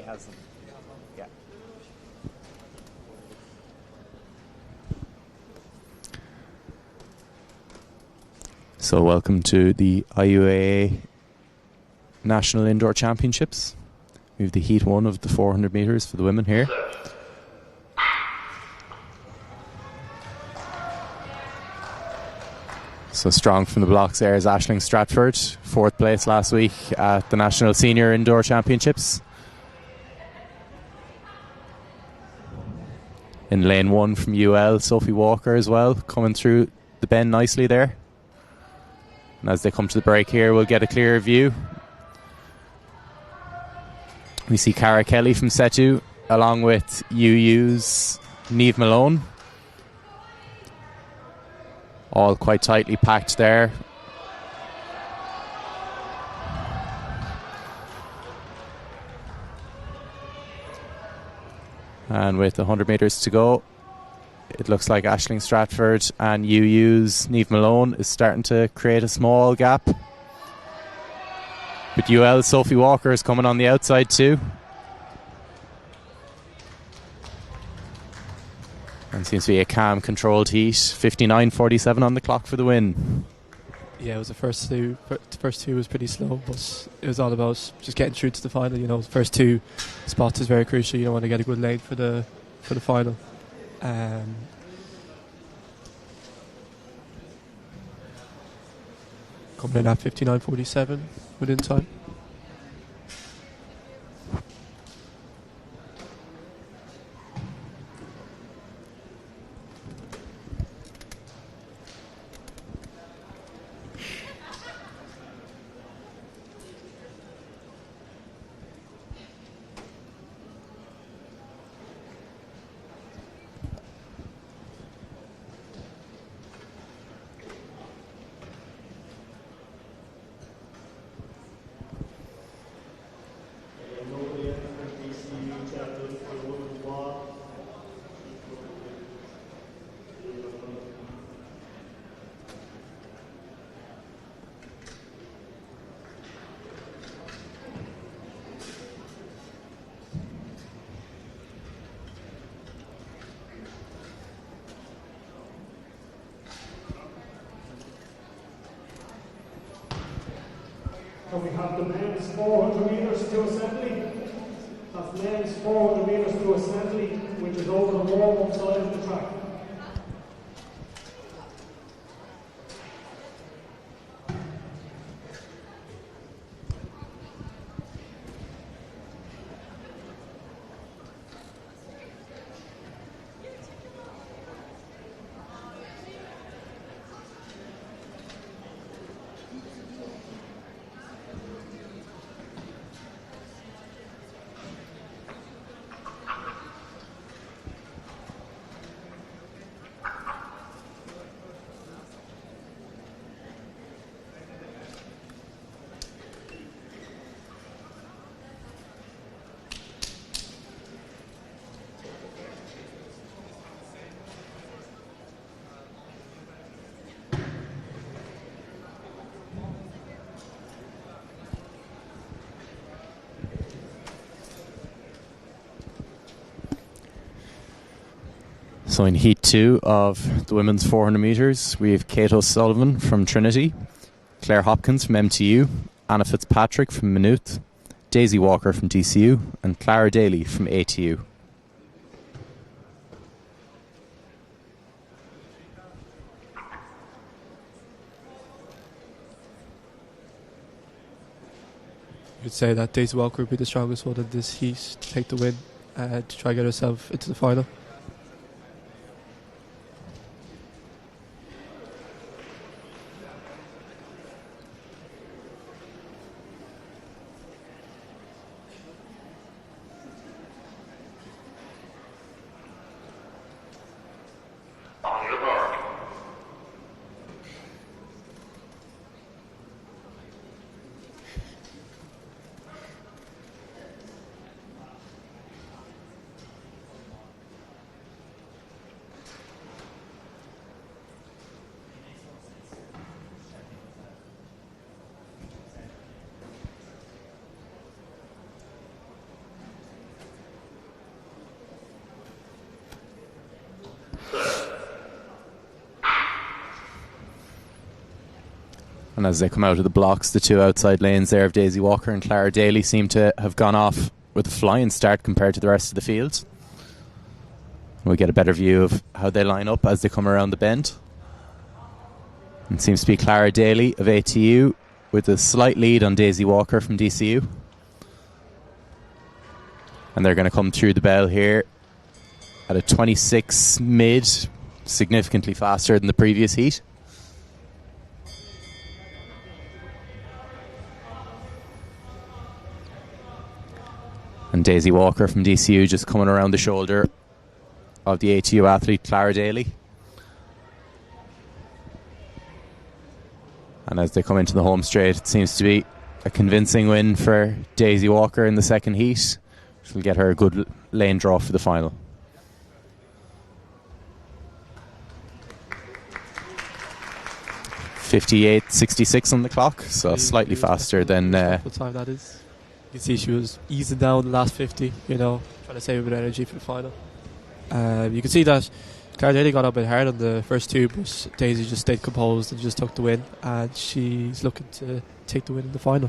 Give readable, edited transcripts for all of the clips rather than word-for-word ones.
has them. Yeah. So welcome to the IUAA National Indoor Championships. We have the Heat 1 of the 400 metres for the women here. So strong from the blocks there is Aisling Stratford, 4th place last week at the National Senior Indoor Championships. In lane 1 from UL, Sophie Walker as well, coming through the bend nicely there. And as they come to the break here, we'll get a clearer view. We see Cara Kelly from Setu, along with UU's Niamh Malone. All quite tightly packed there. And with 100 metres to go, it looks like Aisling Stratford and UU's Niamh Malone is starting to create a small gap. But UL Sophie Walker is coming on the outside too. And seems to be a calm, controlled heat. 59.47 on the clock for the win. Yeah, it was the first two. The first two was pretty slow, but it was all about just getting through to the final. You know, the first two spots is very crucial. You don't want to get a good lane for the final. Coming in at 59.47 within time. So we have the men's 400 metres to assembly. That's men's 400 metres to assembly, which is over the warm-up side of the track. So in Heat 2 of the women's 400 metres, we have Kate O'Sullivan from Trinity, Claire Hopkins from MTU, Anna Fitzpatrick from Maynooth, Daisy Walker from DCU, and Clara Daly from ATU. You could say that Daisy Walker would be the strongest one in this heat to take the win and to try to get herself into the final. And as they come out of the blocks, the two outside lanes there of Daisy Walker and Clara Daly seem to have gone off with a flying start compared to the rest of the field. We get a better view of how they line up as they come around the bend. It seems to be Clara Daly of ATU with a slight lead on Daisy Walker from DCU. And they're going to come through the bell here at a 26 mid, significantly faster than the previous heat. And Daisy Walker from DCU just coming around the shoulder of the ATU athlete Clara Daly. And as they come into the home straight, it seems to be a convincing win for Daisy Walker in the second heat, which will get her a good lane draw for the final. .58.66 on the clock, so slightly faster than... What time that is. You can see she was easing down the last 50, you know, trying to save a bit of energy for the final. You can see that Clara Daly got up a bit hard on the first two, but Daisy just stayed composed and just took the win, and she's looking to take the win in the final.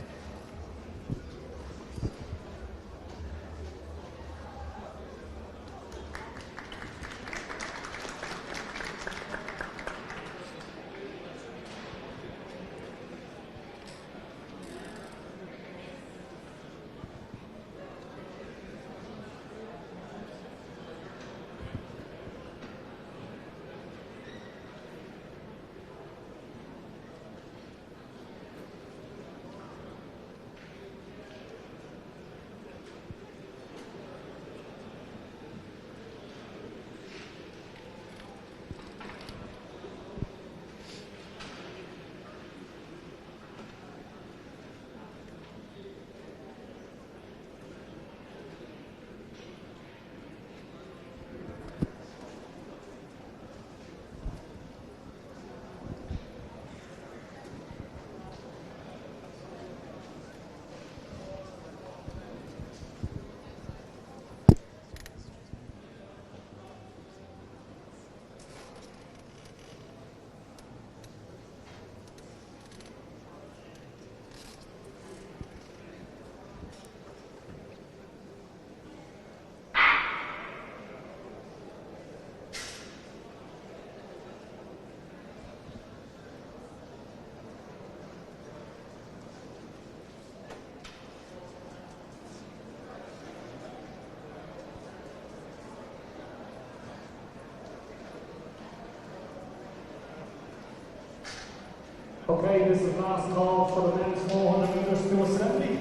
Okay, this is last call for the men's 400 metres to assembly.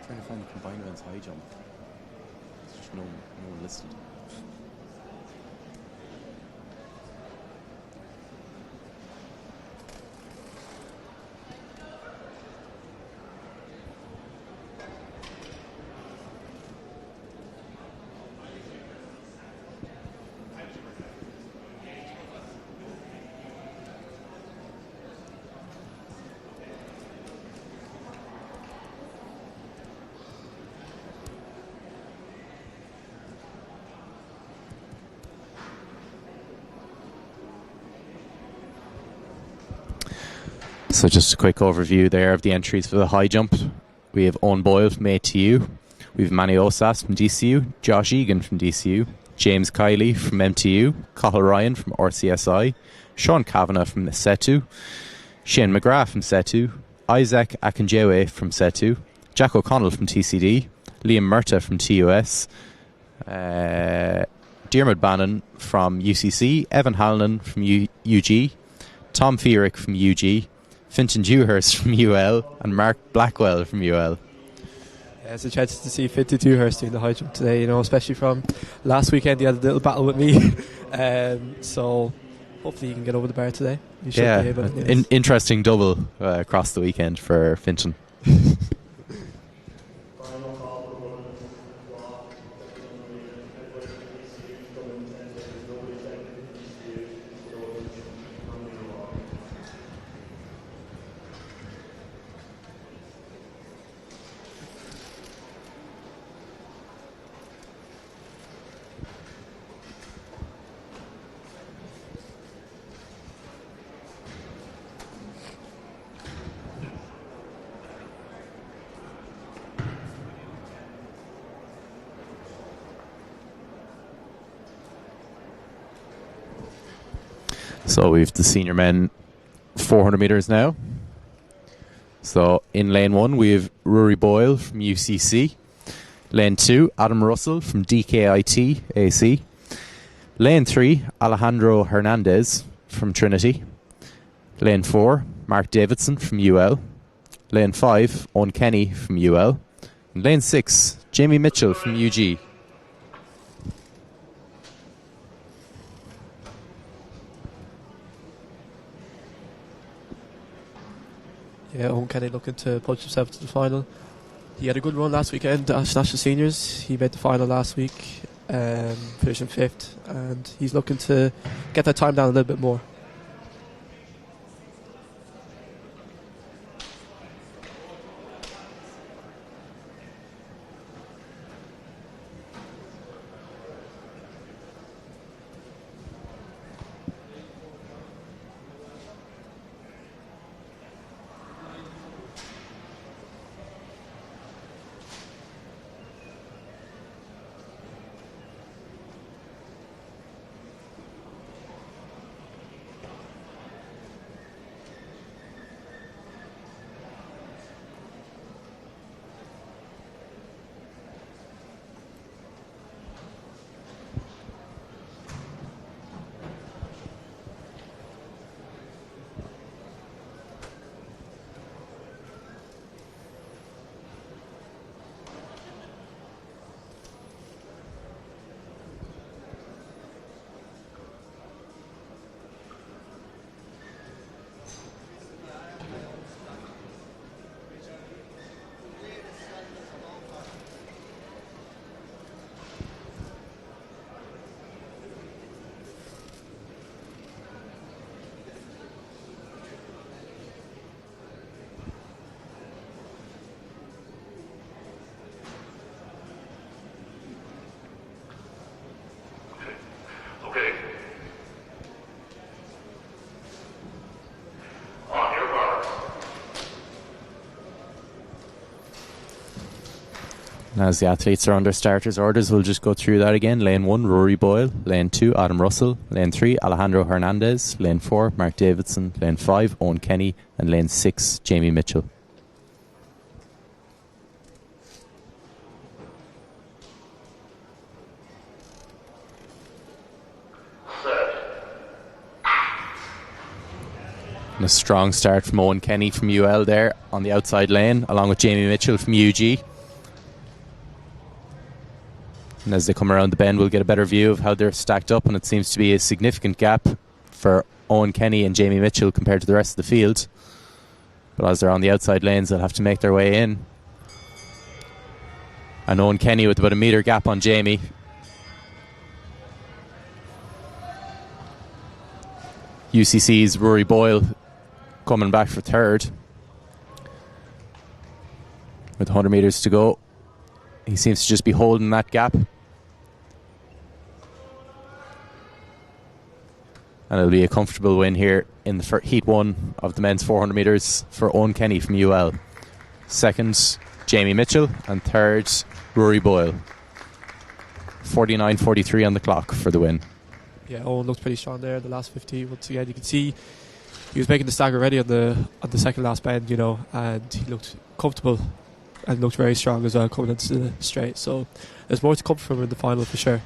Trying to find the combined events high jump. There's just no one listed. So just a quick overview there of the entries for the high jump. We have Owen Boyle from ATU. We have Manny Osas from DCU, Josh Egan from DCU, James Kiley from MTU, Cathal Ryan from RCSI, Sean Kavanagh from SETU, Shane McGrath from SETU, Isaac Akinjewe from SETU, Jack O'Connell from TCD, Liam Murta from TUS, Diarmuid Bannon from UCC, Evan Halloran from UG, Tom Fierick from UG, Fintan Dewhurst from UL, and Mark Blackwell from UL. Yeah, it's a chance to see Fintan Dewhurst doing the high jump today, you know, especially from last weekend. He had a little battle with me. So hopefully he can get over the bar today. He should be able to. Interesting double across the weekend for Fintan. So we've the senior men 400 metres now. So in lane 1 we have Rory Boyle from UCC. Lane 2, Adam Russell from DKIT AC. Lane 3, Alejandro Hernandez from Trinity. Lane 4, Mark Davidson from UL. Lane 5, Owen Kenny from UL. And lane 6, Jamie Mitchell from UG. Yeah, Owen Kenny looking to push himself to the final. He had a good run last weekend at National Seniors. He made the final last week, finishing 5th, and he's looking to get that time down a little bit more. As the athletes are under starters' orders, we'll just go through that again. Lane 1, Rory Boyle. Lane 2, Adam Russell. Lane 3, Alejandro Hernandez. Lane 4, Mark Davidson. Lane 5, Owen Kenny. And lane 6, Jamie Mitchell. And a strong start from Owen Kenny from UL there on the outside lane, along with Jamie Mitchell from UG. And as they come around the bend, we'll get a better view of how they're stacked up, and it seems to be a significant gap for Owen Kenny and Jamie Mitchell compared to the rest of the field. But as they're on the outside lanes, they'll have to make their way in. And Owen Kenny with about a metre gap on Jamie. UCC's Rory Boyle coming back for third with 100 metres to go. He seems to just be holding that gap. And it'll be a comfortable win here in the Heat 1 of the men's 400 metres for Owen Kenny from UL. Second, Jamie Mitchell. And third, Rory Boyle. 49.43 on the clock for the win. Yeah, Owen looked pretty strong there in the last 50. Once again, you can see he was making the stag already on the second last bend, you know, and he looked comfortable and looked very strong as well coming into the straight. So there's more to come from him in the final for sure.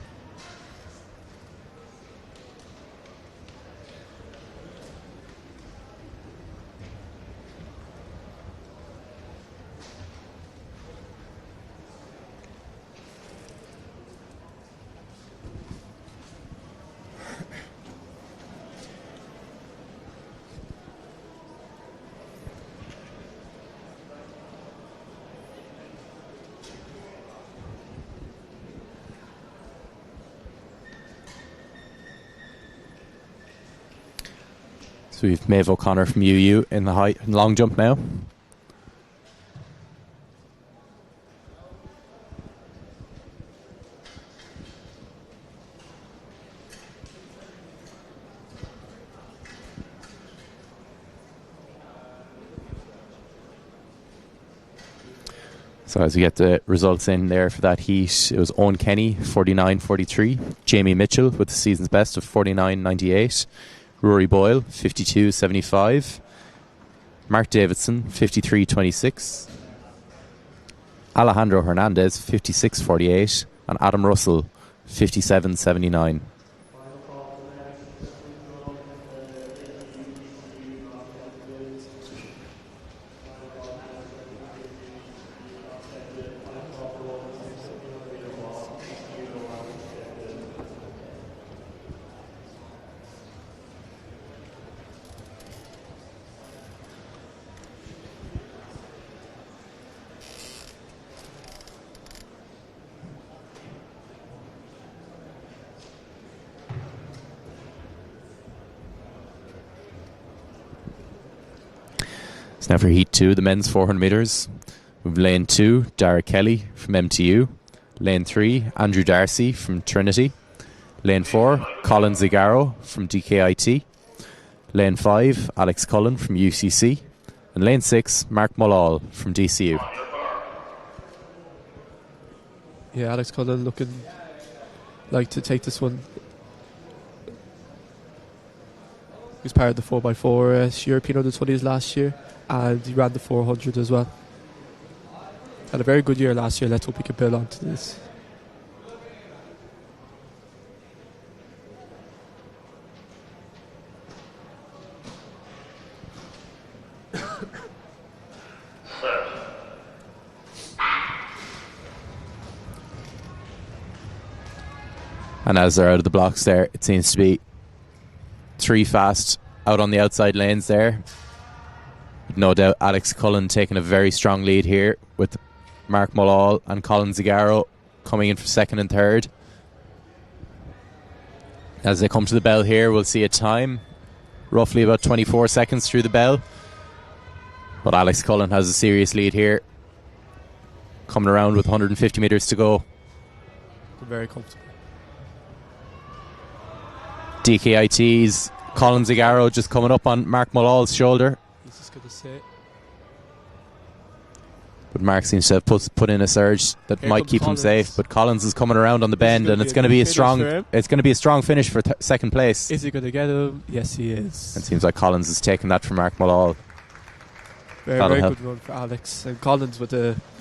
So we've Maeve O'Connor from UU in the high and long jump now. So as we get the results in there for that heat, it was Owen Kenny, 49.43. Jamie Mitchell with the season's best of 49.98. Rory Boyle, 52.75. Mark Davidson, 53.26. Alejandro Hernandez, 56.48. And Adam Russell, 57.79. So now for Heat 2, the men's 400 metres. We've lane 2, Dara Kelly from MTU. Lane 3, Andrew Darcy from Trinity. Lane 4, Colin Zagaro from DKIT. Lane 5, Alex Cullen from UCC. And lane 6, Mark Mullall from DCU. Yeah, Alex Cullen looking like to take this one. He was part of the 4x4 European Under-20s last year, and he ran the 400 as well. Had a very good year last year. Let's hope he can build on to this. And as they're out of the blocks there, it seems to be 3 fast out on the outside lanes there. No doubt Alex Cullen taking a very strong lead here with Mark Mullall and Colin Zagaro coming in for second and third. As they come to the bell here, we'll see a time roughly about 24 seconds through the bell. But Alex Cullen has a serious lead here, coming around with 150 metres to go. Very comfortable. DKIT's Colin Zagaro just coming up on Mark Mullall's shoulder. He's just going to sit. But Mark seems to have put in a surge that Here might keep Collins. him safe. But Collins is coming around on the bend, and it's going to be a strong finish for second place. Is he going to get him? Yes, he is. It seems like Collins has taken that from Mark Mullall. Very good run for Alex. And Collins with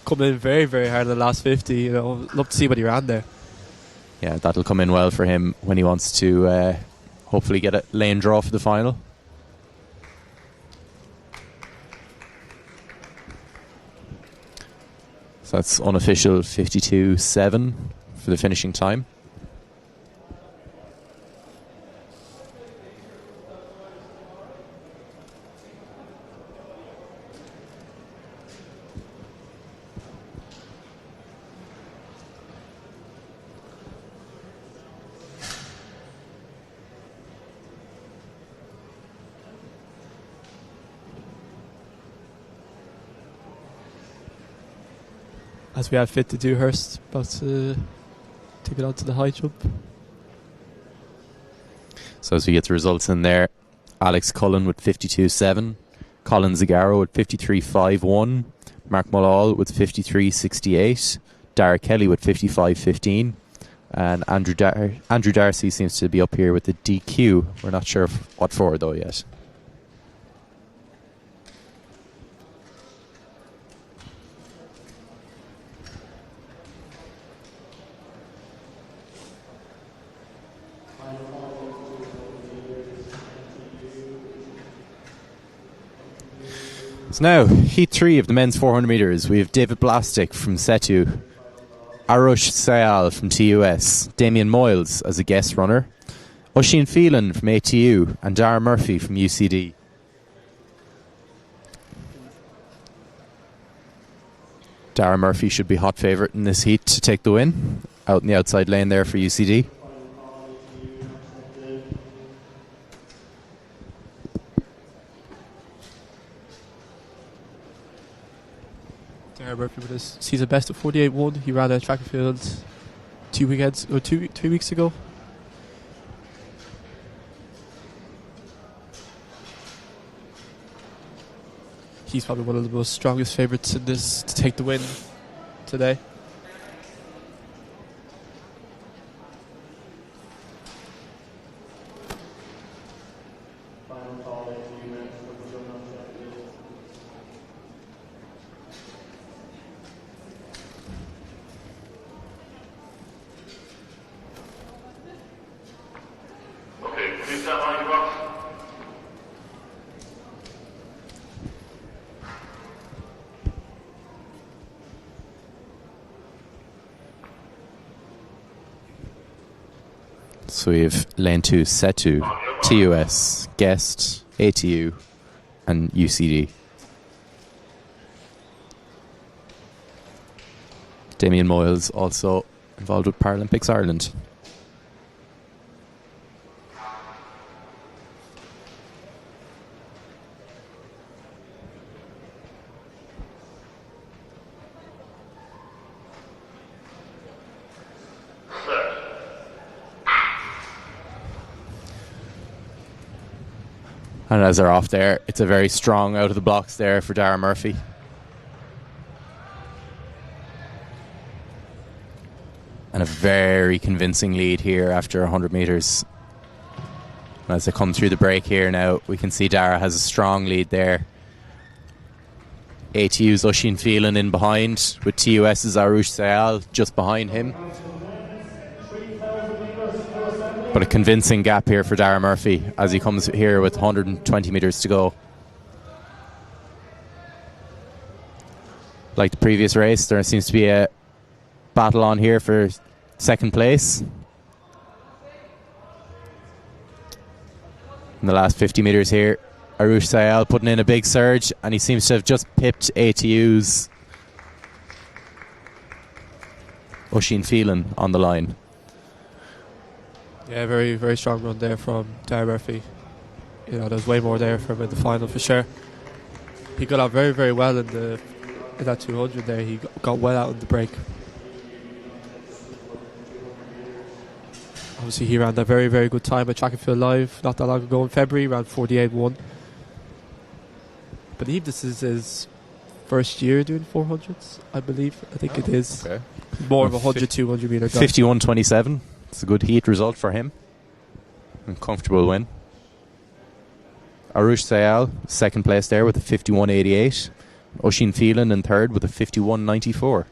coming in very, very hard in the last 50. You know, love to see what he ran there. Yeah, that'll come in well for him when he wants to hopefully get a lane draw for the final. So that's unofficial 52.7 for the finishing time. As we have Fit to do Hurst about to get on to the high jump. So as we get the results in there, Alex Cullen with 52.7, Colin Zagaro with 53.51, Mark Mullall with 53.68, Dara Kelly with 55.15, and Andrew Darcy seems to be up here with the DQ. We're not sure what for though yet. So now, Heat 3 of the men's 400 metres. We have David Blastic from Setu, Arush Sayal from TUS, Damien Moyles as a guest runner, Oisin Phelan from ATU, and Dara Murphy from UCD. Dara Murphy should be hot favourite in this heat to take the win, out in the outside lane there for UCD. Dara Murphy with his season best of 48.1. He ran a track and field 3 weeks ago. He's probably one of the most strongest favourites in this to take the win today. So we have lane 2, Setu, TUS, Guest, ATU, and UCD. Damien Moyles also involved with Paralympics Ireland. And as they're off there, it's a very strong out of the blocks there for Dara Murphy. And a very convincing lead here after 100 metres. As they come through the break here now, we can see Dara has a strong lead there. ATU's Oisin Phelan in behind, with TUS's Arush Sayal just behind him. But a convincing gap here for Dara Murphy as he comes here with 120 metres to go. Like the previous race, there seems to be a battle on here for second place. In the last 50 metres here, Arush Sayal putting in a big surge, and he seems to have just pipped ATU's Oisin Phelan on the line. Yeah, very, very strong run there from Dara Murphy. You know, there's way more there from him in the final for sure. He got out very, very well in that 200 there. He got well out in the break. Obviously, he ran that very, very good time at Track and Field Live not that long ago in February, ran 48.1. I believe this is his first year doing 400s, I think it is. Okay. More of a 100, 200 metre guy. 51.27. It's a good heat result for him. And comfortable win. Arush Sayal, second place there with a 51.88. Oisin Phelan in third with a 51.94.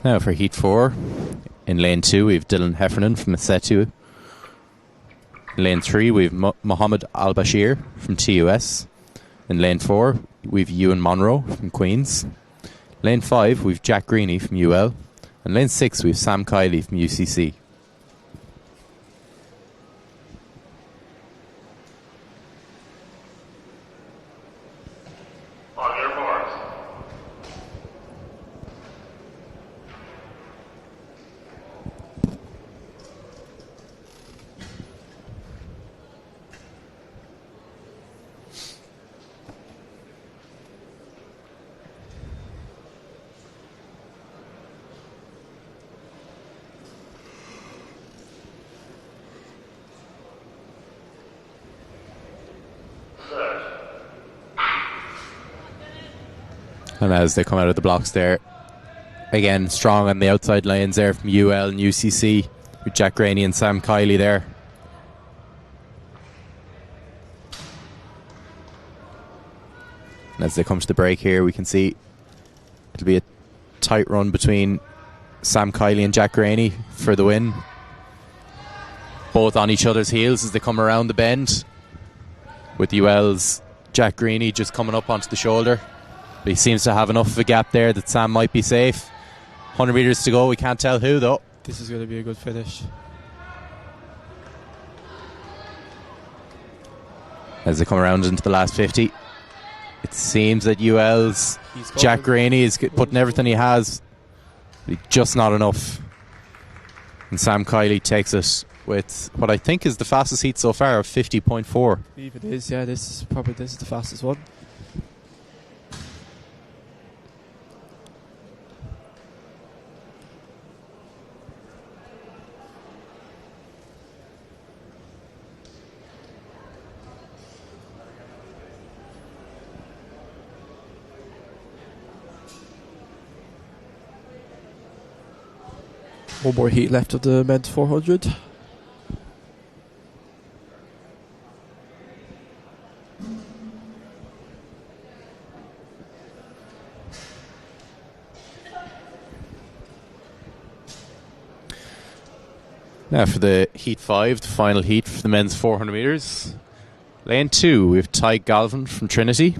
Now for Heat 4, in lane 2 we have Dylan Heffernan from Setu. In lane 3 we have Mohammed Al-Bashir from TUS. In lane 4 we have Ewan Monroe from Queen's. Lane 5 we have Jack Greeny from UL. And lane 6 we have Sam Kiley from UCC. And as they come out of the blocks there, again, strong on the outside lanes there from UL and UCC with Jack Graney and Sam Kiley there. And as they come to the break here, we can see it'll be a tight run between Sam Kiley and Jack Graney for the win. Both on each other's heels as they come around the bend, with UL's Jack Greeny just coming up onto the shoulder. But he seems to have enough of a gap there that Sam might be safe. 100 metres to go, we can't tell who though. This is going to be a good finish. As they come around into the last 50, it seems that UL's Jack Graney is putting everything he has but just not enough. And Sam Kiley takes it with what I think is the fastest heat so far of 50.4. I believe it is, yeah. This is the fastest one. One more heat left of the men's 400. Now for the heat 5, the final heat for the men's 400 metres. Lane 2, we have Ty Galvin from Trinity.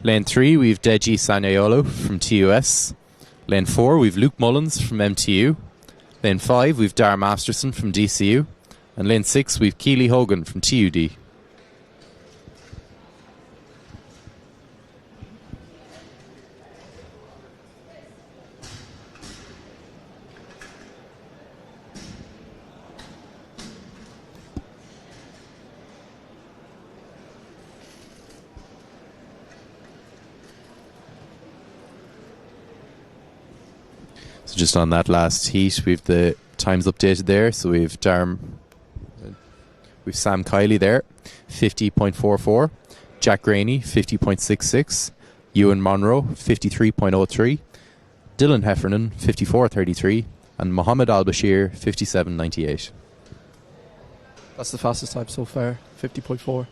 Lane 3, we have Deji Sanyolo from TUS. Lane 4, we have Luke Mullins from MTU. Lane 5, we have Dar Masterson from DCU. And lane 6, we have Keely Hogan from TUD. So just on that last heat, we've the times updated there. So we've Sam Kiley there, 50.44. Jack Graney, 50.66. Ewan Monroe, 53.03. Dylan Heffernan, 54.33. And Mohammed Al-Bashir, 57.98. That's the fastest time so far, 50.4.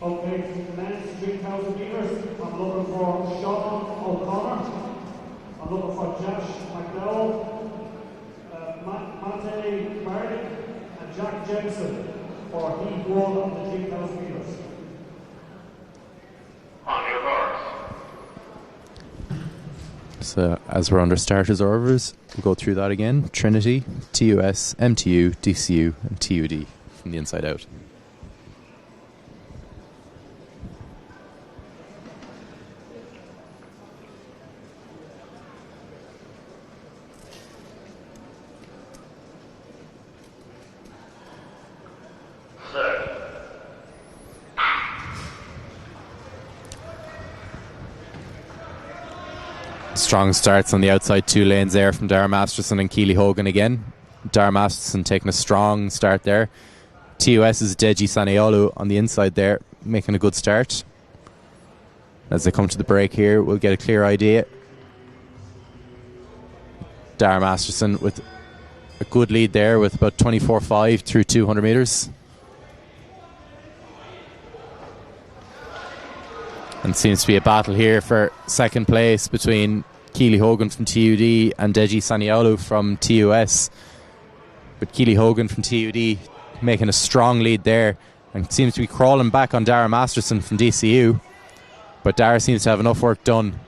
Okay, the men's 3,000 metres, I'm looking for Sean O'Connor, I'm looking for Josh McDowell, Mate Bardick and Jack Jensen for heat 1 of the 3,000 metres. On your marks. So as we're under starters orders, we'll go through that again. Trinity, TUS, MTU, DCU and TUD from the inside out. Strong starts on the outside 2 lanes there from Dar Masterson and Keely Hogan again. Dar Masterson taking a strong start there. TUS's Deji Saniolu on the inside there, making a good start. As they come to the break here, we'll get a clear idea. Dar Masterson with a good lead there with about 24.5 through 200 metres. And seems to be a battle here for second place between Keely Hogan from TUD and Deji Saniolu from TUS. But Keely Hogan from TUD making a strong lead there and seems to be crawling back on Dara Masterson from DCU. But Dara seems to have enough work done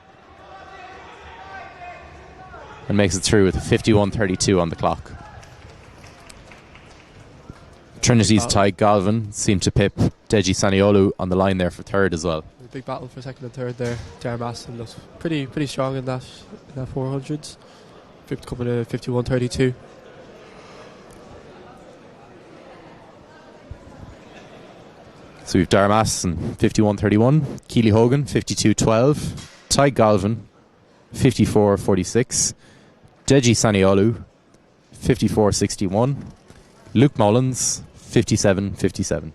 and makes it through with a 51.32 on the clock. Trinity's Ty Galvin seemed to pip Deji Saniolu on the line there for third as well. Big battle for second and third there. Dar Masterson looks pretty strong in that 400s. Coming to 51.32. So we've Dar Masterson 51.31, Keely Hogan 52.12, Ty Galvin 54.46, Deji Saniolu 54.61, Luke Mullins 57.57.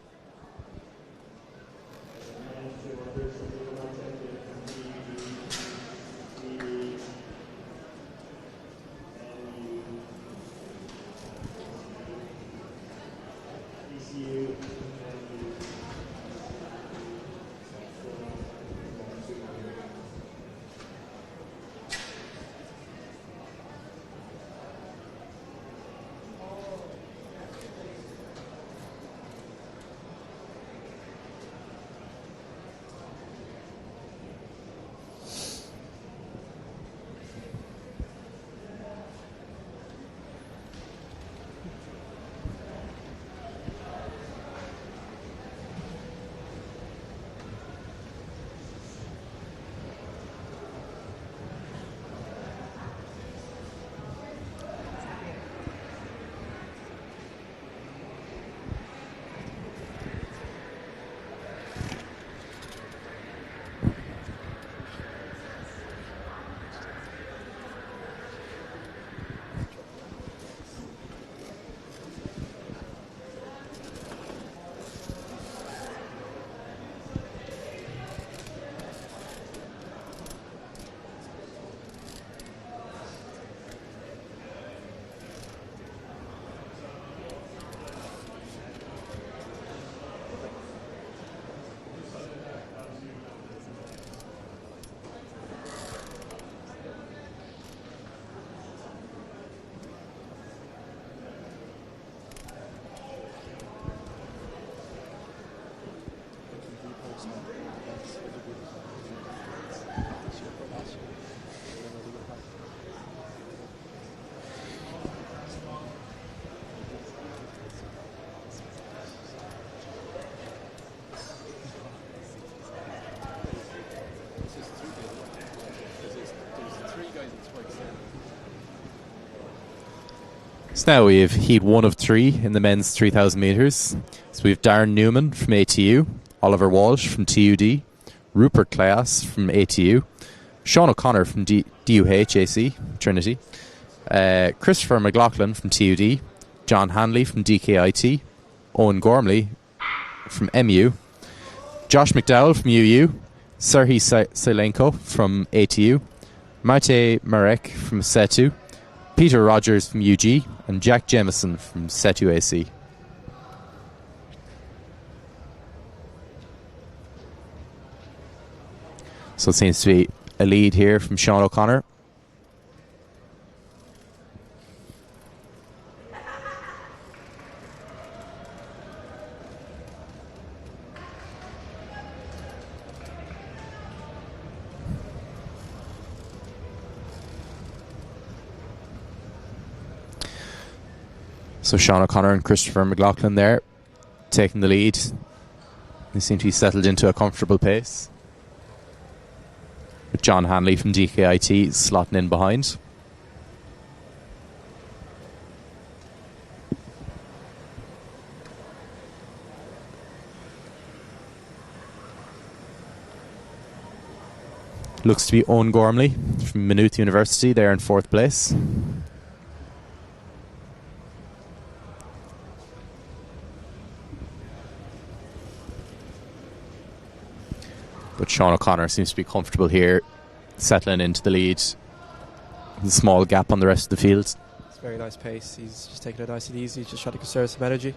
So now we have heat 1 of 3 in the men's 3,000 metres. So we have Darren Newman from ATU, Oliver Walsh from TUD, Rupert Claas from ATU, Sean O'Connor from DUH AC, Trinity, Christopher McLaughlin from TUD, John Hanley from DKIT, Owen Gormley from MU, Josh McDowell from UU, Serhii Silenko from ATU, Mate Marek from SETU, Peter Rogers from UG, and Jack Jemison from SETU AC. So it seems to be a lead here from Sean O'Connor. So Sean O'Connor and Christopher McLaughlin there taking the lead. They seem to be settled into a comfortable pace, with John Hanley from DKIT slotting in behind. Looks to be Owen Gormley from Maynooth University there in 4th place. But Sean O'Connor seems to be comfortable here, settling into the lead. There's a small gap on the rest of the field. It's a very nice pace. He's just taking it nice and easy, just trying to conserve some energy.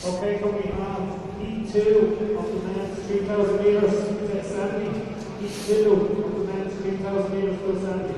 Okay, can we have heat 2 of the men's 3,000 metres to assembly? Heat 2 of the men's 3,000 metres to assembly.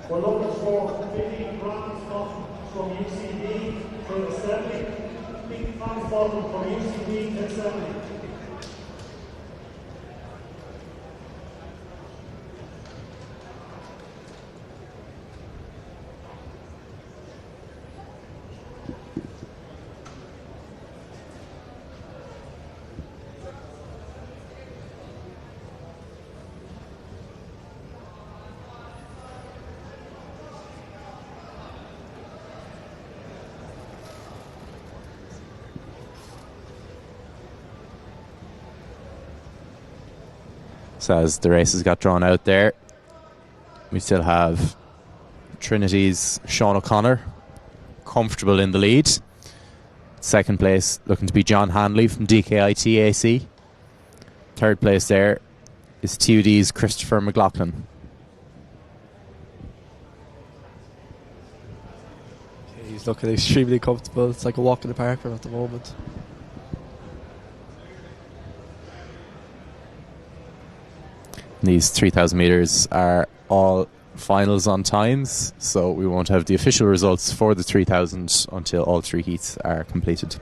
We're looking for 15 grams from UCD to assembly. 15 grams from UCD to assembly. So as the races got drawn out there, we still have Trinity's Sean O'Connor comfortable in the lead. Second place looking to be John Hanley from DKIT AC. Third place there is TUD's Christopher McLaughlin. He's looking extremely comfortable. It's like a walk in the park for him at the moment. These 3,000 metres are all finals on times, so we won't have the official results for the 3,000 until all 3 heats are completed.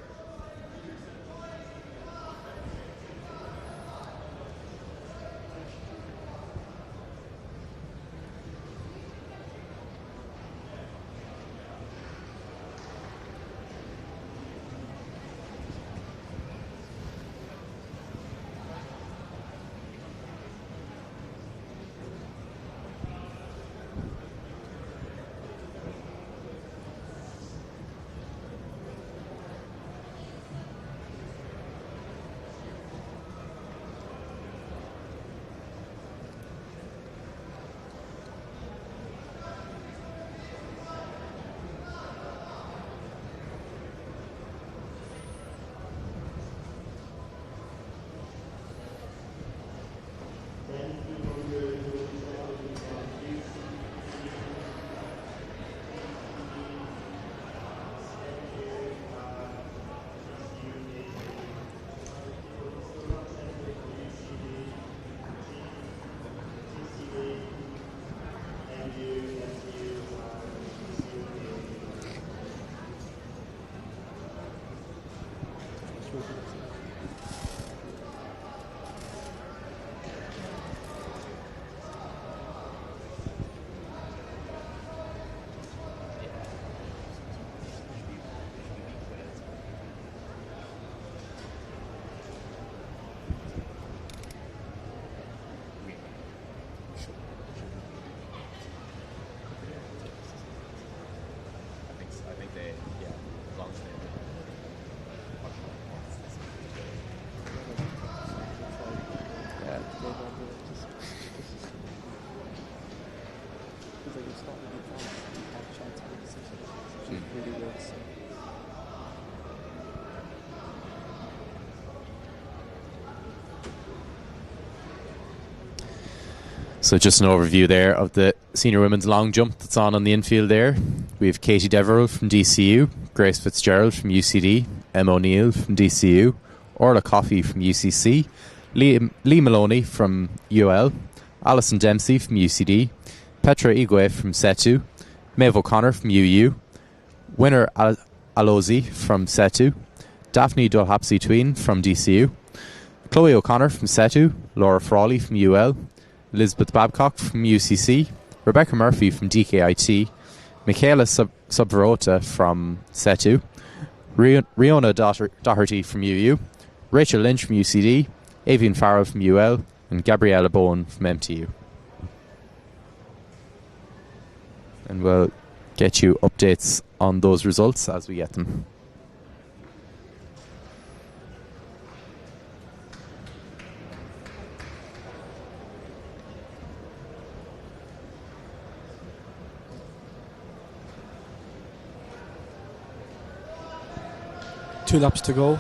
So just an overview there of the senior women's long jump that's on the infield there. We have Katie Deverell from DCU, Grace Fitzgerald from UCD, Emma O'Neill from DCU, Orla Coffey from UCC, Lee Maloney from UL, Alison Dempsey from UCD, Petra Igwe from SETU, Maeve O'Connor from UU, Winner Alozi from SETU, Daphne Dolhapsy-Tween from DCU, Chloe O'Connor from SETU, Laura Frawley from UL, Elizabeth Babcock from UCC, Rebecca Murphy from DKIT, Michaela Subverota from SETU, Riona Doherty from UU, Rachel Lynch from UCD, Avian Farrell from UL, and Gabriella Bowen from MTU. And we'll get you updates on those results as we get them. Two laps to go.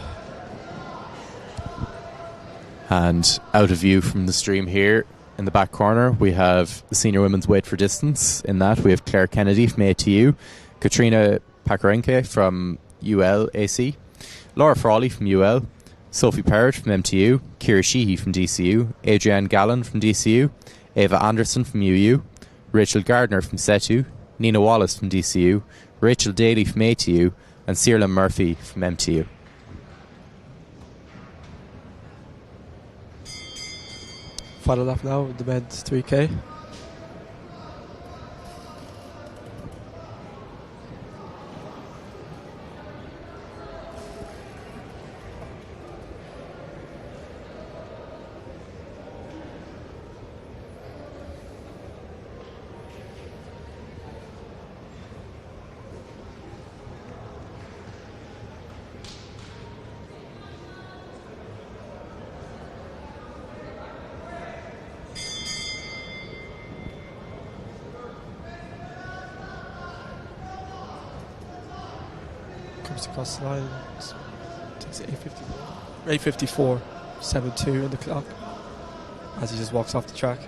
And out of view from the stream here in the back corner, we have the senior women's weight for distance. In that, we have Claire Kennedy from ATU, Katrina Pakarenke from ULAC, Laura Frawley from UL, Sophie Parrott from MTU, Kira Sheehy from DCU, Adrienne Gallen from DCU, Ava Anderson from UU, Rachel Gardner from SETU, Nina Wallace from DCU, Rachel Daly from ATU, and Cyril Murphy from MTU. Final lap now, the men's 3K. Across the line, takes 8:54, 7:2 in the clock as he just walks off the track.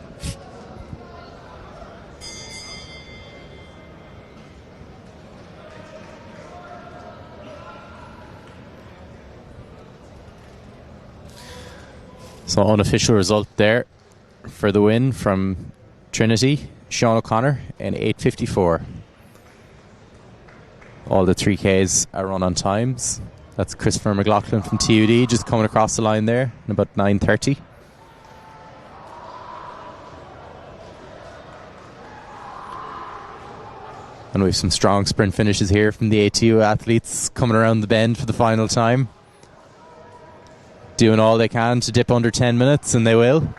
So unofficial result there for the win from Trinity, Sean O'Connor in 8:54. All the 3Ks are run on times. That's Christopher McLaughlin from TUD just coming across the line there in about 9:30. And we have some strong sprint finishes here from the ATU athletes coming around the bend for the final time. Doing all they can to dip under 10 minutes, and they will.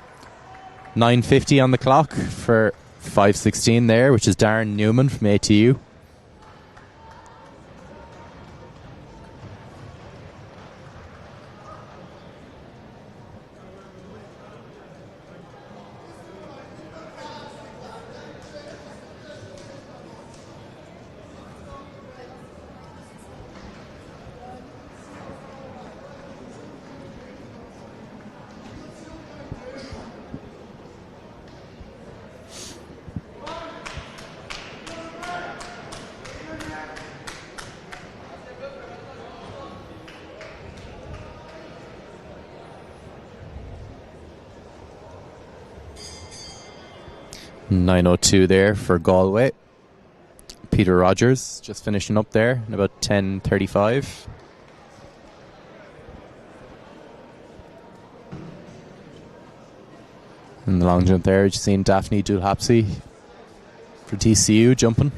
9:50 on the clock for 5:16 there, which is Darren Newman from ATU. .902 there for Galway. Peter Rogers just finishing up there in about 10:35. In the long jump there, you've seen Daphne Dulhapsi for TCU jumping.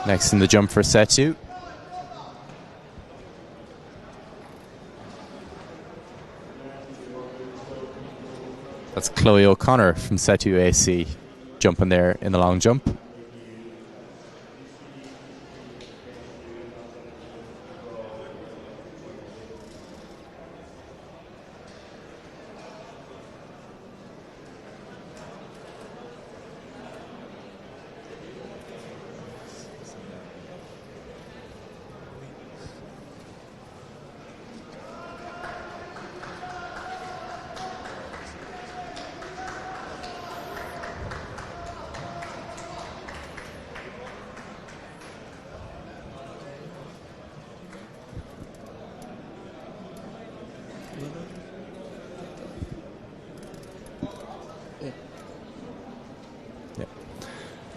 Next in the jump for set 2. That's Chloe O'Connor from set 2 AC jumping there in the long jump.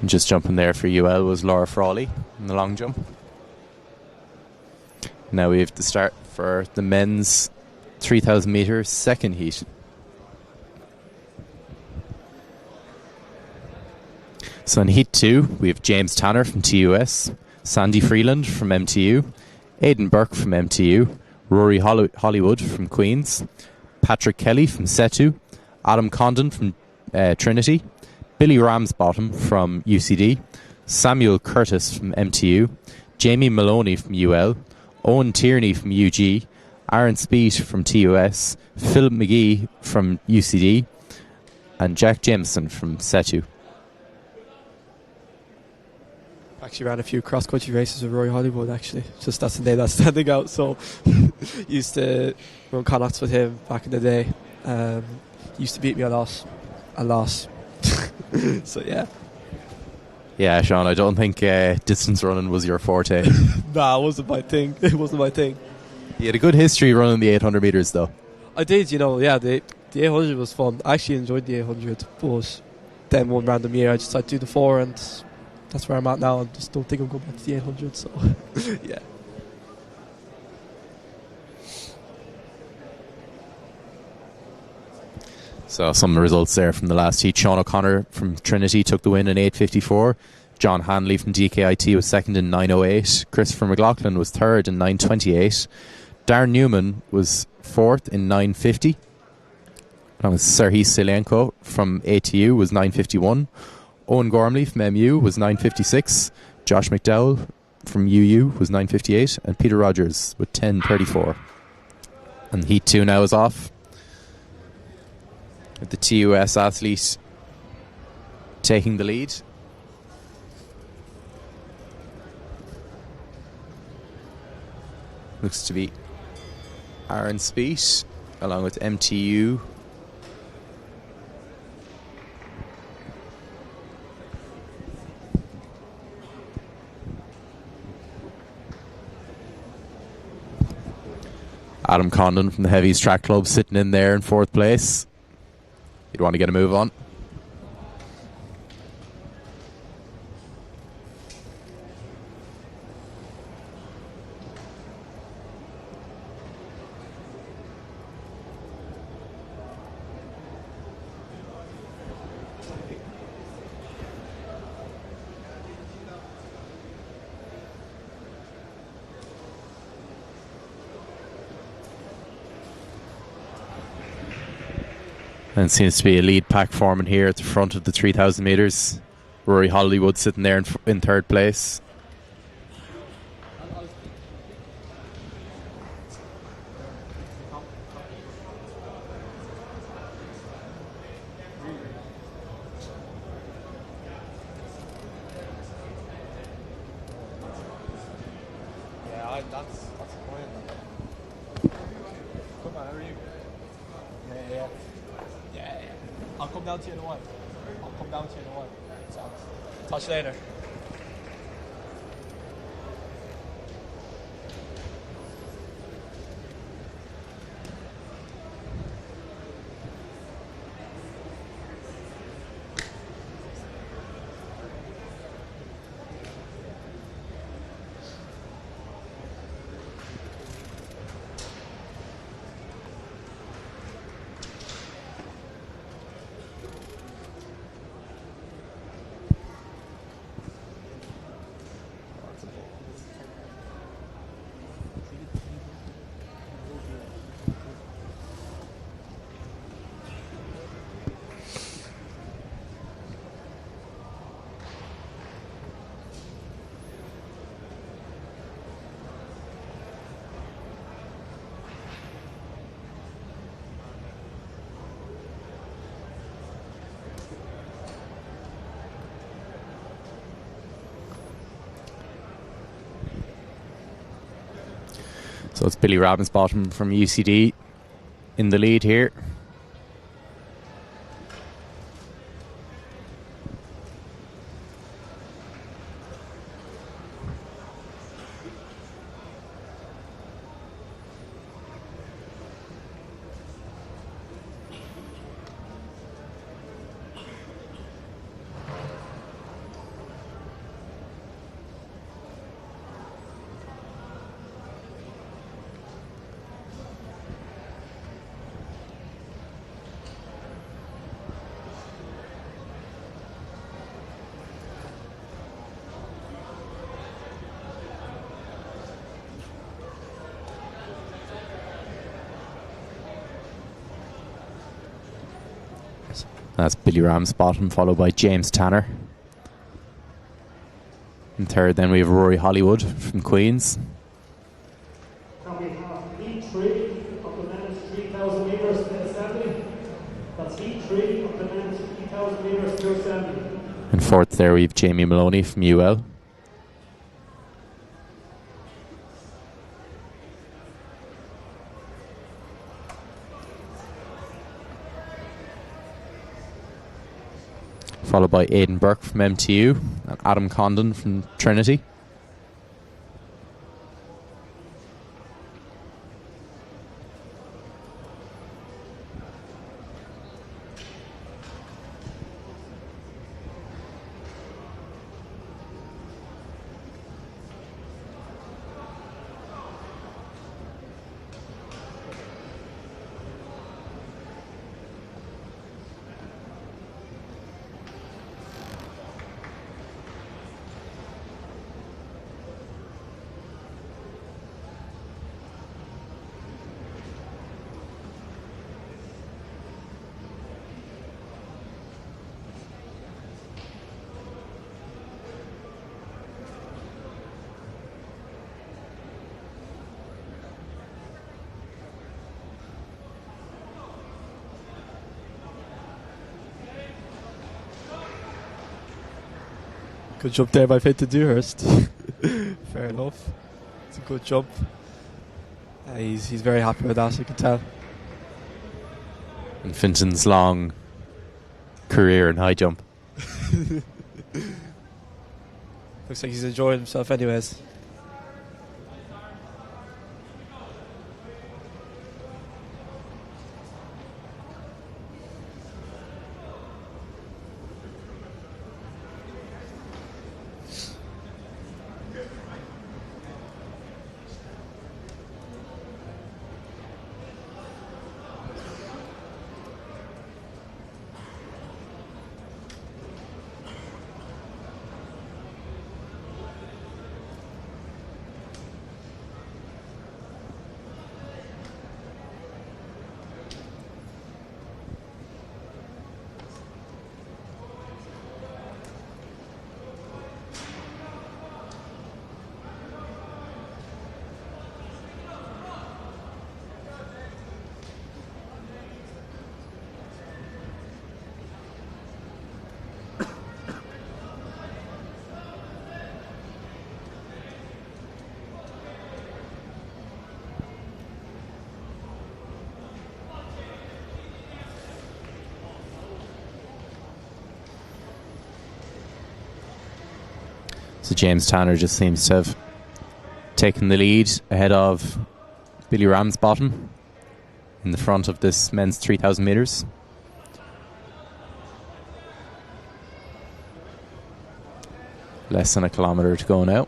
And just jumping there for UL was Laura Frawley in the long jump. Now we have to start for the men's 3,000 metre second heat. So in heat 2, we have James Tanner from TUS, Sandy Freeland from MTU, Aidan Burke from MTU, Rory Hollywood from Queen's, Patrick Kelly from Setu, Adam Condon from Trinity, Billy Ramsbottom from UCD, Samuel Curtis from MTU, Jamie Maloney from UL, Owen Tierney from UG, Aaron Speed from TUS, Philip McGee from UCD, and Jack Jameson from Setu. Actually ran a few cross-country races with Roy Hollywood, actually. Just that's the name that's standing out. So used to run connaughts with him back in the day. Used to beat me a lot. So yeah. Yeah, Sean, I don't think distance running was your forte. Nah, it wasn't my thing. It wasn't my thing. You had a good history running the 800 metres though. I did, yeah, the 800 was fun. I actually enjoyed the 800, but then one random year I just decided to do the 4, and that's where I'm at now. I just don't think I'm going back to the 800, so yeah. So some results there from the last heat. Sean O'Connor from Trinity took the win in 8:54. John Hanley from DKIT was second in 9:08. Christopher McLaughlin was third in 9:28. Darren Newman was fourth in 9:50. Serhii Selenko from ATU was 9:51. Owen Gormley from MU was 9:56. Josh McDowell from UU was 9:58. And Peter Rogers with 10:34. And heat 2 now is off, with the TUS athlete taking the lead. Looks to be Aaron Speet along with MTU. Adam Condon from the Heavies Track Club sitting in there in 4th place. You'd want to get a move on. And it seems to be a lead pack forming here at the front of the 3,000 metres. Rory Hollywood sitting there in 3rd place. yeah. Yeah. I'll come down to you in a while. So, touch later. So it's Billy Rabbensbottom from UCD in the lead here. That's Billy Ramsbottom, followed by James Tanner. In third, then we have Rory Hollywood from Queens. Can we have heat 3 of the men's 3,000 metres to assembly? That's heat 3 of the men's 3,000 metres to assembly. In fourth, there we have Jamie Maloney from UL. Followed by Aidan Burke from MTU and Adam Condon from Trinity. Good jump there by Fintan Dewhurst. Fair enough. It's a good jump. He's very happy with that, you can tell. And Fintan's long career in high jump. Looks like he's enjoying himself anyways. So James Tanner just seems to have taken the lead ahead of Billy Ramsbottom in the front of this men's 3,000 metres. Less than a kilometre to go now.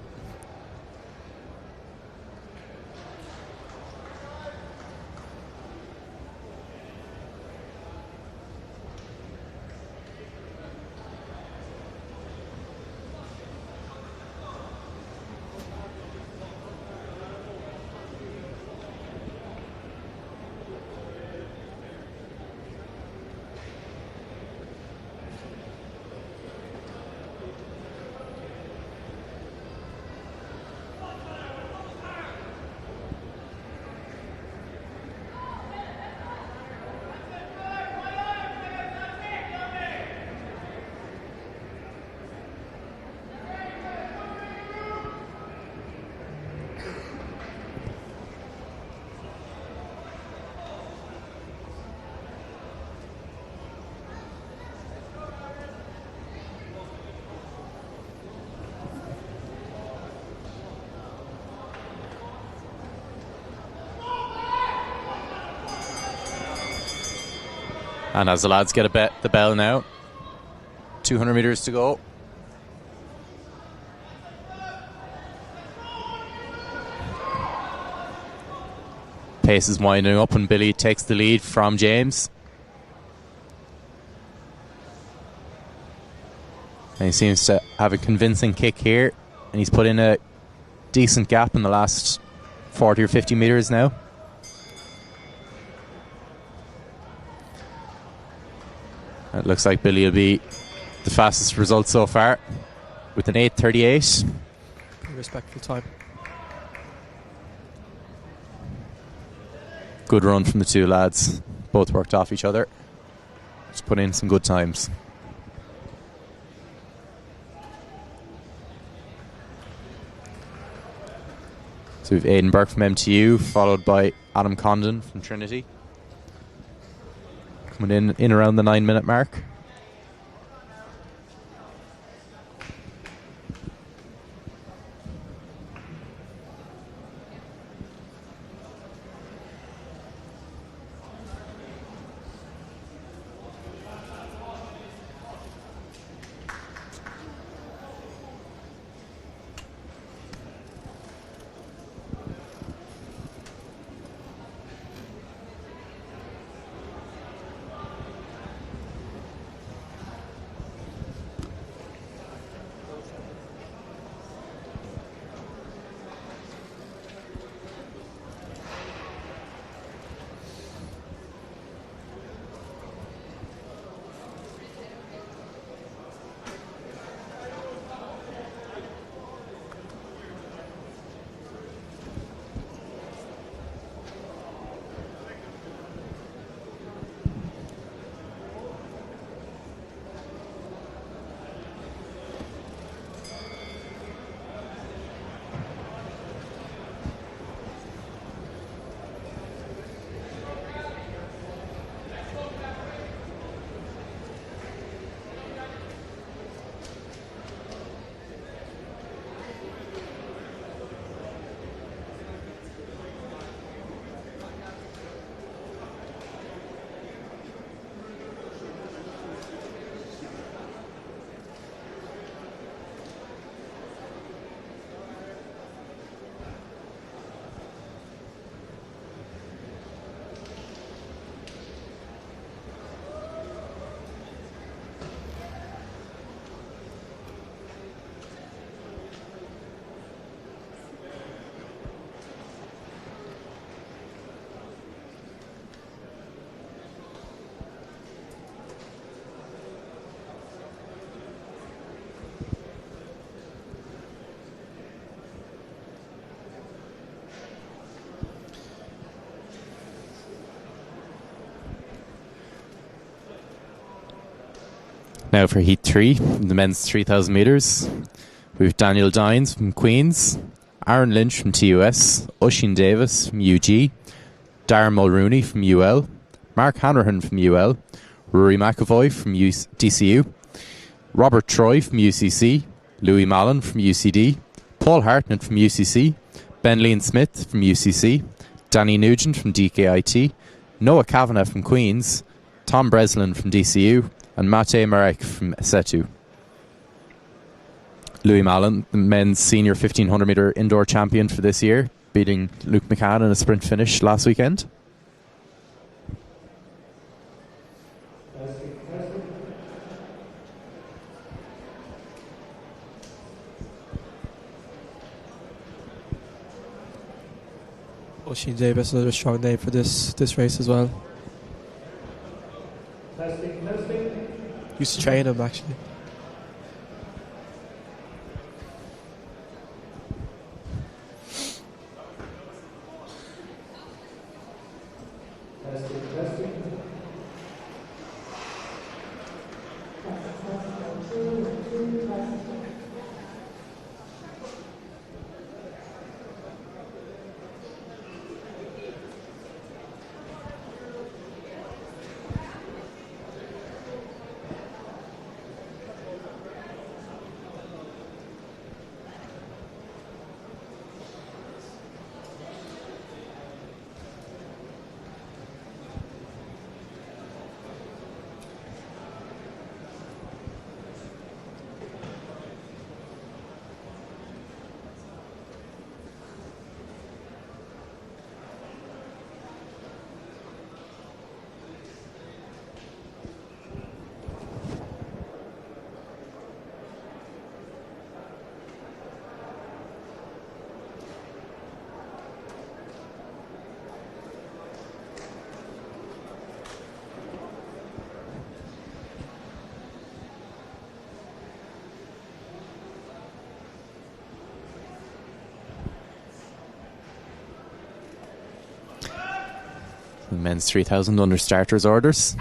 And as the lads get the bell now, 200 metres to go. Pace is winding up and Billy takes the lead from James. And he seems to have a convincing kick here. And he's put in a decent gap in the last 40 or 50 metres now. It looks like Billy will be the fastest result so far with an 8:38. Respectful time. Good run from the two lads. Both worked off each other. Just put in some good times. So we've Aidan Burke from MTU, followed by Adam Condon from Trinity. Coming in around the 9-minute mark. Now for Heat 3, the men's 3,000 metres. We've Daniel Dines from Queen's, Aaron Lynch from TUS, Oisin Davis from UG, Darren Mulrooney from UL, Mark Hanrahan from UL, Rory McAvoy from DCU, Robert Troy from UCC, Louis Mallon from UCD, Paul Hartnett from UCC, Ben Lean Smith from UCC, Danny Nugent from DKIT, Noah Kavanagh from Queen's, Tom Breslin from DCU, and Matej Marek from Setu. Louis Mallon, the men's senior 1500 metre indoor champion for this year, beating Luke McCann in a sprint finish last weekend. Oisin Davis, another strong name for this race as well. Used to train him actually. The men's 3000 under starters orders.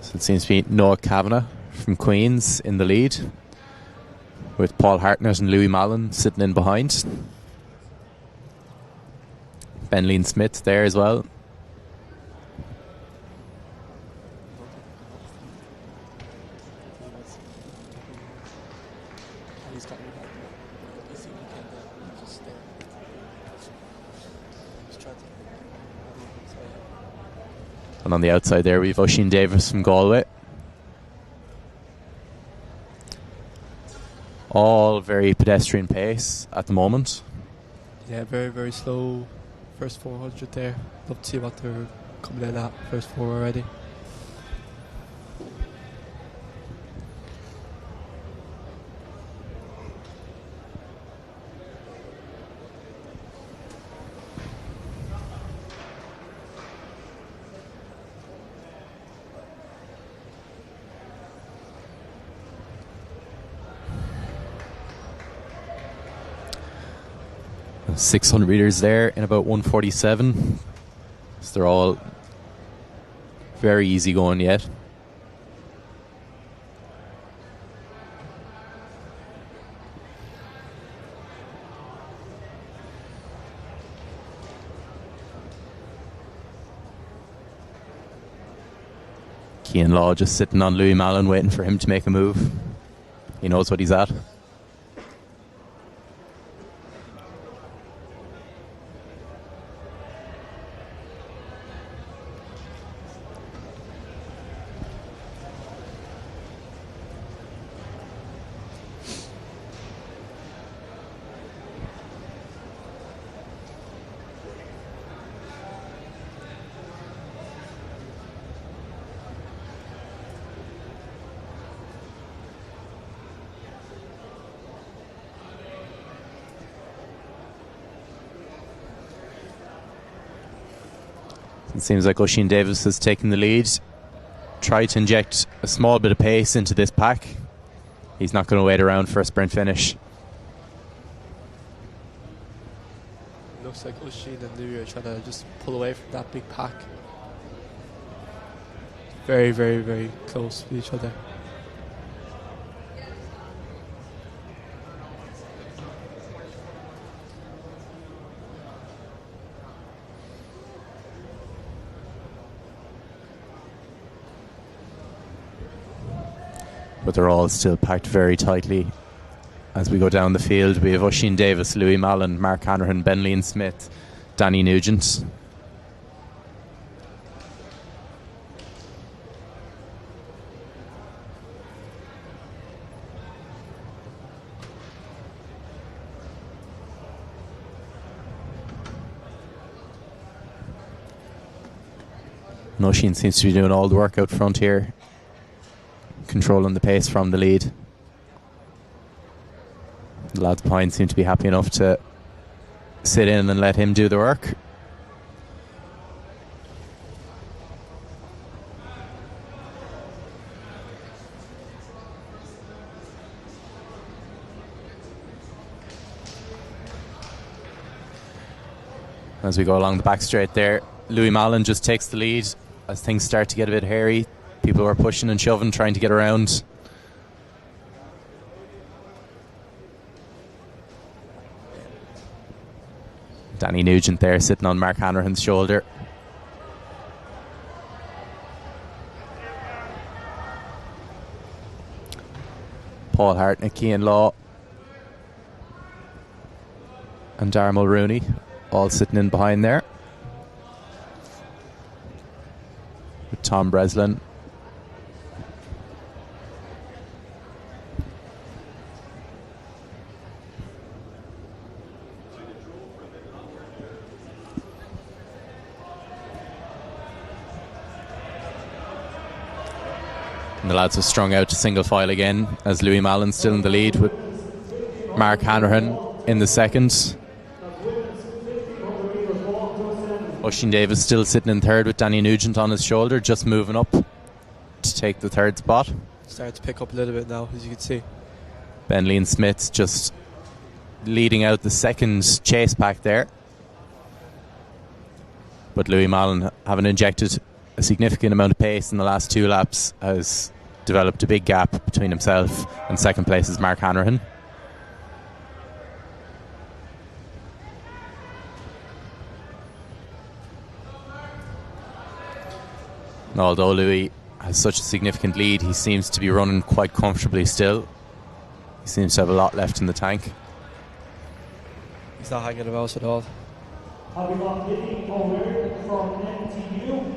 So it seems to be Noah Kavanagh from Queen's in the lead, with Paul Hartnett and Louis Mallon sitting in behind. Ben Lean Smith there as well. And on the outside there we've Oisin Davis from Galway. All very pedestrian pace at the moment. Yeah, very, very slow first 400 there. Love to see what they're coming in at first four already. And 600 meters there in about 147. So they're all very easy going yet. Cian Law just sitting on Louis Mallon waiting for him to make a move. He knows what he's at. It seems like Oisin Davis has taken the lead. Tried to inject a small bit of pace into this pack. He's not going to wait around for a sprint finish. Looks like Oisin and Louis are trying to just pull away from that big pack. Very, very, very close to each other. But they're all still packed very tightly. As we go down the field, we have Oisin Davis, Louis Mallon, Mark Hanrahan, Ben Lean Smith, Danny Nugent. Oisin seems to be doing all the work out front here, controlling the pace from the lead. The lads behind seem to be happy enough to sit in and let him do the work. As we go along the back straight there, Louis Mallon just takes the lead as things start to get a bit hairy. People are pushing and shoving, trying to get around. Danny Nugent there sitting on Mark Hanrahan's shoulder. Paul Hartnett, Cian Law and Darragh Mulrooney all sitting in behind there. With Tom Breslin. And the lads have strung out to single file again as Louis Mallon still in the lead with Mark Hanrahan in the second. Oisin Davis still sitting in third with Danny Nugent on his shoulder, just moving up to take the third spot. Starting to pick up a little bit now, as you can see. Ben Lean Smith just leading out the second chase pack there. But Louis Mallon, having injected a significant amount of pace in the last two laps, has developed a big gap between himself and second place is Mark Hanrahan. And although Louis has such a significant lead, he seems to be running quite comfortably still. He seems to have a lot left in the tank. He's not hanging about at all. Have we got Liddy O'Leary from MTU?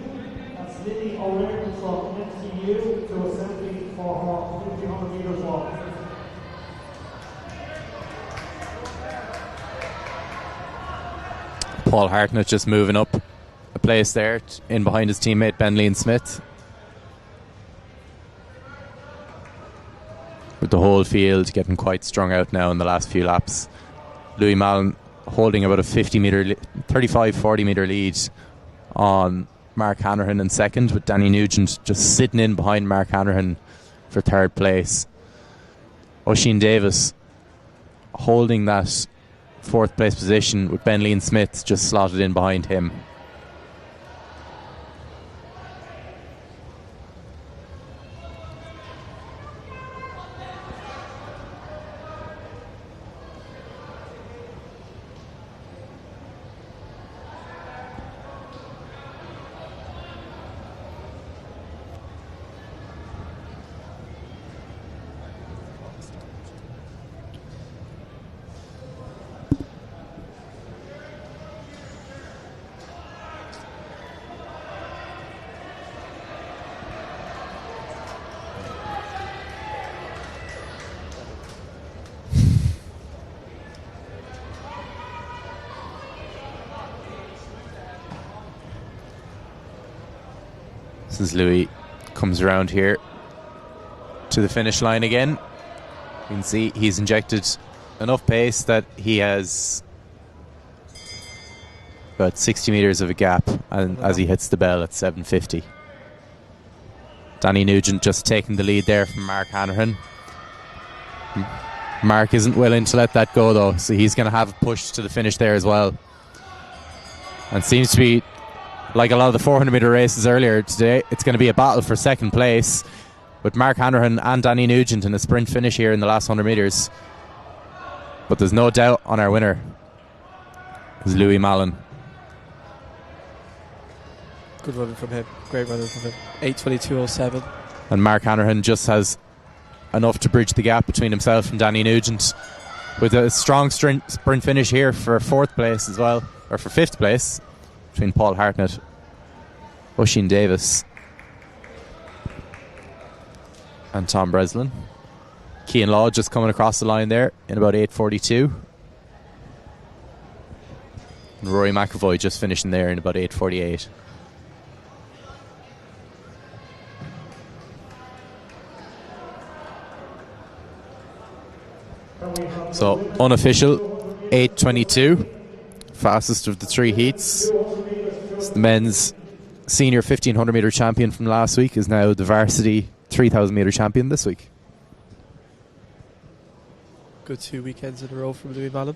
That's Liddy O'Leary from MTU to assembly for her 1500 metres walk. Paul Hartnett just moving up a place there in behind his teammate Ben Lean Smith. With the whole field getting quite strung out now in the last few laps. Louis Mallon holding about a 35-40 metre lead on Mark Hanrahan in second, with Danny Nugent just sitting in behind Mark Hanrahan for third place. Oisin Davis holding that fourth place position with Ben Lean Smith just slotted in behind him. As Louis comes around here to the finish line again, you can see he's injected enough pace that he has About 60 metres of a gap, and as he hits the bell at 7:50. Danny Nugent just taking the lead there from Mark Hanrahan. Mark isn't willing to let that go though, so he's going to have a push to the finish there as well. And seems to be, like a lot of the 400 metre races earlier today, it's going to be a battle for second place with Mark Hanrahan and Danny Nugent in a sprint finish here in the last 100 metres. But there's no doubt on our winner is Louis Mallon. Good running from him. Great running from him. 8:22.07. And Mark Hanrahan just has enough to bridge the gap between himself and Danny Nugent, with a strong sprint finish here for fourth place as well, or for fifth place, between Paul Hartnett, Oisin Davis and Tom Breslin. Cian Law just coming across the line there in about 8:42. And Rory McAvoy just finishing there in about 8:48. So unofficial 8:22, fastest of the three heats. So the men's senior 1500 metre champion from last week is now the varsity 3000 metre champion this week. Good 2 weekends in a row from Louis Mallon.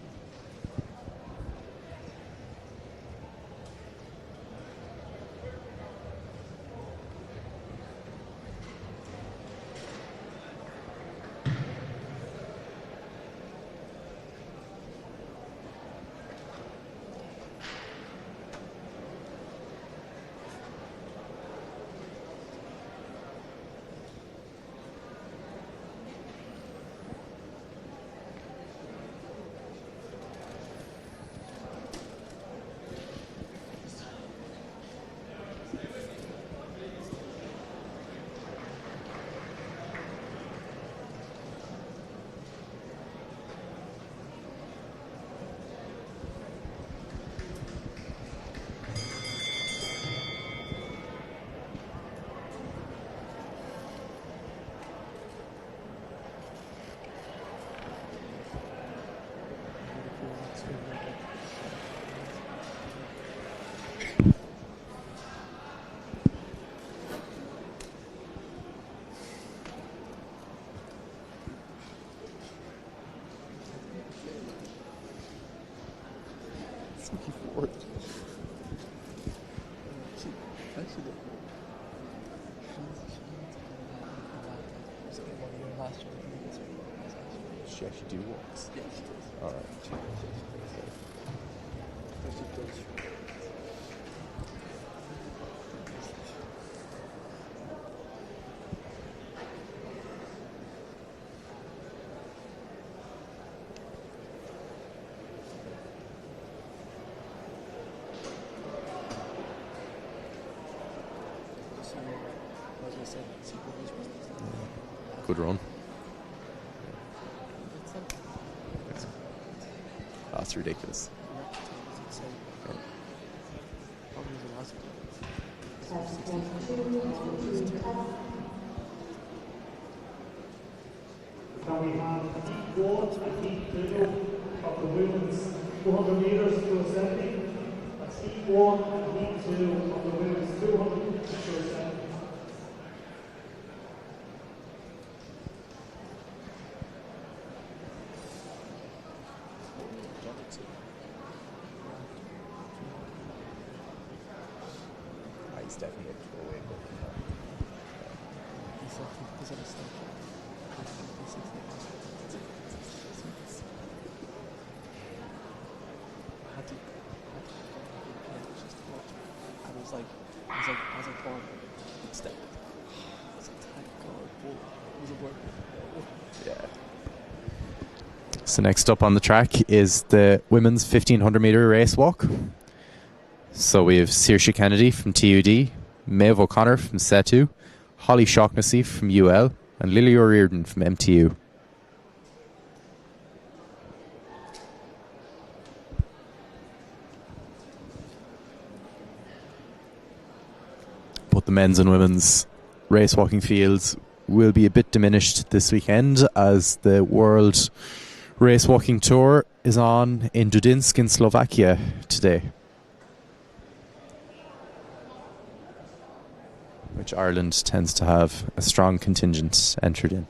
She actually do walks? Yeah, she does. All right. Good run. That's ridiculous. Can we have heat 1 and heat 2 of the women's 200 metres to assembly? That's heat 1 and heat 2 of the women's 200 to assembly. He's definitely a throwaway goal. So next up on the track is the women's 1500 metre race walk. So we have Saoirse Kennedy from TUD, Maeve O'Connor from SETU, Holly Shaughnessy from UL, and Lily O'Riordan from MTU. Both the men's and women's race walking fields will be a bit diminished this weekend as the World Race Walking Tour is on in Dudinsk in Slovakia today. which Ireland tends to have a strong contingent entered in.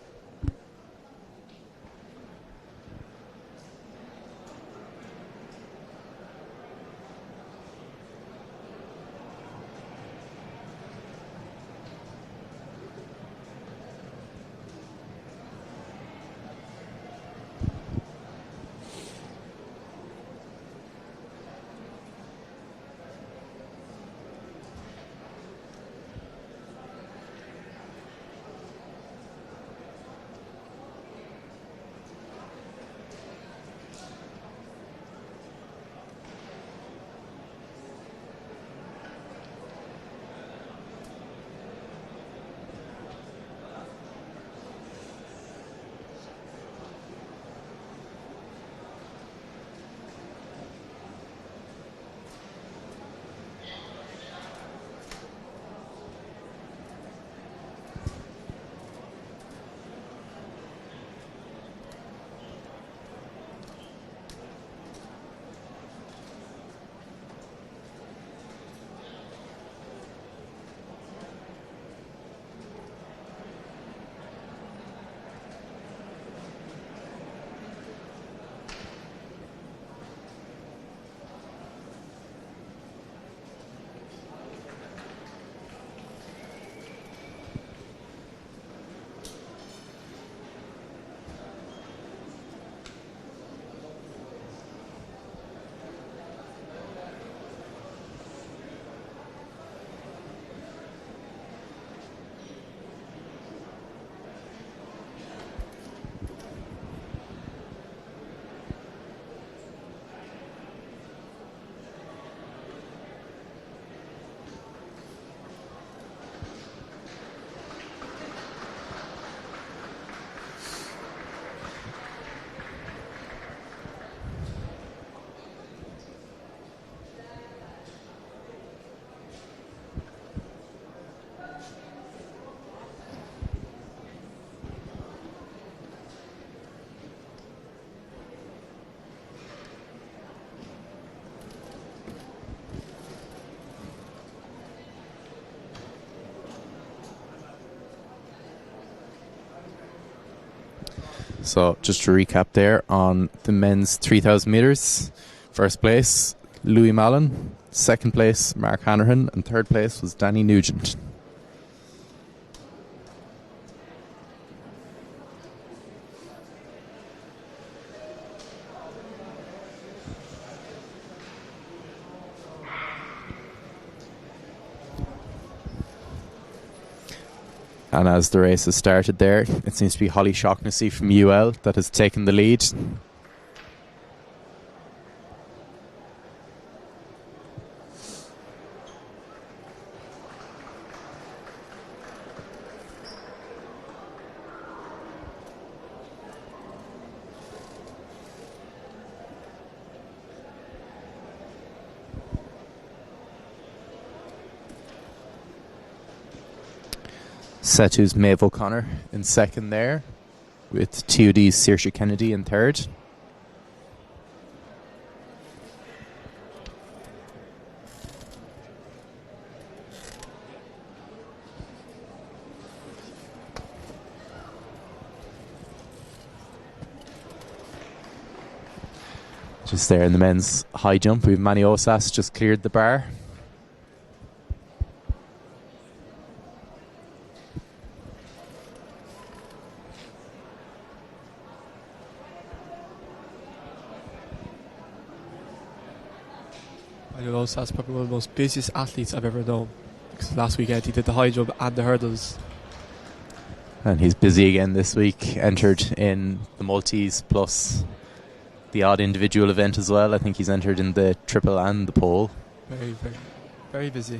So just to recap there on the men's 3,000 metres, first place Louis Mallon, second place Mark Hanrahan, and third place was Danny Nugent. And as the race has started there, it seems to be Holly Shaughnessy from UL that has taken the lead. Setu's Maeve O'Connor in second there, with TUD's Saoirse Kennedy in third. Just there in the men's high jump, we've Manny Osas just cleared the bar. That's probably one of the most busiest athletes I've ever known, because last weekend he did the high jump and the hurdles. And he's busy again this week, entered in the multis plus the odd individual event as well. I think he's entered in the triple and the pole. Very, very, very busy.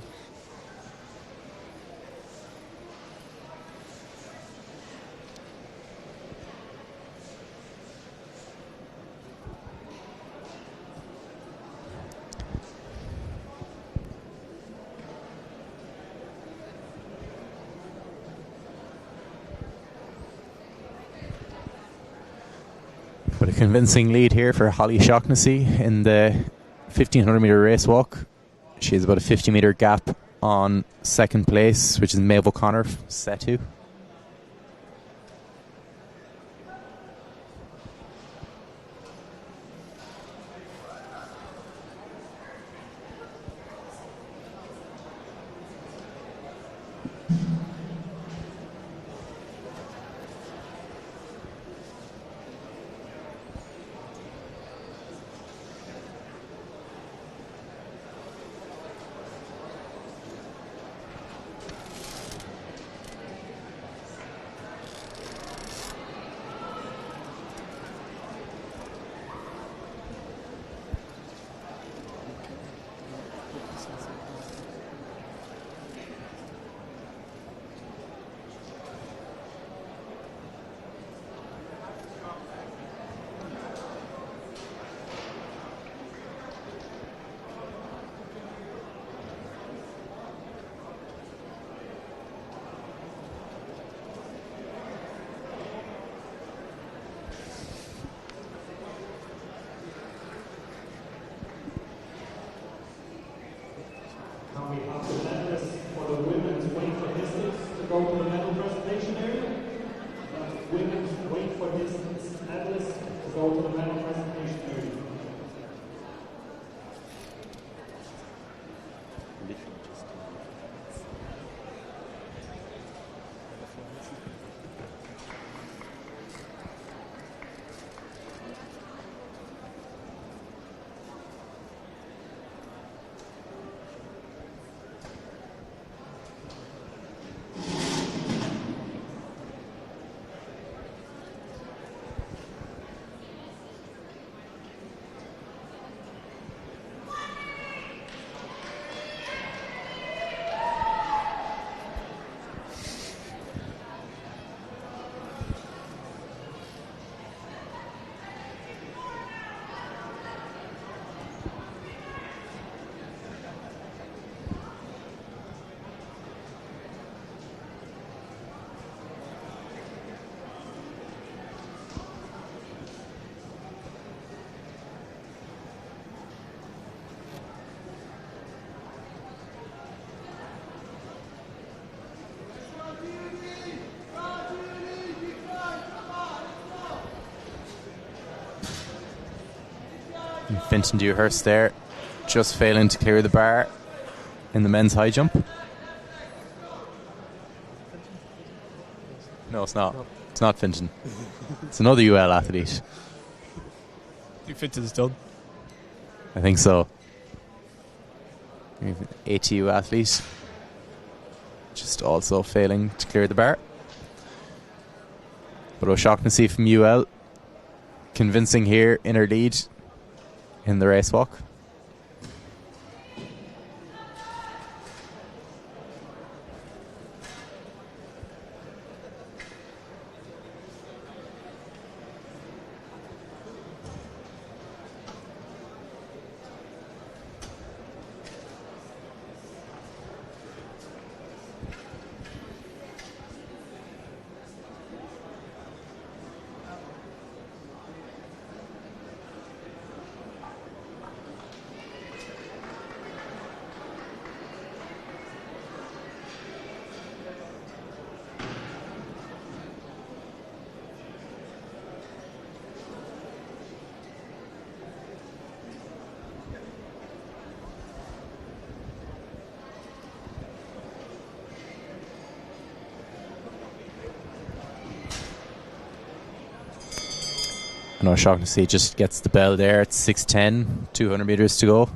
But a convincing lead here for Holly Shaughnessy in the 1500 metre race walk. She has about a 50 metre gap on second place, which is Maeve O'Connor, Setu. Now we have the medalists for the women's weight for distance to go to the medal presentation area. Women's weight for distance medalists to go to the medal presentation area. Fintan Dewhurst there, just failing to clear the bar in the men's high jump. No, it's not. It's not Fintan. It's another UL athlete. I think Fintan's done. I think so. We have an ATU athlete, just also failing to clear the bar. But O'Shaughnessy from UL, convincing here in her lead in the race walk. And O'Shaughnessy just gets the bell there at 6:10, 200 metres to go.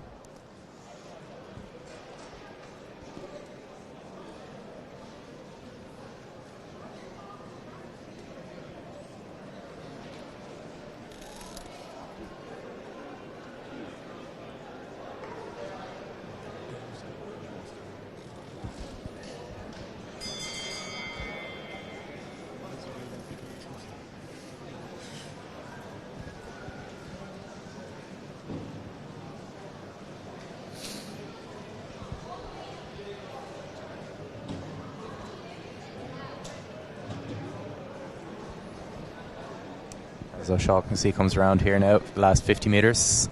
As O'Shaughnessy comes around here now for the last 50 metres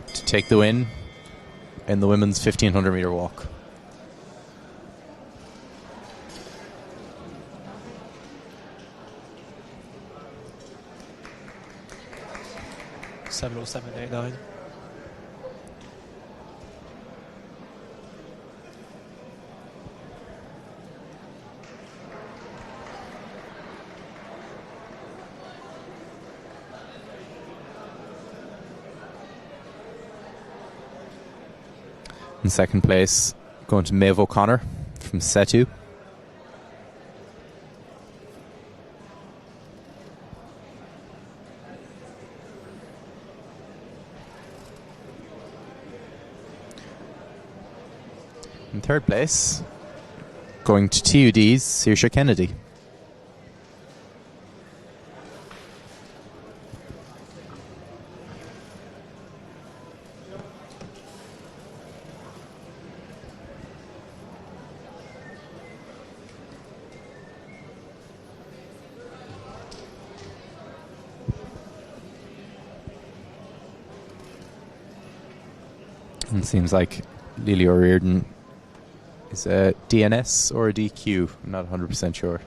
to take the win in the women's 1500 metre walk. 7:07.89. In second place, going to Maeve O'Connor from Setu. In third place, going to TUD's Saoirse Kennedy. And it seems like Lily O'Riordan is a DNS or a DQ. I'm not 100% sure.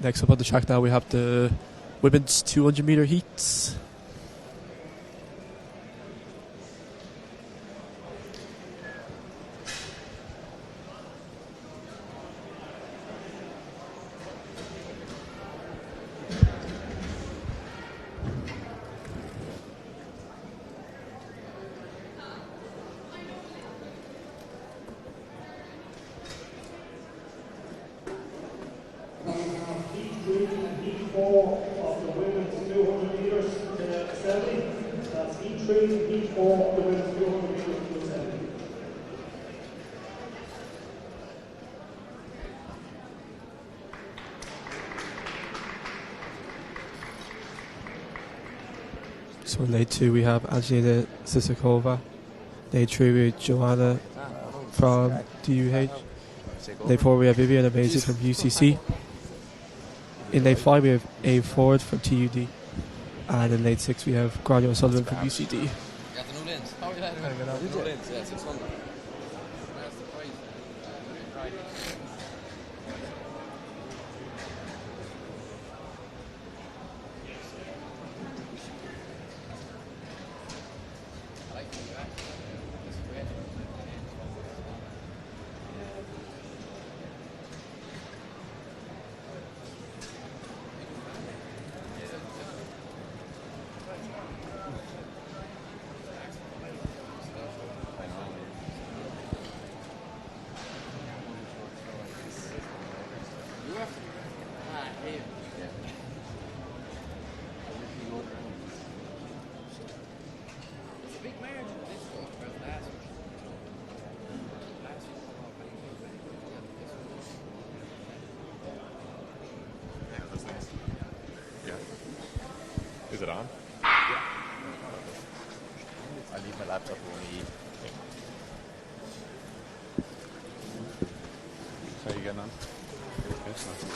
Next up on the track now we have the women's 200 meter heats. So in lane 2 we have Angelina Sisakova. Lane 3 we have Joanna from DUH. Lane 4 we have Vivian Amazing from UCC. In lane 5 we have A Ford from TUD. And in lane 6 we have Grania O'Sullivan from UCD. Is it on? Yeah. I leave my laptop when we eat. How are you getting on? It's not too bad.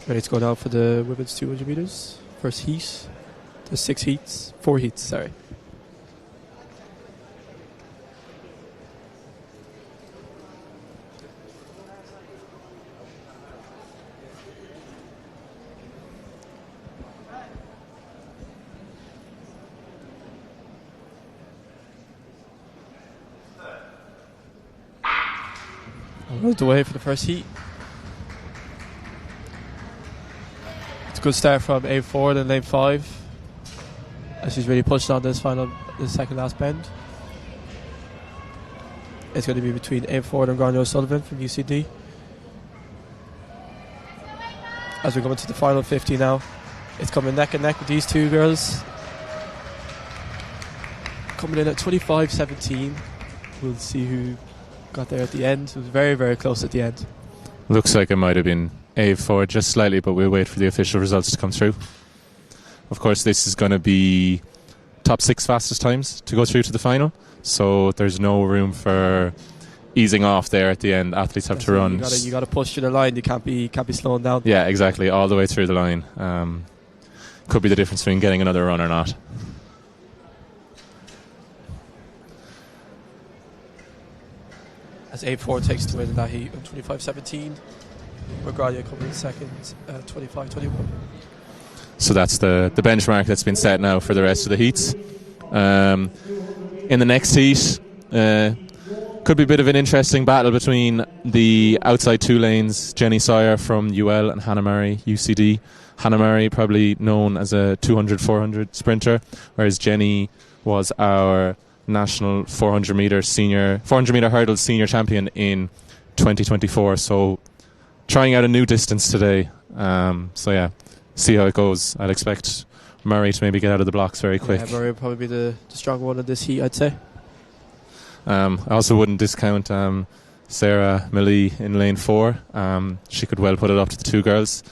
Ready to go now for the women's 200 meters. First heat. There's 4 heats, sorry. Right away for the first heat. It's a good start from A4 and lane 5. As she's really pushed on this second last bend. It's going to be between A4 and Grania O'Sullivan from UCD. As we go into the final 50 now, it's coming neck and neck with these two girls. Coming in at 25.17. We'll see who got there at the end. It was very, very close at the end. Looks like it might have been Ave forward just slightly, but we'll wait for the official results to come through. Of course, this is going to be top 6 fastest times to go through to the final, so there's no room for easing off there at the end. Athletes have to run. You got to push to the line. You can't be slowing down. Yeah, exactly, all the way through the line. Could be the difference between getting another run or not. As A4 takes to win in that heat on 25-17. Magralia coming in second, 25-21. So that's the benchmark that's been set now for the rest of the heats. In the next heat, could be a bit of an interesting battle between the outside 2 lanes, Jenny Sawyer from UL and Hannah Murray, UCD. Hannah Murray probably known as a 200-400 sprinter, whereas Jenny was our national 400 meter hurdle senior champion in 2024. So trying out a new distance today. So yeah, see how it goes. I'd expect Murray to maybe get out of the blocks very quick. Yeah, Murray will probably be the stronger one in this heat, I'd say. I also wouldn't discount Sarah Millie in lane 4. She could well put it up to the 2 girls.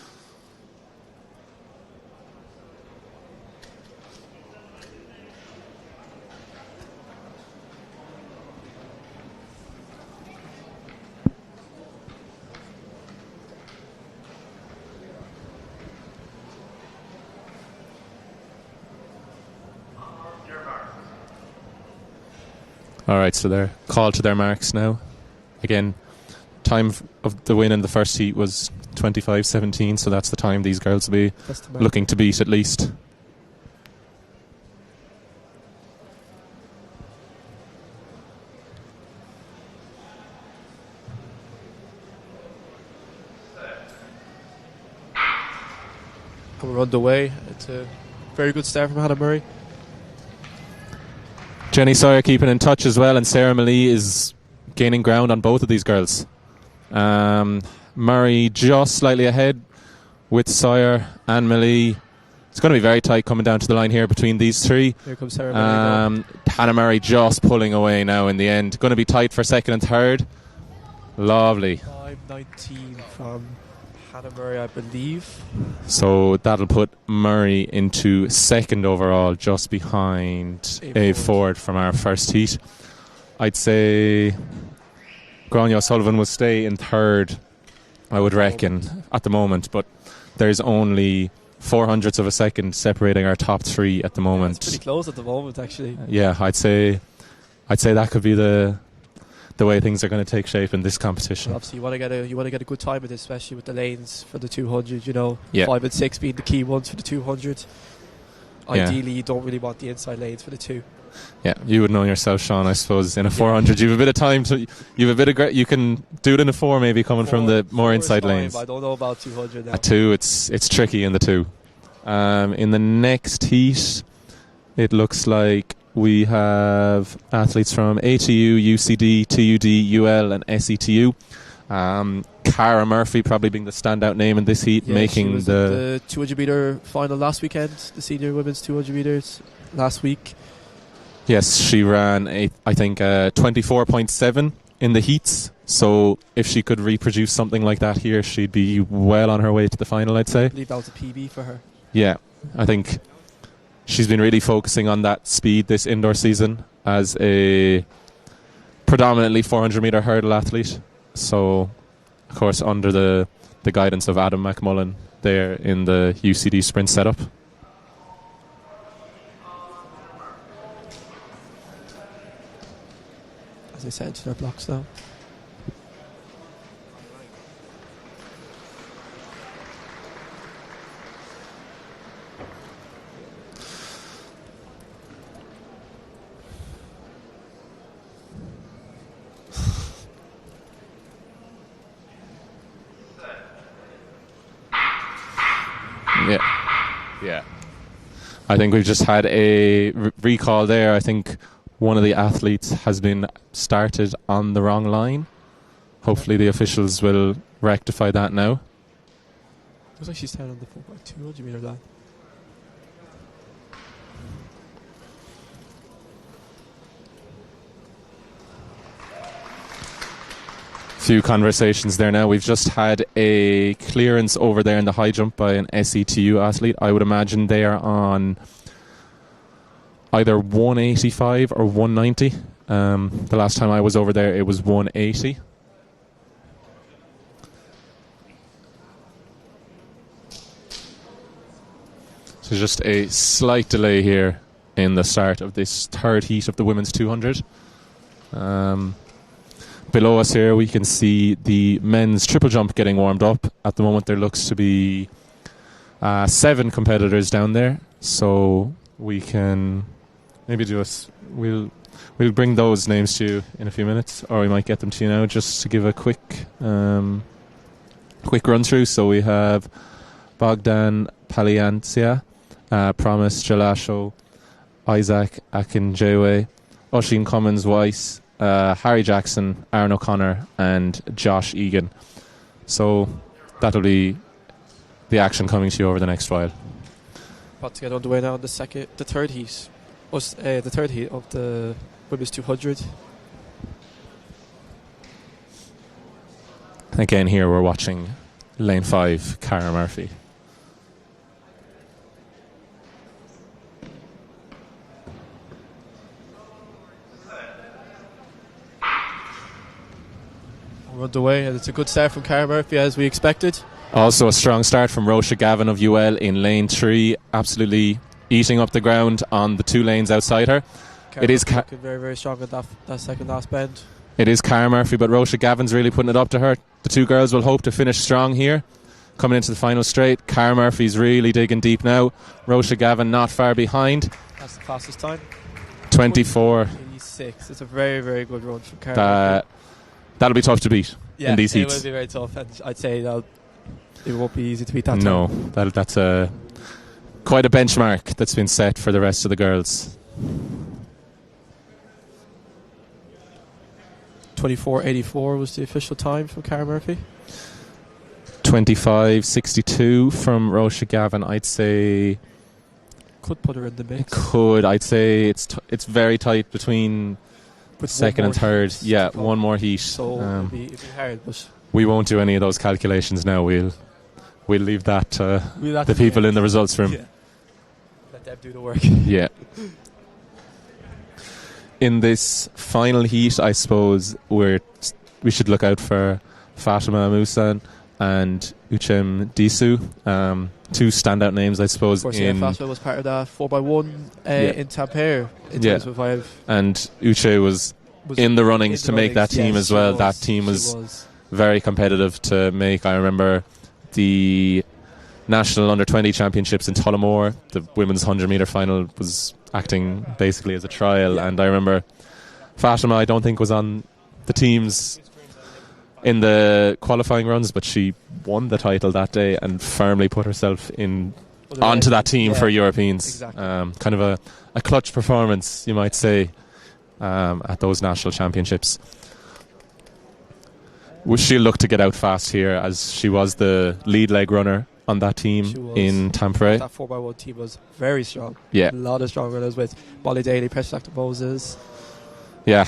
Alright, so they're called to their marks now. Again, time of the win in the first heat was 25-17, so that's the time these girls will be looking to beat at least. And we're underway. It's a very good start from Hannah Murray. Jenny Sawyer keeping in touch as well, and Sarah Millie is gaining ground on both of these girls. Murray just slightly ahead with Sawyer and Millie. It's going to be very tight coming down to the line here between these 3. Here comes Sarah Millie. Hannah Murray just pulling away now in the end. Going to be tight for second and third. Lovely. 5:19 from Hannah Murray, I believe. So that'll put Murray into second overall, just behind Ave Ford from our first heat. I'd say Grania O'Sullivan will stay in third, I would reckon, at the moment. But there's only 0.04 of a second separating our top 3 at the moment. It's pretty close at the moment, actually. Yeah, I'd say that could be the way things are going to take shape in this competition. Well, obviously, you want to get a good time with this, especially with the lanes for the 200. You know, yeah. 5 and 6 being the key ones for the 200. Ideally, you don't really want the inside lanes for the 2. Yeah, you would know yourself, Sean. I suppose in a 400, you have a bit of time to. You have a bit of. You can do it in a 4, maybe coming from the more inside lanes. I don't know about 200 now. A 2, it's tricky in the 2. In the next heat, it looks like we have athletes from ATU, UCD, TUD, UL and SETU. Cara Murphy probably being the standout name in this heat, making she was the 200 metre final last weekend, the senior women's 200 metres last week. Yes, she ran, I think, 24.7 in the heats. So if she could reproduce something like that here, she'd be well on her way to the final, I'd say. I believe that was a PB for her. Yeah, I think she's been really focusing on that speed this indoor season as a predominantly 400 metre hurdle athlete. So, of course, under the guidance of Adam McMullen there in the UCD sprint setup. As I said, into their blocks now. Yeah. I think we've just had a recall there. I think one of the athletes has been started on the wrong line. Hopefully the officials will rectify that now. Looks like she's started on the 4.200 metre line. few conversations there now. We've just had a clearance over there in the high jump by an SETU athlete. I would imagine they are on either 185 or 190. The last time I was over there, it was 180. So just a slight delay here in the start of this third heat of the women's 200. Below us here we can see the men's triple jump getting warmed up. At the moment there looks to be 7 competitors down there, so we can maybe we'll bring those names to you in a few minutes, or we might get them to you now just to give a quick run through. So we have Bogdan Paliancia, Promise Jalasho, Isaac Akinjewe, Oisin Cummins Weiss, Harry Jackson, Aaron O'Connor and Josh Egan. So that'll be the action coming to you over the next while. About to get underway now in the third heat. The third heat of the women's 200. Again, here we're watching lane 5, Cara Murphy. We're underway, and it's a good start from Cara Murphy as we expected. Also a strong start from Roisha Gavin of UL in lane 3, absolutely eating up the ground on the 2 lanes outside her. Cara it is very, very strong at that second last bend. It is Cara Murphy, but Roisha Gavin's really putting it up to her. The 2 girls will hope to finish strong here. Coming into the final straight, Cara Murphy's really digging deep now. Roisha Gavin not far behind. That's the fastest time. 24.86. It's a very, very good run from Cara Murphy. That'll be tough to beat in these heats. It will be very tough, and I'd say it won't be easy to beat that time. No, that's quite a benchmark that's been set for the rest of the girls. 24.84 was the official time from Cara Murphy. 25.62 from Roisha Gavin. I'd say could put her in the mix. I'd say it's very tight between second and third. Yeah, one more heat. So it'd be hard, but we won't do any of those calculations now. We'll leave that to the people in the results room. Yeah. Let them do the work. Yeah. In this final heat, I suppose we should look out for Fatima Musan and Uchem Disu. 2 standout names, I suppose. Of course, Fatima was part of that 4x1 in Tampere in 2005. And Uche was in the runnings to make that team as well. That team was very competitive to make. I remember the National Under-20 Championships in Tullamore. The women's 100-metre final was acting basically as a trial. And I remember Fatima, I don't think, was on the teams in the qualifying runs, but she won the title that day and firmly put herself onto that team for Europeans. Exactly. Kind of a clutch performance, you might say, at those national championships. She'll look to get out fast here, as she was the lead leg runner on that team in Tampere. That 4x1 team was very strong. Yeah. A lot of strong runners with Molly Daly, Precious Act of Moses. Yeah,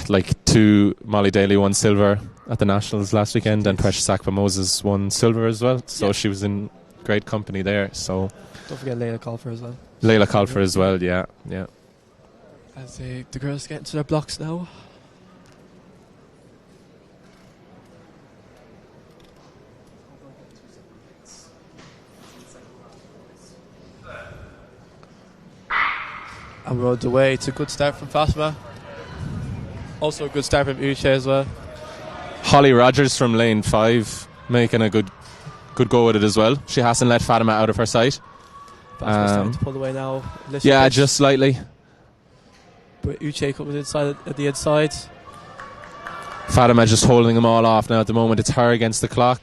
Molly Daly won silver at the Nationals last weekend, and Precious Akpa Moses won silver as well. So she was in great company there. So don't forget Layla Colfer as well. Layla Colfer as well, yeah. As the girls get into their blocks now. And we're on the way. It's a good start from Fatima. Also a good start from Uche as well. Holly Rogers from lane 5 making a good go at it as well. She hasn't let Fatima out of her sight. Fatima's starting to pull away now. Yeah, just slightly. But Uche coming inside at the inside. Fatima just holding them all off now at the moment. It's her against the clock.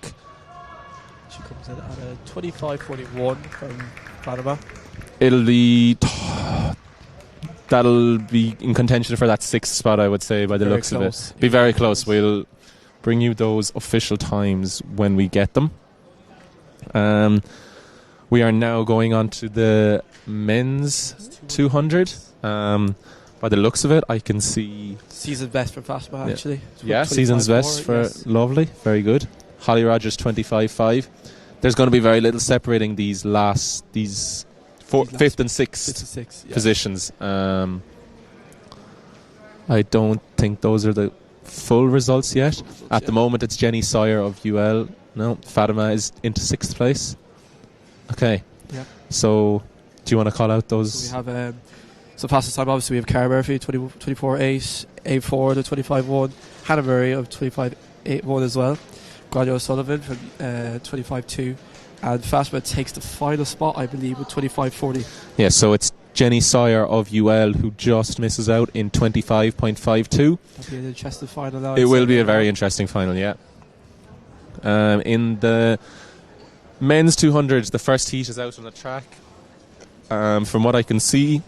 She comes in at a 25.41 from Fatima. That'll be in contention for that 6th spot, I would say, by the looks of it. Be very close. We'll bring you those official times when we get them. We are now going on to the men's 200. by the looks of it, I can see... Season best for Fastman, actually. Yeah, season's best for... Yes. Lovely, very good. Holly Rogers, 25.5. There's going to be very little separating these fifth and sixth positions. I don't think those are the full results yet. At the moment, it's Jenny Sawyer of UL. No, Fatima is into 6th place. Okay. Yeah. So, do you want to call out those? So we have, fastest time, obviously, we have Cara Murphy, 24.8, Abe Ford at 25.1, Hannah Murray of 25.81 as well, Granny O'Sullivan from 25.2, and Fatima takes the final spot, I believe, with 25.40. Yeah, so it's Jenny Sawyer of UL who just misses out in 25.52. That'll be an interesting final now. It will be a very interesting final, yeah. In the men's 200, the first heat is out on the track. From what I can see,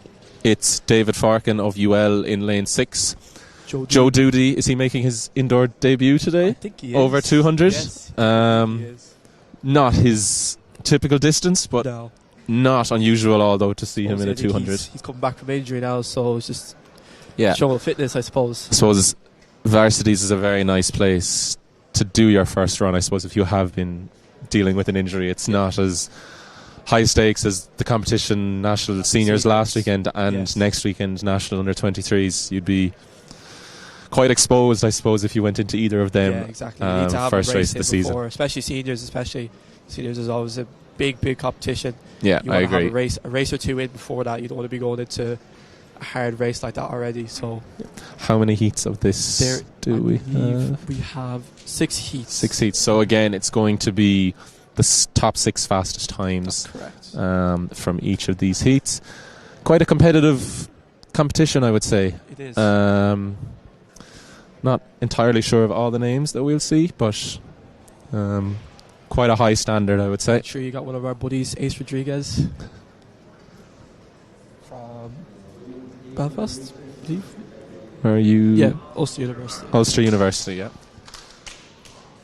it's David Farkin of UL in lane 6. Joe Doody, is he making his indoor debut today? I think he is. Over 200? Yes, he is. Not his typical distance, but not unusual, although, to see him in a 200. He's coming back from injury now, so it's just showing fitness, I suppose. I suppose Varsities is a very nice place to do your first run. I suppose if you have been dealing with an injury, it's not as high stakes as the competition, national seniors last weekend and next weekend national under 23s. You'd be quite exposed, I suppose, if you went into either of them. Yeah, exactly. You need to have first a race of the season, especially seniors. Seniors is always a big competition. Yeah, you I agree. Have a race or two in before that. You don't want to be going into a hard race like that already. So, how many heats of this do we have? We have 6 heats. 6 heats. So again, it's going to be the top 6 fastest times. That's correct. From each of these heats. Quite a competitive competition, I would say. It is. Not entirely sure of all the names that we'll see, but quite a high standard, I would say. I'm sure you got one of our buddies, Ace Rodriguez, from Belfast, I believe. Where are you? Yeah, Ulster University. Ulster University, yeah.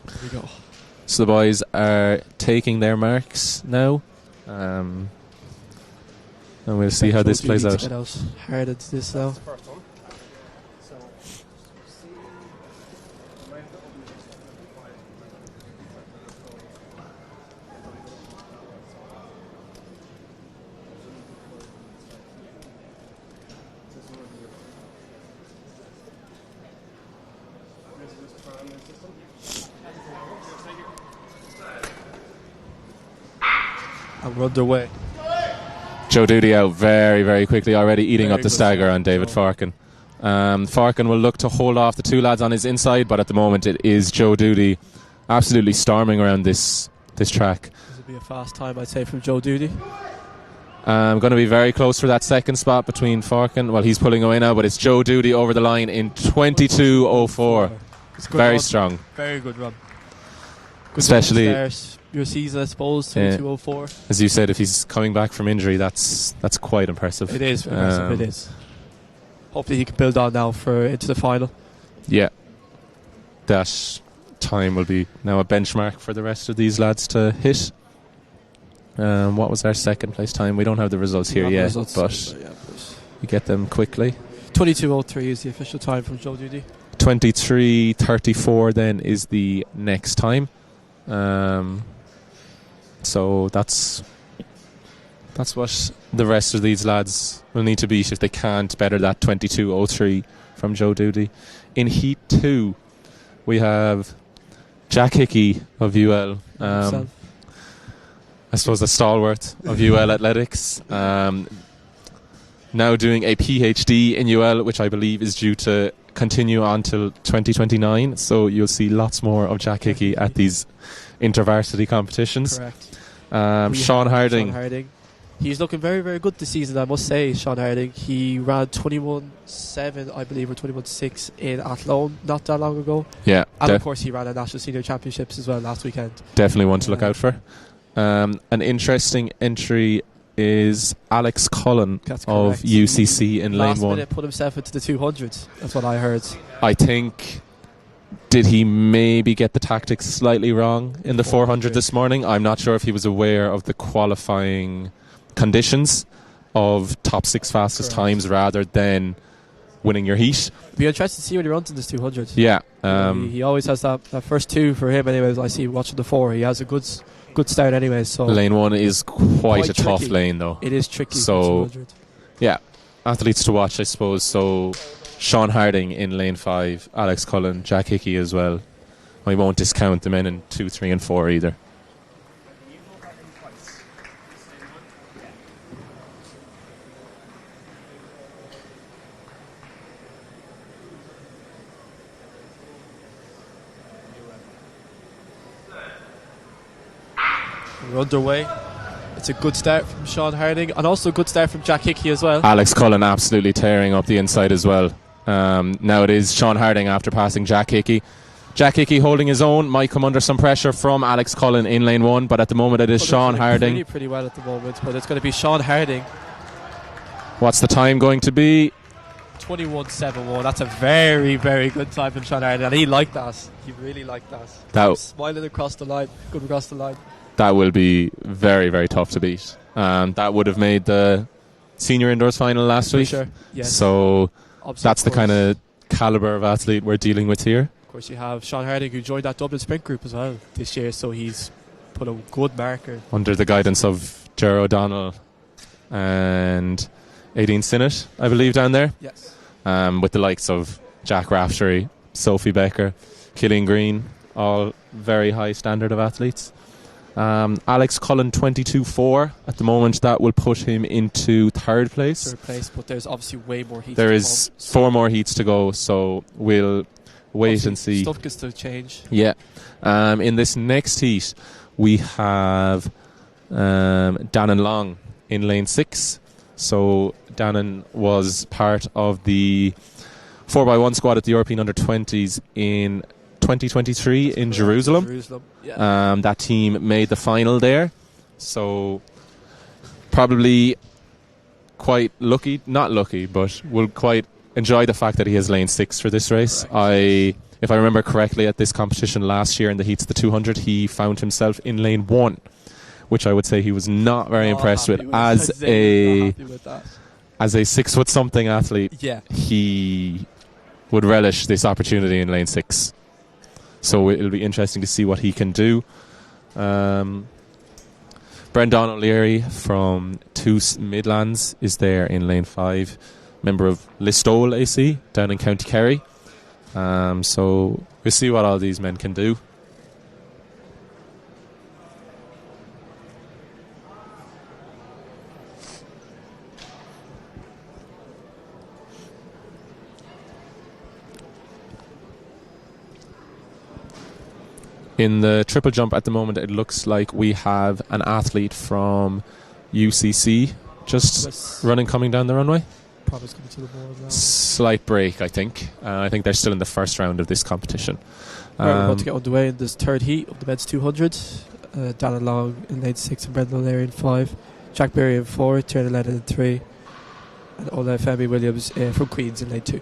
There we go. So the boys are taking their marks now. And we'll see how this plays out. Hard into this now. And we're underway. Joe Doody out very, very quickly already, eating up the stagger on David Farkin. Farkin will look to hold off the 2 lads on his inside, but at the moment it is Joe Doody absolutely storming around this track. This will be a fast time, I'd say, from Joe Doody. Going to be very close for that second spot between Farkin. Well, he's pulling away now, but it's Joe Doody over the line in 22.04. Very strong. Very good run. Good especially your season, I suppose, 22.04. As you said, if he's coming back from injury, that's quite impressive. It is impressive. It is. Hopefully, he can build on now into the final. Yeah, that time will be now a benchmark for the rest of these lads to hit. What was our second place time? We don't have the results here yet, but we get them quickly. 22.03 is the official time from Joe Doody. 23.34 then is the next time. So that's what the rest of these lads will need to beat if they can't better that 22.03 from Joe Doody. In Heat 2, we have Jack Hickey of UL. I suppose a stalwart of UL Athletics. Now doing a PhD in UL, which I believe is due to continue on till 2029. So you'll see lots more of Jack Hickey at these intervarsity competitions. Correct. Sean Harding. He's looking very, very good this season, I must say, Sean Harding. He ran 21.7, I believe, or 21.6 in Athlone not that long ago. Yeah. And of course he ran a National Senior Championships as well last weekend. Definitely one to look out for. An interesting entry is Alex Cullen of UCC in lane 1. Last minute put himself into the 200s. That's what I heard. I think... Did he maybe get the tactics slightly wrong in the 400 this morning? I'm not sure if he was aware of the qualifying conditions of top 6 fastest times rather than winning your heat. It'll be interesting to see when he runs in this 200. Yeah. He always has that first two for him. Anyways, I see watching the 4. He has a good start. Anyways, so Lane 1 is quite a tough tricky. lane, though. It is tricky. So, for 200. yeah, athletes to watch, I suppose. So, Sean Harding in lane 5, Alex Cullen, Jack Hickey as well. I won't discount the men in 2, 3 and 4 either. We're underway. It's a good start from Sean Harding and also a good start from Jack Hickey as well. Alex Cullen absolutely tearing up the inside as well. Now it is Sean Harding after passing Jack Hickey. Jack Hickey holding his own, might come under some pressure from Alex Cullen in lane 1, but at the moment it is Sean Harding. Pretty well at the moment, but it's going to be Sean Harding. What's the time going to be? 21.71. That's a very, very good time from Sean Harding, and he liked that. He really liked that. Smiling across the line, good across the line. That will be very, very tough to beat. That would have made the senior indoors final last week. Sure. Yes. So Obviously, that's the kind of calibre of athlete we're dealing with here. Of course, you have Sean Harding, who joined that Dublin sprint group as well this year, so he's put a good marker. Under the guidance of Ger O'Donnell and Aideen Sinnott, I believe, down there. Yes. With the likes of Jack Raftery, Sophie Becker, Killian Green, all very high standard of athletes. Alex Cullen 22.4 at the moment. That will put him into third place. But there's obviously way more heats. There is 4 more heats to go, so we'll wait and see. Stuff gets to change. Yeah. In this next heat, we have Dannon Long in lane 6. So Dannon was part of the 4x1 squad at the European Under-20s in 2023 in Jerusalem. Yeah. That team made the final there, so probably quite lucky, not lucky, but will quite enjoy the fact that he has lane 6 for this race. If I remember correctly, at this competition last year in the heats of the 200, he found himself in lane 1, which I would say he was not very impressed with. As a 6 foot something athlete, yeah, he would relish this opportunity in lane 6. So it'll be interesting to see what he can do. Brendan O'Leary from Toos Midlands is there in lane 5, member of Listowel AC down in County Kerry. So we'll see what all these men can do. In the triple jump at the moment, it looks like we have an athlete from UCC just coming down the runway. Probably coming to the board now. Slight break, I think. I think they're still in the first round of this competition. We're about to get underway in this third heat of the men's 200. Dannon Long in lane 6 and Brendan O'Leary in 5. Jack Berry in 4, Tiernan Lennon in 3. And Ola Femi Williams from Queens in lane 2.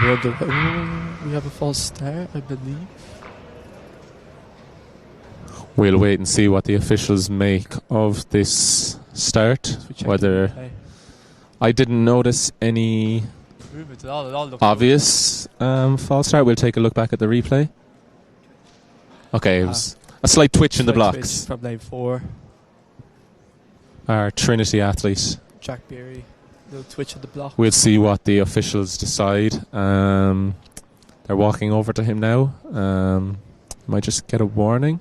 We have a false start, I believe. We'll wait and see what the officials make of this start. Whether I didn't notice any obvious false start. We'll take a look back at the replay. Okay, it was a slight twitch in the blocks. From lane 4. Our Trinity athlete, Jack Berry. Little twitch of the block. We'll see what the officials decide. They're walking over to him now. Might just get a warning.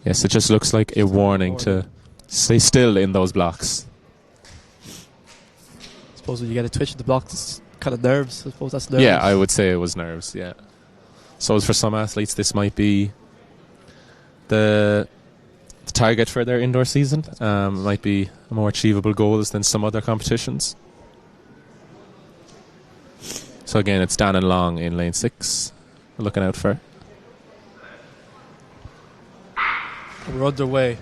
Yes, it just looks like a warning to stay still in those blocks. I suppose when you get a twitch of the block, it's kind of nerves. I suppose that's nerves. Yeah, I would say it was nerves, yeah. So as for some athletes, this might be the target for their indoor season. Might be more achievable goals than some other competitions. So again, it's Dannon Long in lane 6. We're looking out for. We're underway.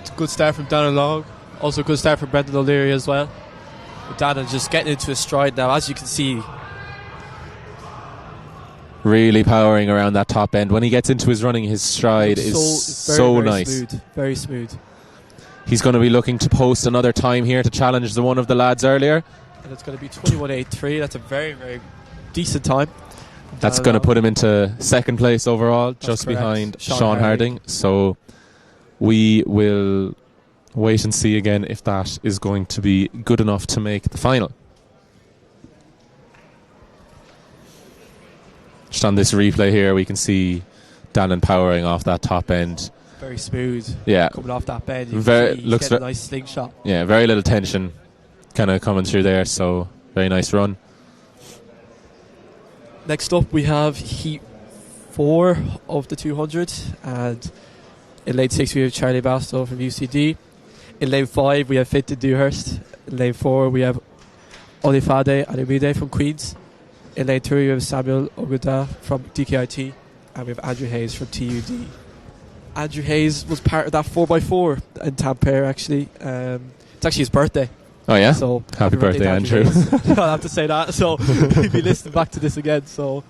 It's a good start from Dannon Long. Also a good start from Brendan O'Leary as well. Dana just getting into his stride now, as you can see. Really powering around that top end. When he gets into his running, his stride is so very nice. Smooth, very smooth. He's going to be looking to post another time here to challenge the one of the lads earlier. And it's going to be 21.83. That's a very, very decent time. That's going to put him into second place overall, That's just correct. behind Sean Harding. So we will wait and see again if that is going to be good enough to make the final. Just on this replay here, we can see Dannon powering off that top end. Very smooth. Yeah. Coming off that bend. You Very, can see looks he's getting a nice slingshot. Yeah, very little tension kind of coming through there, so very nice run. Next up, we have Heat 4 of the 200. And in lane 6, we have Charlie Bastow from UCD. In lane 5, we have Fintan Dewhurst. In lane 4, we have Olifade Ademide from Queens. In lane 3, we have Samuel Oguda from DKIT. And we have Andrew Hayes from TUD. Andrew Hayes was part of that 4x4 in Tampere, actually. It's actually his birthday. Oh, yeah? So happy birthday, Andrew. I'll have to say that. So he'll be listening back to this again. So,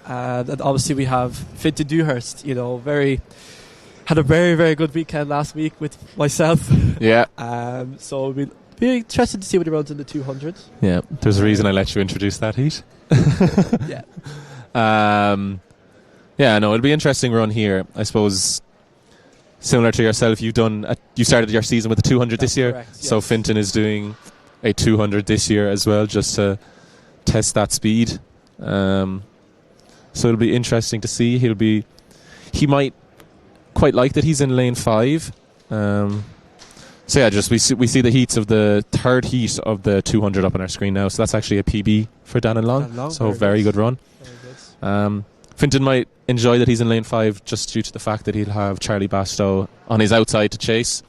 and obviously we have Fintan Dewhurst, you know, had a very, very good weekend last week with myself. Yeah. So we'll be interested to see what he runs in the 200. Yeah, there's a reason I let you introduce that heat. Yeah. Yeah, no, it'll be an interesting run here. I suppose similar to yourself, you started your season with a 200 this year. Correct, yes. So Fintan is doing a 200 this year as well, just to test that speed. So it'll be interesting to see. He might quite like that he's in lane 5. So yeah, just we see the heats of the third heat of the 200 up on our screen now. So that's actually a PB for Dan and Long. So very good run. Very good. Fintan might enjoy that he's in lane 5 just due to the fact that he'll have Charlie Bastow on his outside to chase.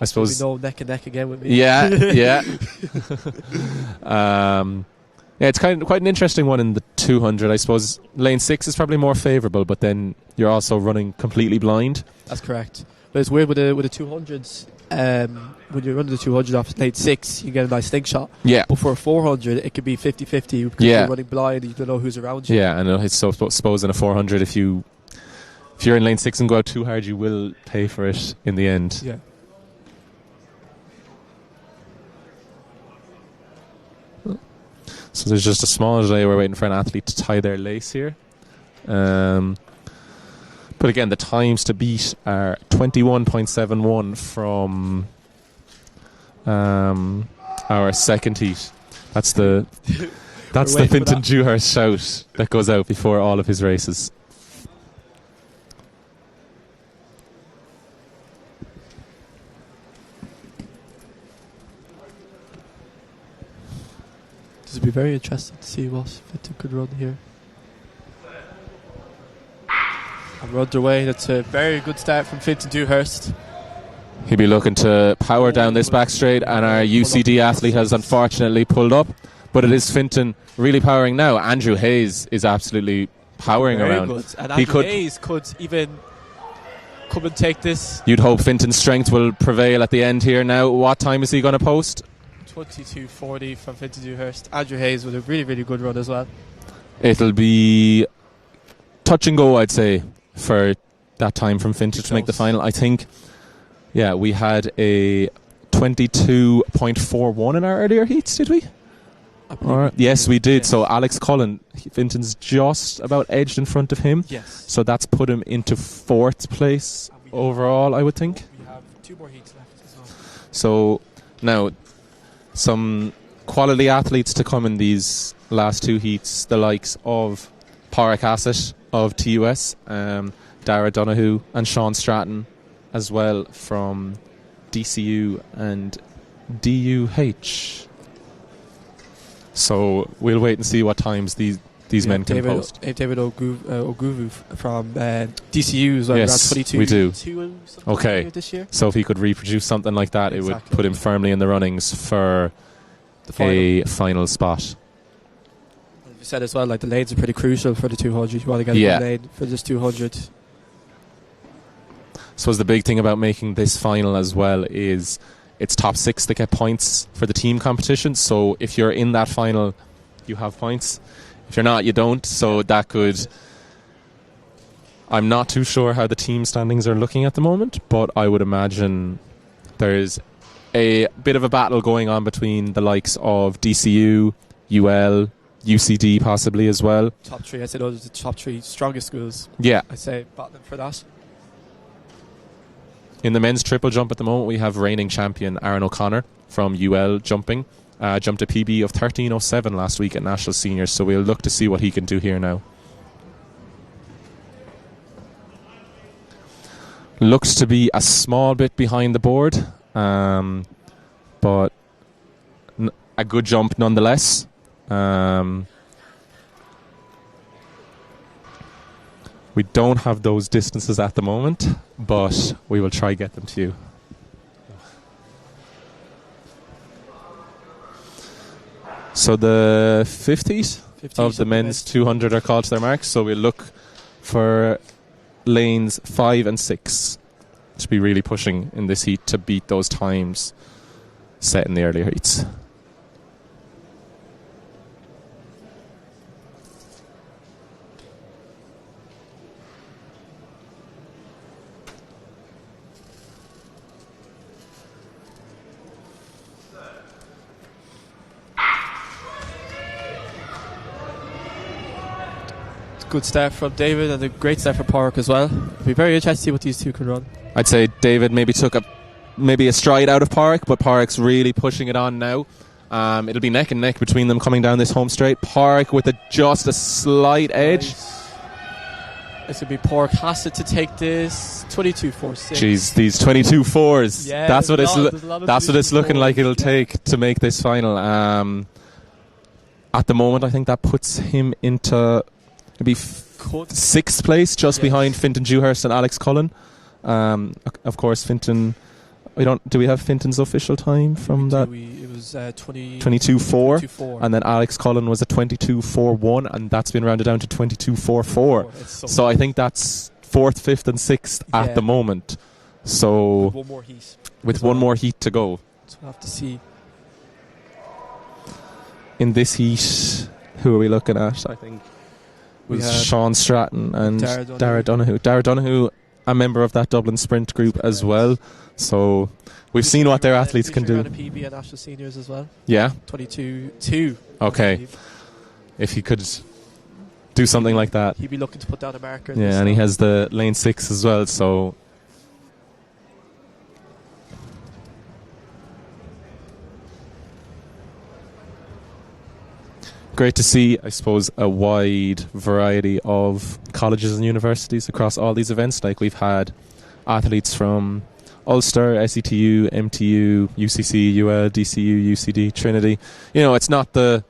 I suppose. No neck and neck again with me. Yeah, yeah. Yeah, it's quite an interesting one in the 200. I suppose lane 6 is probably more favourable, but then you're also running completely blind. That's correct. But it's weird with the 200s. When you're running the 200 off lane 6, you get a nice slingshot. Yeah. But for a 400, it could be 50-50 because you're running blind and you don't know who's around you. Yeah, and it's so suppose in a 400, if you're in lane 6 and go out too hard, you will pay for it in the end. Yeah. So there's just a small delay. We're waiting for an athlete to tie their lace here. But again, the times to beat are 21.71 from our second heat. That's the Fintan Dewhurst shout that goes out before all of his races. This will be very interesting to see what Fintan could run here. And we're underway. That's a very good start from Fintan Dewhurst. He'll be looking to power down this back straight, and our UCD athlete has unfortunately pulled up. But it is Fintan really powering now. Andrew Hayes is absolutely powering very around. Good. And Andrew Hayes could even come and take this. You'd hope Fintan's strength will prevail at the end here now. What time is he going to post? 22.40 from Fintan Dewhurst. Andrew Hayes with a really, really good run as well. It'll be touch and go, I'd say, for that time from Fintan to make the final. I think, yeah, we had a 22.41 in our earlier heats, did we? Yes, we did. Yes. So Alex Cullen, Fintan's just about edged in front of him. Yes. So that's put him into 4th place overall, I would think. We have 2 more heats left as well. So now, some quality athletes to come in these last 2 heats, the likes of Pádraig Hassett of TUS, Dara Donahue and Sean Stratton as well from DCU and DUH. So we'll wait and see what times these men can post. David Oguvu from DCU as well. Yes, 22, we do. Okay. This year. So if he could reproduce something like that, it would put him firmly in the runnings for a final spot. You said as well, like the lanes are pretty crucial for the 200. You want to get a good lane for this 200. I suppose the big thing about making this final as well is it's top 6 that get points for the team competition. So if you're in that final, you have points. If you're not, you don't. So that could... I'm not too sure how the team standings are looking at the moment, but I would imagine there's a bit of a battle going on between the likes of DCU, UL, UCD possibly as well. Top 3, I say those are the top 3 strongest schools. Yeah. I say battling for that. In the men's triple jump at the moment, we have reigning champion Aaron O'Connor from UL jumping. Jumped a PB of 13:07 last week at National Seniors, so we'll look to see what he can do here now. Looks to be a small bit behind the board, but a good jump nonetheless. We don't have those distances at the moment, but we will try get them to you. So the 50s of the men's 200 are called to their marks, so we'll look for lanes 5 and 6 to be really pushing in this heat to beat those times set in the earlier heats. Good start from David and a great start from Park as well. It'll be very interesting to see what these two can run. I'd say David maybe took a stride out of Park, but Park's really pushing it on now. It'll be neck and neck between them coming down this home straight. Park with just a slight edge. Nice. It's going to be Park has to take this 22.46. Jeez, these 22.4s. Yeah, that's what it's looking like it'll yeah. take to make this final. At the moment, I think that puts him into maybe 6th place, just behind Fintan Dewhurst and Alex Cullen. Of course, Fintan. Do we have Fintan's official time from that? It was 22.4, and then Alex Cullen was a 22.41, and that's been rounded down to 22.44. So I think that's 4th, 5th, and 6th at the moment. So with one more heat. With one more heat to go. So we'll have to see. In this heat, who are we looking at? I think it was Sean Stratton and Dara Donoghue. Dara Donoghue, a member of that Dublin sprint group as well. So we've seen what their athletes can do. Ran a PB at National Seniors as well. Yeah. 22.2. Okay. If he could do something like that, he'd be looking to put down a marker. Yeah, and he has the lane 6 as well. So great to see, I suppose, a wide variety of colleges and universities across all these events. Like we've had athletes from Ulster, SETU, MTU, UCC, UL, DCU, UCD, Trinity. It's not the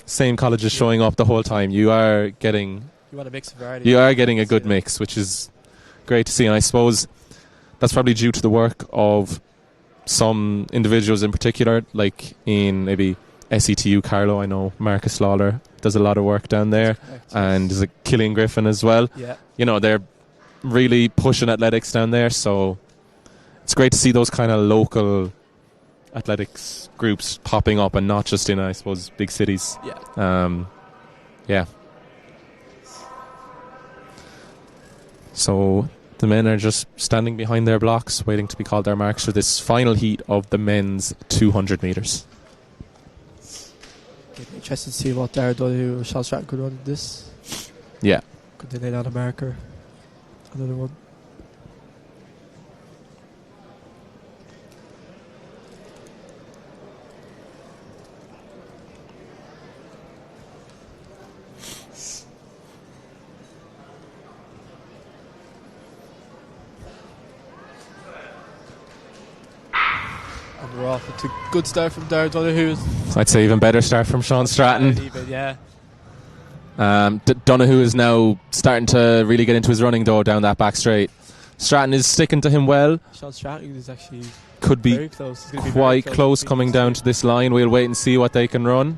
same colleges showing up the whole time. You want a mix of variety. You are getting a good mix, which is great to see. And I suppose that's probably due to the work of some individuals in particular, like in maybe SETU Carlow. I know Marcus Lawler does a lot of work down there, and there's a Killian Griffin as well. Yeah. They're really pushing athletics down there, so it's great to see those kind of local athletics groups popping up and not just in, I suppose, big cities. Yeah. Yeah. So the men are just standing behind their blocks, waiting to be called their marks for this final heat of the men's 200 metres. It'd be interesting to see what Dara Donoghue or Sean Stratton could run in this. Yeah. Could they lay down a marker? Another one. And we're off. It's a good start from Dara Donoghue. I'd say even better start from Sean Stratton. Yeah. Donoghue is now starting to really get into his running though down that back straight. Stratton is sticking to him well. Sean Stratton is actually could be very close. Quite close coming down to this line. We'll wait and see what they can run.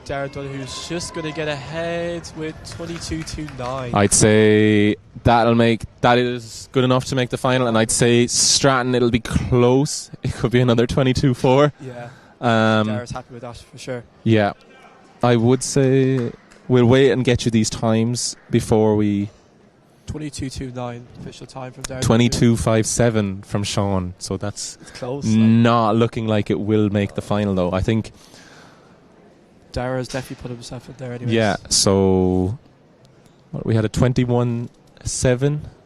Dara Donoghue's just going to get ahead with 22.29. I'd say that is good enough to make the final, and I'd say Stratton, it'll be close. It could be another 22.4. Yeah. Dara's happy with that for sure. Yeah. I would say we'll wait and get you these times before we... 22.29 official time from Dara. 22.57 from Sean, so it's close. Not looking like it will make the final, though. I think Dara's definitely put himself in there anyway. Yeah, so we had a 21.7,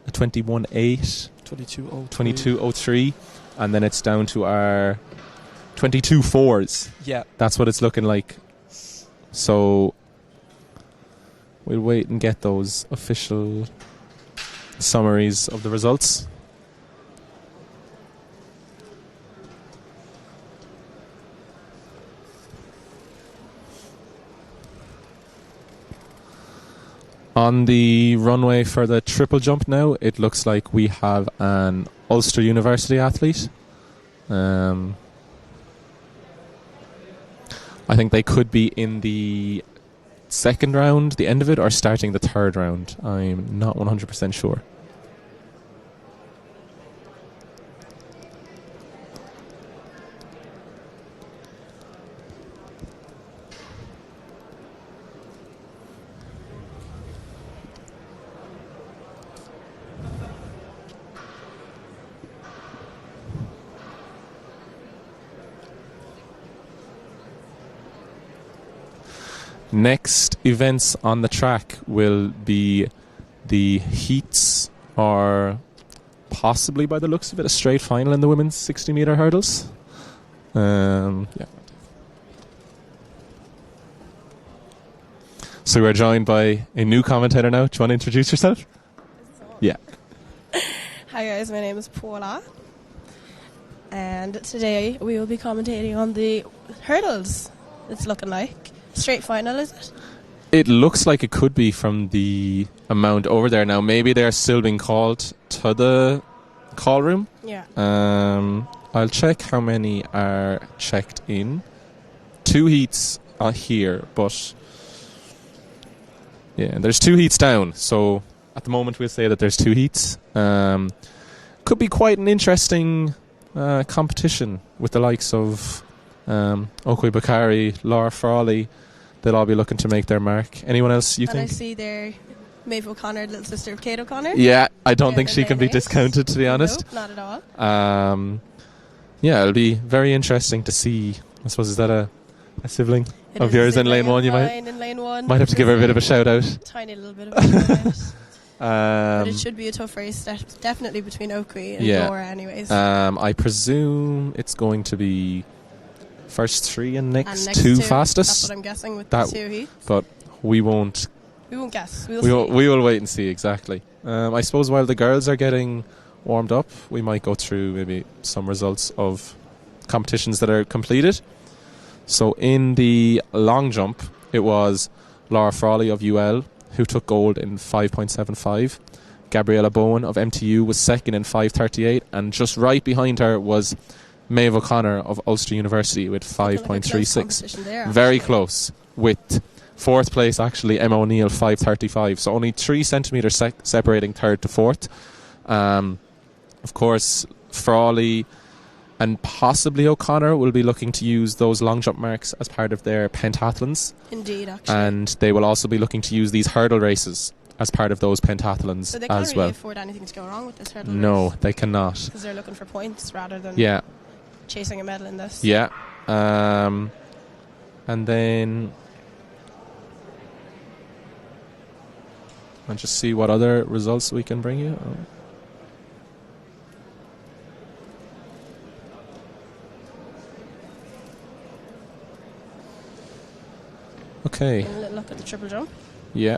a 21.8, 22.03, and then it's down to our 22.4s. Yeah. That's what it's looking like. So we'll wait and get those official summaries of the results. On the runway for the triple jump now, it looks like we have an Ulster University athlete. I think they could be in the second round, the end of it, or starting the third round. I'm not 100% sure. Next events on the track will be the heats, or possibly, by the looks of it, a straight final in the women's 60-metre hurdles. Yeah. So we're joined by a new commentator now. Do you want to introduce yourself? Yeah. Hi guys, my name is Paula, and today we will be commentating on the hurdles. It's looking like straight final, is it? It looks like it could be from the amount over there. Now, maybe they're still being called to the call room. Yeah. I'll check how many are checked in. 2 heats are here, but yeah, there's 2 heats down. So at the moment, we'll say that there's 2 heats. Could be quite an interesting competition with the likes of Okwe Bakari, Laura Frawley. They'll all be looking to make their mark. Anyone else you think? And I see there Maeve O'Connor, little sister of Kate O'Connor. Yeah, I don't think she can be discounted, to be honest. Nope, not at all. Yeah, it'll be very interesting to see. I suppose, is that a sibling of yours in lane 1? You might have to give her a bit of a shout out. Tiny little bit of a shout out. But it should be a tough race, definitely between Okwe and Laura anyways. I presume it's going to be first 3 and next 2 fastest. That's what I'm guessing with the 2 heats. But we won't guess. We will wait and see, exactly. I suppose while the girls are getting warmed up, we might go through maybe some results of competitions that are completed. So in the long jump, it was Laura Frawley of UL who took gold in 5.75. Gabriella Bowen of MTU was second in 5.38, and just right behind her was Maeve O'Connor of Ulster University with 5.36. Very close, with fourth place actually Emma O'Neill 5.35. So only 3 centimetres separating third to fourth. Of course, Frawley and possibly O'Connor will be looking to use those long jump marks as part of their pentathlons. Indeed, actually. And they will also be looking to use these hurdle races as part of those pentathlons so they can't as really well. afford anything to go wrong with this hurdle No, race. they cannot. Because they're looking for points rather than chasing a medal in this. Yeah. And then I'll just see what other results we can bring you. Okay. And a little look at the triple jump. Yeah.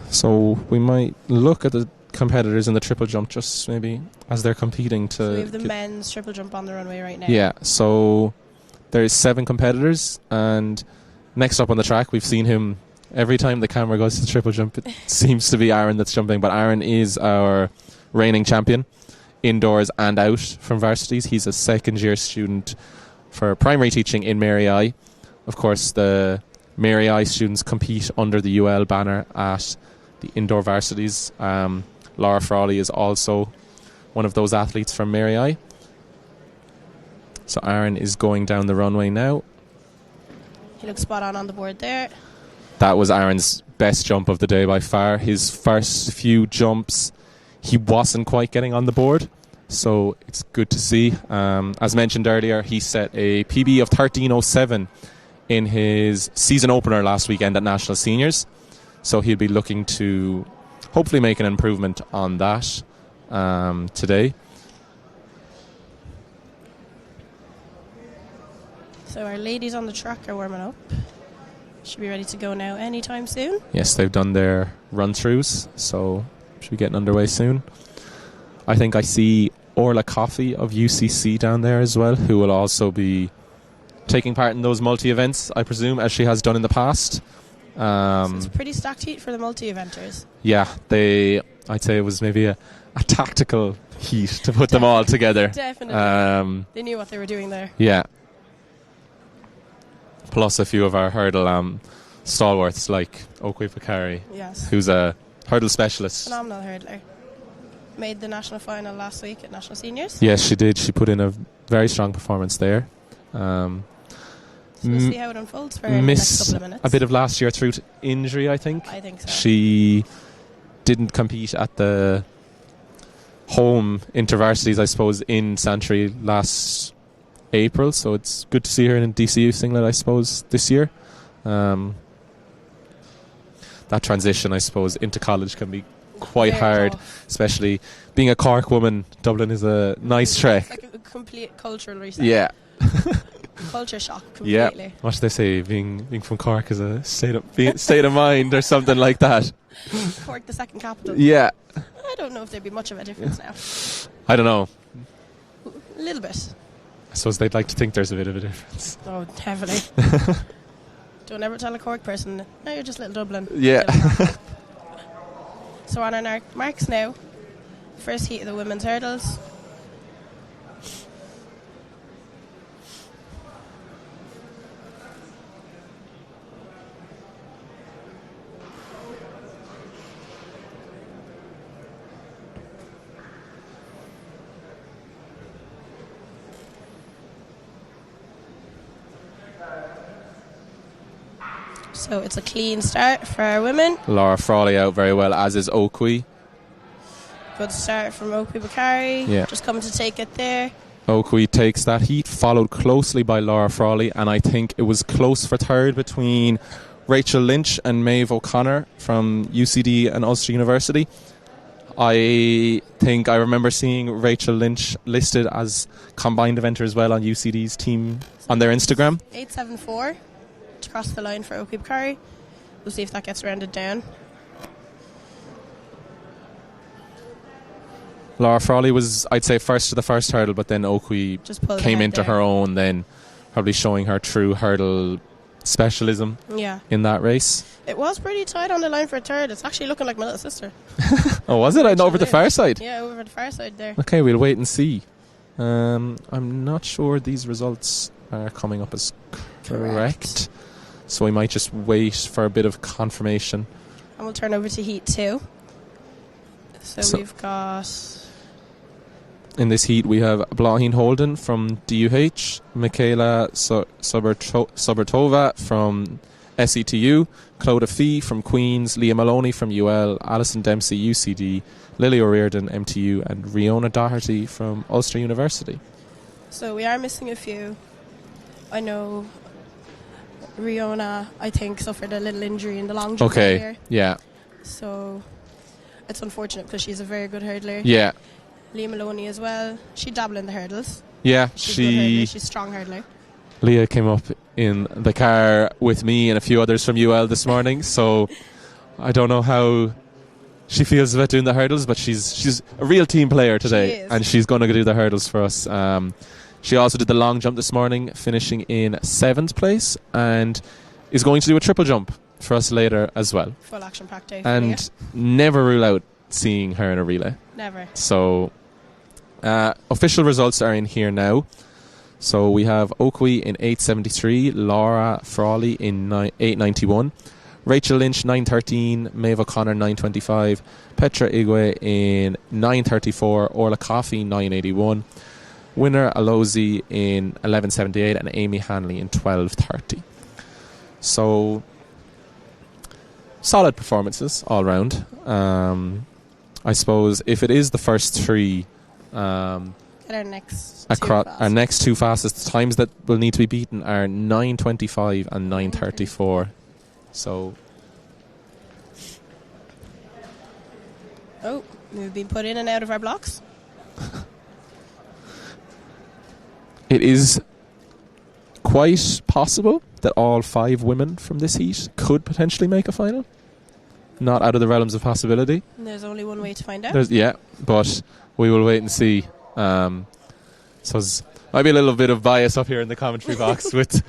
So we might look at the competitors in the triple jump just maybe as they're competing to... So we have the men's triple jump on the runway right now. Yeah, so there's 7 competitors, and next up on the track we've seen him every time the camera goes to the triple jump. It seems to be Aaron that's jumping, but Aaron is our reigning champion indoors and out from varsities. He's a second year student for primary teaching in Mary I. Of course, the Mary I students compete under the UL banner at the indoor varsities. Laura Frawley is also one of those athletes from Mary I. So Aaron is going down the runway now. He looks spot on the board there. That was Aaron's best jump of the day by far. His first few jumps, he wasn't quite getting on the board, so it's good to see. As mentioned earlier, he set a PB of 13:07 in his season opener last weekend at National Seniors, so he'll be looking to hopefully make an improvement on that today. So our ladies on the track are warming up. Should be ready to go now anytime soon. Yes, they've done their run-throughs, so should be getting underway soon. I think I see Orla Coffey of UCC down there as well, who will also be taking part in those multi-events, I presume, as she has done in the past. So it's a pretty stacked heat for the multi-eventers. Yeah, I'd say it was maybe a tactical heat to put them all together. Definitely. They knew what they were doing there. Yeah. Plus a few of our hurdle stalwarts like Okwe Bakari, Yes. who's a hurdle specialist. Phenomenal hurdler. Made the national final last week at National Seniors. Yes, she did. She put in a very strong performance there. So we'll see how it unfolds for her in the next couple of minutes. A bit of last year through to injury, I think. I think so. She didn't compete at the home intervarsities, I suppose, in Santry last April, so it's good to see her in a DCU singlet, I suppose, this year. That transition, I suppose, into college can be quite Very hard, tough. especially being a Cork woman. Dublin is a nice trek. It's like a complete cultural reset. Yeah. Culture shock Yeah. completely. What should they say? Being from Cork is a state of mind or something like that. Cork, the second capital. Yeah. I don't know if there'd be much of a difference now. I don't know. A little bit. I suppose they'd like to think there's a bit of a difference. Oh, heavily. Don't ever tell a Cork person, no, you're just little Dublin. Yeah. So on our marks now. First heat of the women's hurdles. So it's a clean start for our women. Laura Frawley out very well, as is Okwe. Good start from Okwe Bakari. Yeah. Just coming to take it there. Okwe takes that heat, followed closely by Laura Frawley, and I think it was close for third between Rachel Lynch and Maeve O'Connor from UCD and Ulster University. I think I remember seeing Rachel Lynch listed as combined eventer as well on UCD's team on their Instagram. 874 to cross the line for Okwe Bakari. We'll see if that gets rounded down. Laura Frawley was, I'd say, first to the first hurdle, but then Okwe Just pulled came ahead into there. her own, then probably showing her true hurdle specialism Yeah. in that race. It was pretty tight on the line for a third. It's actually looking like my little sister. Oh, was it? I know, over the far side. Yeah, over the far side there. Okay, we'll wait and see. I'm not sure these results are coming up as correct. So we might just wait for a bit of confirmation. And we'll turn over to Heat 2. So we've got... In this heat, we have Blaheen Holden from DUH, Michaela Sobertova from SETU, Clodagh Fee from Queen's, Leah Maloney from UL, Alison Dempsey, UCD, Lily O'Riordan, MTU, and Riona Doherty from Ulster University. So we are missing a few. I know Riona, I think, suffered a little injury in the long jump earlier. Yeah. So it's unfortunate because she's a very good hurdler. Yeah. Leah Maloney as well. She dabbled in the hurdles. Yeah, She's a good hurdler. She's a strong hurdler. Leah came up in the car with me and a few others from UL this morning, so I don't know how she feels about doing the hurdles, but she's a real team player today, and she's going to do the hurdles for us. She also did the long jump this morning, finishing in 7th place, and is going to do a triple jump for us later as well. Full action pack day. And never rule out seeing her in a relay. Never. So official results are in here now. So we have Oakley in 8:73, Laura Frawley in 8:91, Rachel Lynch 9:13, Maeve O'Connor 9:25, Petra Igwe in 9:34, Orla Coffey 9:81, winner Alozi in 11:78, and Amy Hanley in 12:30. So solid performances all round. I suppose if it is the first three, Our next our next two fastest times that will need to be beaten are 9:25 and 9:34. So we've been put in and out of our blocks. it is quite possible that all 5 women from this heat could potentially make a final. Not out of the realms of possibility. And there's only one way to find out. But we will wait and see. So might be a little bit of bias up here in the commentary box with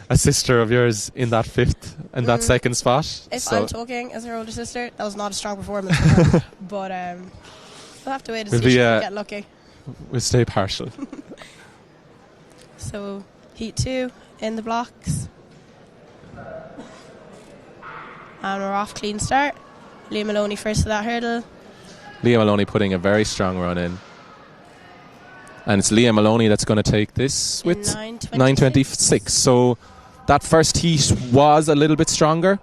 a sister of yours in that 5th and that 2nd spot. If I'm talking as her older sister, that was not a strong performance for her. But we'll have to wait and see if she can get lucky. We'll stay partial. So, heat 2 in the blocks. And we're off clean start. Leah Maloney first to that hurdle. Leah Maloney putting a very strong run in. And it's Leah Maloney that's going to take this with 9:26. So that first heat was a little bit stronger.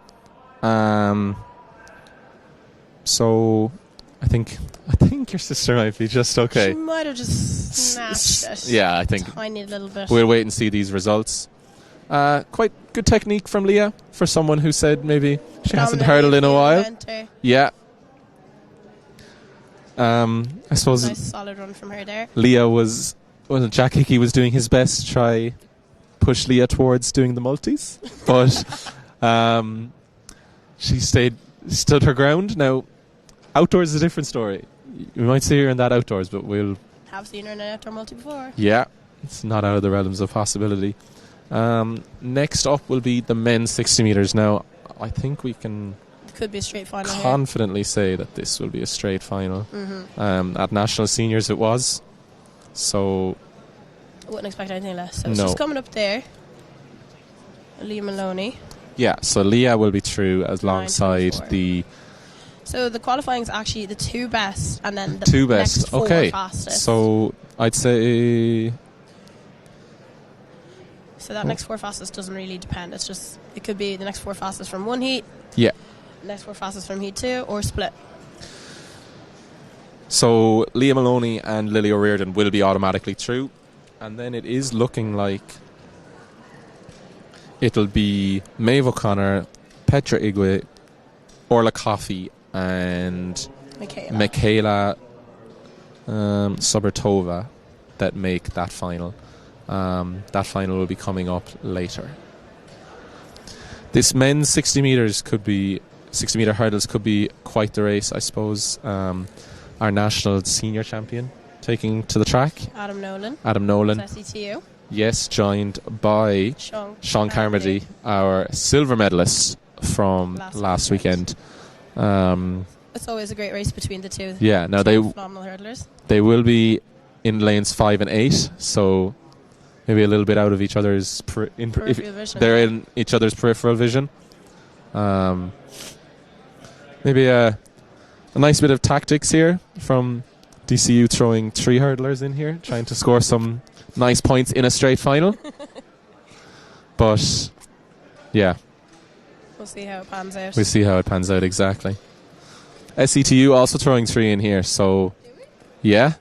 So I think your sister might be just okay. She might have just snatched it. Yeah, I think. Tiny little bit. We'll wait and see these results. Quite good technique from Leah for someone who said maybe she hasn't hurdled in a while. Yeah. I suppose nice solid run from her there. Leah Jack Hickey was doing his best to try push Leah towards doing the multis, but she stood her ground. Now, outdoors is a different story. We might see her in that outdoors, but we'll have seen her in an outdoor multi before. Yeah, it's not out of the realms of possibility. Next up will be the men's 60 metres. Now, I think we can could be a straight final confidently say that this will be a straight final. At National Seniors it was, so I wouldn't expect anything less. So she's coming up there, Leah Maloney. Yeah, so Leah will be through alongside the... So the qualifying is actually the 2 best and then the two best. Next 4 okay. fastest. So I'd say... So that next 4 fastest doesn't really depend. It's just, it could be the next 4 fastest from one heat. Yeah. Next 4 fastest from heat 2 or split. So Leah Maloney and Lily O'Riordan will be automatically through. And then it is looking like it'll be Maeve O'Connor, Petra Igwe, Orla Coffey and Michaela Sobertova that make that final. That final will be coming up later. This men's 60 metre hurdles could be quite the race, I suppose. Our national senior champion taking to the track. Adam Nolan. SETU. Yes, joined by Sean Carmody, our silver medalist from last weekend. It's always a great race between the two. Yeah, now phenomenal hurdlers. They will be in lanes 5 and 8, so maybe a little bit out of each other's vision. They're in each other's peripheral vision. Maybe a nice bit of tactics here from DCU throwing 3 hurdlers in here, trying to score some nice points in a straight final. But yeah, we'll see how it pans out. We'll see how it pans out, exactly. SETU also throwing 3 in here, so yeah,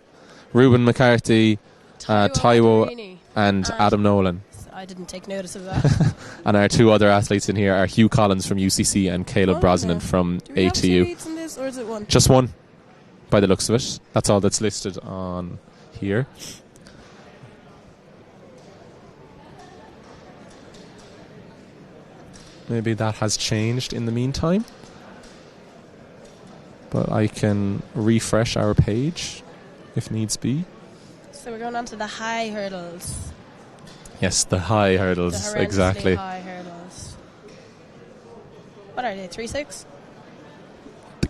Ruben McCarthy, Taiwo and Adam Nolan. I didn't take notice of that. And our 2 other athletes in here are Hugh Collins from UCC and Caleb Brosnan from Do we ATU. have 2 heats in this, or is it 1? Just 1, by the looks of it. That's all that's listed on here. Maybe that has changed in the meantime. But I can refresh our page if needs be. So we're going on to the high hurdles. Yes, the high hurdles, the exactly. High hurdles. What are they, 3-6?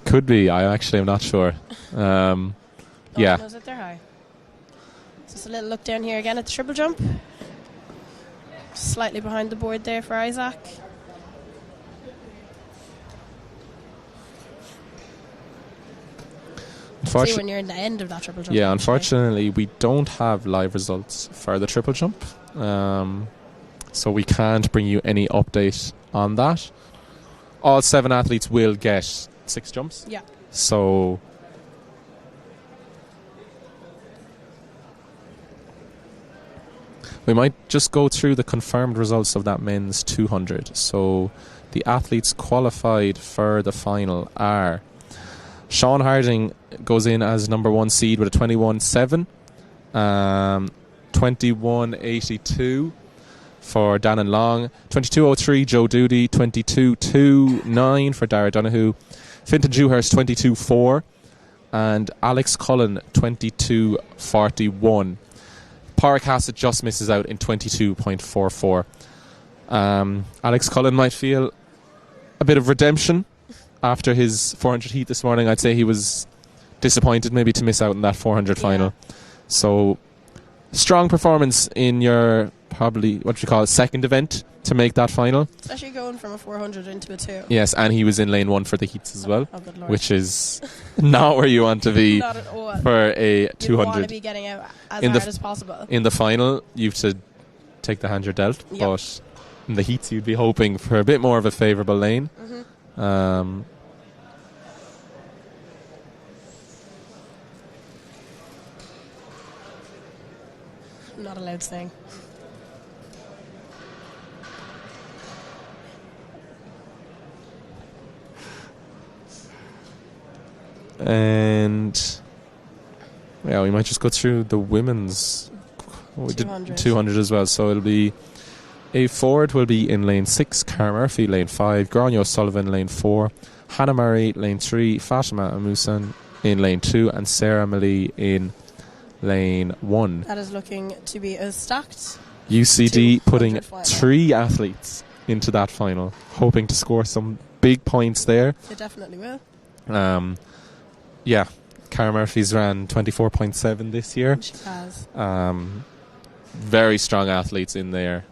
Could be, I actually am not sure. Yeah. Knows that they're high. Just a little look down here again at the triple jump. Slightly behind the board there for Isaac. See when you're in the end of that triple jump. Yeah, unfortunately, we don't have live results for the triple jump. So we can't bring you any update on that. All 7 athletes will get 6 jumps. Yeah. So we might just go through the confirmed results of that men's 200. So the athletes qualified for the final are Sean Harding goes in as number 1 seed with a 21.7, 21.82 for Dan and Long, 22.03 Joe Doody, 22.29 for Dara Donahue, Fintan Dewhurst 22.4, and Alex Cullen 22.41. Pádraig Hassett just misses out in 22.44. Alex Cullen might feel a bit of redemption after his 400 heat this morning. I'd say he was disappointed maybe to miss out in that 400 final. So strong performance in your probably what you call it, second event to make that final. Especially going from a 400 into a 2. Yes, and he was in lane 1 for the heats as well, oh, good Lord. Which is not where you want to be not at all. for a 200. You want to be getting out as hard as possible. In the final, you have to take the hand you're dealt, but in the heats you'd be hoping for a bit more of a favourable lane. Mm-hmm. Not allowed to sing. And yeah, we might just go through the women's 200 as well. So it'll be a forward will be in lane 6, Cara Murphy lane 5, Gráinne O'Sullivan lane 4, Hannah Murray lane 3, Fatima Amusan in lane 2, and Sarah Malee in lane 1. That is looking to be a stacked UCD putting final. 3 athletes into that final, hoping to score some big points there. They definitely will. Yeah, Cara Murphy's ran 24.7 this year. She has. Very strong athletes in there.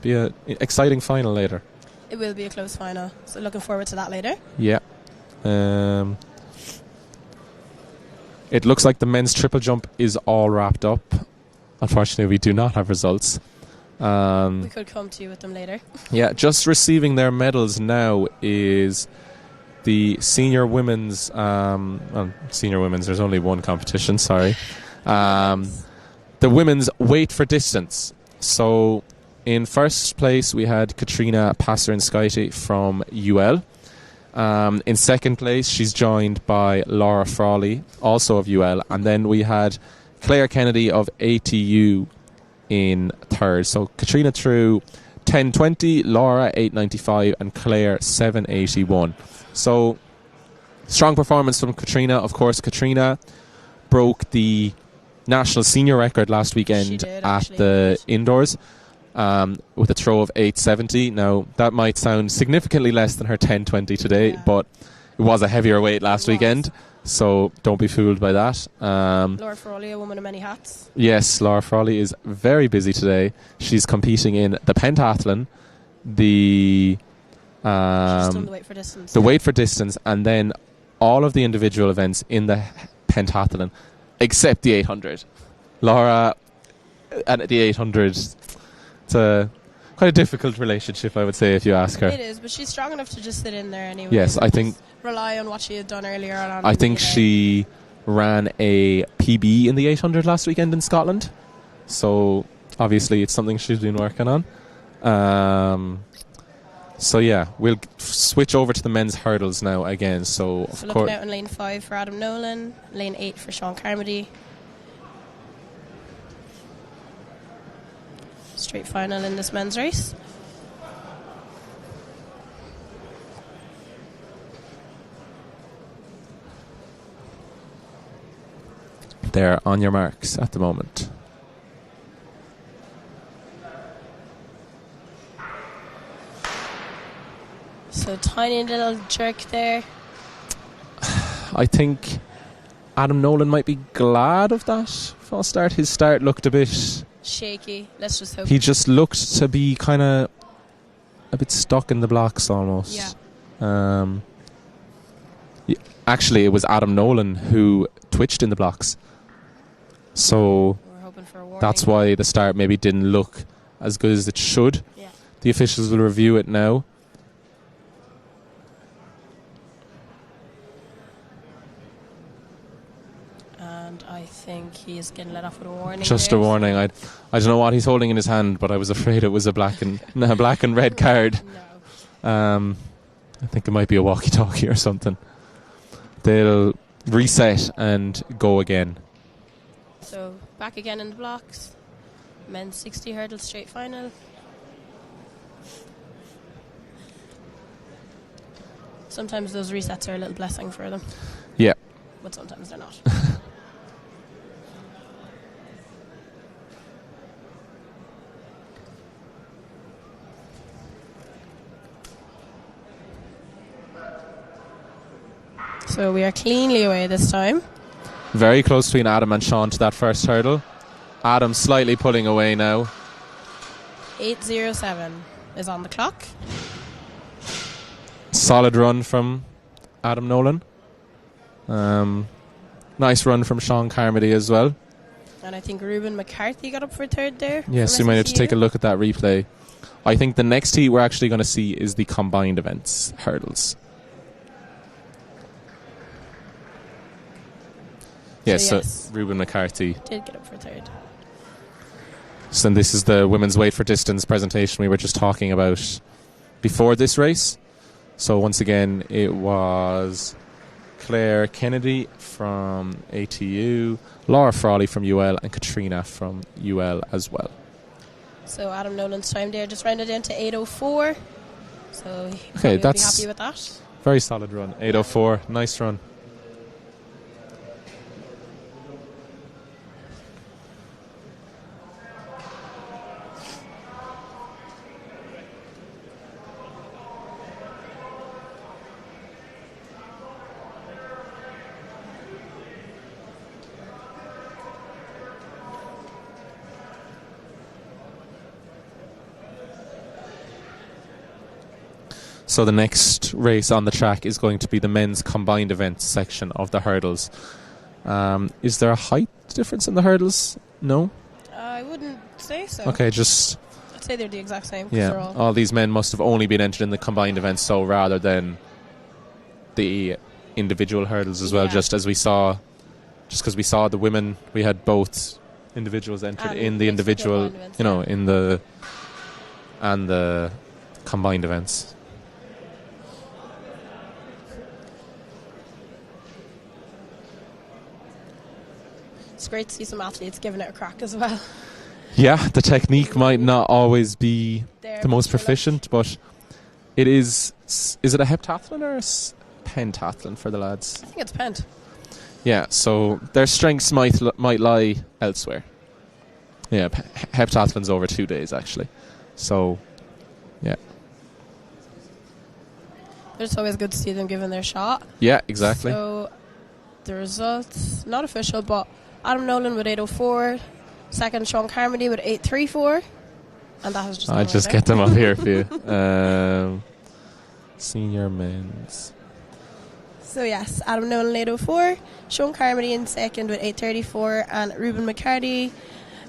Be an exciting final later. It will be a close final, so looking forward to that later. Yeah. It looks like the men's triple jump is all wrapped up. Unfortunately, we do not have results. We could come to you with them later. Yeah, just receiving their medals now is the senior women's... senior women's, there's only one competition, sorry. The women's weight for distance. So in first place we had Katrina Passerin-Skyty from UL. In second place she's joined by Laura Frawley, also of UL. And then we had Claire Kennedy of ATU in third. So Katrina threw 10.20, Laura 8.95 and Claire 7.81. So strong performance from Katrina. Of course, Katrina broke the national senior record last weekend at the indoors with a throw of 8.70. Now that might sound significantly less than her 10.20 today, but it was a heavier weight last weekend, so don't be fooled by that. Laura Frawley, a woman of many hats. Yes, Laura Frawley is very busy today. She's competing in the pentathlon, she's done the weight for distance. The weight for distance, and then all of the individual events in the pentathlon except the 800. Laura at the 800, it's quite a difficult relationship, I would say, if you ask her. It is, but she's strong enough to just sit in there anyway. Yes, I think... rely on what she had done earlier on. I think she ran a PB in the 800 last weekend in Scotland. So, obviously, it's something she's been working on. So, yeah, we'll switch over to the men's hurdles now again. So looking out in lane 5 for Adam Nolan, lane 8 for Sean Carmody. Straight final in this men's race. They're on your marks at the moment. So tiny little jerk there. I think Adam Nolan might be glad of that false start. His start looked a bit shaky. Let's just hope. He just looked to be kind of a bit stuck in the blocks almost. Yeah. Actually, it was Adam Nolan who twitched in the blocks. So We're hoping for a warning. that's why the start maybe didn't look as good as it should. Yeah. The officials will review it now. And I think he is getting let off with a warning. Just there, a warning. I don't know what he's holding in his hand, but I was afraid it was a black and red card. No. I think it might be a walkie-talkie or something. They'll reset and go again. So back again in the blocks. Men's 60 hurdles straight final. Sometimes those resets are a little blessing for them, Yeah. but sometimes they're not. So we are cleanly away this time. Very close between Adam and Sean to that first hurdle. Adam slightly pulling away now. 8:07 is on the clock. Solid run from Adam Nolan. Nice run from Sean Carmody as well. And I think Ruben McCarthy got up for third there. Yes, we might have to take a look at that replay. I think the next heat we're actually going to see is the combined events hurdles. Yes, So so yes. Ruben McCarthy. Did get up for third. So this is the women's weight for distance presentation we were just talking about before this race. So once again, it was Claire Kennedy from ATU, Laura Frawley from UL, and Katrina from UL as well. So Adam Nolan's time there just rounded down to 8:04. So he Okay, will be that's happy with that. very solid run. 8:04, nice run. So the next race on the track is going to be the men's combined events section of the hurdles. Is there a height difference in the hurdles? No? I wouldn't say so. Okay, just... I'd say they're the exact same. 'Cause they're Yeah, all all these men must have only been entered in the combined events, so rather than the individual hurdles as well, Yeah. just because we saw the women, we had both individuals entered And in the mixed with individual, combined events, you know, yeah. in the and the combined events. It's great to see some athletes giving it a crack as well. Yeah, the technique might not always be They're the most much more proficient, but it is it a heptathlon or a pentathlon for the lads? I think it's pent. Yeah, so their strengths might lie elsewhere. Yeah, heptathlon's over 2 days actually. So, yeah. It's always good to see them giving their shot. Yeah, exactly. So the results, not official, but Adam Nolan with 8:04, second Sean Carmody with 8:34, and that has just. I'll just get them up here for you. Senior men's. So yes, Adam Nolan 8:04, Sean Carmody in second with 8:34, and Ruben McCarty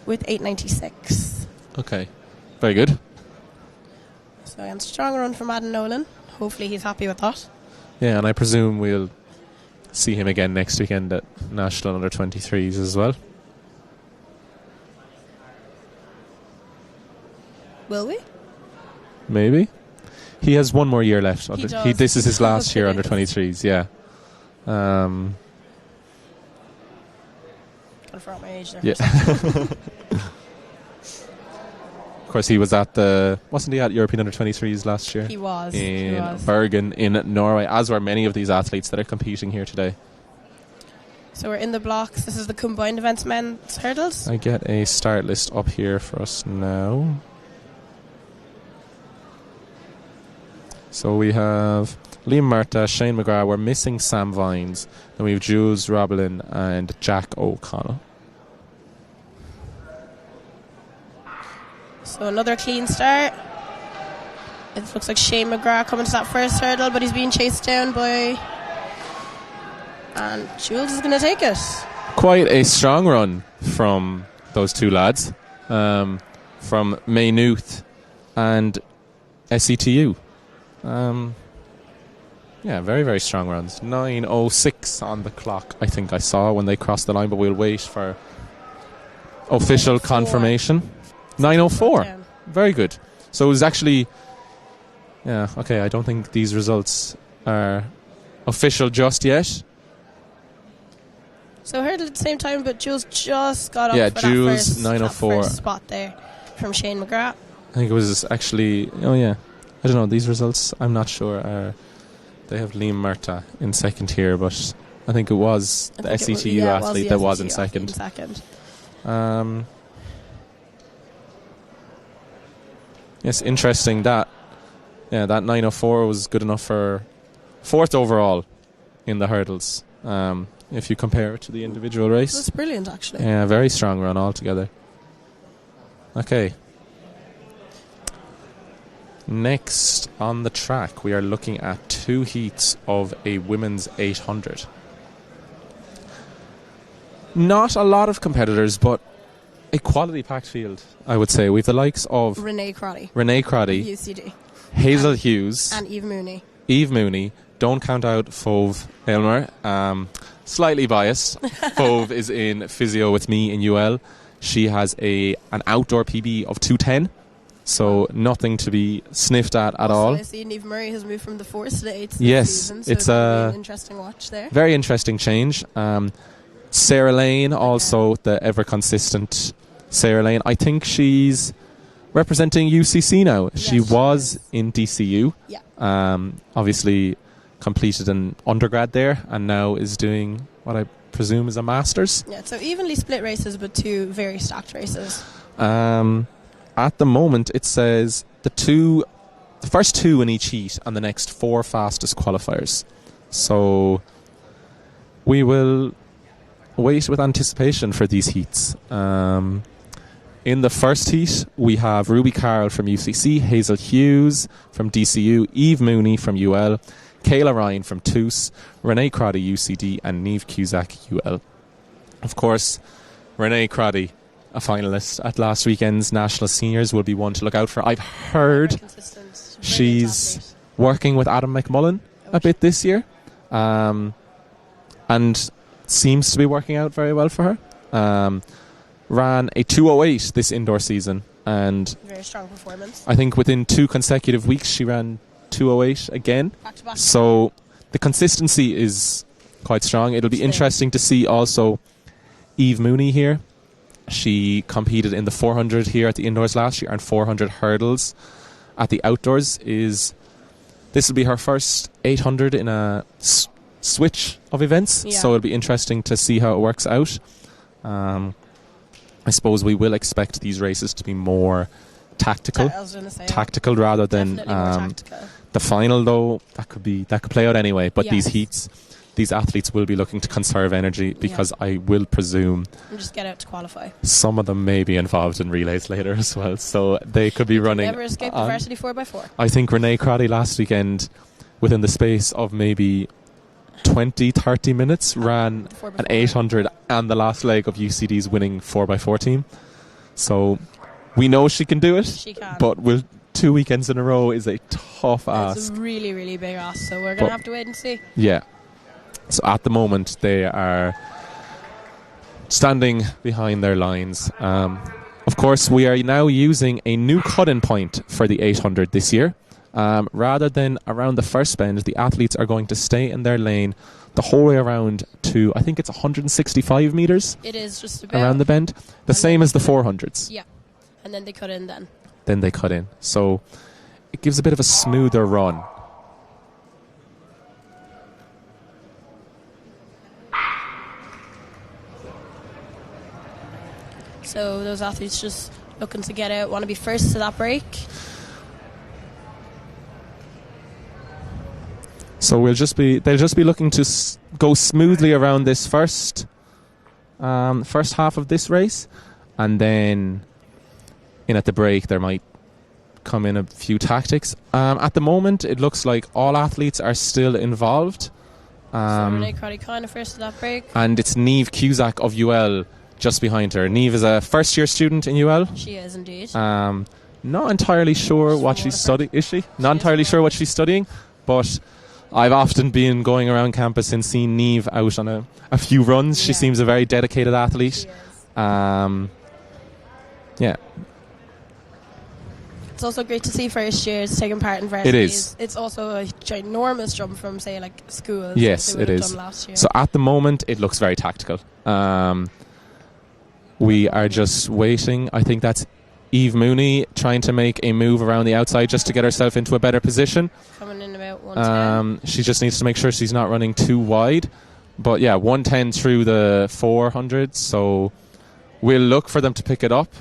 with 8:96. Okay, very good. So again, strong run from Adam Nolan. Hopefully he's happy with that. Yeah, and I presume we'll see him again next weekend at National Under-23s as well. Will we? Maybe. He has one more year left. He does. This is his last Yes. year under 23s, yeah. Confirm my age there. Yeah. Of course, he was wasn't he at European under 23s last year? He was. In Bergen in Norway, as were many of these athletes that are competing here today. So we're in the blocks. This is the combined events men's hurdles. I get a start list up here for us now. So we have Liam Murta, Shane McGrath. We're missing Sam Vines. Then we have Jules Robelin and Jack O'Connell. So another clean start. It looks like Shane McGrath coming to that first hurdle, but he's being chased down by... And Jules is going to take it. Quite a strong run from those two lads, from Maynooth and SETU. Yeah, very, very strong runs. 9:06 on the clock, I think I saw when they crossed the line, but we'll wait for official confirmation. 9:04. Very good. So it was actually... Yeah, okay, I don't think these results are official just yet. So hurdle at the same time, but Jules just got up for Jules, that 9:04. first spot there from Shane McGrath. I think it was actually... Oh, yeah. I don't know, these results, I'm not sure. They have Liam Murta in second here, but I think it was the SETU athlete that was in second. Yes, interesting that. Yeah, that 9:04 was good enough for fourth overall in the hurdles. If you compare it to the individual race. That's brilliant, actually. Yeah, very strong run altogether. Okay. Next on the track, we are looking at 2 heats of a women's 800. Not a lot of competitors, but a quality packed field, I would say. We've the likes of Renee Crotty, UCD, Hazel Hughes, and Eve Mooney. Don't count out Fove Aylmer. Slightly biased. Fove is in physio with me in UL. She has an outdoor PB of 2:10, so nothing to be sniffed at all. I see Eve Murray has moved from the 4th to the 8th season, so it's an interesting watch there. Very interesting change. Sarah Lane, also the ever consistent Sarah Lane. I think she's representing UCC now. Yes, she was in DCU. Yeah. Obviously completed an undergrad there and now is doing what I presume is a master's. Yeah, so evenly split races, but 2 very stacked races. At the moment, it says the first 2 in each heat and the next 4 fastest qualifiers. So we will wait with anticipation for these heats. In the first heat, we have Ruby Carroll from UCC, Hazel Hughes from DCU, Eve Mooney from UL, Kayla Ryan from TUS, Renee Crotty UCD, and Niamh Cusack UL. Of course, Renee Crotty, a finalist at last weekend's National Seniors, will be one to look out for. I've heard she's working with Adam McMullen a bit this year, and seems to be working out very well for her. Ran a 2:08 this indoor season, and very strong performance. I think within 2 consecutive weeks she ran 2:08 again. Back to back. So the consistency is quite strong. It'll be interesting to see also Eve Mooney here. She competed in the 400 here at the indoors last year and 400 hurdles at the outdoors. This will be her first 800 in a switch of events, so it'll be interesting to see how it works out. I suppose we will expect these races to be more tactical rather than the final, though that could play out anyway. But these heats, these athletes will be looking to conserve energy because I will presume and just get out to qualify. Some of them may be involved in relays later as well, so they could be running. Never escape the varsity 4x4. I think Renee Crotty last weekend, within the space of maybe 20-30 minutes, ran an 800 and the last leg of UCD's winning 4x4 team. So we know she can do it. She can. But 2 weekends in a row is a tough ask. It's a really, really big ask, so we're going to have to wait and see. Yeah. So at the moment, they are standing behind their lines. Of course, we are now using a new cut-in point for the 800 this year. Rather than around the first bend, the athletes are going to stay in their lane the whole way around to, I think it's 165 metres. It is just about around the bend. The same as the 400s. Yeah. And then they cut in then. Then they cut in. So it gives a bit of a smoother run. So those athletes just looking to get out, want to be first to that break. So they'll just be looking to go smoothly around this first half of this race, and then in at the break, there might come in a few tactics. At the moment, it looks like all athletes are still involved. So Renee Crotty kind of first at that break. And it's Niamh Cusack of UL just behind her. Niamh is a first-year student in UL. She is indeed. Not entirely sure what she's studying. Is she? Not entirely sure what she's studying, but I've often been going around campus and seen Niamh out on a few runs. She seems a very dedicated athlete. She is. Yeah. It's also great to see first years taking part in varsities. It is. It's also a ginormous jump from, say, like schools. Yes, they would it have is. done last year. So at the moment, it looks very tactical. We are just waiting. I think that's Eve Mooney trying to make a move around the outside just to get herself into a better position. Coming in about 110. She just needs to make sure she's not running too wide. But yeah, 110 through the 400. So we'll look for them to pick it up.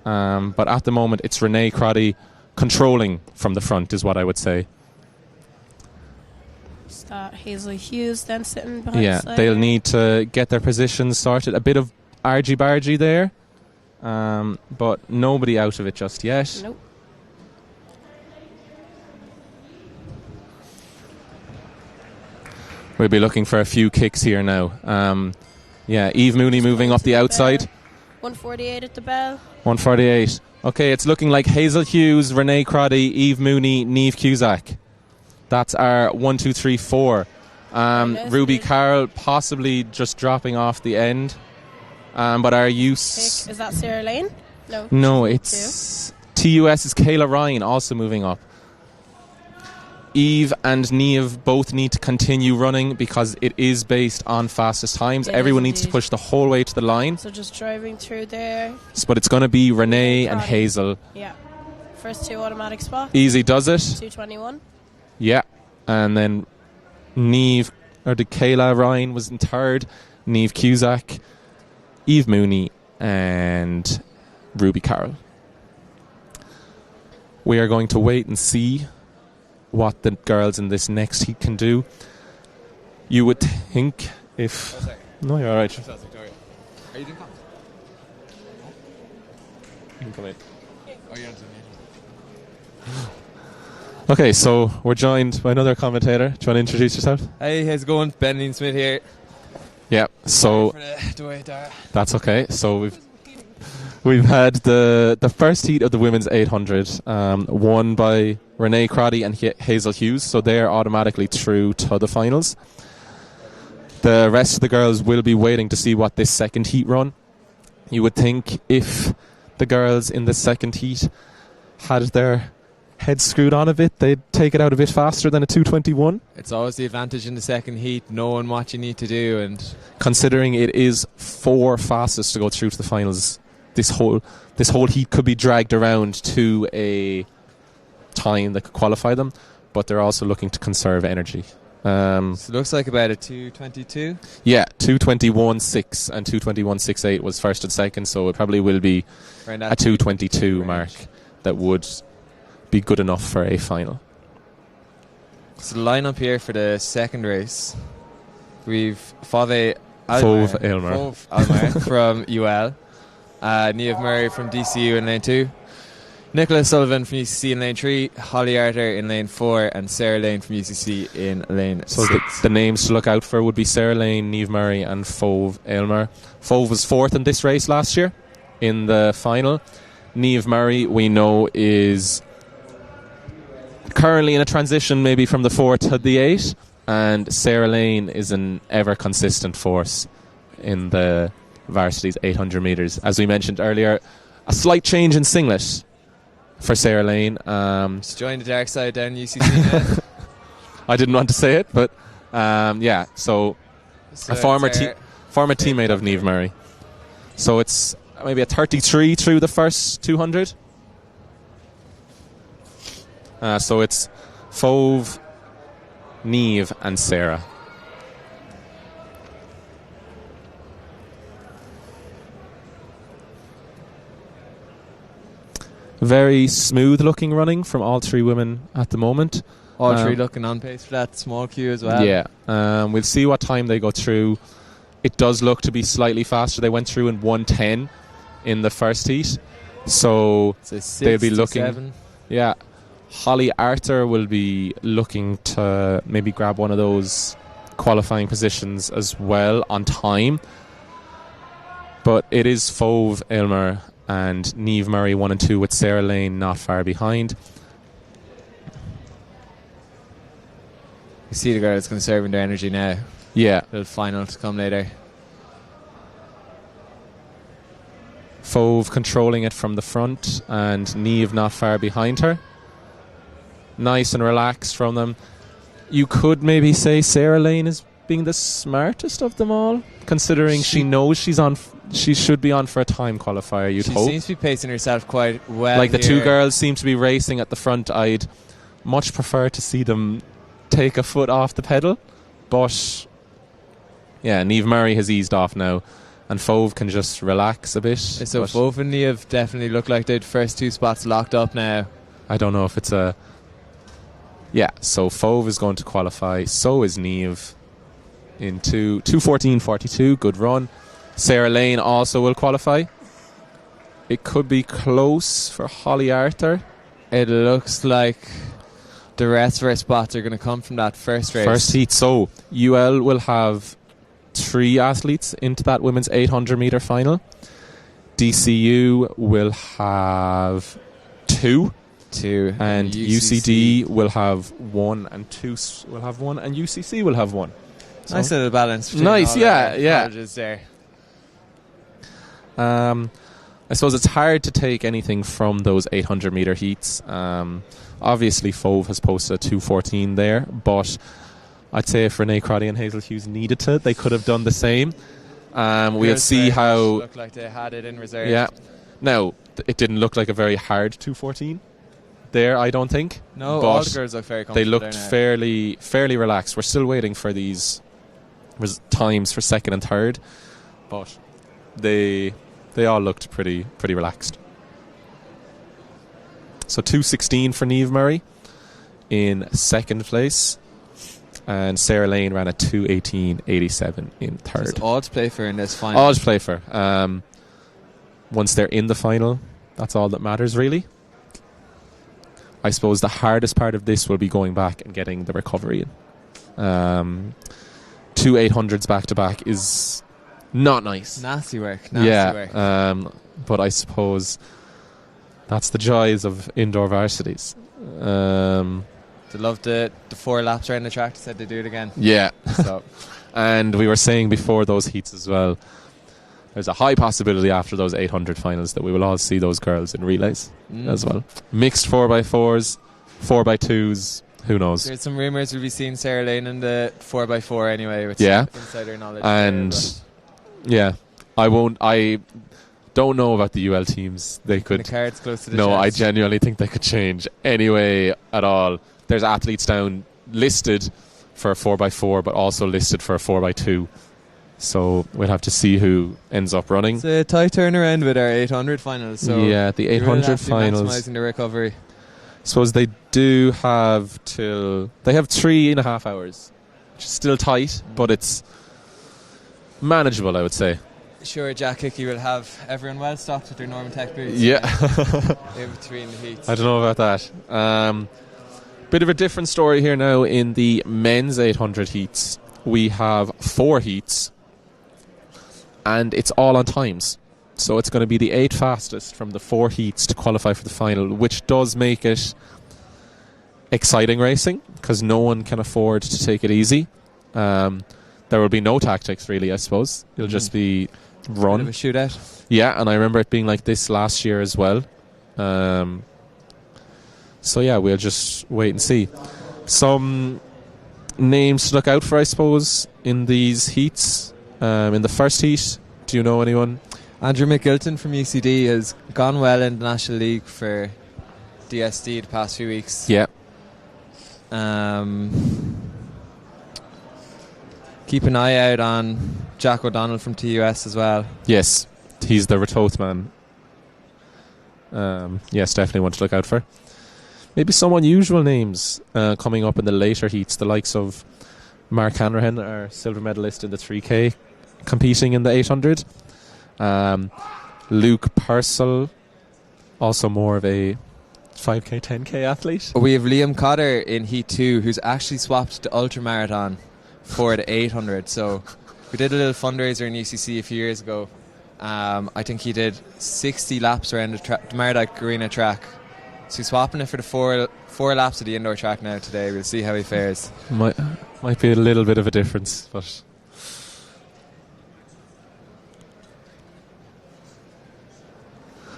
But at the moment, it's Renee Crotty controlling from the front, is what I would say. Is that Hazel Hughes then sitting behind Yeah, the side they'll there? need to get their positions sorted. A bit of argy-bargy there, but nobody out of it just yet. Nope. We'll be looking for a few kicks here now. Yeah, Eve Mooney moving up the outside. 148 at the bell. 148. Okay, it's looking like Hazel Hughes, Renee Crotty, Eve Mooney, Niamh Cusack. That's our 1, 2, 3, 4. Ruby Carroll possibly just dropping off the end. But our use... Is that Sarah Lane? No. No, it's... TUS's Kayla Ryan also moving up. Eve and Niamh both need to continue running because it is based on fastest times. It Everyone is needs to indeed. push the whole way to the line. So just driving through there. But it's going to be Renee and Crotty. Hazel. Yeah. First two automatic spots. Easy does it. 221. Yeah. And then Niamh, or the Kayla Ryan was in third. Niamh Cusack, Eve Mooney, and Ruby Carroll. We are going to wait and see what the girls in this next heat can do. You would think if... Oh, sorry. No, you're alright. Are you doing comments? You can come in. Oh, you're on Zoom. Okay, so we're joined by another commentator. Do you want to introduce yourself? Hey, how's it going? Ben Smith here. Yeah, so... Sorry for the wait there. That's okay. So we've had the first heat of the women's 800 won by Renee Crotty and Hazel Hughes, so they're automatically through to the finals. The rest of the girls will be waiting to see what this second heat run. You would think if the girls in the second heat had their heads screwed on a bit, they'd take it out a bit faster than a 221. It's always the advantage in the second heat, knowing what you need to do, and Considering it is 4 fastest to go through to the finals, this whole heat could be dragged around to a time that could qualify them, but they're also looking to conserve energy. so it looks like about a 222. Yeah, 221.6 and 221.68 was first and second, so it probably will be Around a that 222 range. mark that would be good enough for a final. So the lineup here for the second race, we've Fove Aylmer from UL, Niamh Murray from DCU in lane 2, Nicola Sullivan from UCC in lane 3, Holly Arter in lane 4, and Sarah Lane from UCC in lane So 6. the names to look out for would be Sarah Lane, Niamh Murray and Fove Aylmer. Fove was 4th in this race last year in the final. Niamh Murray, we know, is currently in a transition maybe from the 4 to the 8, and Sarah Lane is an ever consistent force in the varsity's 800 metres. As we mentioned earlier, a slight change in singlet for Sarah Lane. She's joined the dark side down UCC now. I didn't want to say it, but yeah, so So a former it's our- former teammate of Niamh Murray. So it's maybe a 33 through the first 200. So it's Fove, Niamh and Sarah. Very smooth looking running from all 3 women at the moment. all 3 looking on pace for that small queue as well. Yeah, we'll see what time they go through. It does look to be slightly faster. They went through in 1:10 in the first heat. So So 6 they'll be to looking. 7. Yeah, Holly Arthur will be looking to maybe grab one of those qualifying positions as well on time. But it is Fove Aylmer and Niamh Murray 1 and 2 with Sarah Lane not far behind. You see the girls conserving their energy now. Yeah, Little final to come later. Fove controlling it from the front and Niamh not far behind her. Nice and relaxed from them. You could maybe say Sarah Lane is being the smartest of them all, considering she knows she should be on for a time qualifier, you'd She hope. seems to be pacing herself quite well. Like the two here. girls seem to be racing at the front. I'd much prefer to see them take a foot off the pedal. But yeah, Niamh Murray has eased off now and Fove can just relax a bit. So But Fove and Niamh definitely look like they'd first 2 spots locked up now. I don't know if it's a... Yeah, so Fove is going to qualify. So is Niamh in 2:14.42. Good run. Sarah Lane also will qualify. It could be close for Holly Arthur. It looks like the rest of our spots are going to come from that first race. First heat. So UL will have 3 athletes into that women's 800 metre final. DCU will have 2. 2. And UCD will have 1 and 2 will have 1 and UCC will have 1. So Nice little balance. between Nice, all yeah, our yeah. colleges there. I suppose it's hard to take anything from those 800 metre heats. Obviously Fove has posted a 2:14 there, but I'd say if Renee Crotty and Hazel Hughes needed to, they could have done the same. We'll Girls see very much how... looked like they had it in reserve. Yeah. Now, it didn't look like a very hard 2:14 there, I don't think. No, but all the girls look very comfortable. they looked there now. fairly relaxed. We're still waiting for these times for second and third, but they all looked pretty relaxed. So 2:16 for Niamh Murray in second place, and Sarah Lane ran a 2:18.87 in third. There's all to play for in this final. All to play for. Once they're in the final, that's all that matters, really. I suppose the hardest part of this will be going back and getting the recovery in. 2 800s back to back is not nice. Nasty work. But I suppose that's the joys of indoor varsities. They loved the 4 laps around the track. They said they'd do it again. Yeah. So And we were saying before those heats as well, there's a high possibility after those 800 finals that we will all see those girls in relays as well. Mixed 4x4s, 4x2s, who knows. there's some rumours we'll be seeing Sarah Lane in the 4x4 anyway. With Yeah. some insider knowledge. And there, yeah, I don't know about the UL teams. They but could... the cards close to the No, I chest. genuinely think they could change any way at all. There's athletes down listed for a 4x4 but also listed for a 4x2. So we'll have to see who ends up running. It's a tight turnaround with our 800 finals. So yeah, the you really 800 have to be finals. maximising the recovery. Suppose they do have they have 3.5 hours, which is still tight, but it's manageable, I would say. Sure, Jack Hickey will have everyone well stocked with their Norman Tech boots. Yeah. In between the heats. I don't know about that. Bit of a different story here now in the men's 800 heats. We have 4 heats, and it's all on times. So it's going to be the 8 fastest from the 4 heats to qualify for the final, which does make it exciting racing because no one can afford to take it easy. There will be no tactics, really, I suppose. It'll just be run. Bit of a shootout. Yeah, and I remember it being like this last year as well. So yeah, we'll just wait and see. Some names to look out for, I suppose, in these heats. In the first heat, do you know anyone? Andrew McGilton from UCD has gone well in the National League for DSD the past few weeks. Yeah. Keep an eye out on Jack O'Donnell from TUS as well. Yes, he's the Ratoath man. Yes, definitely one to look out for. Maybe some unusual names coming up in the later heats, the likes of Mark Hanrahan, our silver medalist in the 3K, competing in the 800. Luke Purcell also more of a 5k, 10k athlete. We have Liam Cotter in Heat 2, who's actually swapped to ultramarathon for the 800. So we did a little fundraiser in UCC a few years ago. I think he did 60 laps around the Mardyke Arena track. So he's swapping it for the four laps of the indoor track now today. We'll see how he fares. Might be a little bit of a difference, but...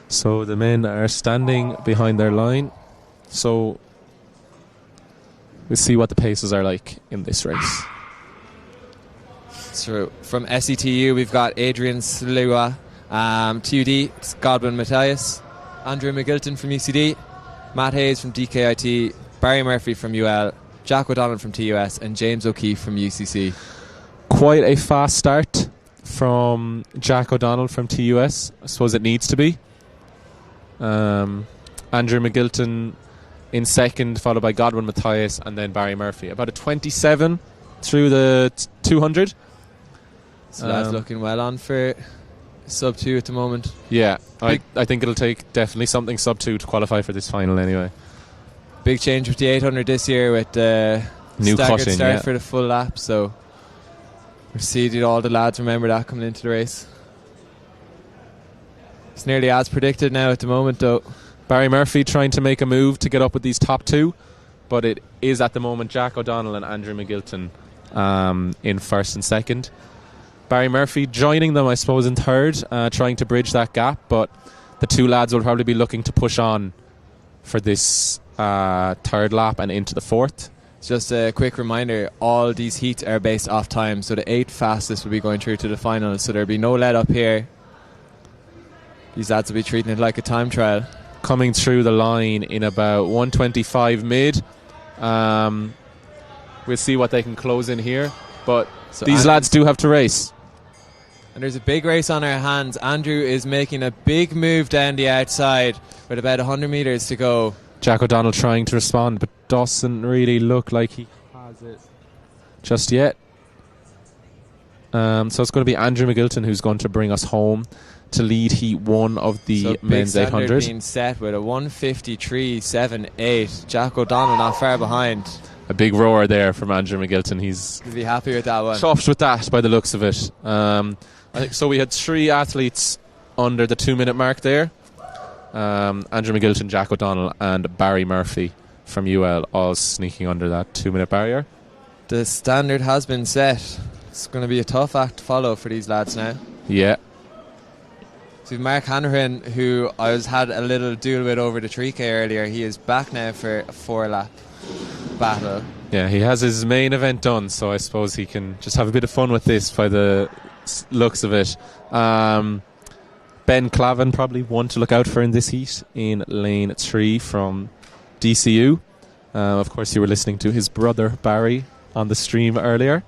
So the men are standing behind their line. So we'll see what the paces are like in this race. So from SETU, we've got Adrian Slua. TUD, it's Godwin Matthias. Andrew McGilton from UCD. Matt Hayes from DKIT. Barry Murphy from UL. Jack O'Donnell from TUS. And James O'Keefe from UCC. Quite a fast start from Jack O'Donnell from TUS. I suppose it needs to be. Andrew McGilton in second, followed by Godwin Matthias and then Barry Murphy. About a 27 through the 200. So that's looking well on for sub 2 at the moment. Yeah, I think it'll take definitely something sub 2 to qualify for this final anyway. Big change with the 800 this year with the new staggered cut-in, start yeah. for the full lap. So we're seeing all the lads remember that coming into the race. It's nearly as predicted now at the moment, though. Barry Murphy trying to make a move to get up with these top two, but it is at the moment Jack O'Donnell and Andrew McGilton in first and second. Barry Murphy joining them, I suppose, in third, trying to bridge that gap, but the two lads will probably be looking to push on for this third lap and into the fourth. Just a quick reminder, all these heats are based off time, so the 8 fastest will be going through to the final, so there'll be no let up here. These lads will be treating it like a time trial. Coming through the line in about 1:25 mid. We'll see what they can close in here, but so these lads do have to race. And there's a big race on our hands. Andrew is making a big move down the outside with about 100 metres to go. Jack O'Donnell trying to respond, but doesn't really look like he has it just yet. So it's going to be Andrew McGilton who's going to bring us home to lead Heat 1 of the men's 800. Being set with a 1:53.78. Jack O'Donnell not far behind. A big roar there from Andrew McGilton. He's be happy with that one. Chuffed with that by the looks of it. I think so. We had 3 athletes under the 2-minute mark there. Andrew McGilton, Jack O'Donnell and Barry Murphy from UL all sneaking under that 2-minute barrier. The standard has been set. It's going to be a tough act to follow for these lads now. Yeah. So Mark Hanrahan, who I had a little duel with over the 3K earlier, he is back now for a 4-lap battle. Yeah, he has his main event done, so I suppose he can just have a bit of fun with this by the looks of it. Ben Clavin, probably one to look out for in this heat in lane 3 from DCU. Of course, you were listening to his brother Barry on the stream earlier.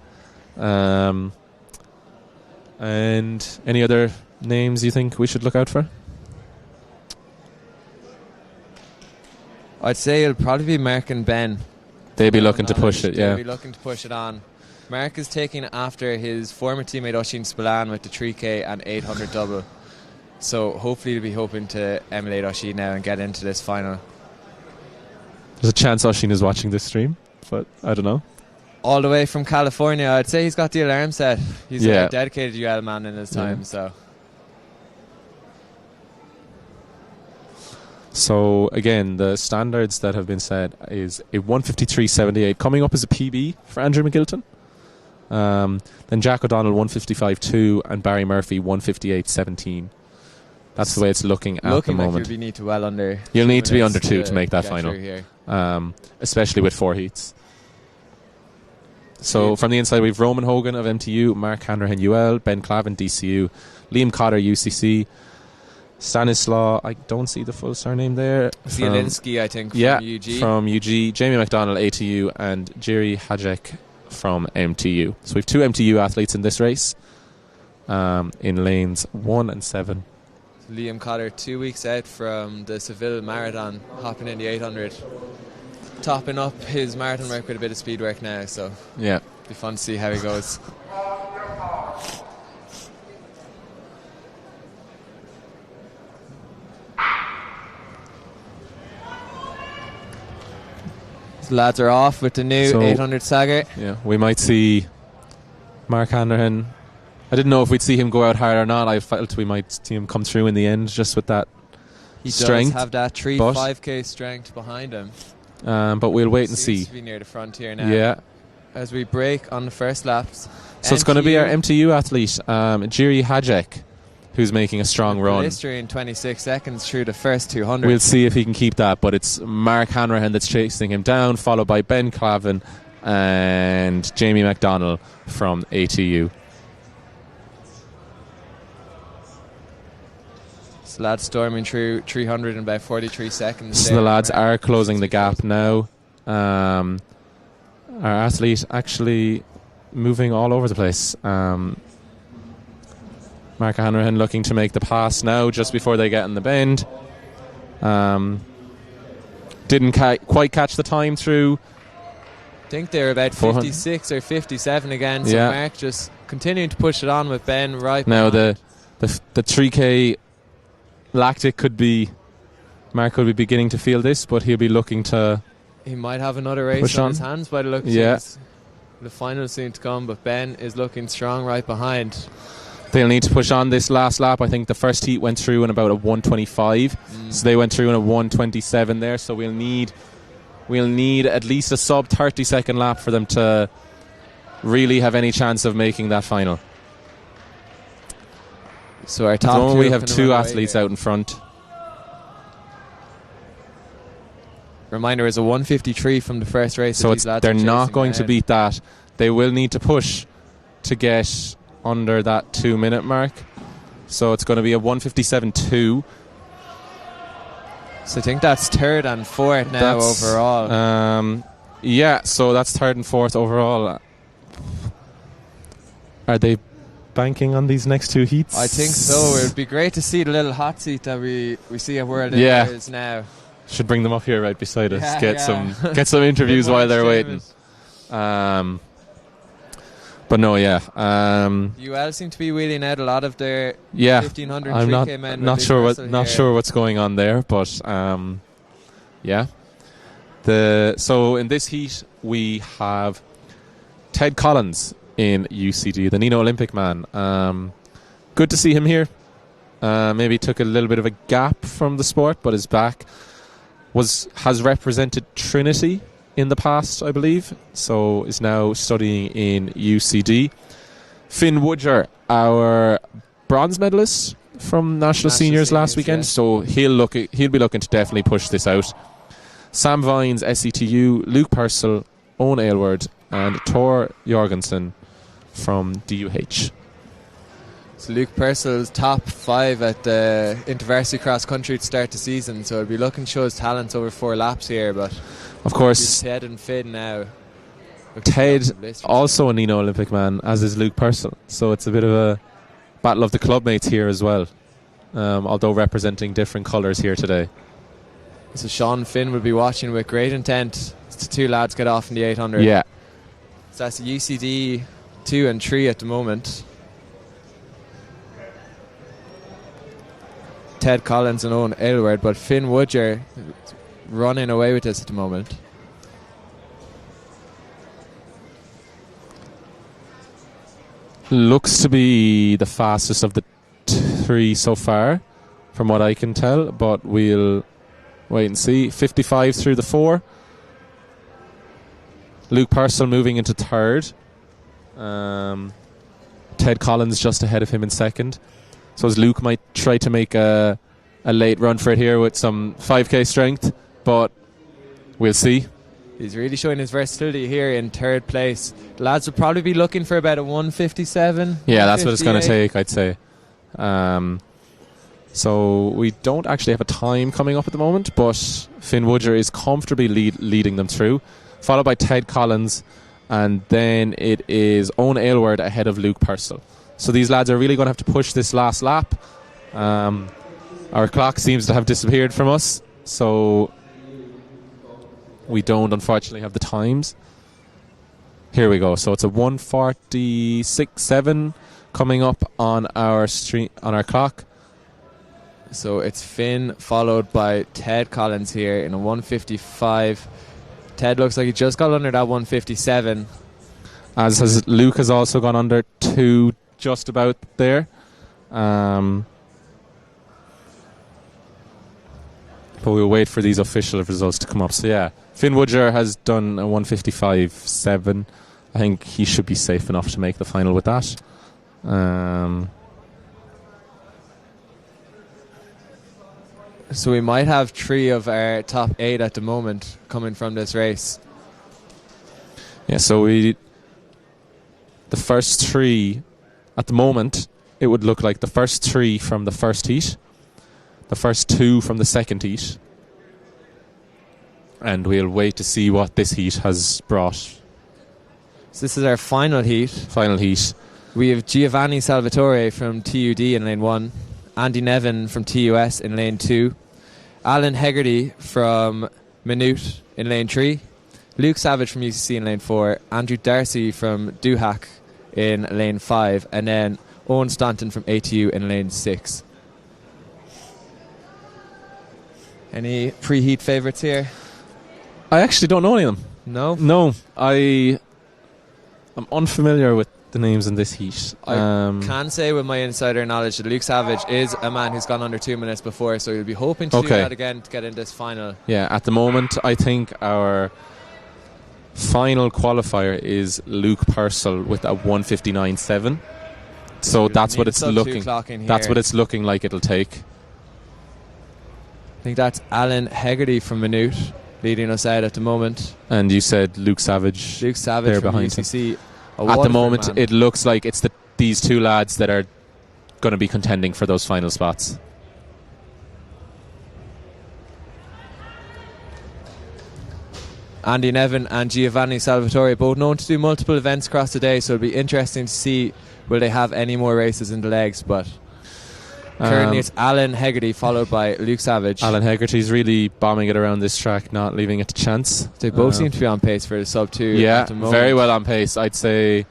And any other names you think we should look out for? I'd say it'll probably be Mark and Ben. They'd be looking to push it, yeah. They'll be looking to push it on. Mark is taking after his former teammate Oisin Spillane with the 3K and 800 double. So hopefully he'll be hoping to emulate Oisin now and get into this final. There's a chance Oisin is watching this stream, but I don't know. All the way from California, I'd say he's got the alarm set. He's a dedicated UL man in his time, so... So again, the standards that have been set is a 1:53.78, coming up as a PB for Andrew McGilton. Then Jack O'Donnell 1:55.2 and Barry Murphy 1:58.17. That's the way it's looking at the moment. You'll need to well under. You'll need to be under 2 to make that final, especially with 4 heats. So from the inside, we've Roman Hogan of MTU, Mark Hanrahan UL, Ben Clavin DCU, Liam Cotter UCC. Stanislaw, I don't see the full surname there. Zielinski, I think, from UG. From UG. Jamie McDonald, ATU, and Jerry Hajek from MTU. So we have 2 MTU athletes in this race in lanes 1 and 7. Liam Cotter 2 weeks out from the Seville Marathon, hopping in the 800. Topping up his marathon work with a bit of speed work now, so yeah, be fun to see how he goes. The lads are off with the new 800 Sager. Yeah, we might see Mark Hanrahan. I didn't know if we'd see him go out hard or not. I felt we might see him come through in the end just with that strength. He does have that 5k strength behind him. But we'll wait and see. Seems to be near the frontier now. Yeah. As we break on the first laps. So it's going to be our MTU athlete, Jiri Hajek, who's making a strong run. History in 26 seconds through the first 200. We'll see if he can keep that, but it's Mark Hanrahan that's chasing him down, followed by Ben Clavin and Jamie McDonnell from ATU. So lads storming through 300 in about 43 seconds. So the lads are closing the gap now. Our athlete actually moving all over the place. Mark Hanrahan looking to make the pass now just before they get in the bend. Didn't quite catch the time through. I think they're about 56 or 57 again. So Mark just continuing to push it on with Ben right now. Behind. The 3K lactic Mark could be beginning to feel this, but he'll be looking to. He might have another race on his hands by the look of things. The final soon to come, but Ben is looking strong right behind. They'll need to push on this last lap. I think the first heat went through in about a 125, so they went through in a 127 there. So we'll need at least a sub 30-second lap for them to really have any chance of making that final. So our top we have two athletes out in front. Reminder is a 153 from the first race. So they're not going to beat that. They will need to push to get under that 2-minute mark. So it's going to be a 157.2. So I think that's third and fourth now overall. Yeah, so that's third and fourth overall. Are they banking on these next two heats? I think so. It would be great to see the little hot seat that we see at World Indoors now. Should bring them up here right beside us. Get some interviews while they're waiting. But no, UL seem to be wheeling out a lot of their 1500 I'm 3K men. not sure what's going on there, but so in this heat we have Ted Collins in UCD, the Nino Olympic man. Good to see him here. Maybe took a little bit of a gap from the sport, but is back. Has represented Trinity in the past, I believe, so is now studying in UCD. Finn Woodger, our bronze medalist from National Seniors last weekend, so he'll be looking to definitely push this out. Sam Vines, SCTU, Luke Purcell, Owen Aylward, and Tor Jorgensen from DUH. So Luke Purcell's top 5 at the InterVarsity Cross Country to start the season, so he'll be looking to show his talents over 4 laps here, but of course Ted and Finn now. Ted also a Nino Olympic man, as is Luke Purcell, so it's a bit of a battle of the clubmates here as well, although representing different colours here today. So Sean Finn will be watching with great intent as the two lads get off in the 800. Yeah. So that's UCD 2 and 3 at the moment. Ted Collins and Owen Aylward, but Finn Woodger running away with this at the moment. Looks to be the fastest of the 3 so far, from what I can tell, but we'll wait and see. 55 through the 4. Luke Purcell moving into 3rd. Ted Collins just ahead of him in 2nd. So as Luke might try to make a late run for it here with some 5k strength, but we'll see. He's really showing his versatility here in 3rd place. The lads will probably be looking for about a 157. Yeah, that's what it's going to take, I'd say. So we don't actually have a time coming up at the moment, but Finn Woodger is comfortably leading them through, followed by Ted Collins, and then it is Owen Aylward ahead of Luke Purcell. So these lads are really going to have to push this last lap. Our clock seems to have disappeared from us, so we don't unfortunately have the times. Here we go. So it's a 1:46.7 coming up on our clock. So it's Finn followed by Ted Collins here in a 1:55. Ted looks like he just got under that 157. As has Luke, has also gone under 2, just about there. But we'll wait for these official results to come up. So yeah, Finn Woodger has done a 155.7. I think he should be safe enough to make the final with that. So we might have 3 of our top 8 at the moment coming from this race. Yeah, so the first 3 at the moment, it would look like the first 3 from the first heat, the first 2 from the second heat, and we'll wait to see what this heat has brought. So this is our final heat. Final heat. We have Giovanni Salvatore from TUD in lane 1, Andy Nevin from TUS in lane 2, Alan Hegarty from Minute in lane 3, Luke Savage from UCC in lane 4, Andrew Darcy from Duhac in lane 5, and then Owen Staunton from ATU in lane 6. Any pre-heat favourites here? I actually don't know any of them. No? No, I'm unfamiliar with the names in this heat. I can say with my insider knowledge that Luke Savage is a man who's gone under 2 minutes before, so he'll be hoping to do that again to get in this final. Yeah, at the moment, I think our final qualifier is Luke Purcell with a 159.7. So that's what it's looking. That's what it's looking like it'll take. I think that's Alan Hegarty from Minute leading us out at the moment. And you said Luke Savage. Luke Savage there from behind UCC. him. At the moment, it looks like it's these 2 lads that are going to be contending for those final spots. Andy Nevin and Giovanni Salvatore, both known to do multiple events across the day, so it'll be interesting to see will they have any more races in the legs. But currently it's Alan Hegarty followed by Luke Savage. Alan Hegarty's really bombing it around this track, not leaving it to chance. They both seem to be on pace for the sub 2. Yeah, very well on pace. I'd say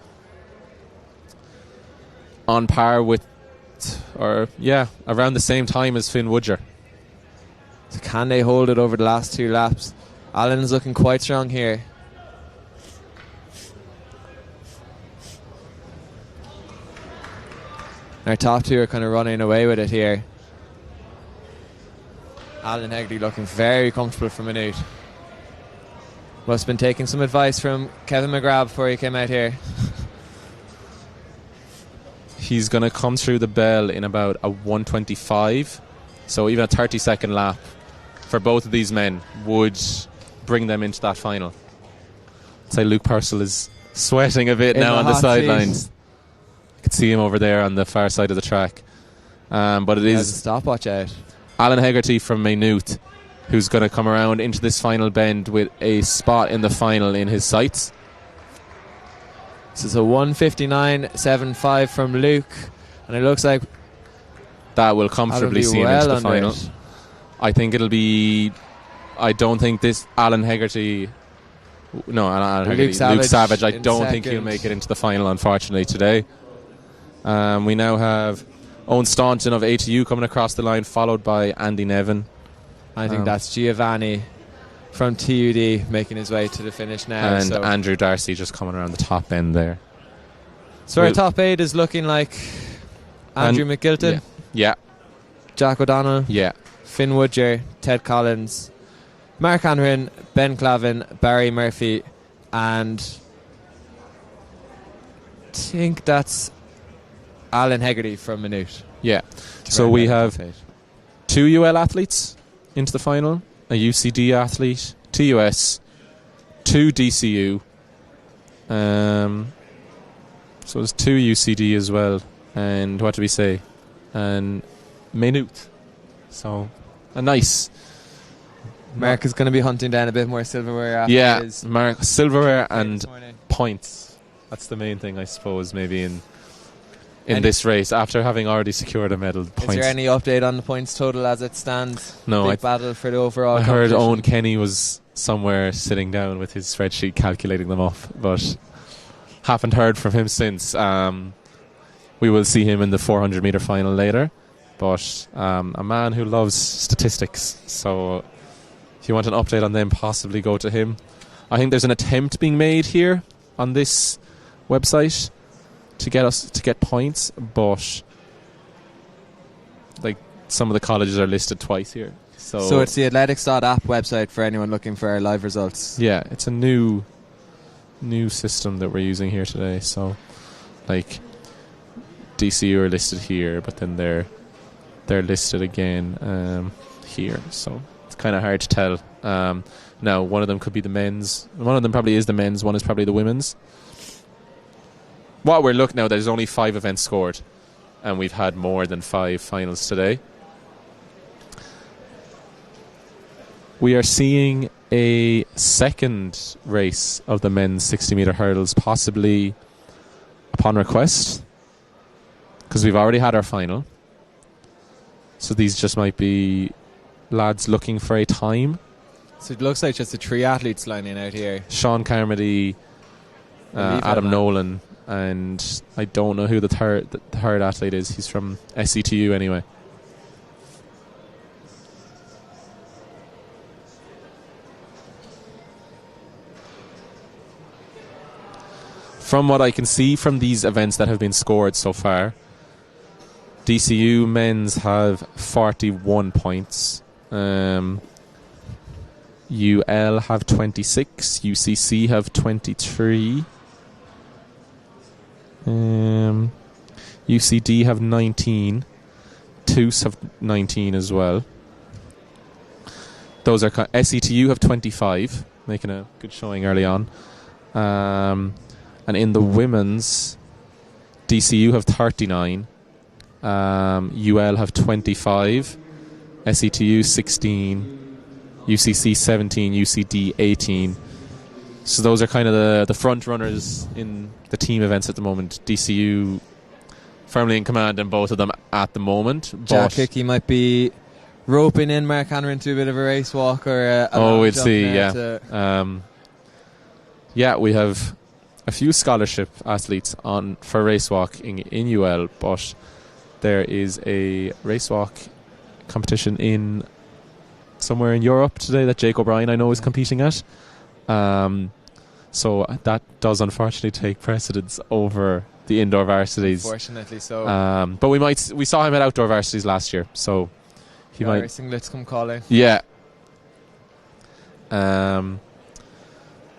on par with, around the same time as Finn Woodger. So can they hold it over the last 2 laps? Alan's looking quite strong here. Our top 2 are kind of running away with it here. Alan Hegarty looking very comfortable for Minute. Must have been taking some advice from Kevin McGrath before he came out here. He's going to come through the bell in about a 125. So even a 30-second lap for both of these men would bring them into that final. I'd say Luke Purcell is sweating a bit now on the sidelines. You can see him over there on the far side of the track. But it is stopwatch out. Alan Hegarty from Maynooth, who's going to come around into this final bend with a spot in the final in his sights. This is a 159.75 from Luke, and it looks like that will comfortably see him into the final. I think it'll be. I don't think this Alan Hegarty. No, Alan Hegarty. Luke Savage. I don't think he'll make it into the final, unfortunately, today. We now have Owen Staunton of ATU coming across the line, followed by Andy Nevin. I think that's Giovanni from TUD making his way to the finish now. And Andrew Darcy just coming around the top end there. So our top 8 is looking like Andrew McGilton. Yeah. Jack O'Donnell. Yeah. Finn Woodger. Ted Collins. Mark Hanrahan. Ben Clavin. Barry Murphy. And I think that's Alan Hegarty from Minute. Yeah. So we have 2 UL athletes into the final, a UCD athlete, TUS, 2 DCU. So there's 2 UCD as well. And what do we say? And Maynooth. So a nice. Mark is going to be hunting down a bit more silverware after his Mark, silverware and points. That's the main thing, I suppose, maybe in this race, after having already secured a medal. Points. Is there any update on the points total as it stands? No. Big battle for the overall I heard Owen Kenny was somewhere sitting down with his spreadsheet calculating them off, but haven't heard from him since. We will see him in the 400 metre final later, but a man who loves statistics, so if you want an update on them, possibly go to him. I think there's an attempt being made here on this website to get points, but like some of the colleges are listed twice here. So it's the athletics.app website for anyone looking for our live results. Yeah, it's a new system that we're using here today. So like DCU are listed here, but then they're listed again here. So it's kind of hard to tell. Now one of them could be the men's. One of them probably is the men's. One is probably the women's. What we're looking now, there's only 5 events scored, and we've had more than 5 finals today. We are seeing a second race of the men's 60-metre hurdles, possibly upon request, because we've already had our final. So these just might be lads looking for a time. So it looks like just the 3 athletes lining out here. Sean Carmody, Adam Nolan, and I don't know who the third athlete is. He's from SCTU anyway. From what I can see from these events that have been scored so far, DCU men's have 41 points. UL have 26. UCC have 23. UCD have 19. TUS have 19 as well. Those are SETU have 25, making a good showing early on. And in the women's, DCU have 39. UL have 25. SETU 16. UCC 17. UCD 18. So those are kind of the front runners in the team events at the moment. DCU firmly in command in both of them at the moment. Jack Hickey might be roping in Mark Hanrahan to a bit of a race walk or we'll see. Yeah, we have a few scholarship athletes on for race walking in UL, but there is a race walk competition in somewhere in Europe today that Jake O'Brien I know is competing at. So that does unfortunately take precedence over the indoor varsities. Unfortunately so. But we saw him at outdoor varsities last year, so he might. Singlets come calling. Yeah.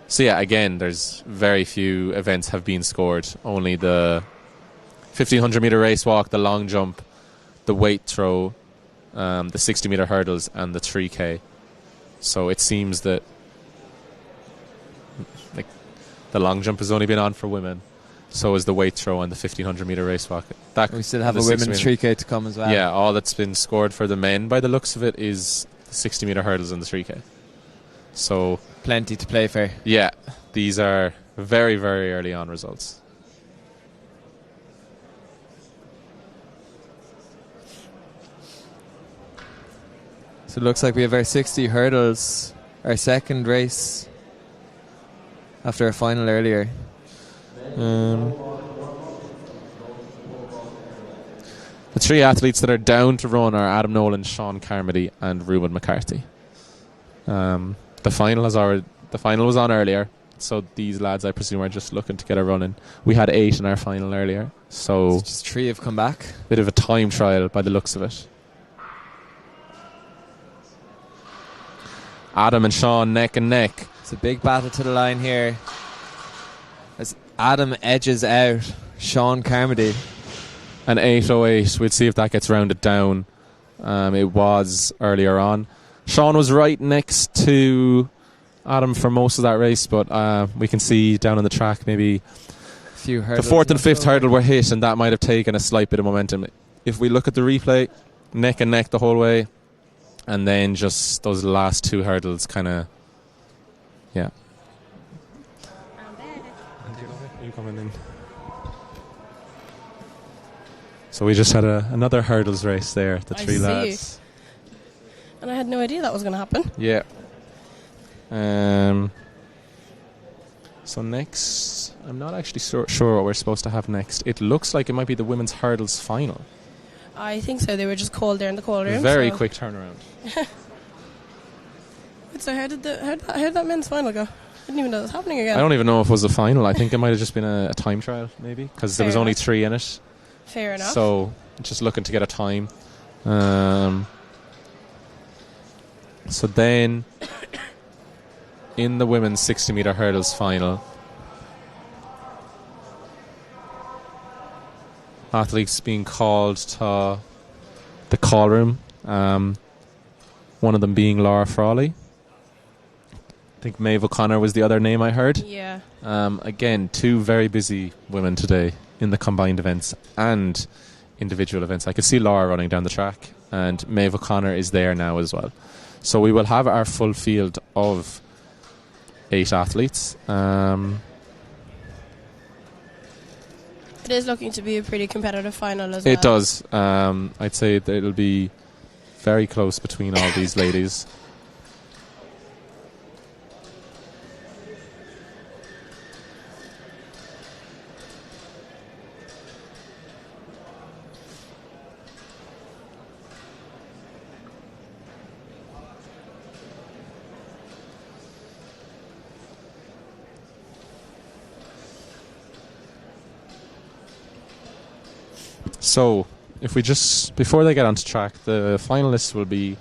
So yeah, again, there's very few events have been scored. Only the 1500 meter race walk, the long jump, the weight throw, the 60 meter hurdles, and the 3K. So it seems that like the long jump has only been on for women. So is the weight throw and the 1500 meter race walk. We still have a women's 3K to come as well. Yeah, all that's been scored for the men by the looks of it is the 60 meter hurdles and the 3K. So plenty to play for. Yeah, these are very, very early on results. So it looks like we have our 60 hurdles, our second race after our final earlier. The 3 athletes that are down to run are Adam Nolan, Sean Carmody, and Ruben McCarthy. The final was on earlier, so these lads, I presume, are just looking to get a run in. We had 8 in our final earlier, so just 3 have come back. Bit of a time trial by the looks of it. Adam and Sean neck and neck. It's a big battle to the line here as Adam edges out Sean Carmody. An 8:08. We'll see if that gets rounded down. It was earlier on. Sean was right next to Adam for most of that race, but we can see down on the track maybe the 4th and 5th hurdle were hit, and that might have taken a slight bit of momentum. If we look at the replay, neck and neck the whole way, and then just those last 2 hurdles kind of, yeah. Are you coming in? So we just had another hurdles race there, the 3 lads. And I had no idea that was going to happen. Yeah. So next, I'm not actually sure what we're supposed to have next. It looks like it might be the women's hurdles final. I think so. They were just called there in the call room. Very quick turnaround. So how did that men's final go? Didn't even know it was happening again. I don't even know if it was a final. I think it might have just been a time trial, maybe, because there was only 3 in it. Fair enough. So just looking to get a time. So then, in the women's 60-metre hurdles final, athletes being called to the call room. One of them being Laura Frawley. I think Maeve O'Connor was the other name I heard. Yeah. Again, 2 very busy women today in the combined events and individual events. I could see Laura running down the track, and Maeve O'Connor is there now as well. So we will have our full field of 8 athletes. It is looking to be a pretty competitive final as well. It does. I'd say that it'll be very close between all these ladies. So, if we just, before they get onto track, the finalists will be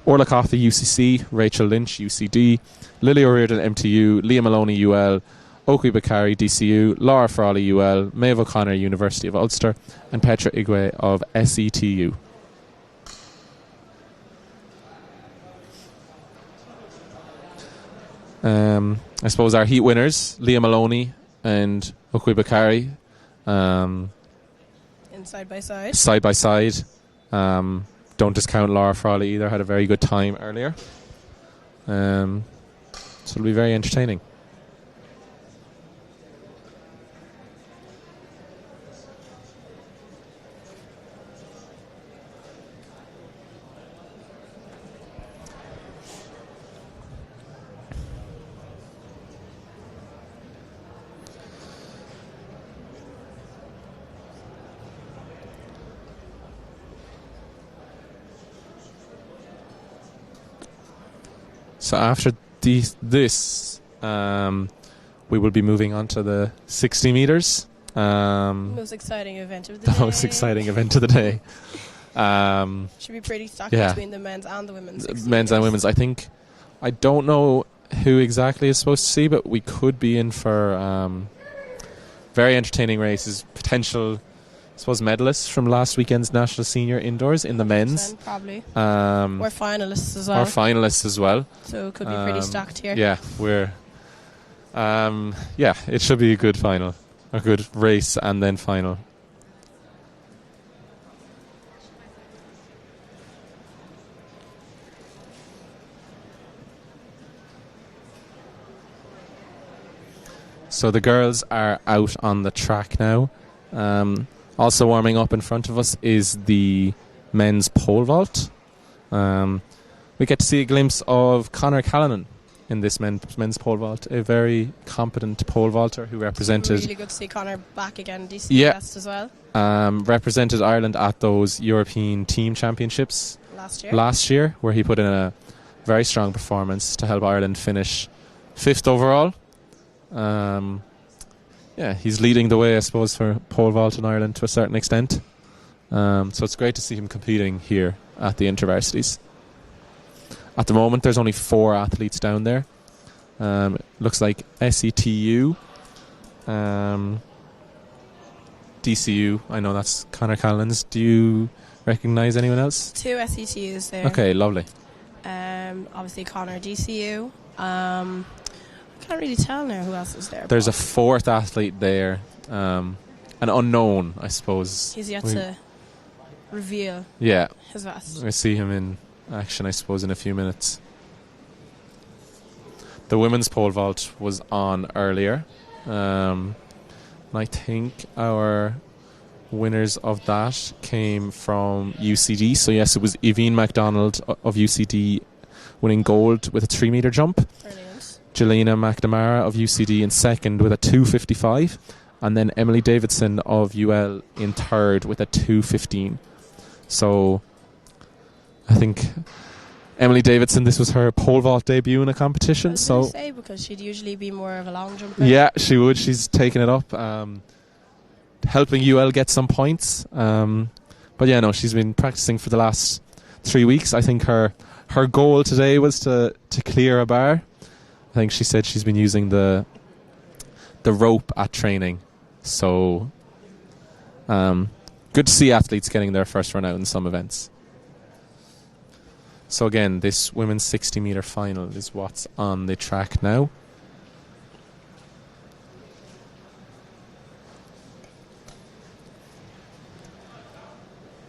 Orla Coffey, UCC, Rachel Lynch, UCD, Lily O'Riordan, MTU, Leah Maloney, UL, Okwi Bakari, DCU, Laura Frawley, UL, Maeve O'Connor, University of Ulster, and Petra Igwe of SETU. I suppose our heat winners, Leah Maloney and Okwi Bakari, side by side. Side by side. Don't discount Laura Frawley either. Had a very good time earlier. So it'll be very entertaining. So after this, we will be moving on to the 60 metres. Most exciting event of the day. The most exciting event of the day. Should be pretty stacked between the men's and the women's. Men's and women's. I don't know who exactly is supposed to see, but we could be in for very entertaining races. Potential, I suppose, medalists from last weekend's National Senior Indoors in the men's. Probably. Or finalists as well. So it could be pretty stacked here. Yeah, it should be a good final. A good race and then final. So the girls are out on the track now. Also warming up in front of us is the men's pole vault. We get to see a glimpse of Conor Callanan in this men's pole vault, a very competent pole vaulter who represented... Really good to see Conor back again, DC West as well. Represented Ireland at those European Team Championships last year, where he put in a very strong performance to help Ireland finish 5th overall. He's leading the way, I suppose, for pole vault in Ireland to a certain extent. So it's great to see him competing here at the InterVarsities. At the moment, there's only 4 athletes down there. Looks like SETU, DCU. I know that's Conor Callan's. Do you recognise anyone else? 2 SETUs there. Okay, lovely. Obviously, Conor, DCU. I can't really tell now who else is there. There's a 4th athlete there, an unknown, I suppose. He's yet to reveal his vest. I see him in action, I suppose, in a few minutes. The women's pole vault was on earlier. And I think our winners of that came from UCD. So yes, it was Evine MacDonald of UCD winning gold with a 3-metre jump. Brilliant. Jelena McNamara of UCD in second with a 2:55, and then Emily Davidson of UL in third with a 2:15. So I think Emily Davidson, this was her pole vault debut in a I competition. was So going to say, because she'd usually be more of a long jumper. yeah, she would. She's taken it up, helping UL get some points. But yeah, no, she's been practicing for the last 3 weeks. I think her goal today was to clear a bar. I think she said she's been using the rope at training. So good to see athletes getting their first run out in some events. So again, this women's 60-metre final is what's on the track now.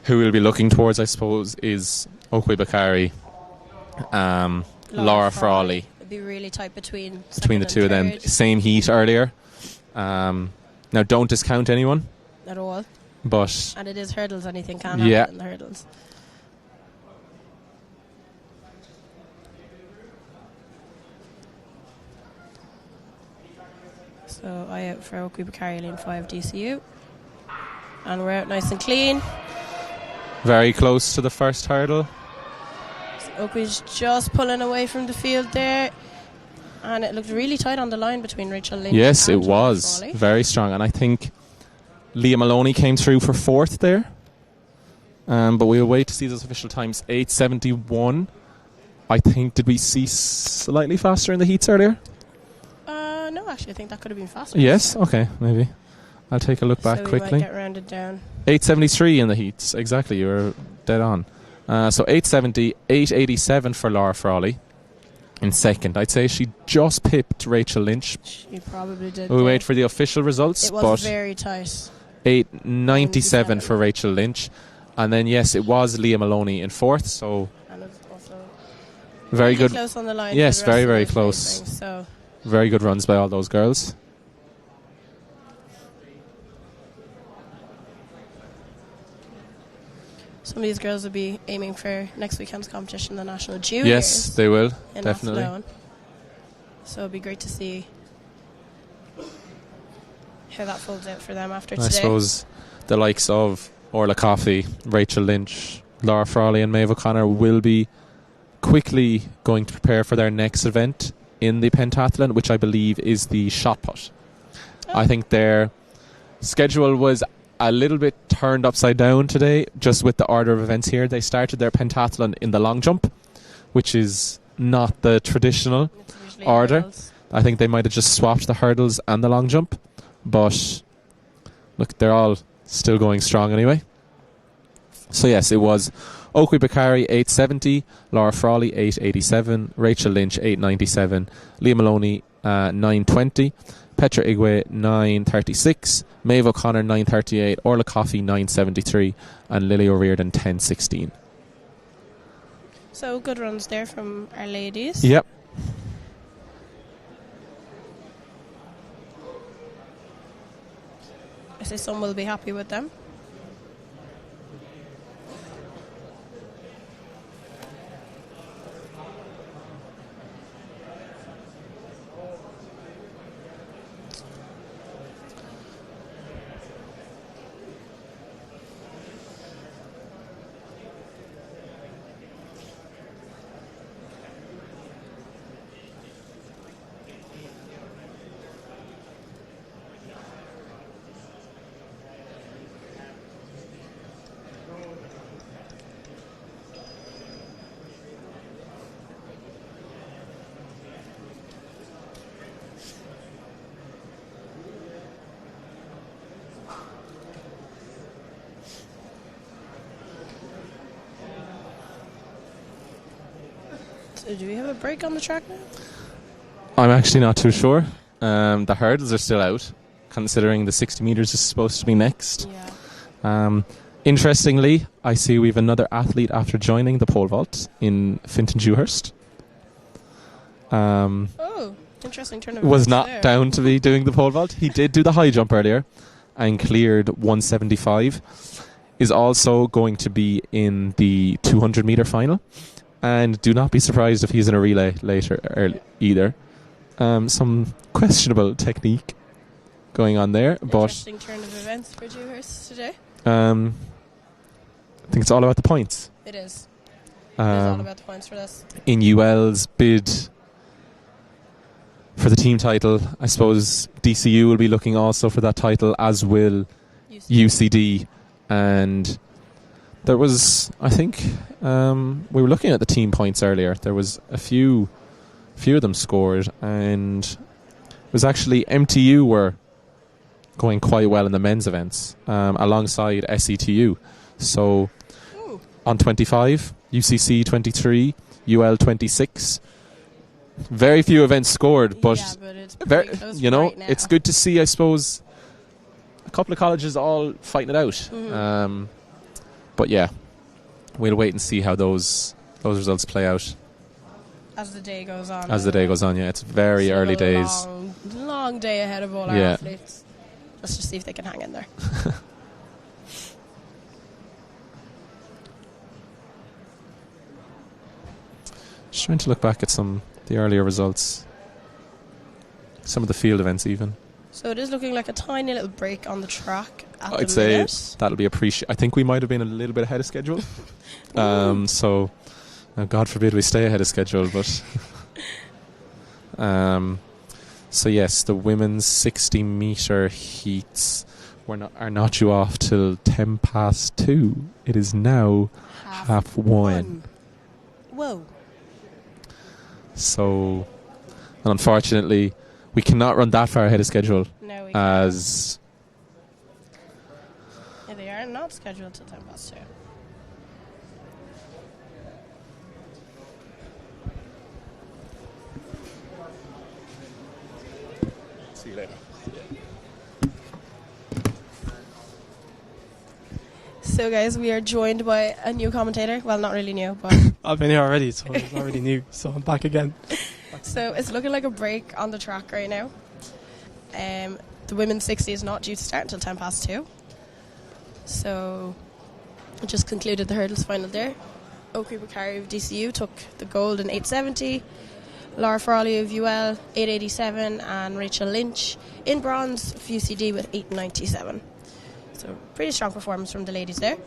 Who we'll be looking towards, I suppose, is Okwe Bakari, Laura Frawley. It'd be really tight between The two of them. Same heat earlier. Now, don't discount anyone. At all. But And it is hurdles, anything can Yeah. happen in the hurdles. So I out for Okwe Bakari, lane 5 DCU. And we're out nice and clean. very close to the first hurdle. So Okwe's just pulling away from the field there. And it looked really tight on the line between Rachel Lynch Yes, and it was. Frawley. Very strong. And I think Leah Maloney came through for fourth there. But we'll wait to see those official times. 8:71. I think, did we see slightly faster in the heats earlier? No, actually, I think that could have been faster. Yes, okay, maybe. I'll take a look back so we quickly. might get rounded down. 8:73 in the heats, exactly, you were dead on. So 8:70, 8:87 for Laura Frawley in second. I'd say she just pipped Rachel Lynch. She probably did. We wait for the official results, It was but very tight. 8:97 for Rachel Lynch. And then, yes, it was Leah Maloney in fourth, so And it's also very really good. close on the line. Yes, for the rest very, of very those close. racing, so Very good runs by all those girls. some of these girls will be aiming for next weekend's competition, the National Juniors. Yes, they will, in definitely. Athlone. So it'll be great to see how that folds out for them after I today. suppose the likes of Orla Coffey, Rachel Lynch, Laura Frawley and Maeve O'Connor will be quickly going to prepare for their next event in the pentathlon, which I believe is the shot put. I think their schedule was a little bit turned upside down today, just with the order of events here. They started their pentathlon in the long jump, which is not the traditional It's usually order. hurdles. I think they might have just swapped the hurdles and the long jump, but look, they're all still going strong anyway. So yes, it was Okwe Bakari 8:70, Laura Frawley 8:87, Rachel Lynch 8:97, Leah Maloney 9:20, Petra Igwe 9:36, Maeve O'Connor 9:38, Orla Coffey 9:73, and Lily O'Riordan 10:16. So good runs there from our ladies. Yep. I say some will be happy with them. So do we have a break on the track now? I'm actually not too sure. The hurdles are still out, considering the 60 metres is supposed to be next. Yeah. Interestingly, I see we have another athlete after joining the pole vault in Finton Dewhurst. Oh, interesting turn of Was events not there. down to be doing the pole vault. He did do the high jump earlier and cleared 175. Is also going to be in the 200 metre final. And do not be surprised if he's in a relay later either. Some questionable technique going on there, but Interesting turn of events for Dewhurst today. I think it's all about the points. It is. all about the points for this. In UL's bid for the team title, I suppose DCU will be looking also for that title, as will UCD. And there was, I think, we were looking at the team points earlier. There was a few of them scored, and it was actually MTU were going quite well in the men's events, alongside SETU. So on 25, UCC 23, UL 26. Very few events scored, but, it's pretty close right now. it's good to see, I suppose, a couple of colleges all fighting it out. But yeah, we'll wait and see how those results play out as the day goes on. Yeah, it's very Still early a days. Long day ahead of all our athletes. Let's just see if they can hang in there. Just trying to look back at the earlier results, some of the field events even. So it is looking like a tiny little break on the track at I'd the say minute. that'll be appreciated. I think we might have been a little bit ahead of schedule. So, God forbid we stay ahead of schedule, but so yes, the women's 60-metre heats are not due off till 2:10. It is now 1:30. Whoa. So, unfortunately, we cannot run that far ahead of schedule. No, we as can't. They are not scheduled till 2:10. See you later. So, guys, we are joined by a new commentator. Well, not really new, but I've been here already, so it's already new. So I'm back again. so it's looking like a break on the track right now. The women's 60 is not due to start until 2:10. So, we just concluded the hurdles final there. Oakley Bakari of DCU took the gold in 8:70. Laura Frawley of UL 8:87, and Rachel Lynch in bronze of UCD with 8:97. So, pretty strong performance from the ladies there.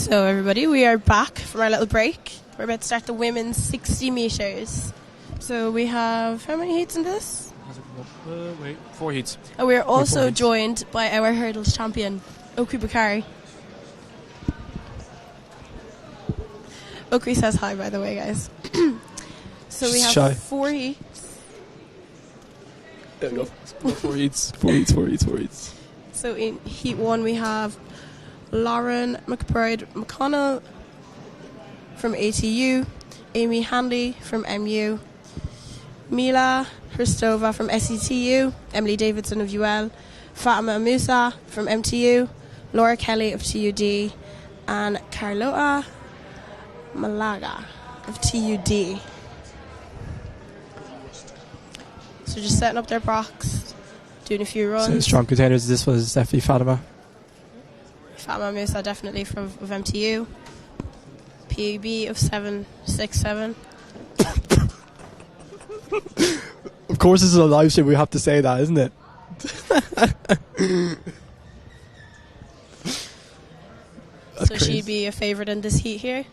So everybody, we are back from our little break. We're about to start the women's 60 metres. So we have, how many heats in this? 4 heats. And we're also 4 heats. joined by our hurdles champion, Okri Bakari. Okri says hi, by the way, guys. So we have Shy. 4 heats. There we go. 4 heats. 4 heats, 4 heats, 4 heats. So in heat 1 we have Lauren McBride McConnell from ATU, Amy Hanley from MU, Mila Hristova from SETU, Emily Davidson of UL, Fatima Musa from MTU, Laura Kelly of TUD, and Carlota Malaga of TUD. So just setting up their box, doing a few runs. So strong contenders. This was definitely Fatima. Fatima Musa definitely of MTU. PB of 767. Of course, this is a live stream. We have to say that, isn't it? That's So crazy. she'd be a favourite in this heat here.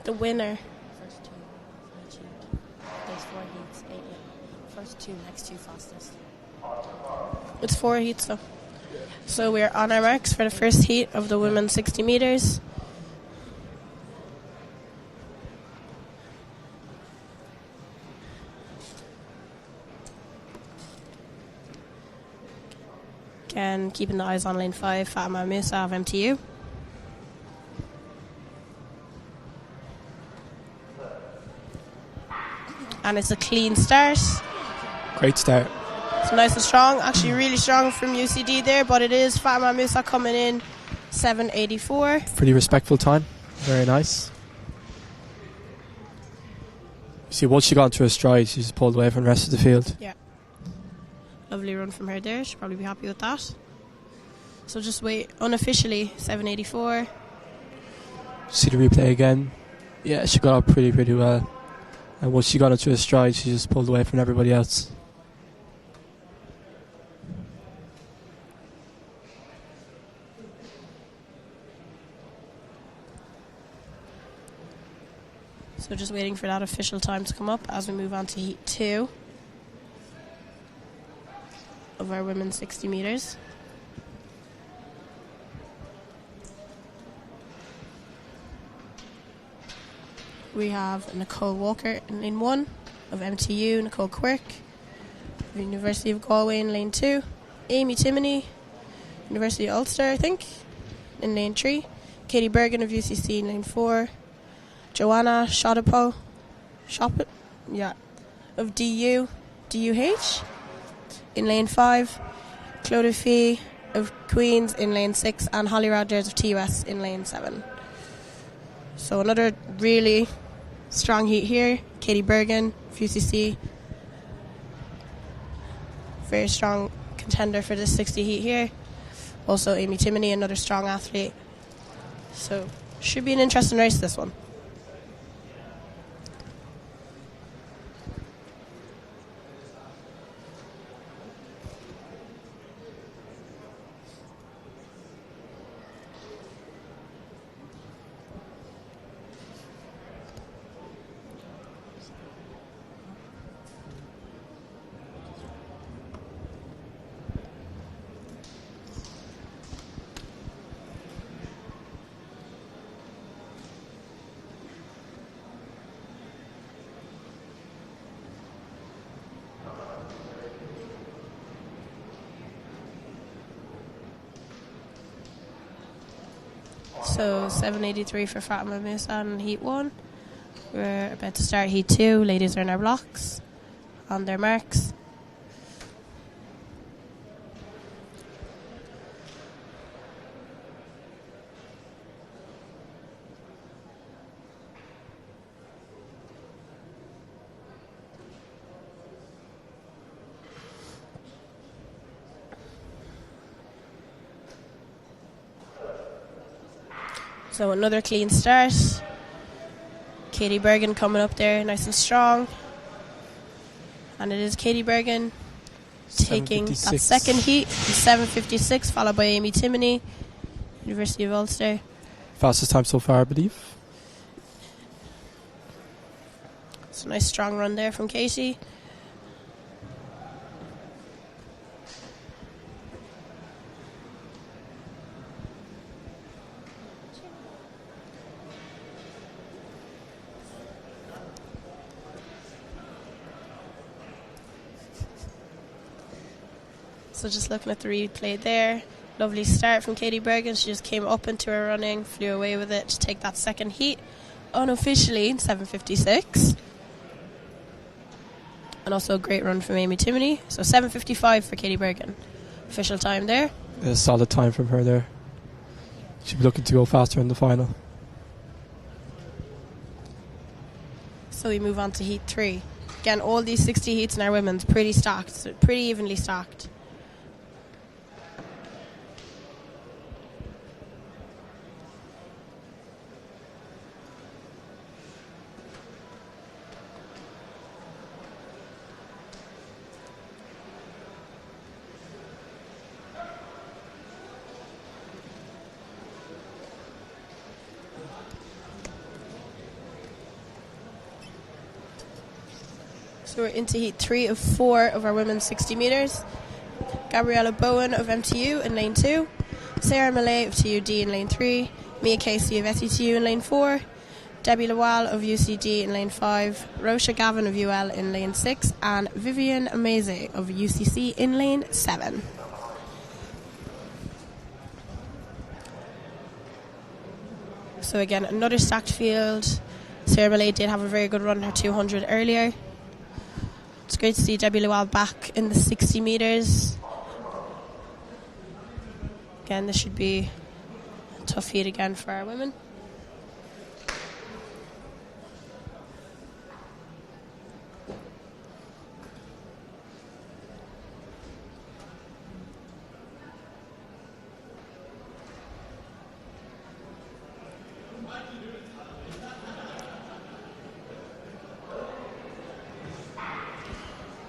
The winner. First 2, there's 4 heats, 8. First 2, next 2 fastest. It's 4 heats though. So we're on our marks for the first heat of the women's 60 metres. Again, keeping the eyes on lane 5, Fatima Musa of MTU. And it's a clean start. Great start. It's nice and strong. Actually, really strong from UCD there, but it is Fatima Musa coming in 784. Pretty respectful time. Very nice. You see, once she got into her stride, she just pulled away from the rest of the field. Yeah. Lovely run from her there. She'll probably be happy with that. So just wait. Unofficially, 784. See the replay again. Yeah, she got up pretty well. And once she got into her stride, she just pulled away from everybody else. So just waiting for that official time to come up as we move on to heat 2 of our women's 60 metres. We have Nicole Walker in lane 1 of MTU, Nicole Quirk of University of Galway in lane 2, Amy Timoney, University of Ulster, I think, in lane 3, Katie Bergen of UCC in lane 4, Joanna Shodapo, of DUH in lane 5, Clodagh Fee of Queen's in lane 6, and Holly Rogers of TUS in lane 7. So another really strong heat here. Katie Bergen of UCC, very strong contender for this 60 heat here. Also Amy Timoney, another strong athlete. So should be an interesting race, this one. So 783 for Fatima Musa in heat 1. We're about to start heat 2. Ladies are in our blocks, on their marks. So another clean start. Katie Bergen coming up there nice and strong. And it is Katie Bergen taking that 7:56. second heat, 7:56, followed by Amy Timoney, University of Ulster. Fastest time so far, I believe. It's a nice strong run there from Katie. So just looking at the replay there. Lovely start from Katie Bergen. She just came up into her running, flew away with it to take that second heat. Unofficially in 7:56. And also a great run from Amy Timoney. So 7:55 for Katie Bergen. Official time there. A solid time from her there. She'll be looking to go faster in the final. So we move on to heat 3. Again, all these 60 heats in our women's pretty stacked, so pretty evenly stacked. So we're into heat 3 of 4 of our women's 60 metres. Gabriella Bowen of MTU in lane 2. Sarah Millay of TUD in lane 3. Mia Casey of SETU in lane 4. Debbie Lawal of UCD in lane 5. Rosha Gavin of UL in lane 6. And Vivian Amaze of UCC in lane 7. So again, another stacked field. Sarah Millay did have a very good run in her 200 earlier. It's great to see Debbie Lawal back in the 60 metres. Again, this should be a tough heat again for our women.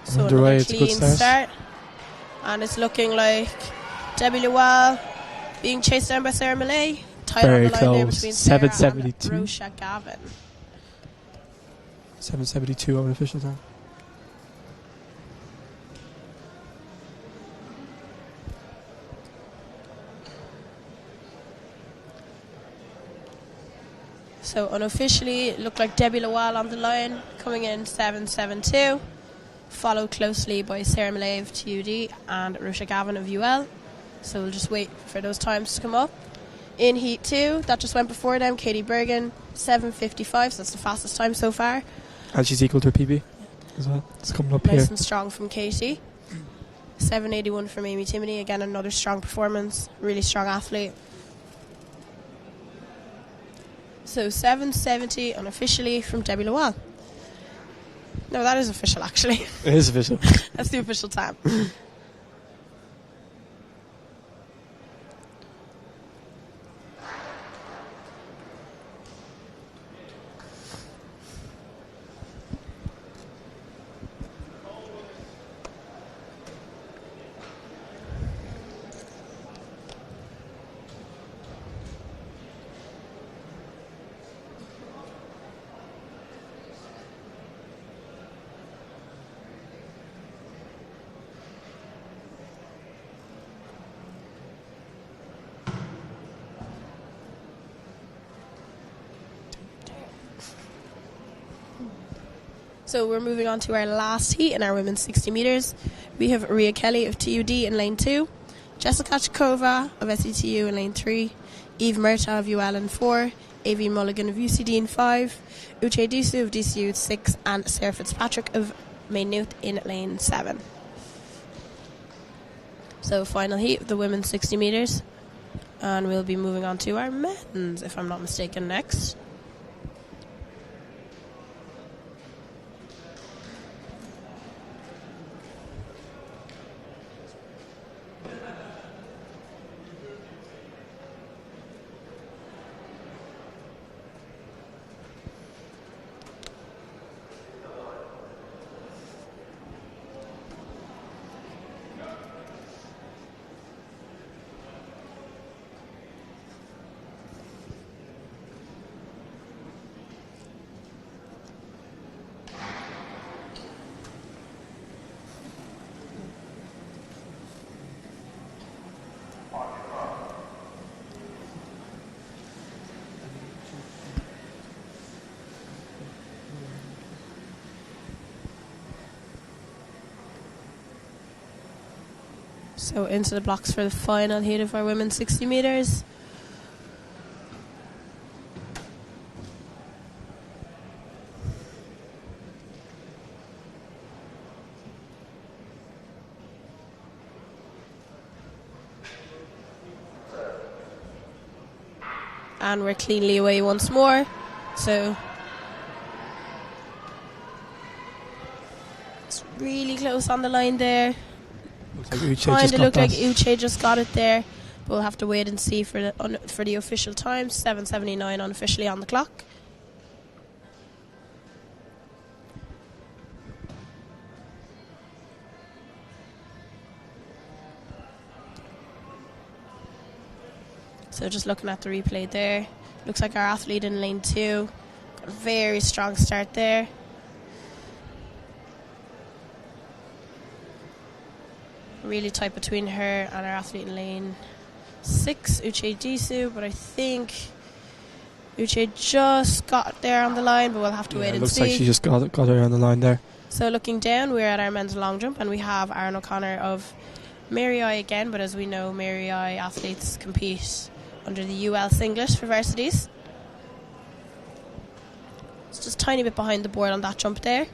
So Underway, another it's a good clean start. And it's looking like Debbie Lawal being chased down by Sarah Millay. Tight on Very the line there close. between Sarah and 7:72. Rosha Gavin. 7:72 on official time. So unofficially, it looked like Debbie Lawal on the line, coming in 7:72. Followed closely by Sarah Millay of TUD and Rosha Gavin of UL. So we'll just wait for those times to come up. In Heat 2, that just went before them, Katie Bergen, 7:55, so that's the fastest time so far. And she's equal to her PB as well. It's coming up Nice here. and strong from Katie. 7:81 from Amy Timoney, again another strong performance, really strong athlete. So 7:70 unofficially from Debbie Lawal. No, that is official actually. It is official. That's the official time. So we're moving on to our last heat in our women's 60 metres. We have Ria Kelly of TUD in lane 2, Jessica Chikova of SETU in lane 3, Eve Murta of UL in 4, A.V. Mulligan of UCD in 5, Uche Disu of DCU in 6, and Sarah Fitzpatrick of Maynooth in lane 7. So final heat of the women's 60 metres. And we'll be moving on to our men's, if I'm not mistaken, next. So into the blocks for the final heat of our women's 60 metres. And we're cleanly away once more. So it's really close on the line there. Kind of looked like Uche just got it there. But we'll have to wait and see for the official time. 7:79 unofficially on the clock. So just looking at the replay there, looks like our athlete in lane 2 got a very strong start there. Really tight between her and our athlete in lane 6, Uche Disu, but I think Uche just got there on the line, but we'll have to wait and see. Looks like she just got her on the line there. So looking down, we're at our men's long jump, and we have Aaron O'Connor of Mary I again, but as we know, Mary I athletes compete under the UL singlet for varsities. It's just a tiny bit behind the board on that jump there.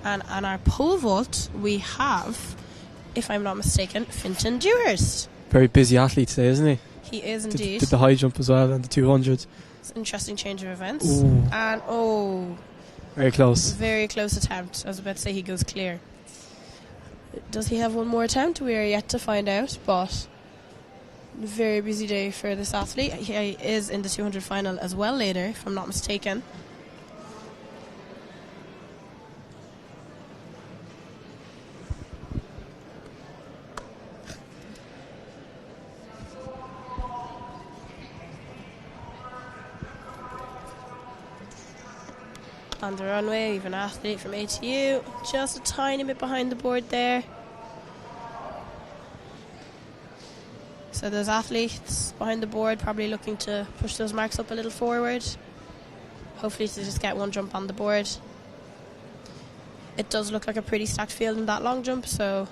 And on our pole vault, we have, if I'm not mistaken, Fintan Dewhurst. Very busy athlete today, isn't he? He is indeed. Did the high jump as well and the 200. It's an interesting change of events. Ooh. And very close. Very close attempt. I was about to say he goes clear. Does he have one more attempt? We are yet to find out, but very busy day for this athlete. He is in the 200 final as well later, if I'm not mistaken. On the runway, we have an athlete from ATU, just a tiny bit behind the board there. So those athletes behind the board probably looking to push those marks up a little forward. Hopefully to just get one jump on the board. It does look like a pretty stacked field in that long jump, so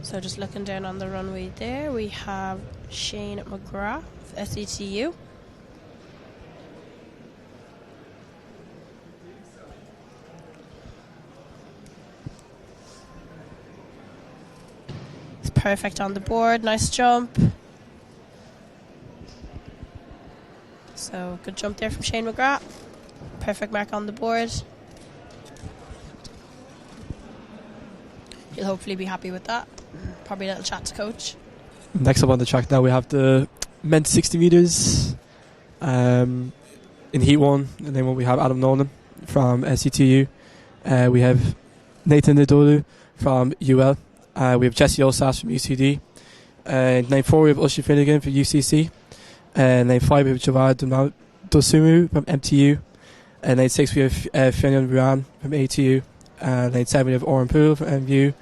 So just looking down on the runway there, we have Shane McGrath of SETU. It's perfect on the board, nice jump. So good jump there from Shane McGrath. Perfect mark on the board. He'll hopefully be happy with that. Probably a little chat to coach. Next up on the track now we have the men's 60 metres in Heat 1, and then we have Adam Nolan from SCTU. We have Nathan Nadolu from UL. We have Jesse Osas from UCD. Lane 4 we have Usher Finnegan from UCC. Lane 5 we have Javad Dosumu from MTU. Lane 6 we have Fionn Ruan from ATU. Lane 7 we have Oren Poole from MU.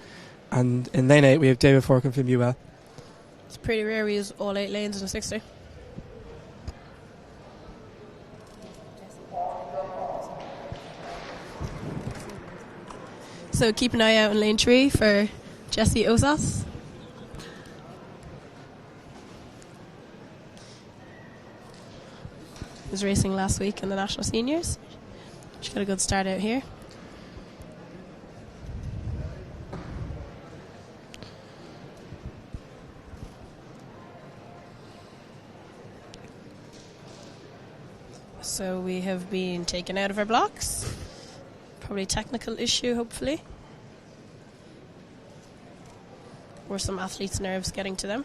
And in lane 8 we have David Forkin from UL. It's pretty rare we use all 8 lanes in a 60. So keep an eye out in lane 3 for Jesse Osas. He was racing last week in the National Seniors. She got a good start out here. So we have been taken out of our blocks. Probably technical issue, hopefully. Or some athletes' nerves getting to them.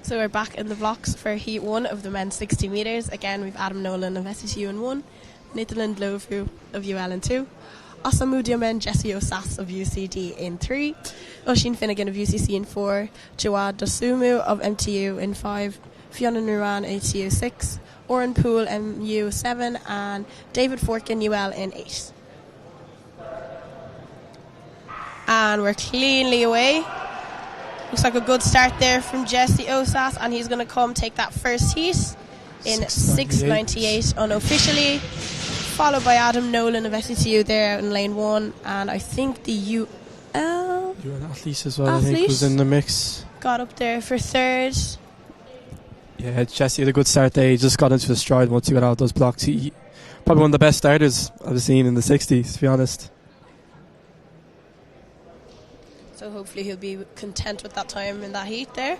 So we're back in the blocks for Heat 1 of the men's 60 metres. Again, we've Adam Nolan of SETU in 1, Nathan Lindlovu of UL in 2, Osamu Diomen Jesse Osas of UCD in 3, Oisin Finnegan of UCC in 4, Jawad Dosumu of MTU in 5, Fiona Nuran ATU 6, Oren Poole MU 7, and David Forkin UL in 8. And we're cleanly away. Looks like a good start there from Jesse Osas, and he's going to come take that first heat in 6:98 unofficially, followed by Adam Nolan of SETU there in lane 1, and I think the You and Athletes as well, I think, was in the mix. got up there for third. Yeah, Jesse had a good start there. He just got into the stride once he got out of those blocks. He probably one of the best starters I've seen in the 60s, to be honest. So hopefully he'll be content with that time in that heat there.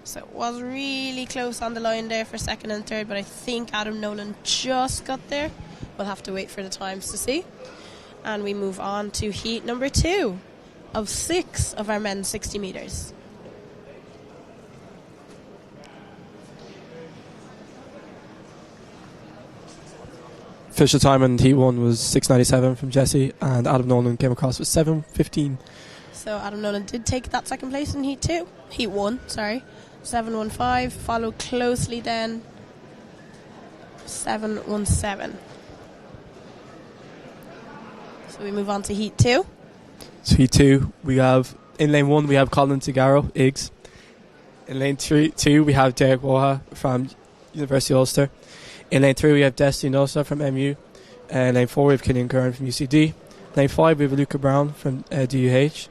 So it was really close on the line there for second and third, but I think Adam Nolan just got there. We'll have to wait for the times to see. And we move on to heat number 2 of 6 of our men's 60 metres. Official time in Heat 1 was 6:97 from Jesse, and Adam Nolan came across with 7:15. So Adam Nolan did take that second place in Heat 1, 7:15, followed closely then 7:17. So we move on to Heat 2. So Heat 2, we have, in lane 1 we have Colin Tagaro, Iggs. In lane 2 we have Derek Woha from University of Ulster. In lane 3 we have Destiny Nosa from MU. Lane 4 we have Killian Curran from UCD. Lane 5 we have Luca Brown from DUH.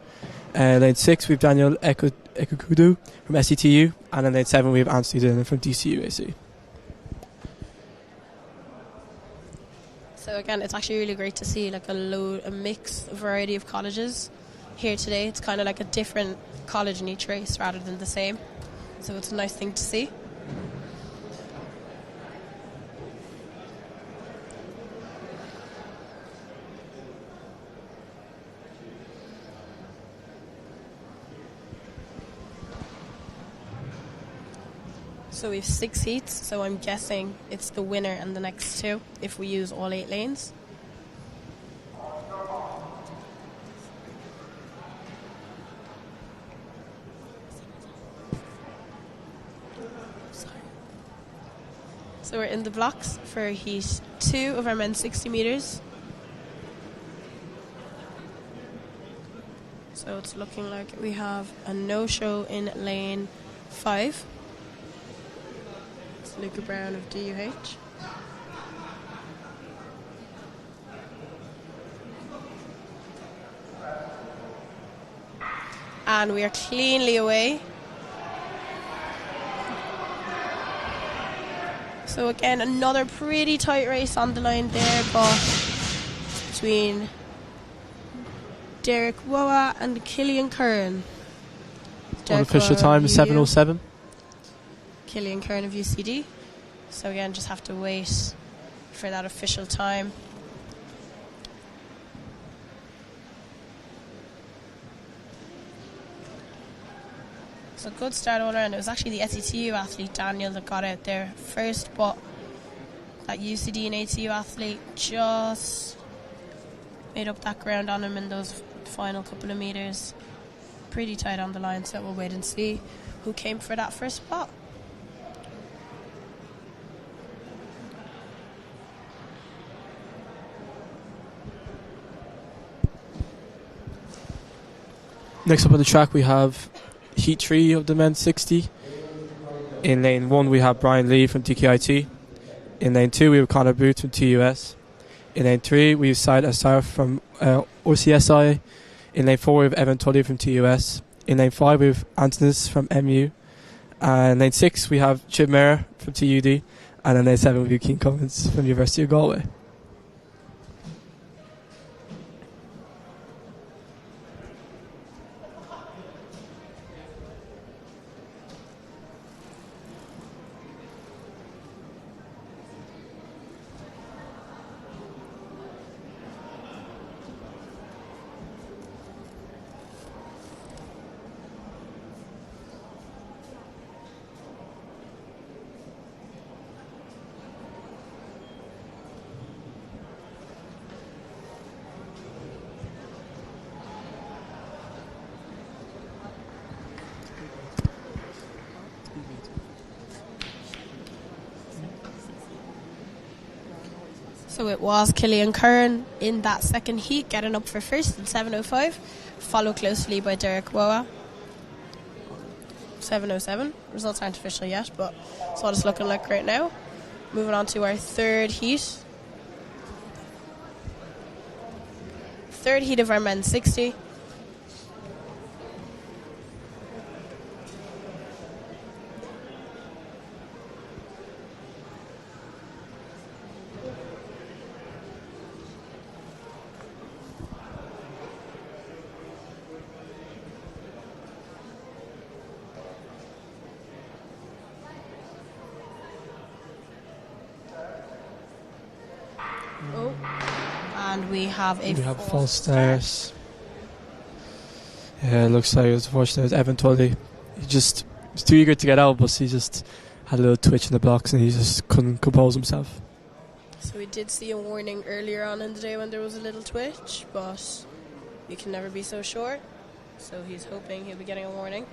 Lane 6 we have Daniel Ekukudu from SETU. And in lane 7 we have Anthony Dillon from DCUAC. So again, it's actually really great to see like a mix, a variety of colleges here today. It's kind of like a different college in each race rather than the same. So it's a nice thing to see. So we have 6 heats, so I'm guessing it's the winner and the next 2 if we use all 8 lanes. So we're in the blocks for heat 2 of our men's 60 metres. So it's looking like we have a no-show in lane 5. Luca Brown of DUH. And we are cleanly away. So again, another pretty tight race on the line there, but between Derek Woa and Killian Curran. Unofficial time is 7:07. Killian Curran of UCD. So again, just have to wait for that official time. So good start all around. It was actually the SETU athlete Daniel that got out there first, but that UCD and ATU athlete just made up that ground on him in those final couple of metres. Pretty tight on the line, so we'll wait and see who came for that first spot. Next up on the track we have Heat 3 of the men's 60. In lane 1 we have Brian Lee from DKIT. In lane 2 we have Connor Booth from TUS. In lane 3 we have Syed Asar from OCSI. In lane 4 we have Evan Tully from TUS. In lane 5 we have Antonis from MU. And in lane 6 we have Chib Mera from TUD. And in lane 7 we have Keane Cummins from University of Galway. So it was Killian Curran in that second heat, getting up for first in 7:05, followed closely by Derek Woa. 7:07. Results aren't official yet, but that's what it's looking like right now. Moving on to our third heat. Third heat of our men's 60. Oh, and we have a false start. Yeah, it looks like it was unfortunate. Evan Tully, he's too eager to get out, but he just had a little twitch in the blocks and he just couldn't compose himself. So we did see a warning earlier on in the day when there was a little twitch, but you can never be so sure. So he's hoping he'll be getting a warning.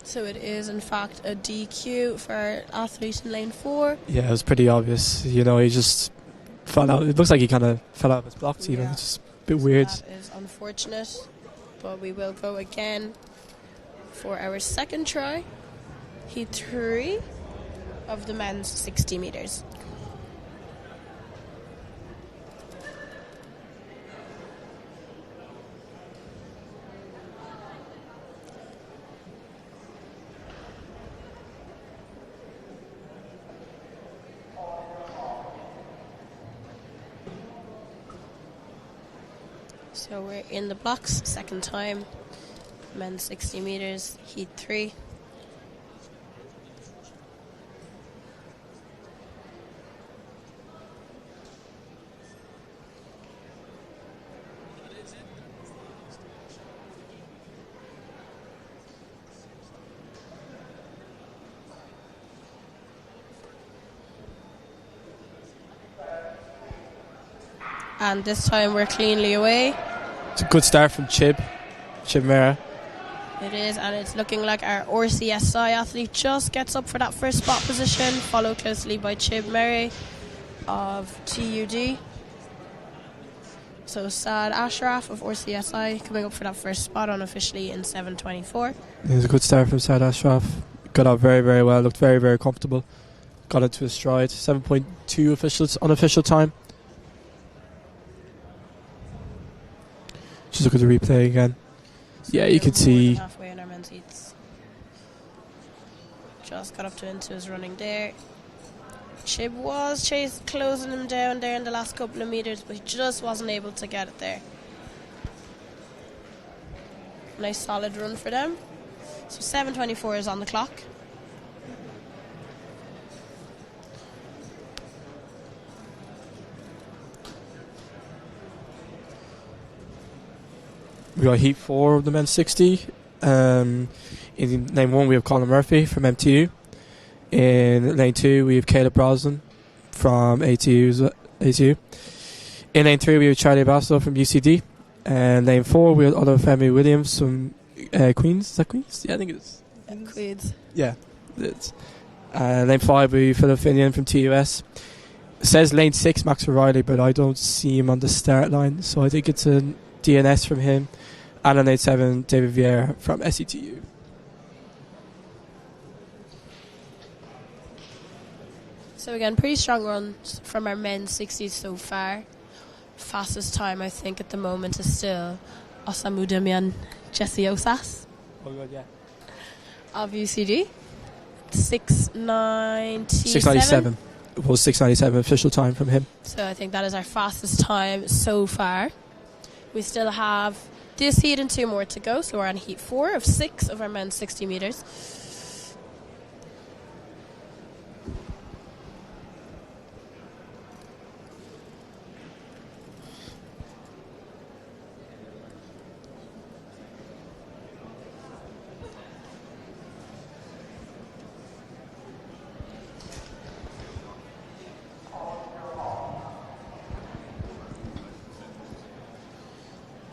So it is in fact a DQ for our athlete in lane 4. Yeah, it was pretty obvious. You know, he just fell out. It looks like he kind of fell out of his blocks even. Yeah. It's just a bit weird. That is unfortunate, but we will go again for our second try. Heat 3 of the men's 60 metres. So we're in the blocks, second time, men's 60 metres, heat 3. And this time we're cleanly away. It's a good start from Chib Mera. It is, and it's looking like our RCSI athlete just gets up for that first spot position, followed closely by Chib Murray of TUD. So Saad Ashraf of RCSI coming up for that first spot unofficially in 7:24. It was a good start from Saad Ashraf. Got out very, very well, looked very, very comfortable. Got into his stride. 7.2 unofficial time. Just look at the replay again. So yeah, you can see halfway in our men's heats. Just got up into his running there. Chib was closing him down there in the last couple of metres, but he just wasn't able to get it there. Nice solid run for them. So 7:24 is on the clock. we got heat 4 of the men's 60. In lane 1 we have Colin Murphy from MTU. In lane 2 we have Caleb Brosnan from ATU. In lane 3 we have Charlie Basso from UCD. And lane 4 we have Olufemi Williams from Queens. Is that Queens? Yeah, I think it is. Queens. Yeah, it's. Lane 5 we have Philip Finian from TUS. It says lane 6 Max O'Reilly, but I don't see him on the start line, so I think it's a DNS from him. And on lane 7 David Vieira from SETU. So again, pretty strong runs from our men's 60s so far. Fastest time I think at the moment is still Osamu Demian Jesse Osas. Oh god, yeah. Of UCD. 6:97. 6:97. It was 6:97 official time from him. So I think that is our fastest time so far. We still have this heat and 2 more to go, so we're on heat 4 of 6 of our men's 60 metres.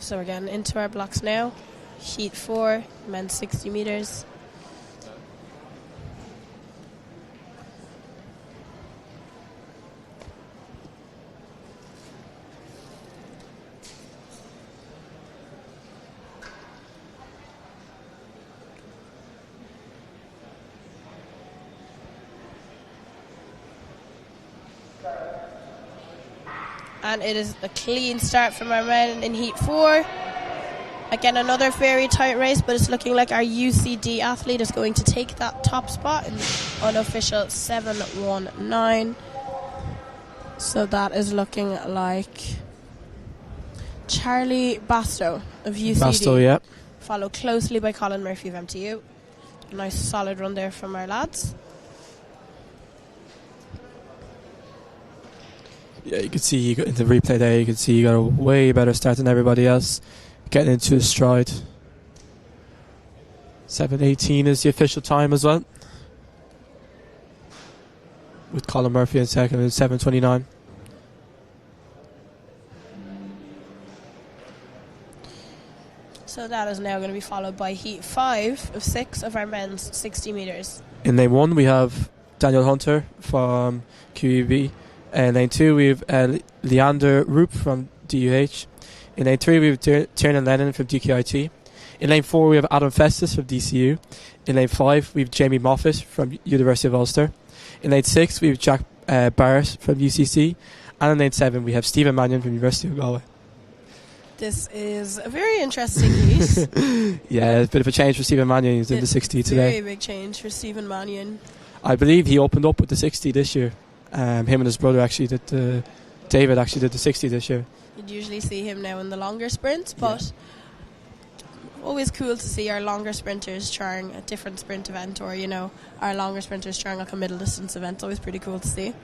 So we're getting into our blocks now. Heat 4, men's 60 metres. And it is a clean start from our men in Heat 4. Again, another very tight race, but it's looking like our UCD athlete is going to take that top spot in unofficial 7:19. So that is looking like Charlie Bastow of UCD. Bastow, yeah. Followed closely by Colin Murphy of MTU. A nice solid run there from our lads. Yeah, you can see you got in the replay there. You can see you got a way better start than everybody else, getting into his stride. 7:18 is the official time as well, with Colin Murphy in second and 7:29. So that is now going to be followed by Heat 5 of 6 of our men's 60 metres. In lane 1 we have Daniel Hunter from QEB. In lane 2 we have Leander Roop from DUH. In lane 3 we have Tiernan Lennon from DKIT. In lane 4 we have Adam Festus from DCU. In lane 5 we have Jamie Moffat from University of Ulster. In lane 6 we have Jack Barrett from UCC. And in lane 7 we have Stephen Mannion from University of Galway. This is a very interesting piece. Yeah, it's a bit of a change for Stephen Mannion. He's in the 60 today. Very big change for Stephen Mannion. I believe he opened up with the 60 this year. Him and his brother actually did David actually did the 60 this year. You'd usually see him now in the longer sprints, but always cool to see our longer sprinters trying a different sprint event, or our longer sprinters trying like a middle distance event. It's always pretty cool to see.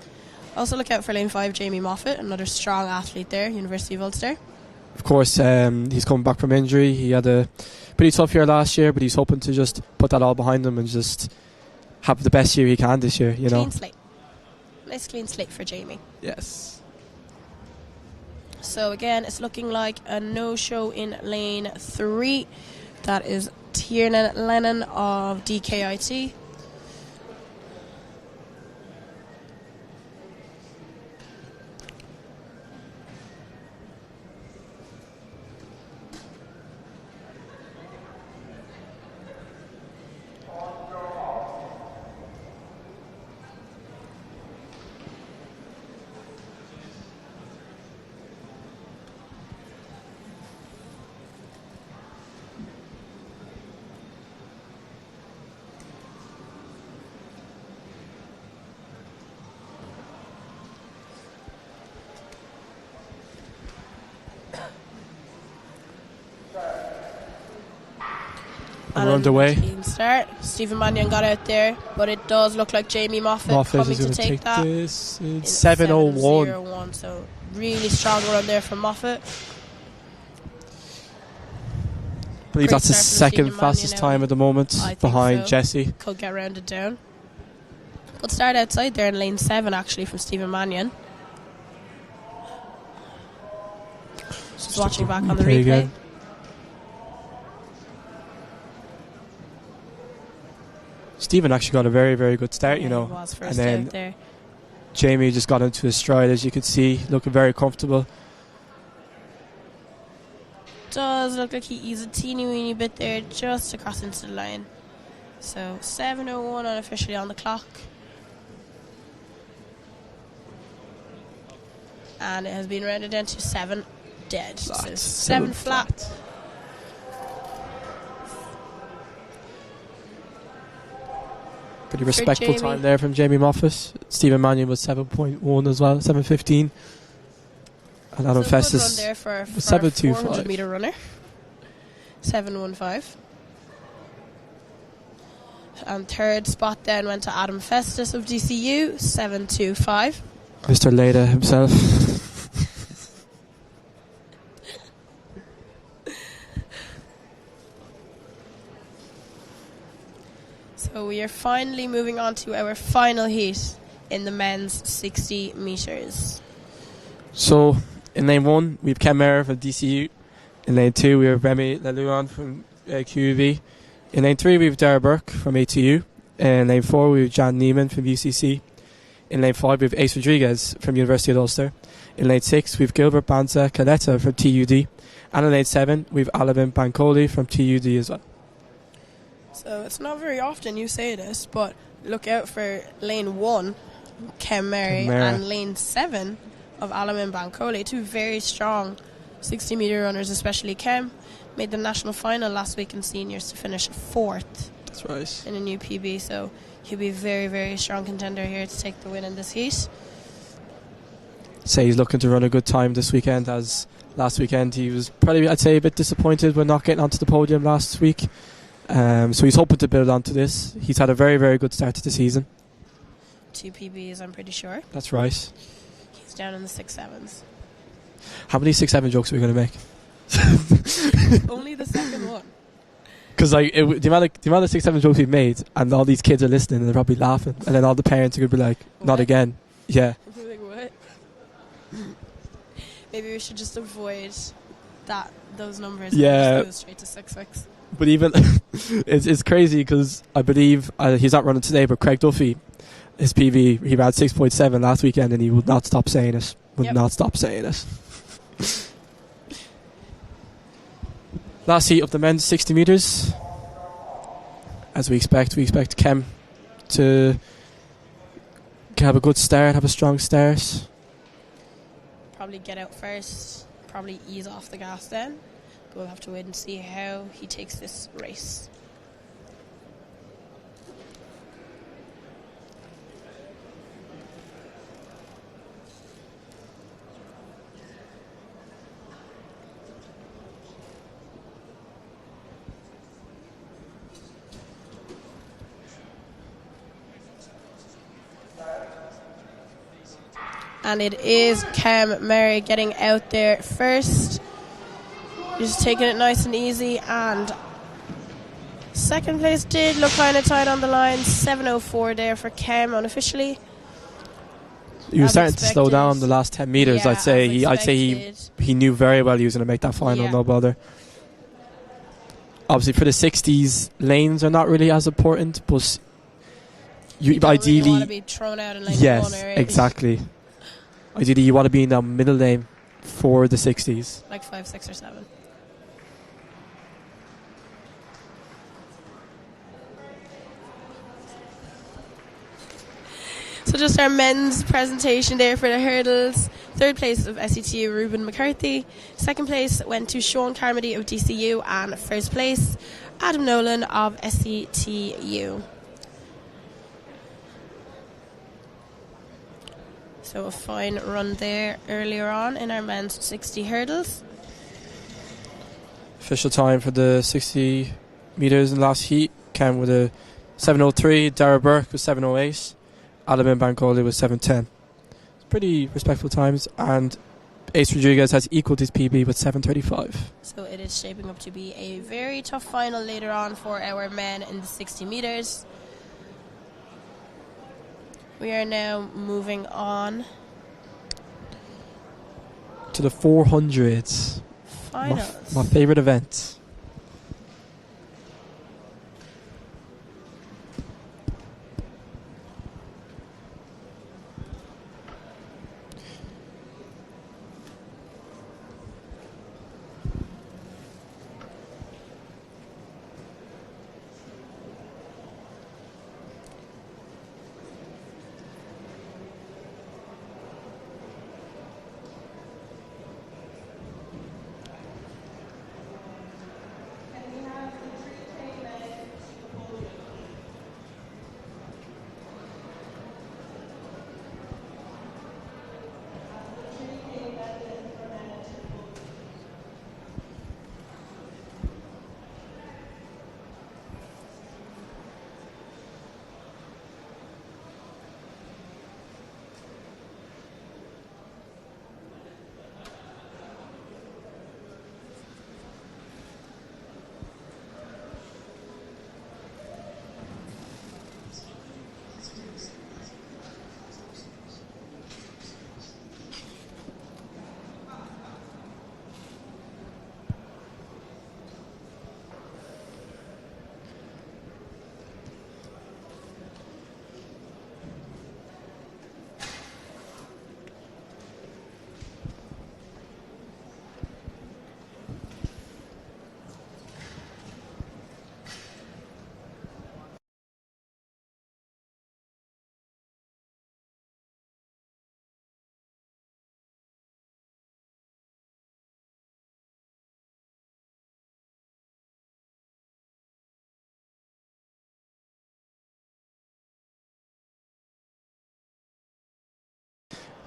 Also look out for lane 5, Jamie Moffat, another strong athlete there, University of Ulster. Of course, he's coming back from injury. He had a pretty tough year last year, but he's hoping to just put that all behind him and just have the best year he can this year. Clean slate. Nice clean slate for Jamie. Yes. So again, it's looking like a no-show in lane 3. That is Tiernan Lennon of DKIT. And we're underway. Clean start. Stephen Mannion got out there, but it does look like Jamie Moffat coming to take that. This. It's 7:01. 7:01, so really strong run there from Moffat. I believe that's the second fastest time at the moment, behind Jesse. Could get rounded down. Could start outside there in lane 7 actually from Stephen Mannion. Just watching back on the replay. Again. Stephen actually got a very, very good start, He was first and then out there. Jamie just got into his stride, as you can see, looking very comfortable. Does look like he eased a teeny weeny bit there just across into the line. So 7:01 unofficially on the clock. And it has been rounded down to 7 dead. So 7 flat. Pretty respectful time there from Jamie Moffat. Stephen Mannion was 7.1 as well, 7:15. And Adam Festus there for 7.25. 400 metre runner. 7:15. And third spot then went to Adam Festus of DCU, 7:25. Mr. Leda himself. So we are finally moving on to our final heat in the men's 60 metres. So in lane 1 we have Ken Mayer from DCU. In lane 2, we have Remy Leluan from QUV. In lane 3, we have Dara Burke from ATU. In lane 4, we have Jan Neiman from UCC. In lane 5, we have Ace Rodriguez from University of Ulster. In lane 6, we have Gilbert Banza Caletta from TUD. And in lane 7, we have Alabin Bancoli from TUD as well. So it's not very often you say this, but look out for lane 1, Kem Mary, and lane 7 of Alamin Bancoli. Two very strong 60 metre runners, especially Kem. Made the national final last week in seniors to finish 4th. That's right. In a new PB, so he'll be a very, very strong contender here to take the win in this heat. Say he's looking to run a good time this weekend, as last weekend he was probably, I'd say, a bit disappointed with not getting onto the podium last week. So he's hoping to build onto this. He's had a very, very good start to the season. 2 PBs, I'm pretty sure. That's right. He's down in the 6-7s. How many 6-7 jokes are we going to make? Only the second one. Because like the amount of 6-7 jokes we've made, and all these kids are listening and they're probably laughing, and then all the parents are going to be like, "Not What? again." Yeah. Like, what? Maybe we should just avoid those numbers. Yeah. And just go straight to 6-6. But even it's crazy because I believe he's not running today, but Craig Duffy, his PB, he ran 6.7 last weekend, and he would not stop saying it. Not stop saying it. Last heat of the men's 60 metres. As we expect Kem to have a good start, have a strong start. Probably get out first, probably ease off the gas then. But we'll have to wait and see how he takes this race. And it is Kem Mary getting out there first. Just taking it nice and easy. And second place did look kind of tight on the line. 7:04 there for Kem unofficially. He was starting to slow down the last 10 metres. Yeah, I'd say he knew very well he was going to make that final. Yeah. No bother. Obviously, for the 60s, lanes are not really as important, but you ideally really want to be thrown out in lane yes, 1 or 8. exactly. Ideally, you want to be in that middle lane for the 60s. Like 5, 6, or 7. So just our men's presentation there for the hurdles. Third place of SETU, Ruben McCarthy. Second place went to Sean Carmody of DCU. And first place, Adam Nolan of SETU. So a fine run there earlier on in our men's 60 hurdles. Official time for the 60 metres in the last heat. Came with a 7:03. Dara Burke was 7:08. Alamin Bancoli was 7:10. Pretty respectful times. And Ace Rodriguez has equalled his PB with 7:35. So it is shaping up to be a very tough final later on for our men in the 60 metres. We are now moving on to the 400s. Finals. My favourite event.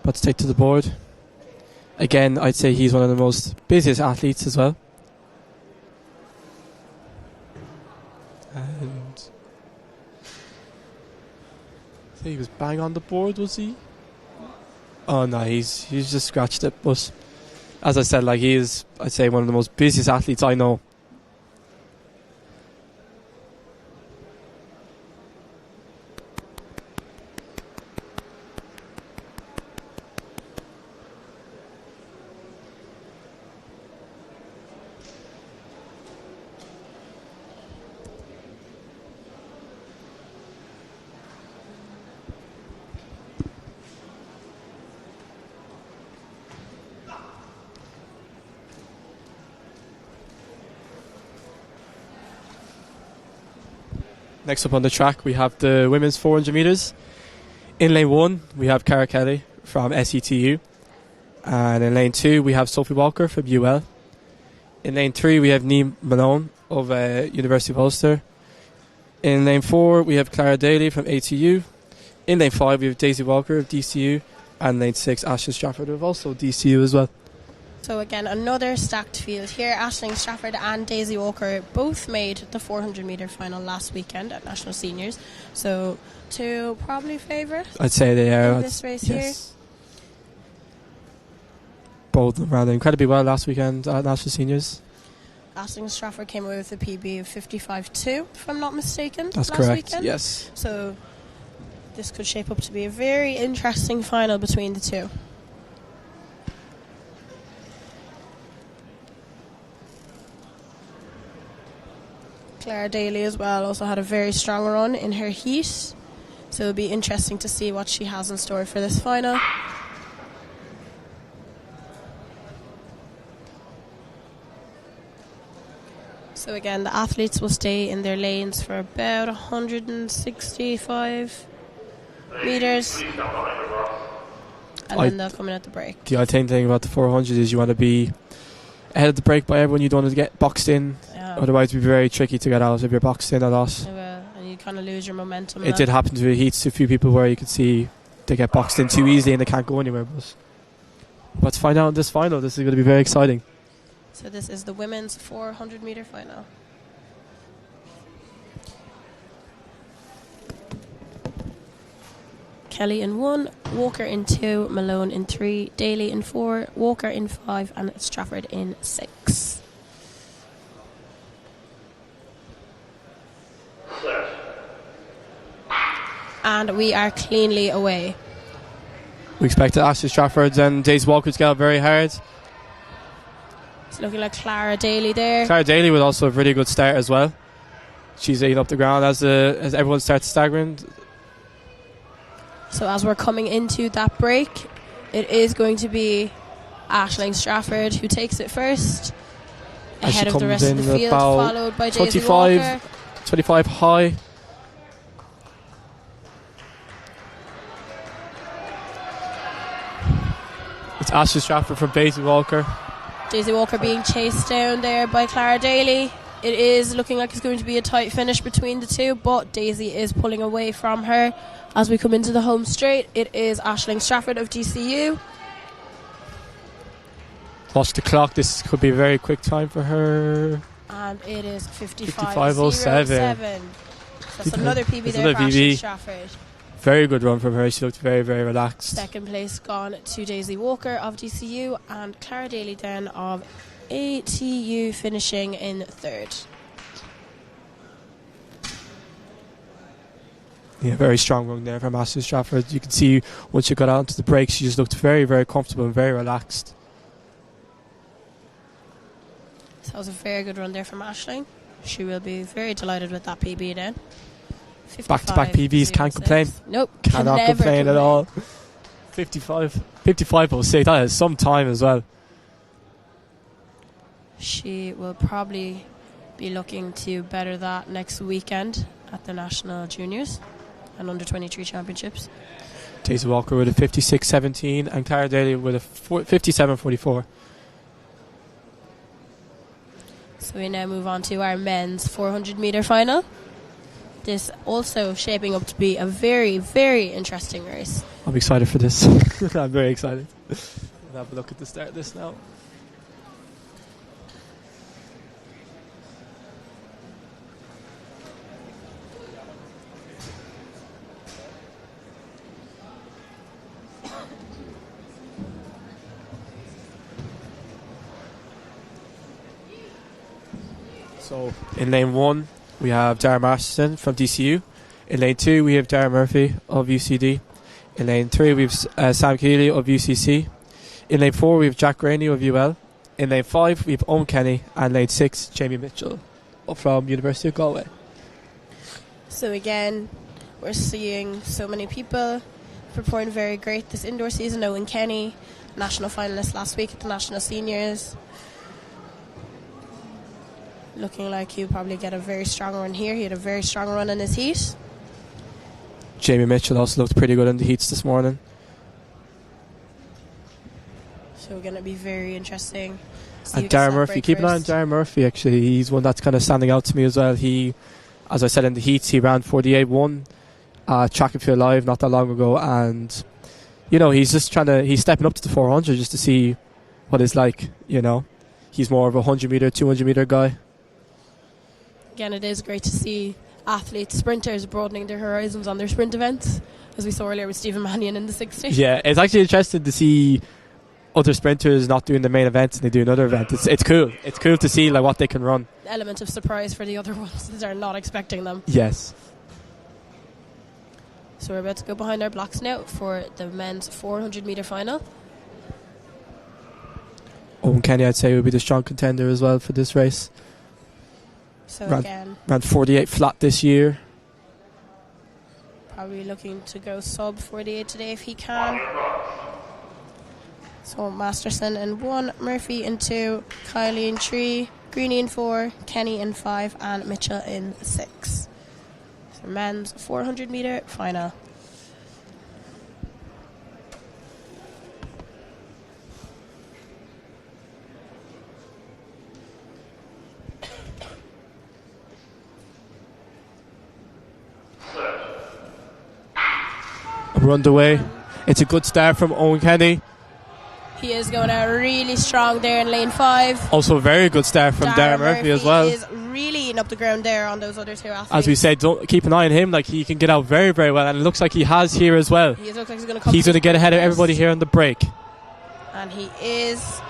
about to take to the board. Again, I'd say he's one of the most busiest athletes as well. And I think he was bang on the board, was he? Oh no, he's just scratched it. But as I said, like, he is, I'd say, one of the most busiest athletes I know. Next up on the track, we have the women's 400 metres. In lane 1, we have Cara Kelly from SETU. And in lane 2, we have Sophie Walker from UL. In lane 3, we have Niamh Malone of University of Ulster. In lane 4, we have Clara Daly from ATU. In lane 5, we have Daisy Walker of DCU. And lane 6, Aisling Strafford of also DCU as well. So again, another stacked field here. Aisling Strafford and Daisy Walker both made the 400 metre final last weekend at National Seniors. So two probably favourites. I'd say they are. In this race here. Both ran incredibly well last weekend at National Seniors. Aisling Strafford came away with a PB of 55.2, if I'm not mistaken. That's last correct. Weekend. Yes. So this could shape up to be a very interesting final between the two. Clara Daly as well also had a very strong run in her heat, so it'll be interesting to see what she has in store for this final. So again, the athletes will stay in their lanes for about 165 metres, and then they'll come in at the break. The I think thing about the 400 is you want to be ahead of the break by everyone. You don't want to get boxed in. Otherwise, it'd be very tricky to get out if you're boxed in a lot. And you kind of lose your momentum. It did happen to the heats to a few people where you could see they get boxed in too easily and they can't go anywhere. But to find out in this final, this is going to be very exciting. So this is the women's 400 metre final. Kelly in 1, Walker in 2, Malone in 3, Daly in 4, Walker in 5, and Strafford in 6. And we are cleanly away. We expected Aisling Strafford and Daisy Walker to get out very hard. It's looking like Clara Daly there. Clara Daly with also a really good start as well. She's eating up the ground as everyone starts staggering. So as we're coming into that break, it is going to be Aisling Strafford who takes it first, ahead of the rest of the field, followed by Daisy Walker. 25 high. It's Aisling Strafford from Daisy Walker. Daisy Walker being chased down there by Clara Daly. It is looking like it's going to be a tight finish between the two, but Daisy is pulling away from her as we come into the home straight. It is Aisling Strafford of DCU. Watch the clock. This could be a very quick time for her. And it is 55.07. That's another PB there for Aisling Strafford. Very good run from her. She looked very, very relaxed. Second place gone to Daisy Walker of DCU, and Clara Daly then of ATU finishing in 3rd. Yeah, very strong run there from Aisling Strafford. You can see once she got out into the break, she just looked very, very comfortable and very relaxed. So that was a very good run there from Aisling. She will be very delighted with that PB then. Back-to-back PBs, can't complain. Nope, cannot complain at all. 55.06, that is some time as well. She will probably be looking to better that next weekend at the National Juniors and Under-23 Championships. Daisy Walker with a 56.17 and Clara Daly with a 57.44. So we now move on to our men's 400 metre final. This also shaping up to be a very, very interesting race. I'm excited for this. I'm very excited. We'll have a look at the start of this now. So in lane 1 we have Darren Masterson from DCU. In lane 2 we have Darren Murphy of UCD. In lane 3 we have Sam Keeley of UCC. In lane 4 we have Jack Graney of UL. In lane 5 we have Owen Kenny, and lane 6 Jamie Mitchell from University of Galway. So again, we're seeing so many people performing very great this indoor season. Owen Kenny, national finalist last week at the National Seniors. Looking like he'll probably get a very strong run here. He had a very strong run in his heat. Jamie Mitchell also looked pretty good in the heats this morning. So going to be very interesting. And Darren Murphy, keep an eye on Darren Murphy actually. He's one that's kind of standing out to me as well. He, as I said in the heats, he ran 48-1 Track and Field Live not that long ago, and you know, he's just he's stepping up to the 400 just to see what it's like, you know. He's more of a 100 metre, 200 metre guy. Again, it is great to see athletes, sprinters broadening their horizons on their sprint events, as we saw earlier with Stephen Mannion in the 60. Yeah, it's actually interesting to see other sprinters not doing the main events and they do another event. It's cool. It's cool to see like what they can run. Element of surprise for the other ones that are not expecting them. Yes. So we're about to go behind our blocks now for the men's 400 metre final. Owen Kenny, I'd say, would be the strong contender as well for this race. So ran 48 flat this year. Probably looking to go sub 48 today if he can. So Masterson in 1, Murphy in 2, Kylie in 3, Greeny in 4, Kenny in 5, and Mitchell in 6. So men's 400 metre final. We're underway. It's a good start from Owen Kenny. He is going out really strong there in lane 5. Also a very good start from Darren Murphy as well. He is really eating up the ground there on those other two athletes. As we said, don't keep an eye on him. Like, he can get out very, very well, and it looks like he has here as well. He looks like he's going to come. He's going to get ahead of everybody here on the break. And he is.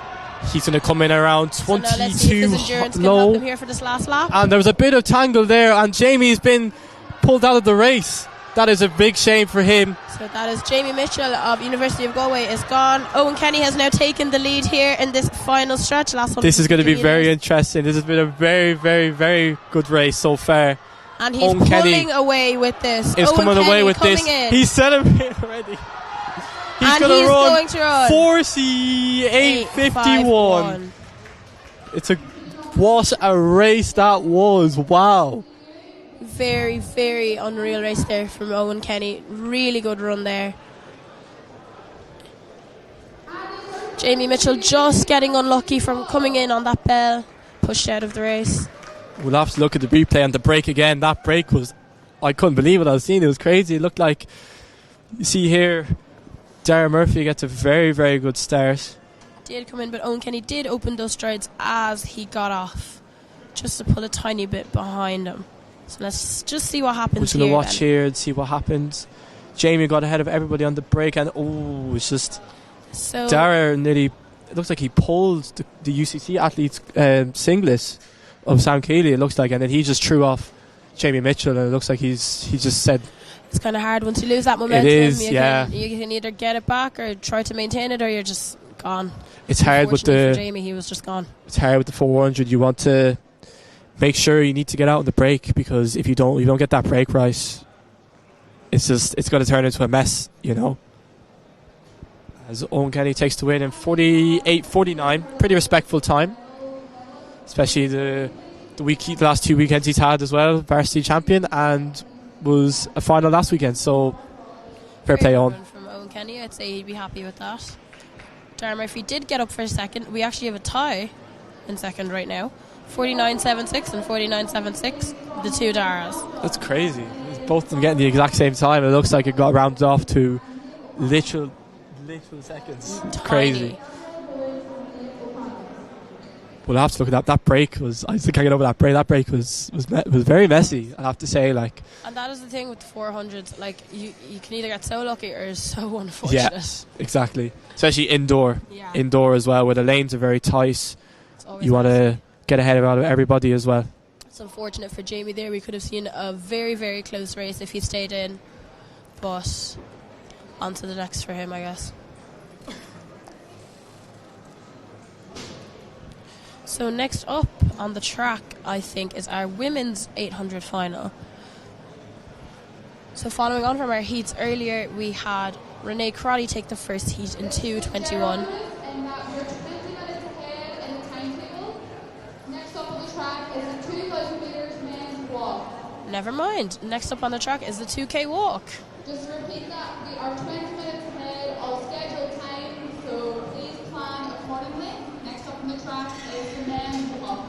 He's going to come in around 22 so let's see if his endurance can low. help him here for this last lap. And there was a bit of tangle there, and Jamie's been pulled out of the race. That is a big shame for him. So that is Jamie Mitchell of University of Galway is gone. Owen Kenny has now taken the lead here in this final stretch. Last one. This is going to be very interesting. This has been a very, very, very good race so far. And he's Owen pulling away with this. He's coming away with this. In. He's celebrating already. He's going to run 48.51. What a race that was. Wow. Very, very unreal race there from Owen Kenny. Really good run there. Jamie Mitchell just getting unlucky from coming in on that bell. Pushed out of the race. We'll have to look at the replay and the break again. That break was, I couldn't believe what I was seeing. It was crazy. It looked like, you see here, Darren Murphy gets a very, very good start. Did come in, but Owen Kenny did open those strides as he got off, just to pull a tiny bit behind him. So let's just see what happens. We're just going to watch here and see what happens. Jamie got ahead of everybody on the break, and it's just so Dara nearly. It looks like he pulled the UCC athlete's singlet of Sam Keeley. It looks like, and then he just threw off Jamie Mitchell, and it looks like he just said. It's kind of hard once you lose that momentum. It is, you can either get it back or try to maintain it, or you're just gone. It's hard with for Jamie. He was just gone. It's hard with the 400. You want to make sure you need to get out on the break, because if you don't get that break right, it's going to turn into a mess, you know. As Owen Kenny takes the win in 48.49, pretty respectful time, especially the last 2 weekends he's had as well, varsity champion, and was a final last weekend. So fair play on. From Owen Kenny, I'd say he'd be happy with that. Darren Murphy did get up for a second. We actually have a tie in second right now. 49.76 and 49.76, the two Daras. That's crazy. Both of them getting the exact same time. It looks like it got rounded off to literal seconds. It's crazy. We'll have to look at that. That break was, I still can't get over that break. That break was very messy, I have to say. Like, and that is the thing with the 400s. Like, you can either get so lucky or so unfortunate. Yeah, exactly. Especially indoor. Yeah. Indoor as well, where the lanes are very tight. You want to get ahead of everybody as well. It's unfortunate for Jamie there. We could have seen a very, very close race if he stayed in. But on to the next for him, I guess. So next up on the track, I think, is our women's 800 final. So following on from our heats earlier, we had Renee Crotty take the first heat in 2:21. Never mind. Next up on the track is the 2K walk. Just to repeat that, we are 20 minutes ahead of scheduled time, so please plan accordingly. Next up on the track is the men's walk.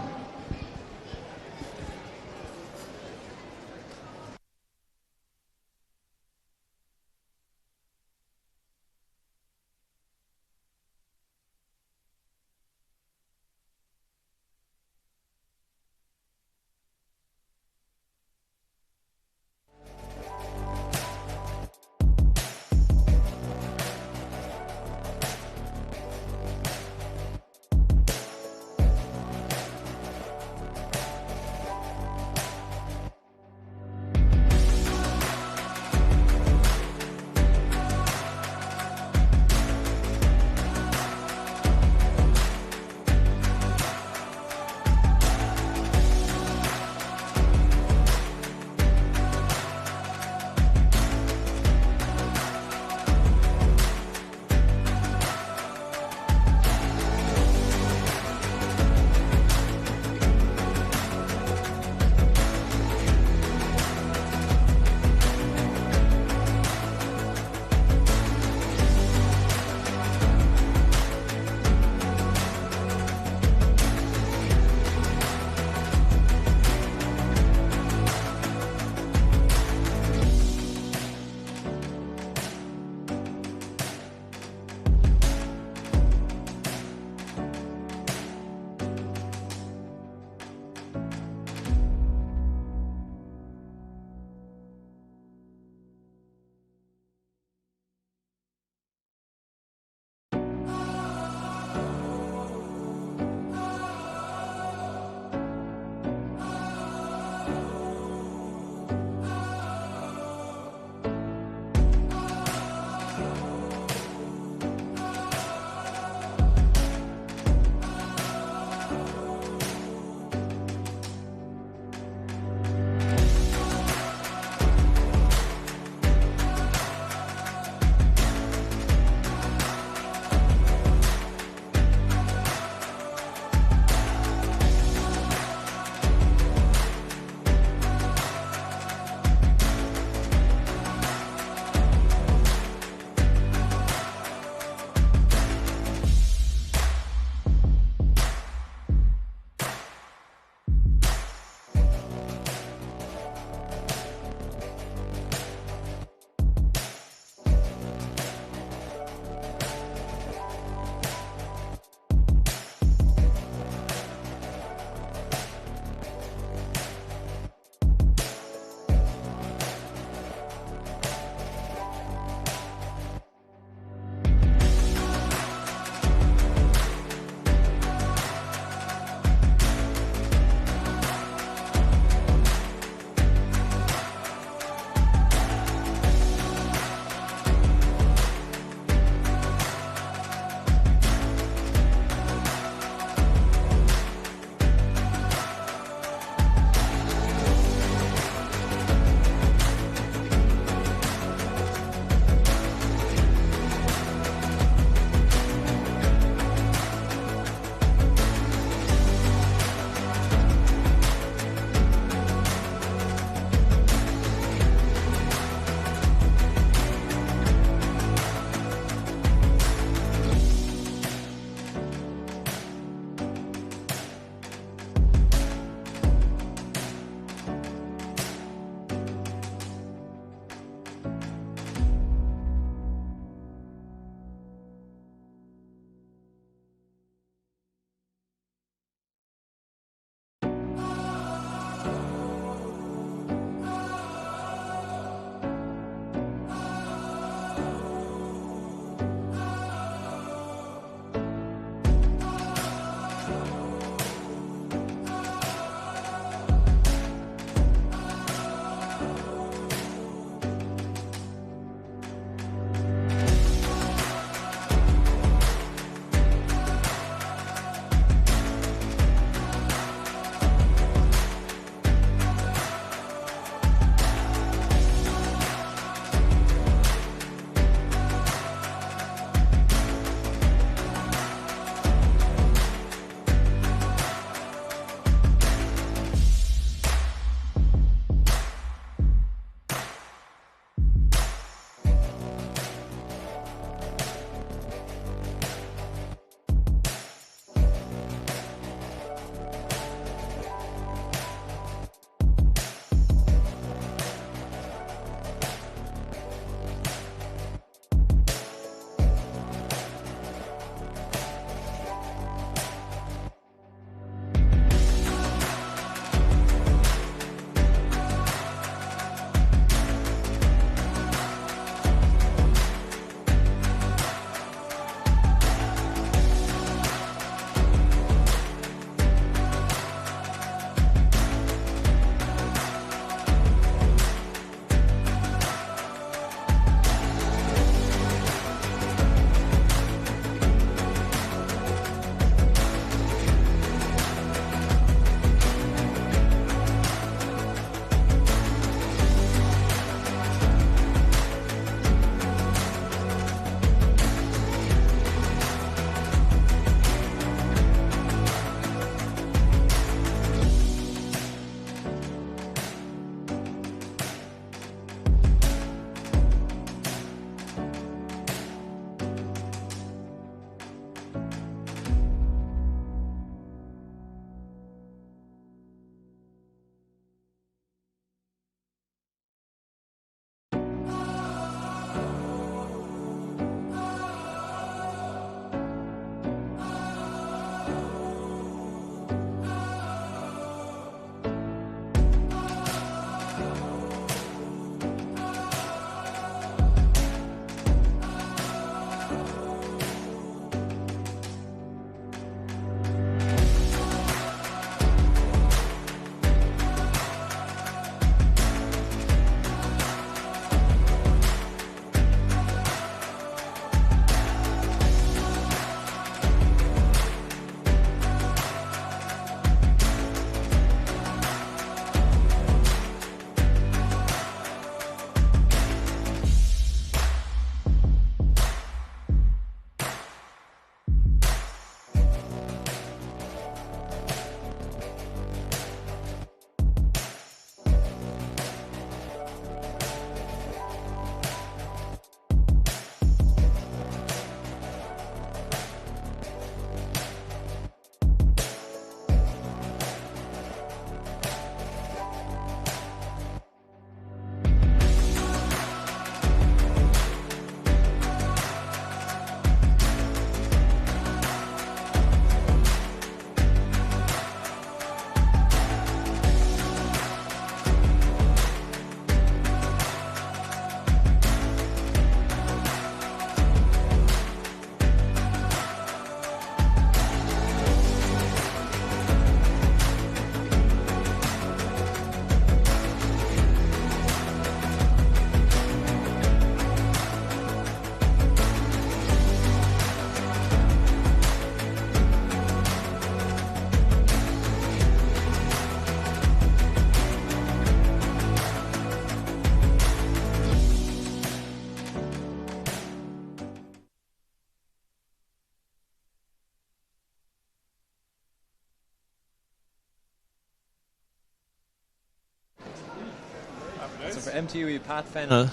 for MTU, we Pat Fennell.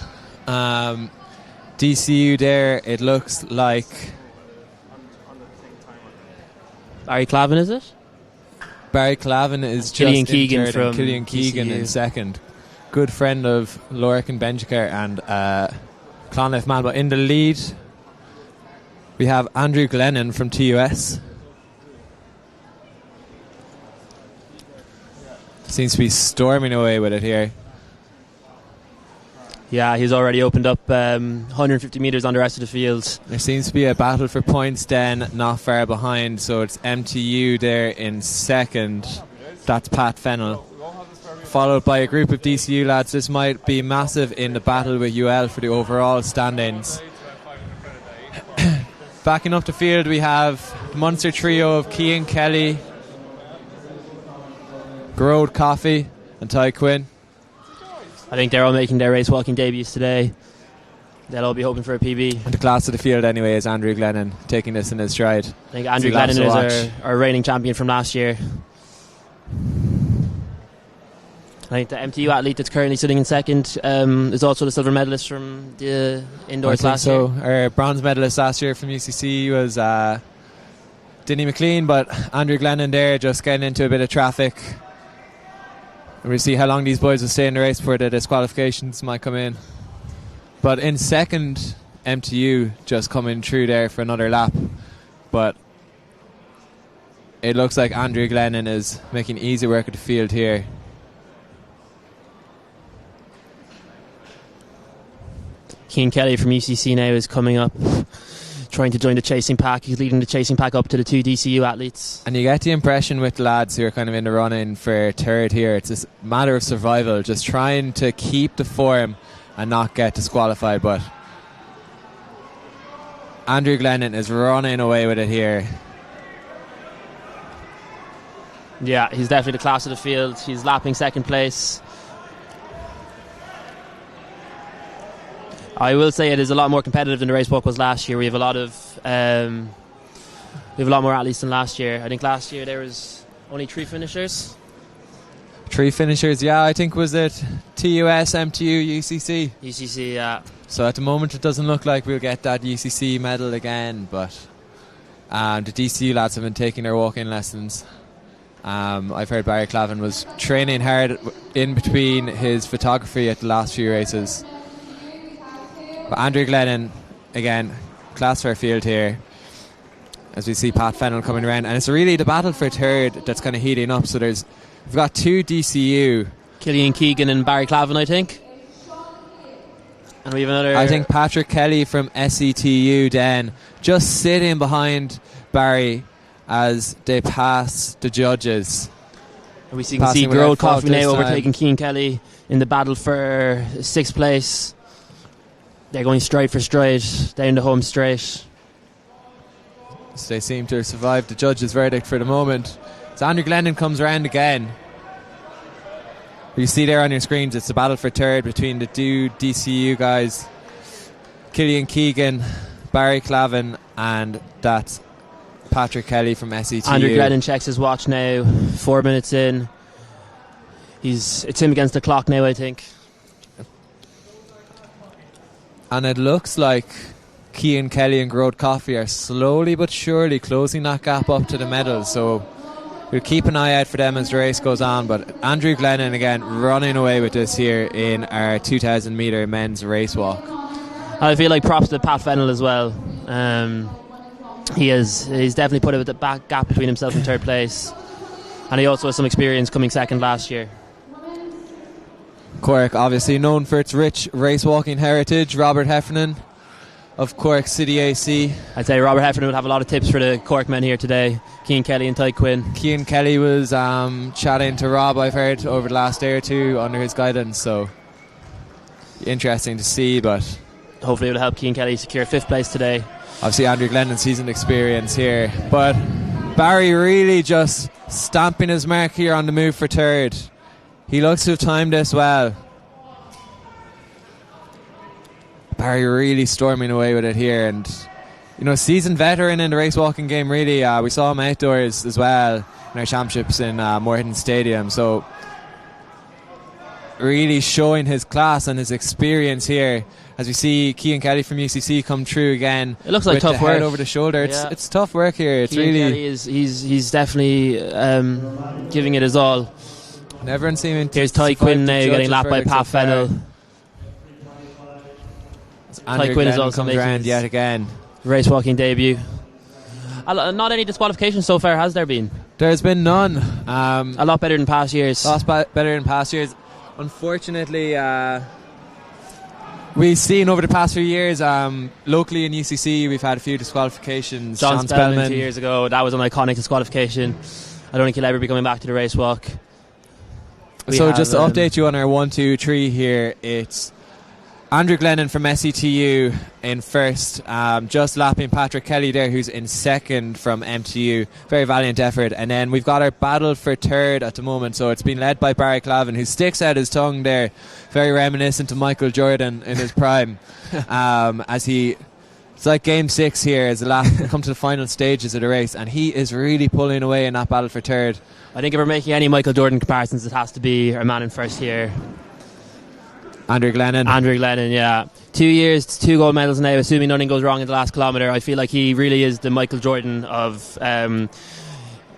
DCU there, it looks like Barry Clavin, is it? Barry Clavin is Killian just Keegan in third, from and Killian Keegan DCU. in second. Good friend of Lorick and Benjiker and Clonliffe man. But in the lead, we have Andrew Glennon from TUS. Seems to be storming away with it here. Yeah, he's already opened up 150 metres on the rest of the field. There seems to be a battle for points then, not far behind. So it's MTU there in second. That's Pat Fennell. Followed by a group of DCU lads. This might be massive in the battle with UL for the overall standings. Backing up the field, we have the Munster trio of Cian Kelly, Grode Coffey, and Ty Quinn. I think they're all making their race walking debuts today. They'll all be hoping for a PB. And the class of the field anyway is Andrew Glennon taking this in his stride. I think Andrew Glennon is our reigning champion from last year. I think the MTU athlete that's currently sitting in second is also the silver medalist from the indoors last year. Our bronze medalist last year from UCC was Denny McLean, but Andrew Glennon there just getting into a bit of traffic. And we'll see how long these boys will stay in the race before the disqualifications might come in. But in second, MTU just coming through there for another lap. But it looks like Andrew Glennon is making easy work of the field here. Cian Kelly from UCC now is coming up, trying to join the chasing pack. He's leading the chasing pack up to the two DCU athletes. And you get the impression with the lads who are kind of in the run-in for third here, it's a matter of survival, just trying to keep the form and not get disqualified. But Andrew Glennon is running away with it here. Yeah, he's definitely the class of the field. He's lapping second place. I will say it is a lot more competitive than the race walk was last year. We have a lot more athletes than last year. I think last year there was only 3 finishers. 3 finishers, yeah. I think was it TUS, MTU, UCC. UCC, yeah. So at the moment it doesn't look like we'll get that UCC medal again. But the DCU lads have been taking their walking lessons. I've heard Barry Clavin was training hard in between his photography at the last few races. But Andrew Glennon, again, class fair field here, as we see Pat Fennell coming around. And it's really the battle for third that's kind of heating up. So we've got 2 DCU. Killian Keegan and Barry Clavin, I think. And we have another... I think Patrick Kelly from SETU then, just sitting behind Barry as they pass the judges. And we can see Grode Coffey now overtaking Cian Kelly in the battle for 6th place. They're going stride for stride down the home straight. So they seem to have survived the judge's verdict for the moment. So Andrew Glennon comes around again. You see there on your screens, it's a battle for third between the 2 DCU guys, Killian Keegan, Barry Clavin, and that's Patrick Kelly from SETU. Andrew Glennon checks his watch now, 4 minutes in. It's him against the clock now, I think. And it looks like Cian Kelly and Grode Coffey are slowly but surely closing that gap up to the medal. So we'll keep an eye out for them as the race goes on. But Andrew Glennon again running away with this here in our 2,000 metre men's race walk. I feel like props to Pat Fennell as well. He's definitely put a bit of gap between himself and third place. And he also has some experience coming second last year. Cork, obviously known for its rich race walking heritage. Robert Heffernan of Cork City AC. I'd say Robert Heffernan would have a lot of tips for the Cork men here today. Cian Kelly and Ty Quinn. Cian Kelly was chatting to Rob, I've heard, over the last day or two under his guidance. So interesting to see, but hopefully it will help Cian Kelly secure 5th place today. Obviously Andrew Glennon's seasoned experience here, but Barry really just stamping his mark here on the move for third. He looks to have timed this well. Barry really storming away with it here, and seasoned veteran in the race walking game really. We saw him outdoors as well in our championships in Moreton Stadium, so really showing his class and his experience here. As we see Cian Kelly from UCC come through again. It looks like with tough the work head over the shoulder. It's tough work here. It's Cian really Kelly he's definitely giving it his all. and everyone seeming. Here's Ty Quinn now getting lapped by Pat Fennell. Ty Quinn is also making around yet again. Race walking debut. Not any disqualifications so far, has there been? There's been none. A lot better than past years. Better than past years. Unfortunately, we've seen over the past few years, locally in UCC, we've had a few disqualifications. John Spellman 2 years ago, that was an iconic disqualification. I don't think he'll ever be coming back to the race walk. So just to update you on our 1, 2, 3 here, it's Andrew Glennon from SETU in first, just lapping Patrick Kelly there, who's in second from MTU. Very valiant effort. And then we've got our battle for third at the moment. So it's been led by Barry Clavin, who sticks out his tongue there, very reminiscent of Michael Jordan in his prime. It's like game 6 here as the last come to the final stages of the race, and he is really pulling away in that battle for third. I think if we're making any Michael Jordan comparisons, it has to be our man in first here. Andrew Glennon, yeah. 2 years, 2 gold medals now, assuming nothing goes wrong in the last kilometre. I feel like he really is the Michael Jordan of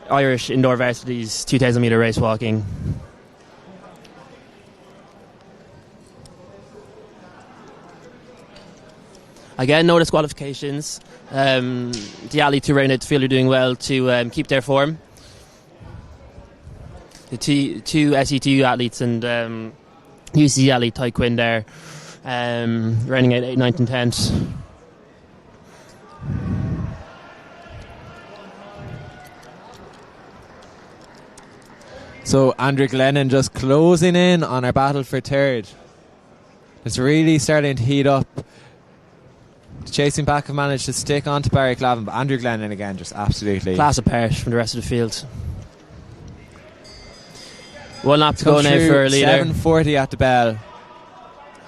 Irish indoor varsities 2,000 metre race walking. Again, no disqualifications. The Ali 2 round outfield are doing well to keep their form. The two SETU athletes and UC athlete Ty Quinn there, running out 8th, 9th and 10th. So Andrew Glennon just closing in on our battle for third. It's really starting to heat up. The chasing pack have managed to stick on to Barry Clavin, but Andrew Glennon again just absolutely class apart from the rest of the field. 1 lap to go now for a leader. 7:40 at the bell.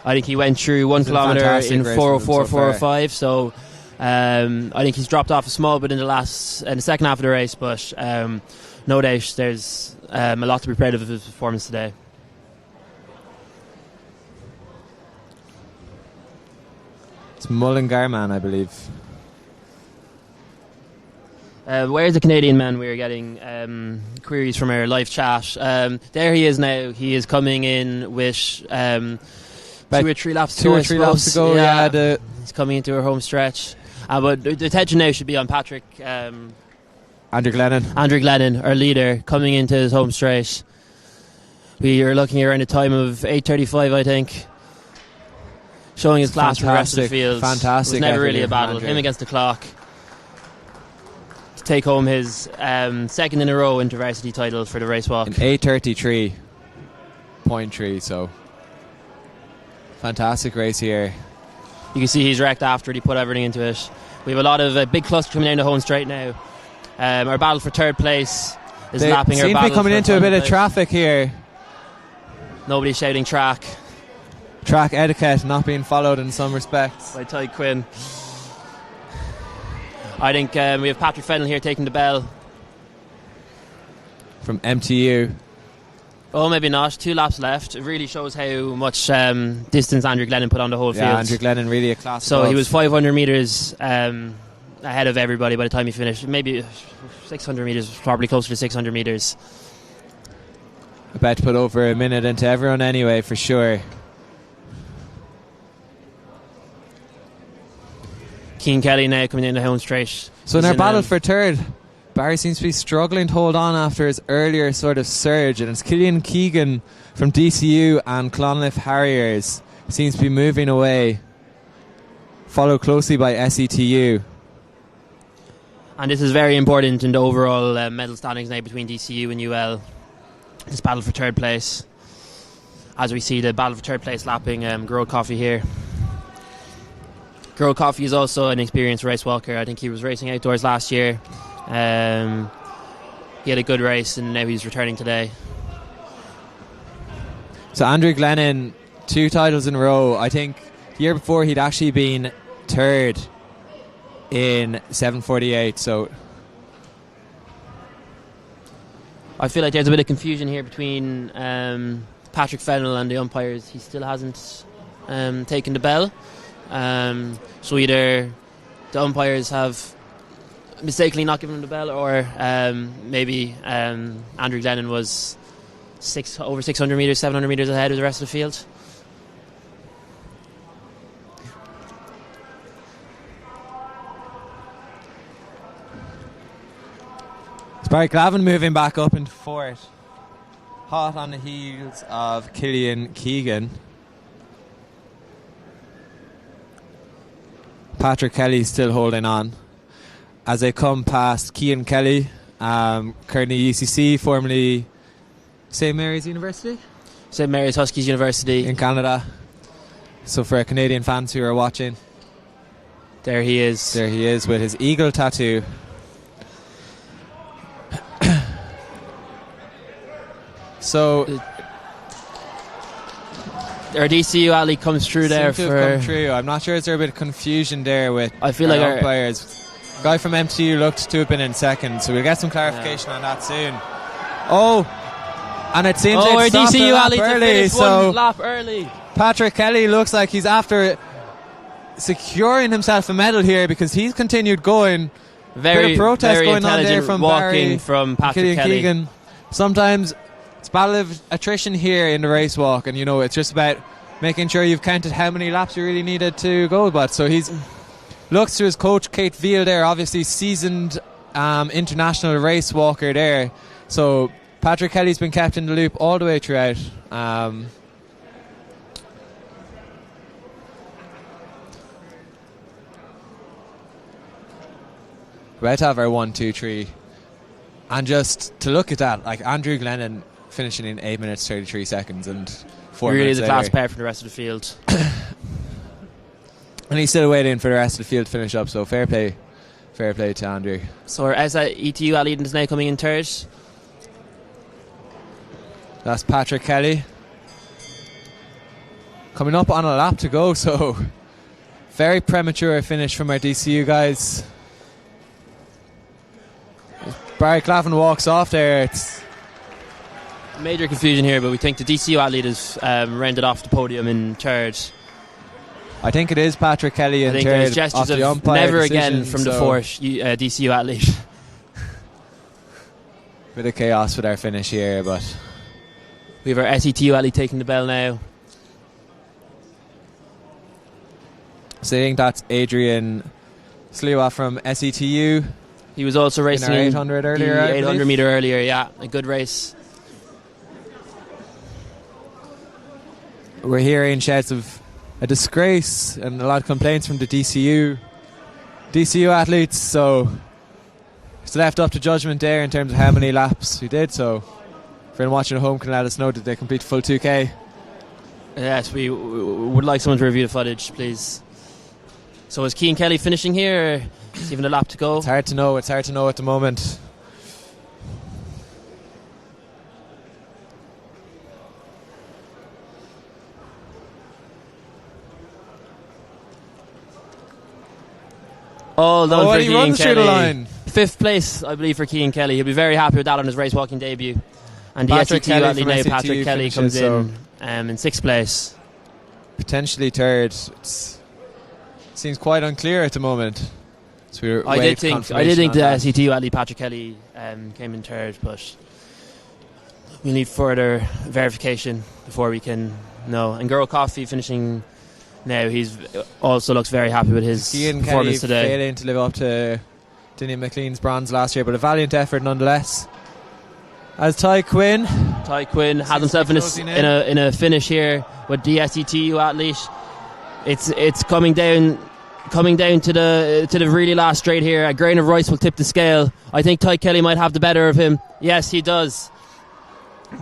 I think he went through 1 kilometre in 4:04, 4:05. So I think he's dropped off a small bit in the second half of the race, but no doubt there's a lot to be proud of his performance today. It's Mullingar man, I believe. Where's the Canadian man? We were getting queries from our live chat. There he is now. He is coming in with 2 or 3 laps to go. Yeah, he's coming into our home stretch. But the attention now should be on Patrick. Andrew Glennon, our leader, coming into his home straight. We are looking around a time of 8:35, I think. Showing his class for the rest of the field. Fantastic. It was never really a battle. Him against the clock. Take home his second in a row InterVarsity title for the race walk. 8:33.3, so fantastic race here. You can see he's wrecked after it. He put everything into it. We have a lot of big cluster coming down the home straight now. Our battle for third place is lapping our battle. Seem to be coming into a bit of traffic here. Nobody's shouting track. Track etiquette not being followed in some respects. By Ty Quinn. I think we have Patrick Fennell here taking the bell. From MTU. Oh, maybe not. 2 laps left. It really shows how much distance Andrew Glennon put on the whole field. Yeah, Andrew Glennon really a class. So he was 500 metres ahead of everybody by the time he finished. Maybe 600 metres, probably closer to 600 metres. I bet put over a minute into everyone anyway, for sure. Cian Kelly now coming in the home straight. So in our battle for third, Barry seems to be struggling to hold on after his earlier sort of surge, and it's Killian Keegan from DCU and Clonliffe Harriers seems to be moving away, followed closely by SETU. And this is very important in the overall medal standings now between DCU and UL. This battle for third place, as we see the battle for third place lapping Grove Coffey here. Grove Coffey is also an experienced race walker. I think he was racing outdoors last year. He had a good race and now he's returning today. So Andrew Glennon, 2 titles in a row. I think the year before he'd actually been third in 7:48. So I feel like there's a bit of confusion here between Patrick Fennell and the umpires, he still hasn't taken the bell. So either the umpires have mistakenly not given him the bell, or maybe Andrew Glennon was over 600 metres, 700 metres ahead of the rest of the field. It's Barry Glavin moving back up into fourth. Hot on the heels of Killian Keegan. Patrick Kelly still holding on as they come past Cian Kelly, currently UCC, formerly St. Mary's University? St. Mary's Huskies University. In Canada. So for our Canadian fans who are watching, there he is. There he is with his eagle tattoo. So our DCU athlete comes through there come through. I'm not sure, is there a bit of confusion there with I feel like our umpires. Guy from MTU looked to have been in second, so we'll get some clarification on that soon. Oh, and it seems our stopped DCU athlete early, so one lap early. Patrick Kelly looks like he's after securing himself a medal here, because he's continued going. Very protest very going on there from walking Barry, from Patrick Kelly. Keegan. Sometimes it's a battle of attrition here in the race walk, and it's just about making sure you've counted how many laps you really needed to go. But so he's looks to his coach Kate Veal there, obviously seasoned international race walker there. So Patrick Kelly's been kept in the loop all the way throughout. We're about to have our 1, 2, 3, and just to look at that, like Andrew Glennon finishing in 8 minutes 33 seconds and 4 really minutes the later. class pair from the rest of the field. And he's still waiting for the rest of the field to finish up, so fair play to Andrew. So our ETU athlete is now coming in third. That's Patrick Kelly coming up on a lap to go, so very premature finish from our DCU guys. Barry Clavin walks off there. It's major confusion here, but we think the DCU athlete has rounded off the podium in third. I think it is Patrick Kelly in I think third. there's gestures of never again from the fourth DCU athlete. Bit of chaos with our finish here, but we have our SETU athlete taking the bell now. So I think that's Adrian Sliwa from SETU. He was also racing in 800 earlier. 800 metre earlier, yeah. A good race. We're hearing shouts of a disgrace and a lot of complaints from the DCU athletes, so it's left up to judgment there in terms of how many laps we did. So if anyone watching at home can let us know, did they complete full 2K? Yes, we would like someone to review the footage, please. So is Cian Kelly finishing here, or is even a lap to go? It's hard to know at the moment. All done for he Cian runs Kelly. through the line. 5th place, I believe, for Cian Kelly. He'll be very happy with that on his race walking debut. And the SETU athlete now, Patrick Kelly, comes in 6th place. Potentially third. Seems quite unclear at the moment. So I did think the SETU athlete Patrick Kelly came in third, but we need further verification before we can know. And Guro Coffey finishing now. He's also looks very happy with his performance today. Failing to live up to Dinian McLean's bronze last year, but a valiant effort nonetheless. As Ty Quinn has himself in a finish here with the SETU athlete. It's coming down to the really last straight here. A grain of rice will tip the scale. I think Ty Kelly might have the better of him. Yes, he does.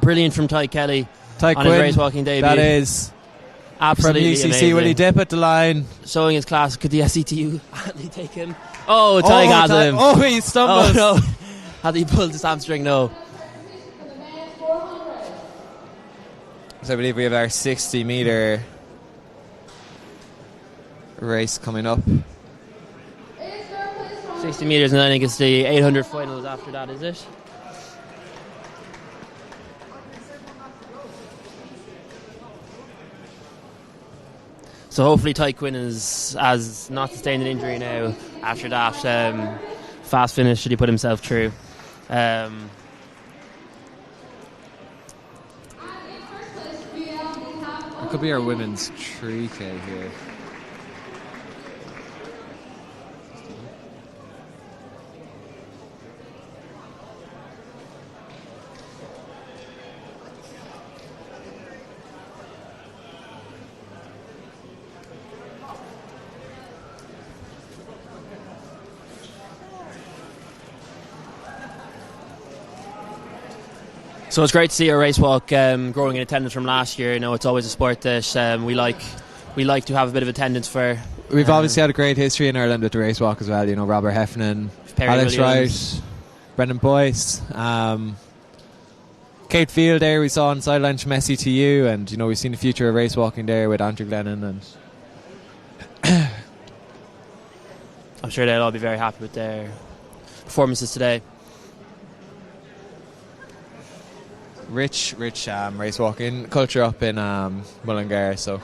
Brilliant from Ty Kelly on his race walking debut. That is absolutely from UCC amazing. Will he dip at the line? Showing his class. Could the SETU athlete take him? Oh, Ty got him. Oh, he stumbled. Oh, no. Had he pulled his hamstring? No. So I believe we have our 60 metre race coming up. 60 metres, and I think it's the 800 finals after that, is it? So hopefully Ty Quinn has not sustained an injury now after that fast finish should he put himself through. That could be our women's 3K here. So it's great to see our race walk growing in attendance from last year. You know, it's always a sport that we like to have a bit of attendance for. We've obviously had a great history in Ireland with the race walk as well. You know, Robert Heffernan, Perry Alex Williams. Wright, Brendan Boyce, Kate Field there we saw on sidelines from SCTU, and you know we've seen the future of race walking there with Andrew Glennon, and I'm sure they'll all be very happy with their performances today. rich race walking culture up in Mullingar, so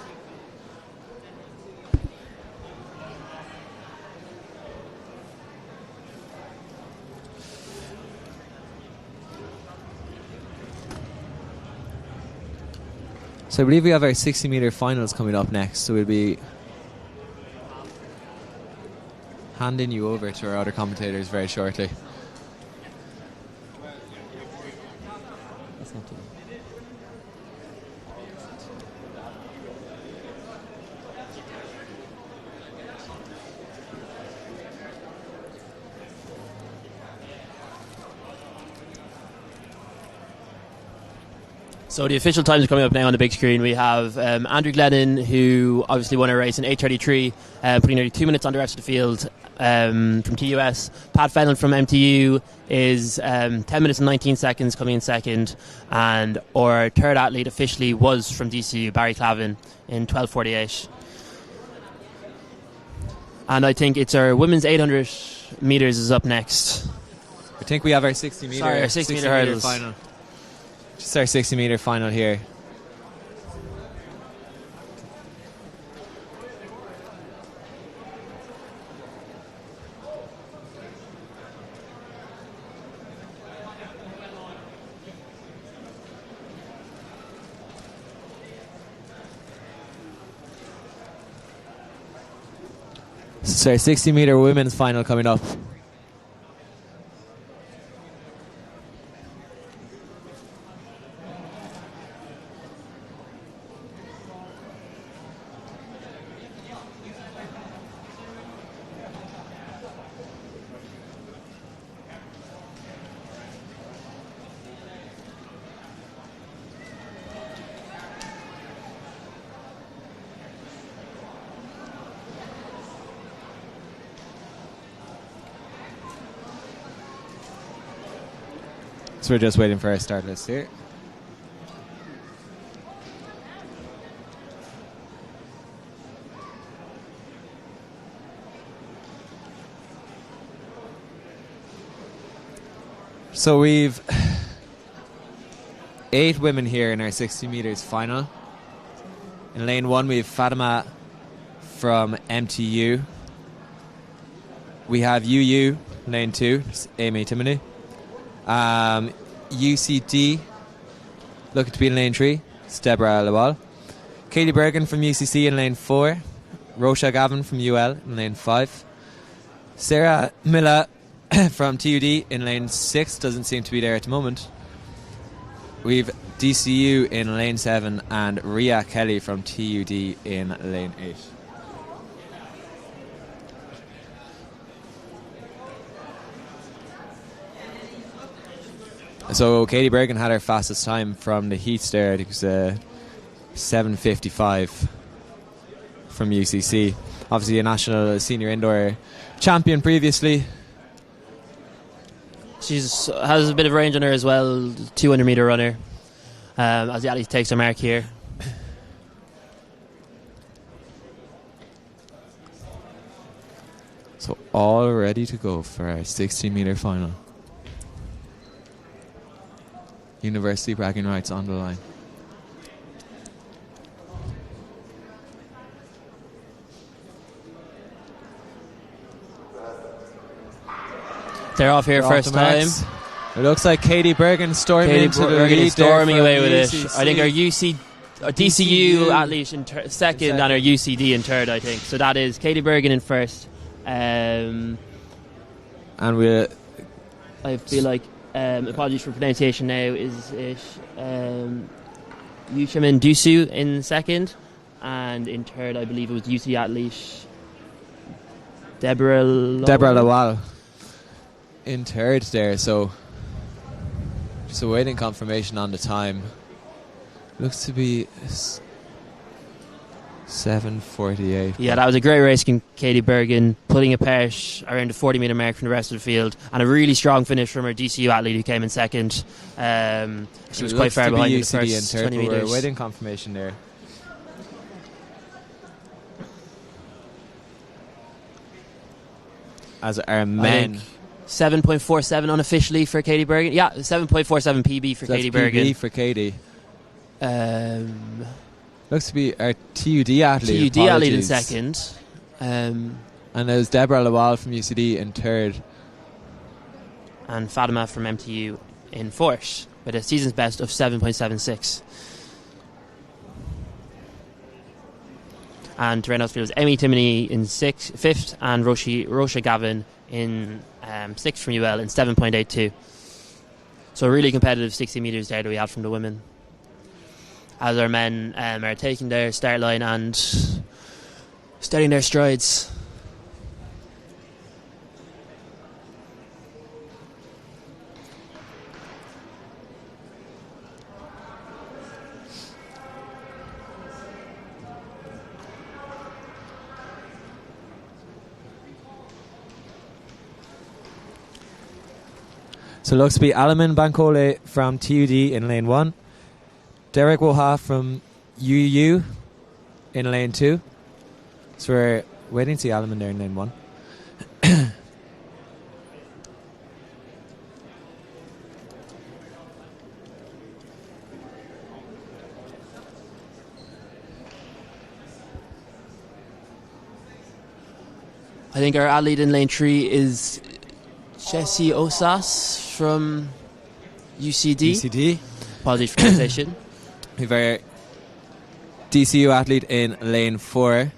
I believe we have our 60-metre finals coming up next, so we'll be handing you over to our other commentators very shortly. So the official times are coming up now on the big screen. We have Andrew Glennon, who obviously won a race in 8:33, putting nearly 2 minutes on the rest of the field from TUS. Pat Fennell from MTU is 10 minutes and 19 seconds coming in second. And our third athlete officially was from DCU, Barry Clavin, in 12:48. And I think it's our women's 800 metres is up next. I think we have our 60-metre Sorry, our 60-metre hurdles. final. Just our 60-metre final here. So our 60-metre women's final coming up. So we're just waiting for our start list here. So we've 8 women here in our 60 metres final. In lane 1 we have Fatima from MTU. We have UU, lane 2, Amy Timoney. UCD, looking to be in lane 3, it's Deborah Lawal. Katie Bergen from UCC in lane 4. Rosha Gavin from UL in lane 5. Sarah Miller from TUD in lane 6, doesn't seem to be there at the moment. We've DCU in lane 7 and Ria Kelly from TUD in lane 8. So Katie Bergen had her fastest time from the heats there. I think it was 7:55 from UCC. Obviously a national senior indoor champion previously. She has a bit of range on her as well, 200 metre runner, as the athlete takes her mark here. So all ready to go for our 60 metre final. University bragging rights on the line. They're off here They're first off the time. marks. It looks like Katie Bergen storming into the Bergen lead is storming there away for with it. UCC. I think our DCU athlete in second and our UCD in third, I think. So that is Katie Bergen in first. And we'll... I feel like, apologies for pronunciation now, is it Yuchamin Dusu in second, and in third I believe it was UC athlete Deborah Lawal in third there, so just awaiting confirmation on the time. Looks to be 7:48. Yeah, that was a great race from Katie Bergen, pulling apart around the 40-metre mark from the rest of the field, and a really strong finish from her DCU athlete who came in second. She was quite far behind in the first 20 metres. We're waiting confirmation there. As our men, 7.47 unofficially for Katie Bergen. Yeah, 7.47 PB for Katie Bergen. PB for Katie. Looks to be our TUD athlete. TUD athlete in second. And there's Deborah Lawal from UCD in third. And Fatima from MTU in fourth, with a season's best of 7.76. And to round out the field was Emmy Timoney in fifth, and Rocha Gavin in sixth from UL in 7.82. So a really competitive 60 metres there that we had from the women, as our men are taking their start line and steadying their strides. So it looks to be Alamin Bankole from TUD in lane 1. Derek Woha from UU in lane 2. So we're waiting to see Alamin there in lane 1. I think our athlete in lane 3 is Jessie Osas from UCD. Apologies for pronunciation. We have our DCU athlete in lane 4.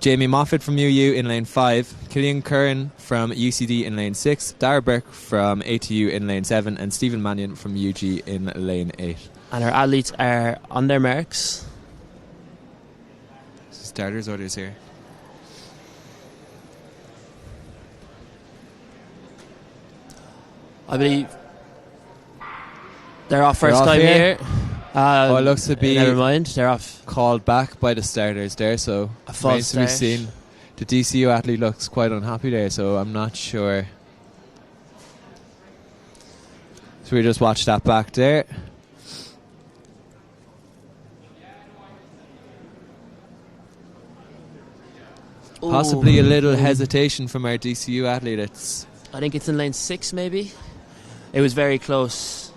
Jamie Moffat from UU in lane 5. Killian Curran from UCD in lane 6. Dara Burke from ATU in lane 7. And Stephen Mannion from UG in lane 8. And our athletes are on their marks. Starters orders here. I believe they're off first time here. It looks to be. Never mind, they're off. Called back by the starters there, so a false start. We've seen the DCU athlete looks quite unhappy there, so I'm not sure. So we just watch that back there. Ooh. Possibly a little hesitation from our DCU athlete. I think it's in lane 6 maybe. It was very close.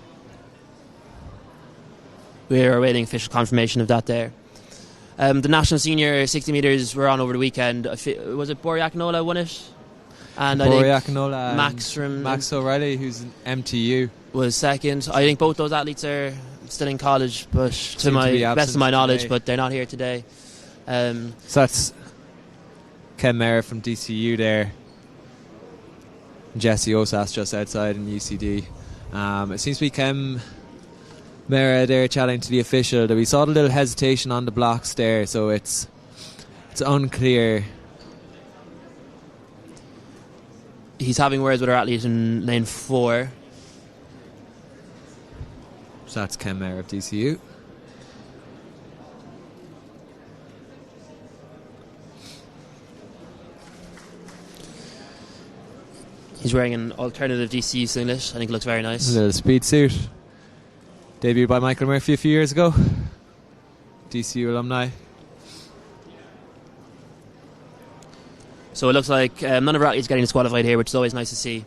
We are awaiting official confirmation of that there. The national senior 60 metres were on over the weekend. Was it Boriakinola won it? And Boriakinola and Max O'Reilly, who's an MTU, was second. I think both those athletes are still in college, but to my best of my knowledge, today. but they're not here today. So that's Ken Mayer from DCU there. Jesse Osas just outside in UCD. It seems to be Kem Mera there chatting to the official. We saw the little hesitation on the blocks there, so it's unclear. He's having words with our athlete in lane 4. So that's Kem Mera of DCU. He's wearing an alternative DCU singlet. I think it looks very nice. A little speed suit. Debuted by Michael Murphy a few years ago. DCU alumni. So it looks like none of our athletes getting disqualified here, which is always nice to see.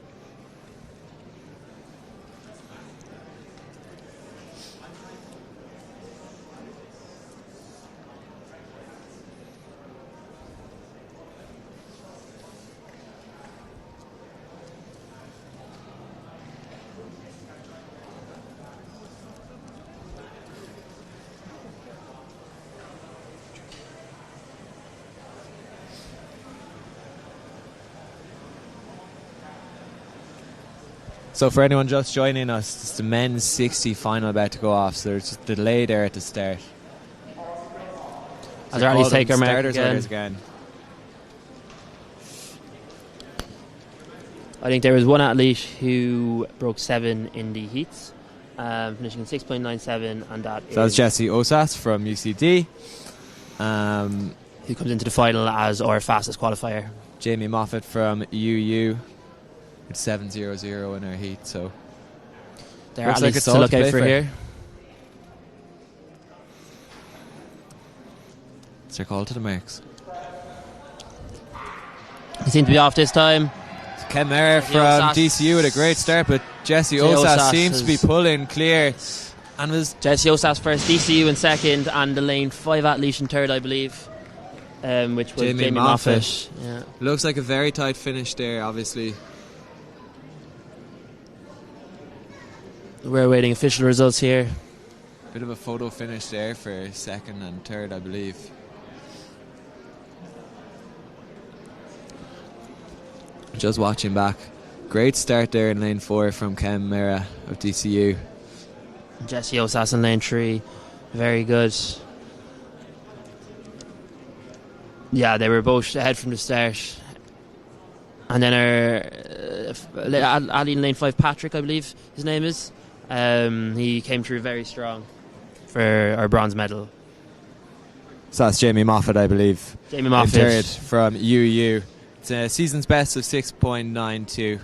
So for anyone just joining us, it's the men's 60 final about to go off, so there's just a delay there at the start. As our Ali's take our mark again. I think there was one athlete who broke 7 in the heats, finishing in 6.97, and that was Jesse Osas from UCD. Who comes into the final as our fastest qualifier. Jamie Moffat from UU with 7.00 in her heat, so there are athletes to look out for here. It's their call to the marks. He seemed to be off this time. Ken Mara from DCU with a great start, but Jesse Osas seems to be pulling clear. And was Jesse Osas first, DCU in second, and the lane 5 athlete in third, I believe, which was Jamie Moffat. Yeah. Looks like a very tight finish there, obviously. We're awaiting official results here. Bit of a photo finish there for second and third, I believe. Just watching back. Great start there in lane 4 from Ken Mera of DCU. Jesse Osas in lane 3. Very good. Yeah, they were both ahead from the start. And then our Ali in lane 5, Patrick, I believe his name is. He came through very strong for our bronze medal. So that's Jamie Moffat, I believe. Jamie Moffat. Third from UU. It's a season's best of 6.92.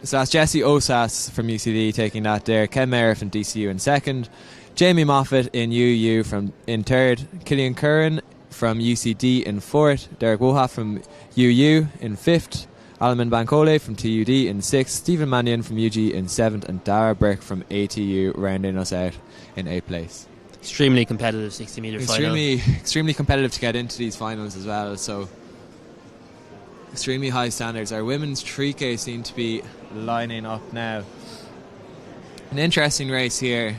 So that's Jesse Osas from UCD taking that there. Ken Mara from DCU in second. Jamie Moffat in UU in third. Killian Curran from UCD in fourth. Derek Woha from UU in fifth. Alaman Bankole from TUD in sixth. Stephen Mannion from UG in seventh. And Dara Burke from ATU rounding us out in eighth place. Extremely competitive 60 metre final. Extremely competitive to get into these finals as well. So extremely high standards. Our women's 3K seem to be lining up now. An interesting race here.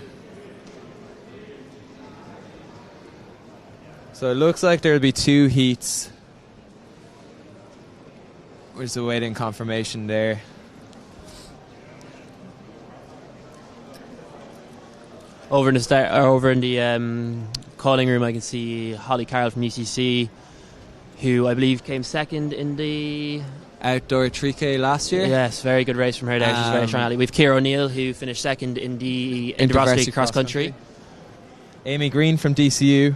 So it looks like there'll be 2 heats. We're just awaiting confirmation there. Over in the calling room, I can see Holly Carroll from UCC, who I believe came second in the outdoor 3K last year. Yes, very good race from her there. She's very strong. We've Ciara O'Neill, who finished second in the InterVarsity cross country. Amy Green from DCU,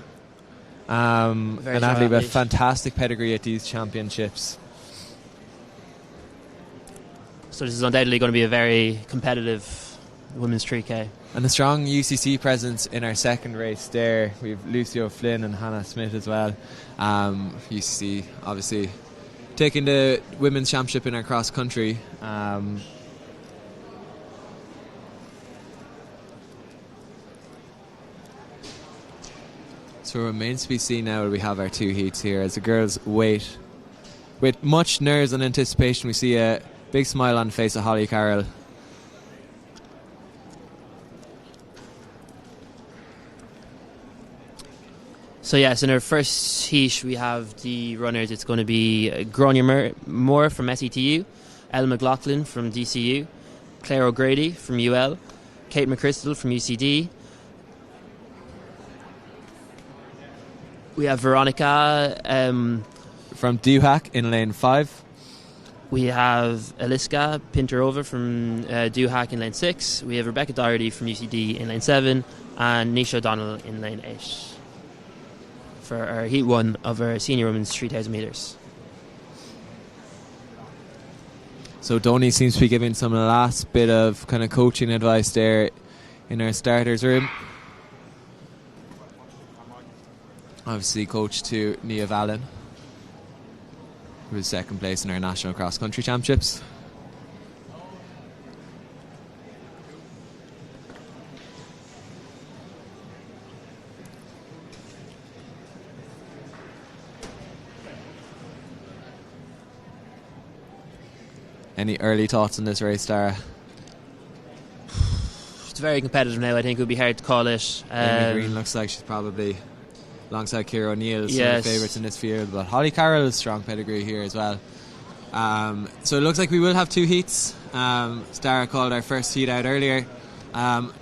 an athlete with fantastic pedigree at these championships. So this is undoubtedly going to be a very competitive women's 3K. And a strong UCC presence in our second race there. We have Lucy O'Flynn and Hannah Smith as well. UCC obviously taking the women's championship in our cross country. So it remains to be seen now. We have our 2 heats here as the girls wait with much nerves and anticipation. We see a big smile on the face of Holly Carroll. So yes, in our first heat we have the runners. It's going to be Gráinne Moore from SETU, Elle McLaughlin from DCU, Claire O'Grady from UL, Kate McChrystal from UCD. We have Veronica from Duhac in lane 5. We have Eliska Pinterova from Duhac in lane 6. We have Rebecca Doherty from UCD in lane 7, and Nisha O'Donnell in lane 8. For our heat 1 of our senior women's 3,000 metres. So Donny seems to be giving some last bit of kind of coaching advice there in our starters room. Obviously coach to Nia Vallon, who was second place in our national cross country championships. Any early thoughts on this race, Dara? It's very competitive now. I think it would be hard to call it. Amy Green looks like she's probably, alongside Ciara O'Neill, some of the favourites in this field. But Holly Carroll is strong pedigree here as well. So it looks like we will have 2 heats. Stara called our first heat out earlier.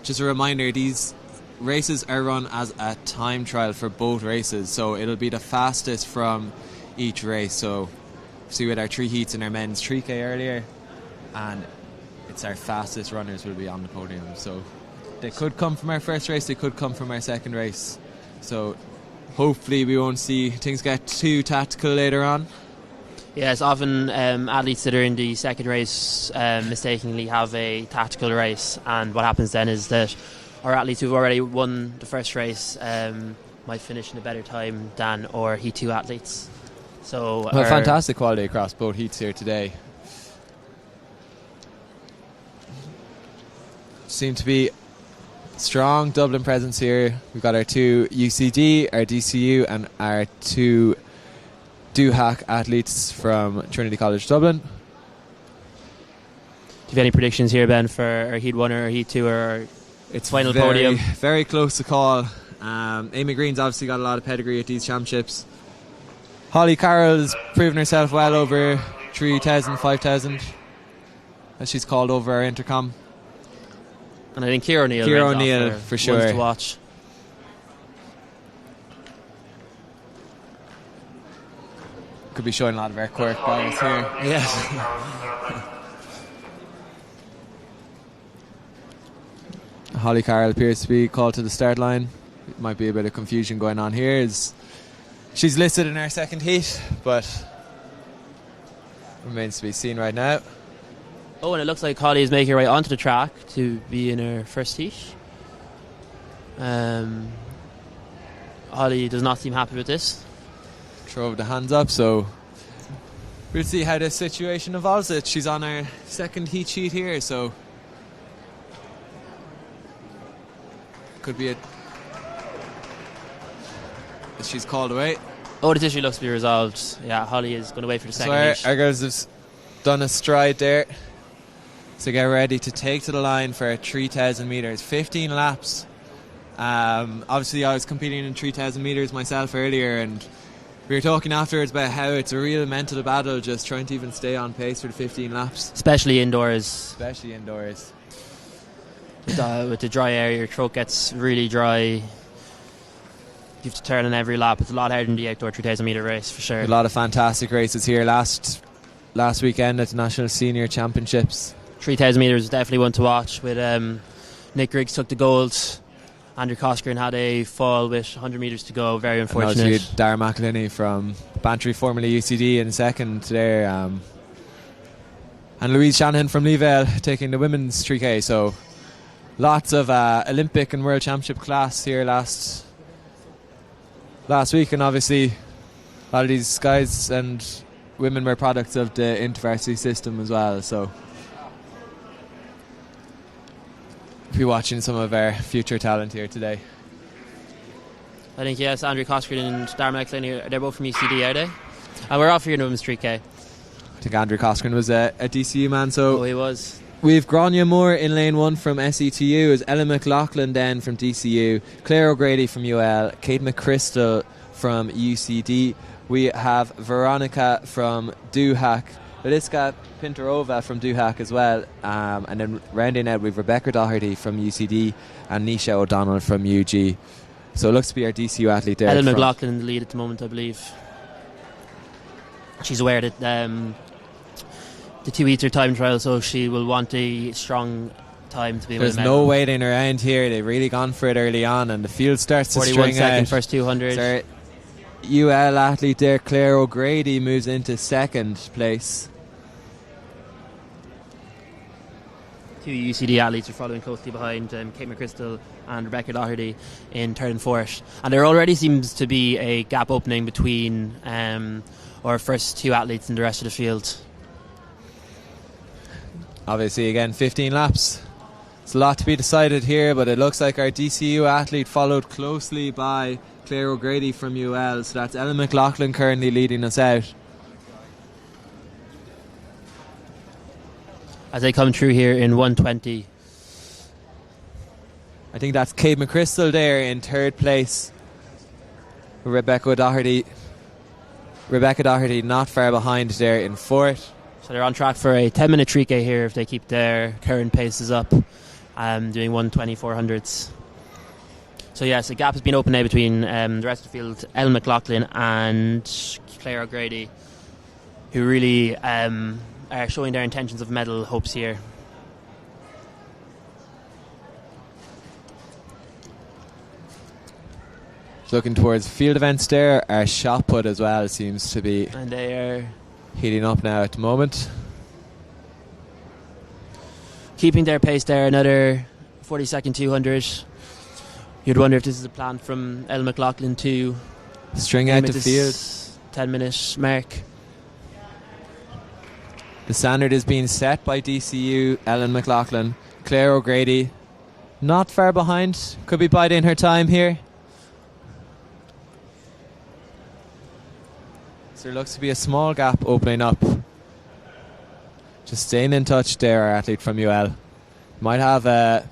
Just a reminder, these races are run as a time trial for both races, so it'll be the fastest from each race. So see, with our 3 heats in our men's 3K earlier, and it's our fastest runners will be on the podium. So they could come from our first race, they could come from our second race. So hopefully we won't see things get too tactical later on. Yes, often athletes that are in the second race mistakenly have a tactical race, and what happens then is that our athletes who've already won the first race might finish in a better time than our Heat 2 athletes. So fantastic quality across both heats here today. Seem to be strong Dublin presence here. We've got our 2 UCD, our DCU, and our 2 DUHAC athletes from Trinity College Dublin. Do you have any predictions here, Ben, for our Heat 1 or Heat 2 or its final podium? Very close to call. Amy Green's obviously got a lot of pedigree at these championships. Holly Carroll's proven herself well over 3,000, 5,000, as she's called over our intercom. And I think Ciara O'Neill for sure to watch. Could be showing a lot of our quirk bias here. Yes. Holly Carroll appears to be called to the start line. It might be a bit of confusion going on here, as she's listed in our second heat, but remains to be seen right now. Oh, and it looks like Holly is making her way onto the track to be in her first heat. Holly does not seem happy with this. Throw the hands up, so we'll see how this situation evolves. She's on our second heat sheet here, so could be she's called away. Oh, the issue looks to be resolved. Yeah, Holly is going to wait for the second heat. Our girls have done a stride there. So get ready to take to the line for 3,000 metres. 15 laps. Obviously, I was competing in 3,000 metres myself earlier, and we were talking afterwards about how it's a real mental battle just trying to even stay on pace for the 15 laps. Especially indoors. With the dry air, your throat gets really dry. You have to turn in every lap. It's a lot harder than the outdoor 3,000 metre race, for sure. A lot of fantastic races here last weekend at the National Senior Championships. 3,000 metres is definitely one to watch. With Nick Griggs took the gold. Andrew Coscoran had a fall with 100 metres to go. Very unfortunate. And Darragh McElhinney from Bantry, formerly UCD, in second there. And Louise Shanahan from Leavale taking the women's 3K. So lots of Olympic and World Championship class here last week. And obviously a lot of these guys and women were products of the InterVarsity system as well. So be watching some of our future talent here today. I think, yes, Andrew Coscoran and Darragh McElhinney, they're both from UCD, are they? And we're off here in women's 3K. I think Andrew Coscoran was a DCU man. So he was. We've Grania Moore in lane 1 from SETU, is Ella McLaughlin then from DCU, Claire O'Grady from UL, Kate McChrystal from UCD. We have Veronica from DUHAC, Veliska Pintarova from DUHAC as well, and then rounding out we've Rebecca Doherty from UCD and Nisha O'Donnell from UG. So it looks to be our DCU athlete there. Ellen McLaughlin in the lead at the moment, I believe. She's aware that the 2 heats are time trial, so she will want a strong time to be able to. There's no waiting around here. They've really gone for it early on, and the field starts to string 41 second out. First 200. So UL athlete there, Claire O'Grady, moves into second place. 2 UCD athletes are following closely behind, Kate McChrystal and Rebecca Doherty in third and fourth. And there already seems to be a gap opening between our first 2 athletes and the rest of the field. Obviously, again, 15 laps. It's a lot to be decided here, but it looks like our DCU athlete followed closely by Claire O'Grady from UL. So that's Ellen McLaughlin currently leading us out. As they come through here in 1:20. I think that's Kate McChrystal there in third place. Rebecca Doherty not far behind there in fourth. So they're on track for a 10-minute 3K here if they keep their current paces up, doing 1:2400s. So yes, the gap has been open now between the rest of the field, Ellen McLaughlin and Claire O'Grady, who really are showing their intentions of medal hopes here. Looking towards field events there, our shot put as well seems to be And they are heating up now at the moment. keeping their pace there, another 40-second 200. You'd wonder if this is a plan from Ellen McLaughlin to String out the field. 10-minute mark. The standard is being set by DCU, Ellen McLaughlin. Claire O'Grady, not far behind. Could be biding her time here. So there looks to be a small gap opening up. Just staying in touch there, our athlete from UL. Might have a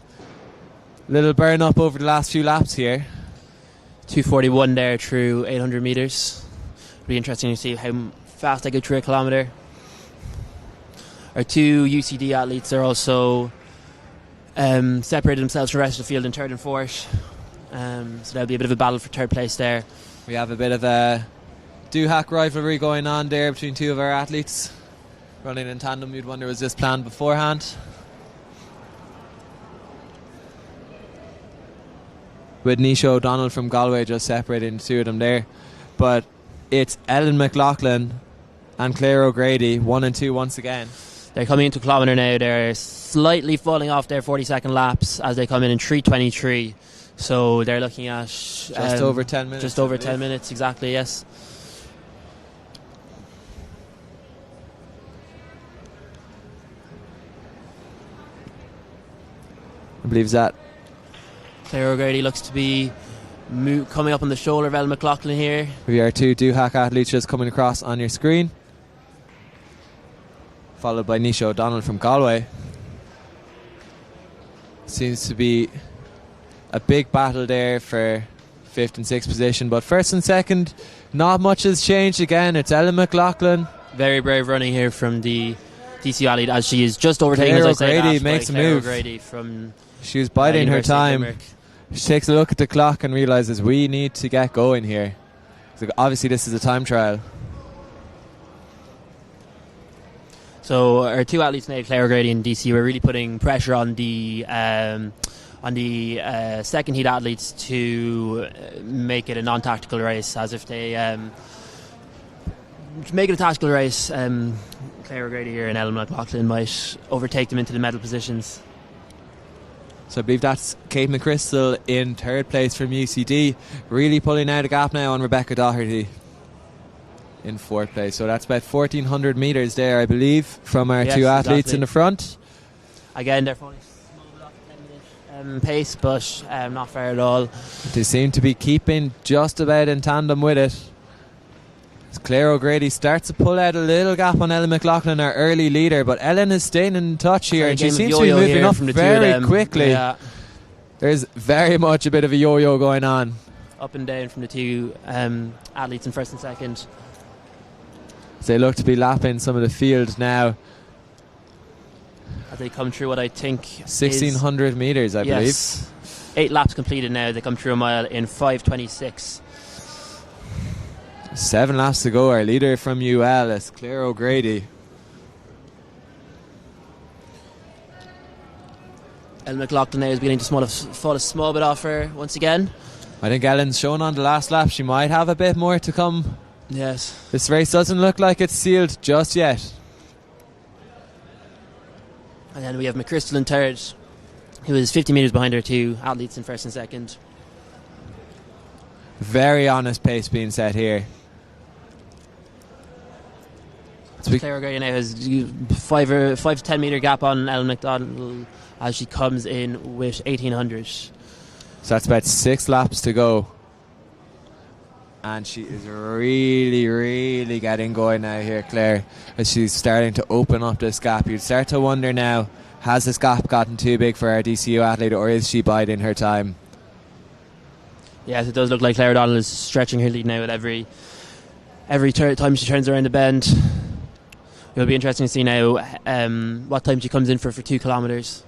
little burn up over the last few laps here. 2:41 there through 800 metres. It'll be interesting to see how fast they go through a kilometre. Our two UCD athletes are also separated themselves from the rest of the field in third and fourth. So there'll be a bit of a battle for third place there. We have a bit of a do-hack rivalry going on there between two of our athletes. Running in tandem, you'd wonder was this planned beforehand. With Nisha O'Donnell from Galway just separating the two of them there. But it's Ellen McLaughlin and Claire O'Grady, 1 and 2 once again. They're coming into kilometre now. They're slightly falling off their 40-second laps as they come in 3:23. So they're looking at just over 10 minutes. Just over 10 minutes, exactly, yes. I believe that. Claire O'Grady looks to be coming up on the shoulder of Ellen McLaughlin here. We are two do-hack athletes just coming across on your screen. Followed by Nisha O'Donnell from Galway. Seems to be a big battle there for 5th and 6th position. But 1st and 2nd, not much has changed again. It's Ellen McLaughlin. Very brave running here from the DC athlete as she is just overtaking, Claire as I say, O'Grady makes a Claire move. O'Grady from She was biding her University of time. Limerick. She takes a look at the clock and realises we need to get going here. So obviously this is a time trial. So our two athletes now, Claire O'Grady and DC, were really putting pressure on the second heat athletes to make it a non-tactical race, as if they make it a tactical race. Claire O'Grady here and Ellen McLaughlin might overtake them into the medal positions. So I believe that's Kate McChrystal in 3rd place from UCD, really pulling out a gap now on Rebecca Doherty in 4th place. So that's about 1,400 metres there, I believe, from our two athletes in the front. Again, they're falling small bit off the 10-minute pace, but not fair at all. They seem to be keeping just about in tandem with it. As Claire O'Grady starts to pull out a little gap on Ellen McLaughlin, our early leader, but Ellen is staying in touch here, and she seems to be moving up very quickly. Yeah. There's very much a bit of a yo-yo going on. Up and down from the two athletes in 1st and 2nd. They look to be lapping some of the field now. As they come through what I think 1,600 metres, I believe. 8 laps completed now. They come through a mile in 5:26. 7 laps to go. Our leader from UL is Claire O'Grady. Ellen McLaughlin now is beginning to fall a small bit off her once again. I think Ellen's shown on the last lap she might have a bit more to come. Yes. This race doesn't look like it's sealed just yet. And then we have McChrystal in 3rd, who is 50 metres behind her two athletes in 1st and 2nd. Very honest pace being set here. Claire O'Grady now has 5 to 10 metre gap on Ellen McDonald as she comes in with 1,800. So that's about 6 laps to go. And she is really, really getting going now here, Claire, as she's starting to open up this gap. You'd start to wonder now, has this gap gotten too big for our DCU athlete, or is she biding her time? Yes, it does look like Claire O'Donnell is stretching her lead now at every time she turns around the bend. It'll be interesting to see now what time she comes in for 2 kilometres.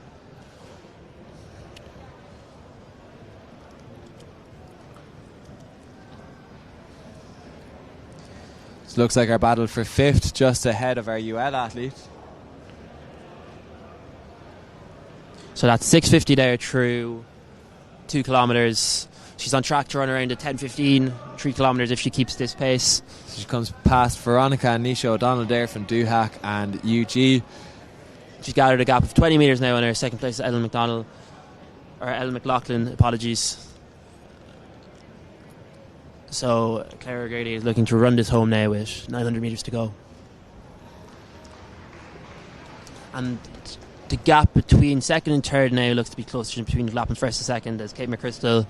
It looks like our battle for 5th just ahead of our UL athlete. So that's 6:50 there through 2 kilometres. She's on track to run around at 10:15, 3 kilometres if she keeps this pace. She comes past Veronica and Nisha O'Donnell there from Doohack and UG. She's gathered a gap of 20 metres now in her second place, Ellen McLaughlin, apologies. So Claire O'Grady is looking to run this home now with 900 metres to go. And the gap between second and third now looks to be closer between the gap from first to second, as Kate McChrystal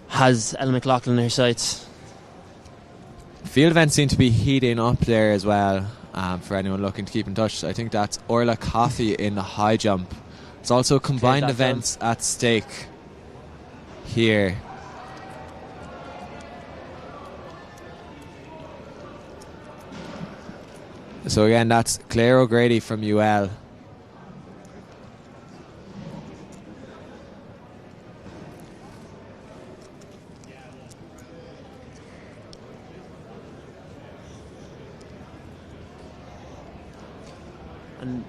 has Ellen McLaughlin in her sights. Field events seem to be heating up there as well, for anyone looking to keep in touch. I think that's Orla Coffey in the high jump. There's also combined events at stake here. So again, that's Claire O'Grady from UL. And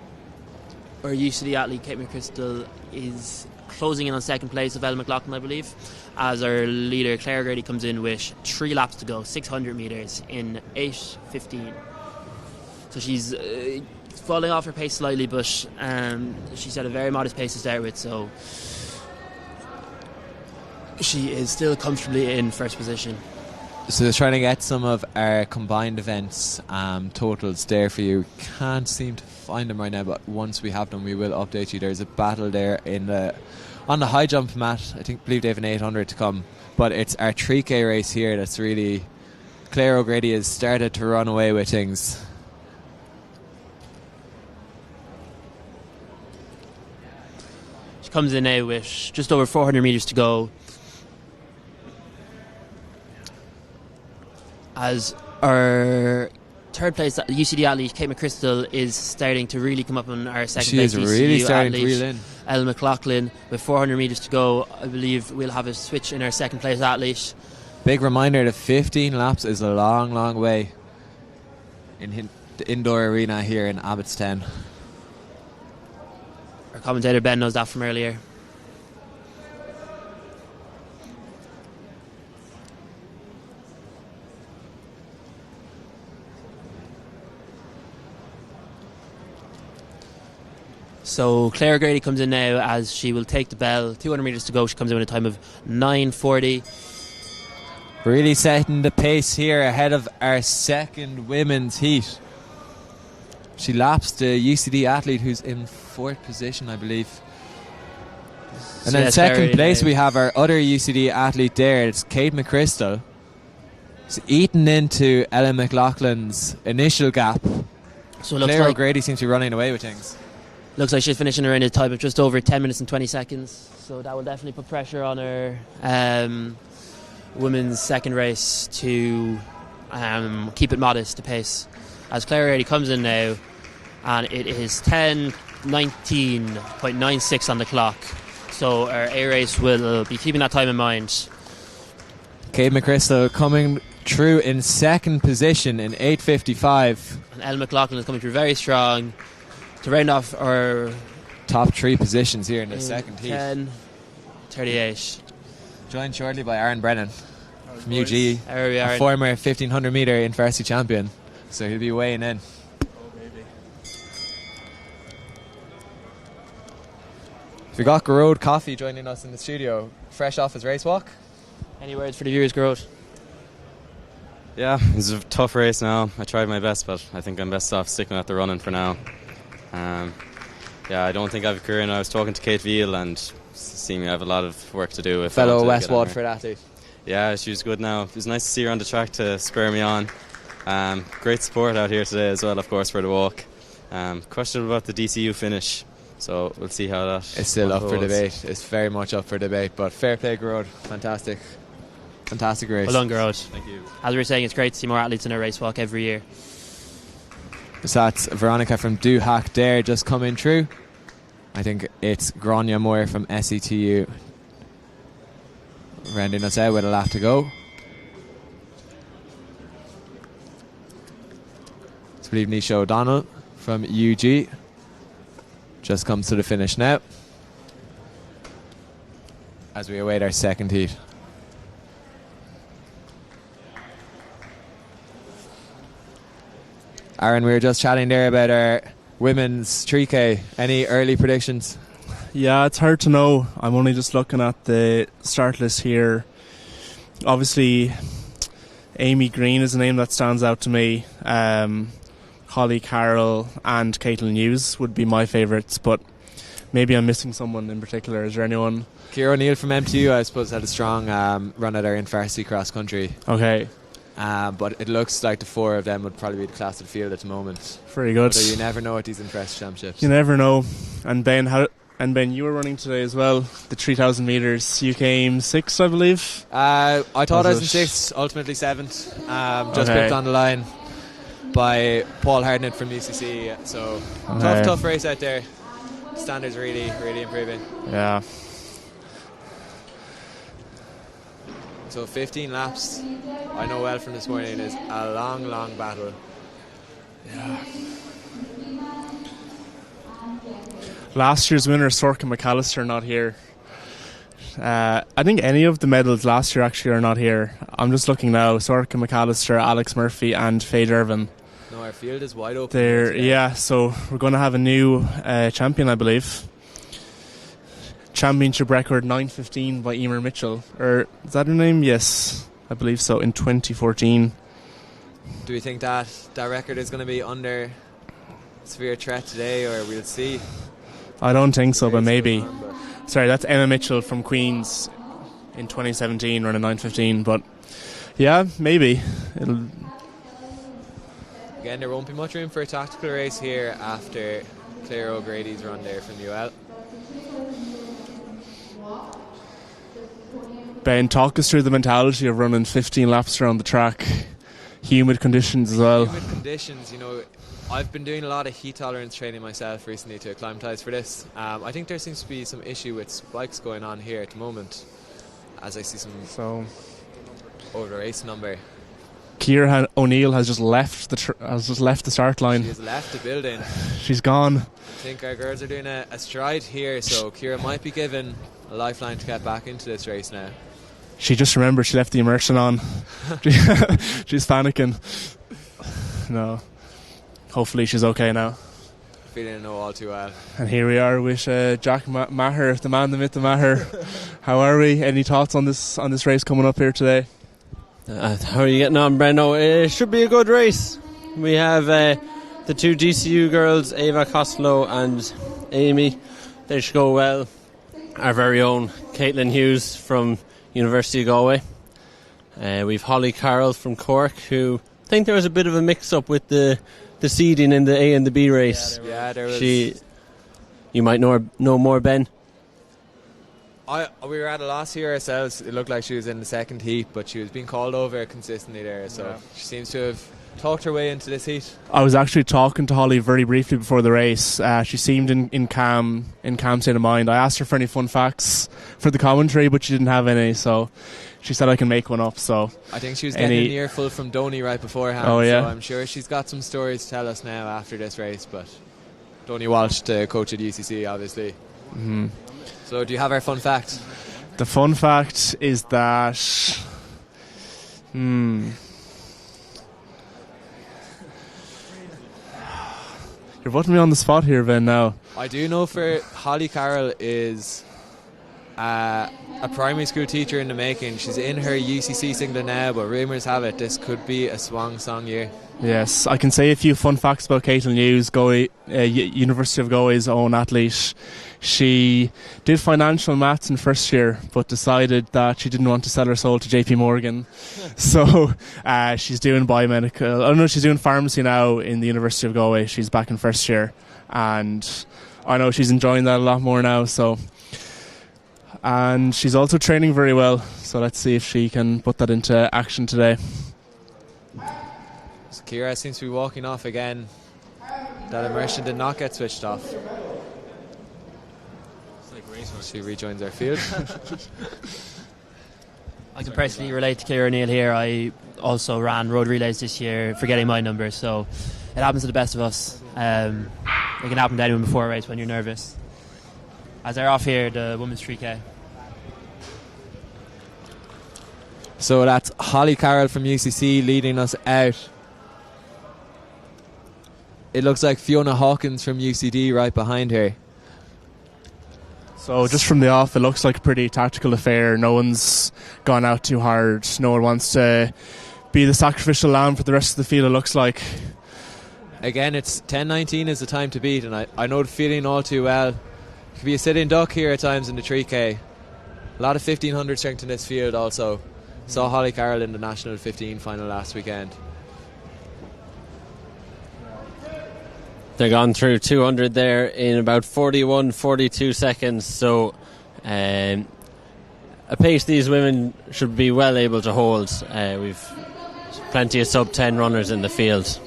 our UCD athlete Kate McChrystal is closing in on second place of Ellen McLaughlin, I believe, as our leader Claire O'Grady comes in with 3 laps to go, 600 metres in 8:15. So she's falling off her pace slightly, but she's at a very modest pace to start with, so she is still comfortably in first position. So they're trying to get some of our combined events totals there for you. Can't seem to find them right now, but once we have them we will update you. There's a battle there on the high jump mat. I believe they have an 800 to come, but it's our 3K race here that's really... Claire O'Grady has started to run away with things. She comes in now with just over 400 metres to go, as our third place UCD athlete Kate McChrystal is starting to really come up on our second place UCD really starting athlete, to reel in. Ellen McLaughlin with 400 metres to go. I believe we'll have a switch in our second place athlete. Big reminder that 15 laps is a long, long way in the indoor arena here in Abbottstown. Our commentator Ben knows that from earlier. So Claire O'Grady comes in now as she will take the bell. 200 metres to go. She comes in with a time of 9:40. Really setting the pace here ahead of our second women's heat. She laps the UCD athlete who's in 4th position, I believe. And then second place we have our other UCD athlete there. It's Kate McChrystal. She's eaten into Ellen McLaughlin's initial gap. So it looks Claire like O'Grady seems to be running away with things. Looks like she's finishing around a time of just over 10 minutes and 20 seconds. So that will definitely put pressure on her women's second race to keep it modest, the pace. As Claire O'Grady comes in now, and it is 10:19.96 on the clock. So our A race will be keeping that time in mind. Kate McChrystal coming through in second position in 8:55. And Ellen McLaughlin is coming through very strong to round off our top 3 positions here in the second heat. 10:38. Joined shortly by Aaron Brennan from UG, a former 1500 metre university champion. So he'll be weighing in. We got Garode Coffee joining us in the studio, fresh off his race walk. Any words for the viewers, Garode? Yeah, it was a tough race now. I tried my best, but I think I'm best off sticking at the running for now. I don't think I have a career, and I was talking to Kate Veal and seeing me I have a lot of work to do. Fellow West Waterford athlete. Yeah, she was good now. It was nice to see her on the track to spur me on. Great support out here today as well, of course, for the walk. Question about the DCU finish, so we'll see how that It's still up for unfolds. debate. It's very much up for debate, but fair play, Garode. Fantastic race. Well done, Garode. Thank you. As we were saying, it's great to see more athletes in our race walk every year. So that's Veronica from Duhac there just coming through. I think it's Grania Moore from SETU rounding us out with a lap to go. I believe Nisha O'Donnell from UG just comes to the finish now as we await our second heat. Aaron, we were just chatting there about our women's 3K. Any early predictions? Yeah, it's hard to know. I'm only just looking at the start list here. Obviously, Amy Green is a name that stands out to me. Holly Carroll and Caitlin Hughes would be my favourites, but maybe I'm missing someone in particular. Is there anyone? Ciara O'Neill from MTU, I suppose, had a strong run at her in varsity cross country. Okay. But it looks like the four of them would probably be the class of the field at the moment. Very good. So you never know at these Interest Championships. You never know. And Ben, you were running today as well, the 3,000 metres. You came 6th, I believe? I thought I was in 6th, ultimately 7th. Just picked on the line by Paul Hardnett from UCC. So tough race out there. Standards really, really improving. Yeah. So 15 laps, I know well from this morning, is a long, long battle. Yeah. Last year's winner, Sorka McAllister, not here. I think any of the medals last year actually are not here. I'm just looking now. Sorka McAllister, Alex Murphy and Faye Dervin. No, our field is wide open. Yeah, so we're going to have a new champion, I believe. Championship record 9:15 by Emer Mitchell. Or is that her name? Yes, I believe so, in 2014. Do we think that record is going to be under severe threat today, or we'll see? I don't think so, but maybe. Sorry, that's Emma Mitchell from Queen's in 2017 running 9:15, but yeah, maybe. Again, there won't be much room for a tactical race here after Claire O'Grady's run there from UL. Ben, talk us through the mentality of running 15 laps around the track. Humid conditions as well. Humid conditions, I've been doing a lot of heat tolerance training myself recently to acclimatise for this. I think there seems to be some issue with spikes going on here at the moment, as I see some over the race number. Ciara O'Neill has just left the start line. She has left the building. She's gone. I think our girls are doing a stride here, so Ciara might be given a lifeline to get back into this race now. She just remembered she left the immersion on. She's panicking. No. Hopefully she's okay now. Feeling no all too well. And here we are with Jack Maher, the man, the myth, the Maher. How are we? Any thoughts on this race coming up here today? How are you getting on, Breno? It should be a good race. We have the two DCU girls, Ava Costello and Amy. They should go well. Our very own Caitlin Hughes from University of Galway. We've Holly Carroll from Cork, who I think there was a bit of a mix-up with the seeding in the A and the B race. Yeah, there was. You might know more, Ben. We were at a loss here ourselves. It looked like she was in the second heat, but she was being called over consistently there, so she seems to have talked her way into this heat. I was actually talking to Holly very briefly before the race. She seemed in calm state of mind. I asked her for any fun facts for the commentary, but she didn't have any, so she said I can make one up. So I think she was getting an earful from Donny right beforehand. Oh, yeah. So I'm sure she's got some stories to tell us now after this race. But Donny Walsh, the coach at UCC, obviously. Mm-hmm. So do you have our fun fact? The fun fact is that you're putting me on the spot here, Ben, now. I do know for Holly Carroll is a primary school teacher in the making. She's in her UCC singlet now, but rumours have it this could be a swan song year. Yes, I can say a few fun facts about Caitlin Hughes, University of Galway's own athlete. She did financial maths in first year, but decided that she didn't want to sell her soul to JP Morgan. So she's doing biomedical. I don't know, she's doing pharmacy now in the University of Galway. She's back in first year, and I know she's enjoying that a lot more now. So, and she's also training very well. So let's see if she can put that into action today. So Ciara seems to be walking off again. That immersion did not get switched off. She rejoins our field. I can personally relate to Claire O'Neill here. I also ran road relays this year, forgetting my number, so it happens to the best of us. It can happen to anyone before a race when you're nervous. As they're off here, the women's 3K. So that's Holly Carroll from UCC leading us out. It looks like Fiona Hawkins from UCD right behind her. So just from the off, it looks like a pretty tactical affair. No one's gone out too hard. No one wants to be the sacrificial lamb for the rest of the field, it looks like. Again, it's 10:19 is the time to beat, and I know the feeling all too well. It could be a sitting duck here at times in the 3K. A lot of 1500 strength in this field also. Saw Holly Carroll in the National 15 final last weekend. They're gone through 200 there in about 42 seconds. So a pace these women should be well able to hold. We've plenty of sub-10 runners in the field.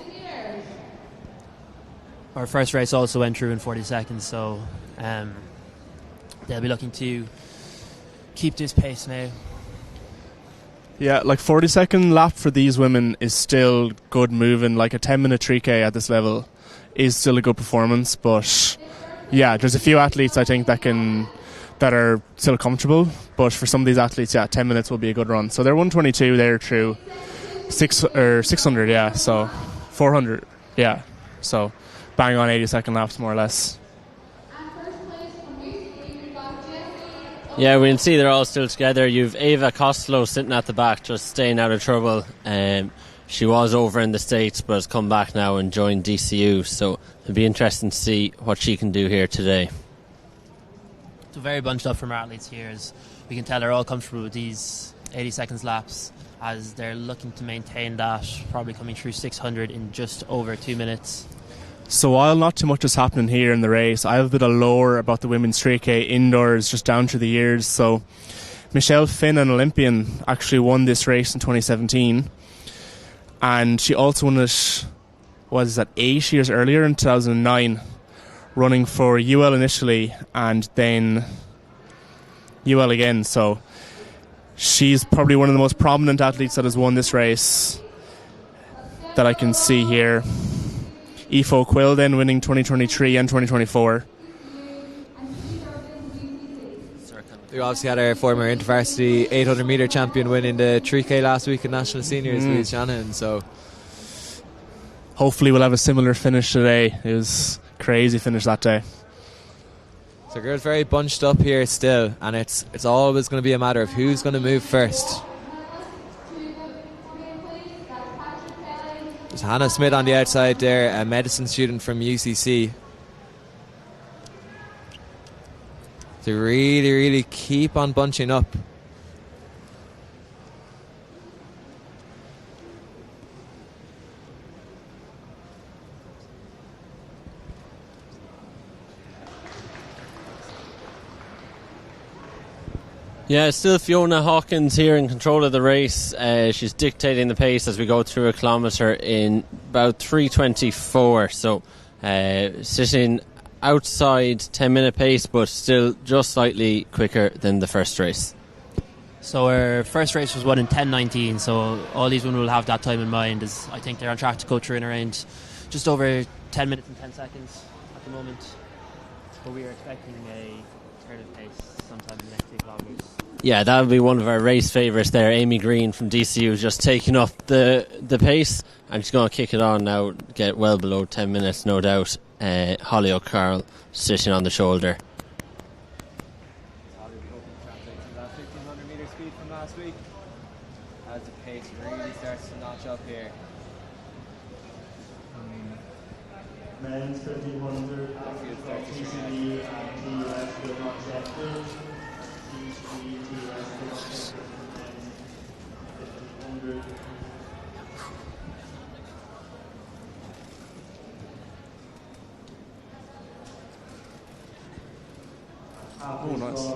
Our first race also went through in 40 seconds, so they'll be looking to keep this pace now. Yeah, like 40-second lap for these women is still good moving. Like a 10-minute 3K at this level is still a good performance, but yeah, there's a few athletes I think that are still comfortable, but for some of these athletes, 10 minutes will be a good run. So they're 122 there through 600, yeah, so 400, yeah, so bang on 80-second laps more or less. Yeah, we can see they're all still together. You've Ava Costello sitting at the back, just staying out of trouble. She was over in the States, but has come back now and joined DCU. So it'll be interesting to see what she can do here today. So very bunched up from our athletes here. As we can tell, they're all comfortable with these 80 seconds laps, as they're looking to maintain that, probably coming through 600 in just over 2 minutes. So while not too much is happening here in the race, I have a bit of lore about the women's 3K indoors just down through the years. So Michelle Finn, an Olympian, actually won this race in 2017. And she also won it, 8 years earlier in 2009, running for UL initially and then UL again. So she's probably one of the most prominent athletes that has won this race that I can see here. Aoife Quill then winning 2023 and 2024. We obviously had our former InterVarsity 800 metre champion winning the 3K last week in National Seniors, Louise Shanahan. So hopefully we'll have a similar finish today. It was a crazy finish that day. So girls very bunched up here still, and it's always going to be a matter of who's going to move first. There's Hannah Smith on the outside there, a medicine student from UCC. To really, really keep on bunching up. Yeah, still Fiona Hawkins here in control of the race. She's dictating the pace as we go through a kilometre in about 3:24. So sitting outside 10-minute pace, but still just slightly quicker than the first race. So our first race was won in 10:19, so all these women will have that time in mind, as I think they're on track to go through in around just over 10 minutes and 10 seconds at the moment. But we are expecting a turn of pace sometime in the next 2 kilometres. Yeah, that would be one of our race favourites there. Amy Green from DCU just taking up the pace, and she's going to kick it on now, get well below 10 minutes, no doubt. Holly O'Carroll sitting on the shoulder. Holly translates to that 1500 metre speed from last week as the pace really starts to notch up here. Men's 1500 TCD and TUS will not check in. TCD, TUS, 1500. Oh, nice.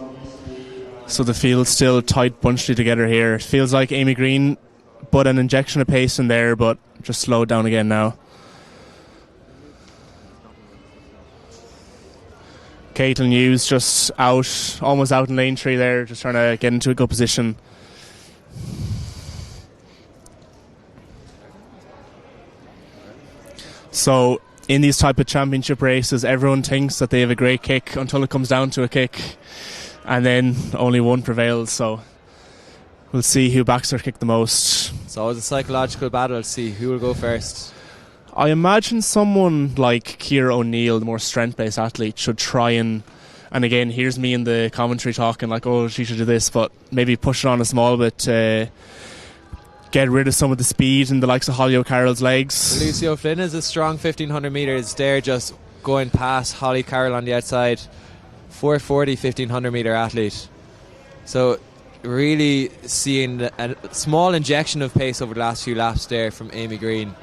So the field's still tight, bunched together here. It feels like Amy Green put an injection of pace in there, but just slowed down again now. Caitlin Hughes just almost out in lane 3 there, just trying to get into a good position. So in these type of championship races, everyone thinks that they have a great kick until it comes down to a kick, and then only one prevails. So we'll see who backs their kick the most. It's always a psychological battle to see who will go first. I imagine someone like Ciara O'Neill, the more strength-based athlete, should try and again, here's me in the commentary talking like, oh, she should do this, but maybe push it on a small bit to get rid of some of the speed in the likes of Holly O'Carroll's legs. Lucy O'Flynn is a strong 1500 metres. They're just going past Holly Carroll on the outside. 440 1500 metre athlete. So really seeing a small injection of pace over the last few laps there from Amy Green.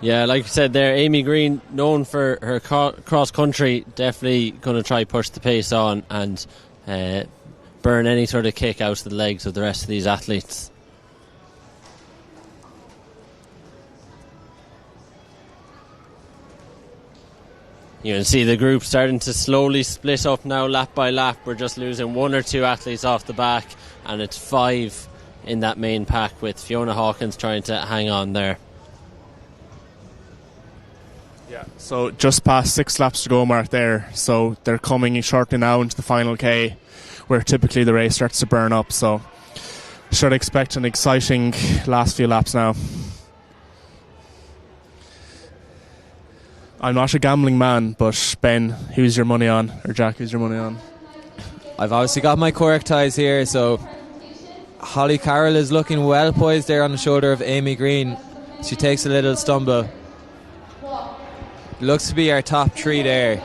Yeah, like you said there, Amy Green, known for her cross country, definitely going to try push the pace on and burn any sort of kick out of the legs of the rest of these athletes. You can see the group starting to slowly split up now, lap by lap. We're just losing 1 or 2 athletes off the back, and it's 5 in that main pack, with Fiona Hawkins trying to hang on there. Yeah, so just past 6 laps to go mark there. So they're coming shortly now into the final K, where typically the race starts to burn up. So should expect an exciting last few laps now. I'm not a gambling man, but Ben, who's your money on? Or Jack, who's your money on? I've obviously got my cork ties here, so Holly Carroll is looking well poised there on the shoulder of Amy Green. She takes a little stumble. Looks to be our top 3 there.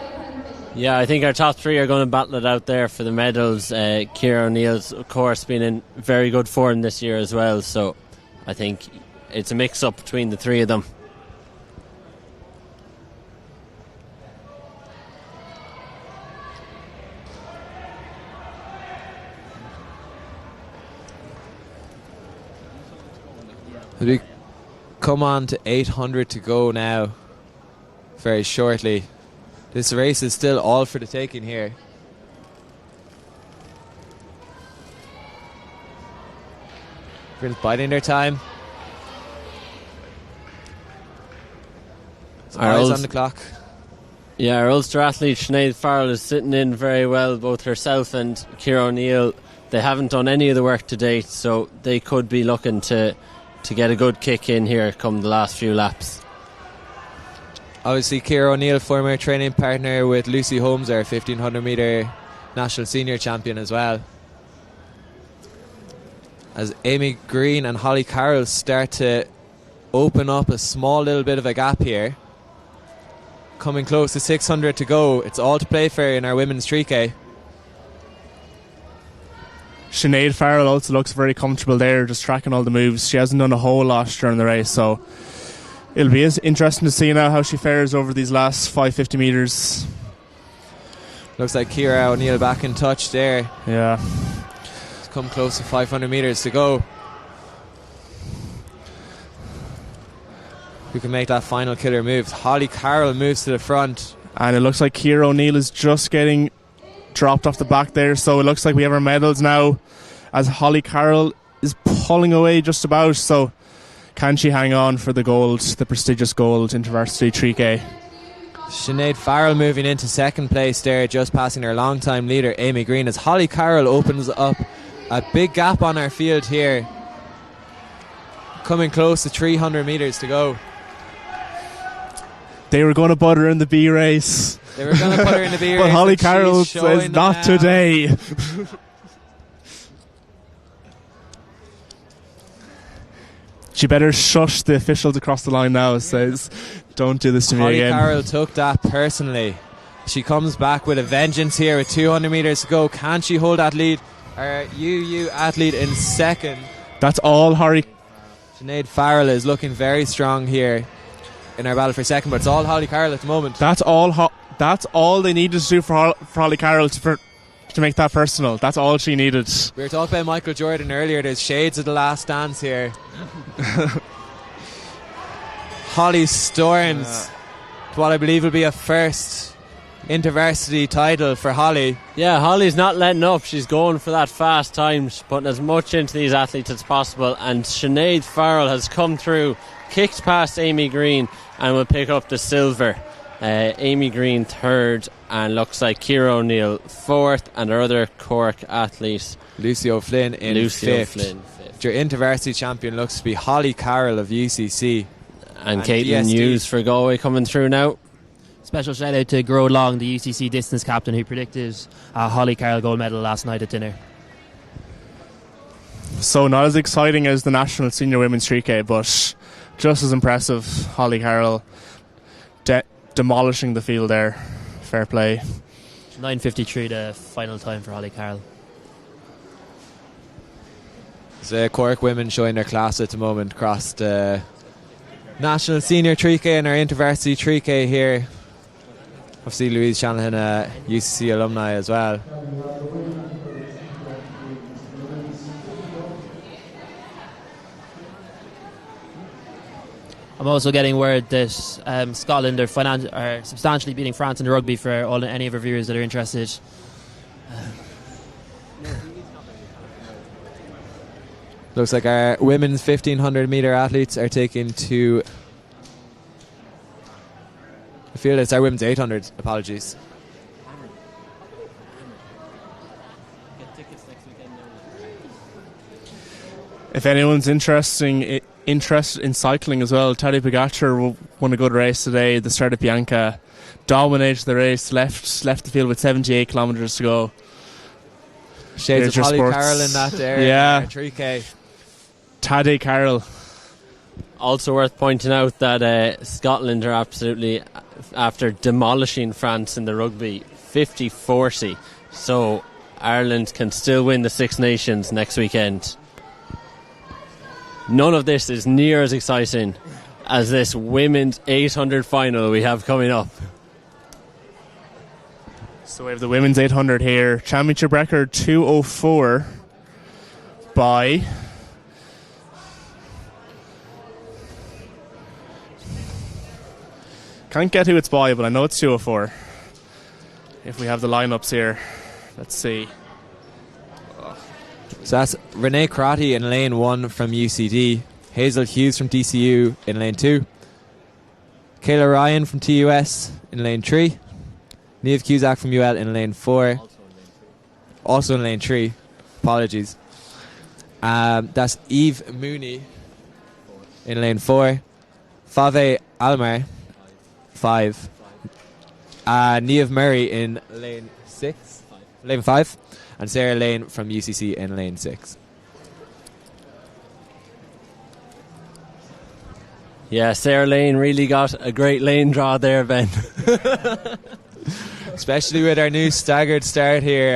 Yeah, I think our top 3 are going to battle it out there for the medals. Ciara O'Neill's, of course, been in very good form this year as well, so I think it's a mix-up between the 3 of them. We come on to 800 to go now, very shortly. This race is still all for the taking here. Everyone's biding their time. Eyes on the clock. Yeah, our Ulster athlete Sinead Farrell is sitting in very well, both herself and Ciara O'Neill. They haven't done any of the work to date, so they could be looking to get a good kick in here come the last few laps. Obviously Ciara O'Neill, former training partner with Lucy Holmes, our 1500 metre national senior champion as well. As Amy Green and Holly Carroll start to open up a small little bit of a gap here. Coming close to 600 to go. It's all to play for in our women's 3K. Sinead Farrell also looks very comfortable there, just tracking all the moves. She hasn't done a whole lot during the race, so it'll be interesting to see now how she fares over these last 550 metres. Looks like Ciara O'Neill back in touch there. Yeah. It's come close to 500 metres to go. Who can make that final killer move? Holly Carroll moves to the front. And it looks like Ciara O'Neill is just getting dropped off the back there, so it looks like we have our medals now as Holly Carroll is pulling away just about. So can she hang on for the gold, the prestigious gold InterVarsity 3K? Sinead Farrell moving into second place there, just passing her long-time leader Amy Green, as Holly Carroll opens up a big gap on our field here. Coming close to 300 metres to go. They were going to put her in the B race. They were going to put her in the B race. But Holly Carroll says not today. She better shush the officials across the line now. Says, don't do this to me again. Holly Carroll took that personally. She comes back with a vengeance here with 200 metres to go. Can she hold that lead? Our UU athlete in second. That's all Holly. Sinead Farrell is looking very strong here in our battle for second, but it's all Holly Carroll at the moment. That's all they needed to do for Holly Carroll to make that personal. That's all she needed. We were talking about Michael Jordan earlier. There's shades of The Last Dance here. Holly storms to what I believe will be a first InterVarsity title for Holly. Yeah, Holly's not letting up. She's going for that fast time. She's putting as much into these athletes as possible. And Sinead Farrell has come through, kicked past Amy Green, and will pick up the silver. Amy Green third, and looks like Ciara O'Neill fourth, and our other Cork athlete Lucy O'Flynn in fifth. Your InterVarsity champion looks to be Holly Carroll of UCC. And Caitlin Hughes for Galway coming through now. Special shout out to Gro Long, the UCC distance captain, who predicted Holly Carroll gold medal last night at dinner. So not as exciting as the National Senior Women's 3K, but just as impressive. Holly Carroll demolishing the field there. Fair play. 9:53 the final time for Holly Carroll. The Cork women showing their class at the moment across the National Senior 3K and our InterVarsity 3K here. Obviously Louise Shanahan, a UCC alumni as well. I'm also getting word that Scotland are substantially beating France in the rugby for any of our viewers that are interested. Looks like our women's 1500 metre athletes are taking to... I feel it's our women's 800, apologies. If anyone's interested in cycling as well, Tadej Pogačar won a good race today. The start of Bianca dominated the race, left the field with 78 kilometres to go. Shades of Holly Carroll in that area. Yeah. 3K. Tadej Carroll. Also worth pointing out that Scotland are absolutely, after demolishing France in the rugby, 50-40. So Ireland can still win the Six Nations next weekend. None of this is near as exciting as this women's 800 final we have coming up. So we have the women's 800 here. Championship record 2:04 by... Can't get who it's by, but I know it's 2:04. If we have the lineups here, let's see. So that's Renee Crotty in lane 1 from UCD, Hazel Hughes from DCU in lane 2, Kayla Ryan from TUS in lane 3, Niamh Cusack from UL in lane 4, also in lane 3, apologies. That's Eve Mooney in lane 4, Fave Almar 5, Niamh Murray in lane 5, and Sarah Lane from UCC in lane 6. Yeah, Sarah Lane really got a great lane draw there, Ben. Especially with our new staggered start here.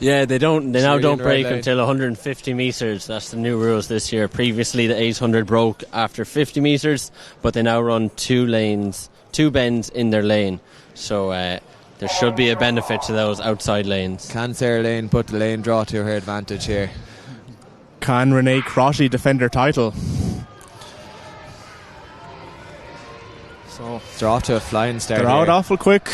Yeah, they now don't break right until 150 metres. That's the new rules this year. Previously, the 800 broke after 50 metres, but they now run two bends in their lane. So there should be a benefit to those outside lanes. Can Sarah Lane put the lane draw to her advantage here? Can Renee Crotty defend her title? So they're off to a flying start. They're out awful quick.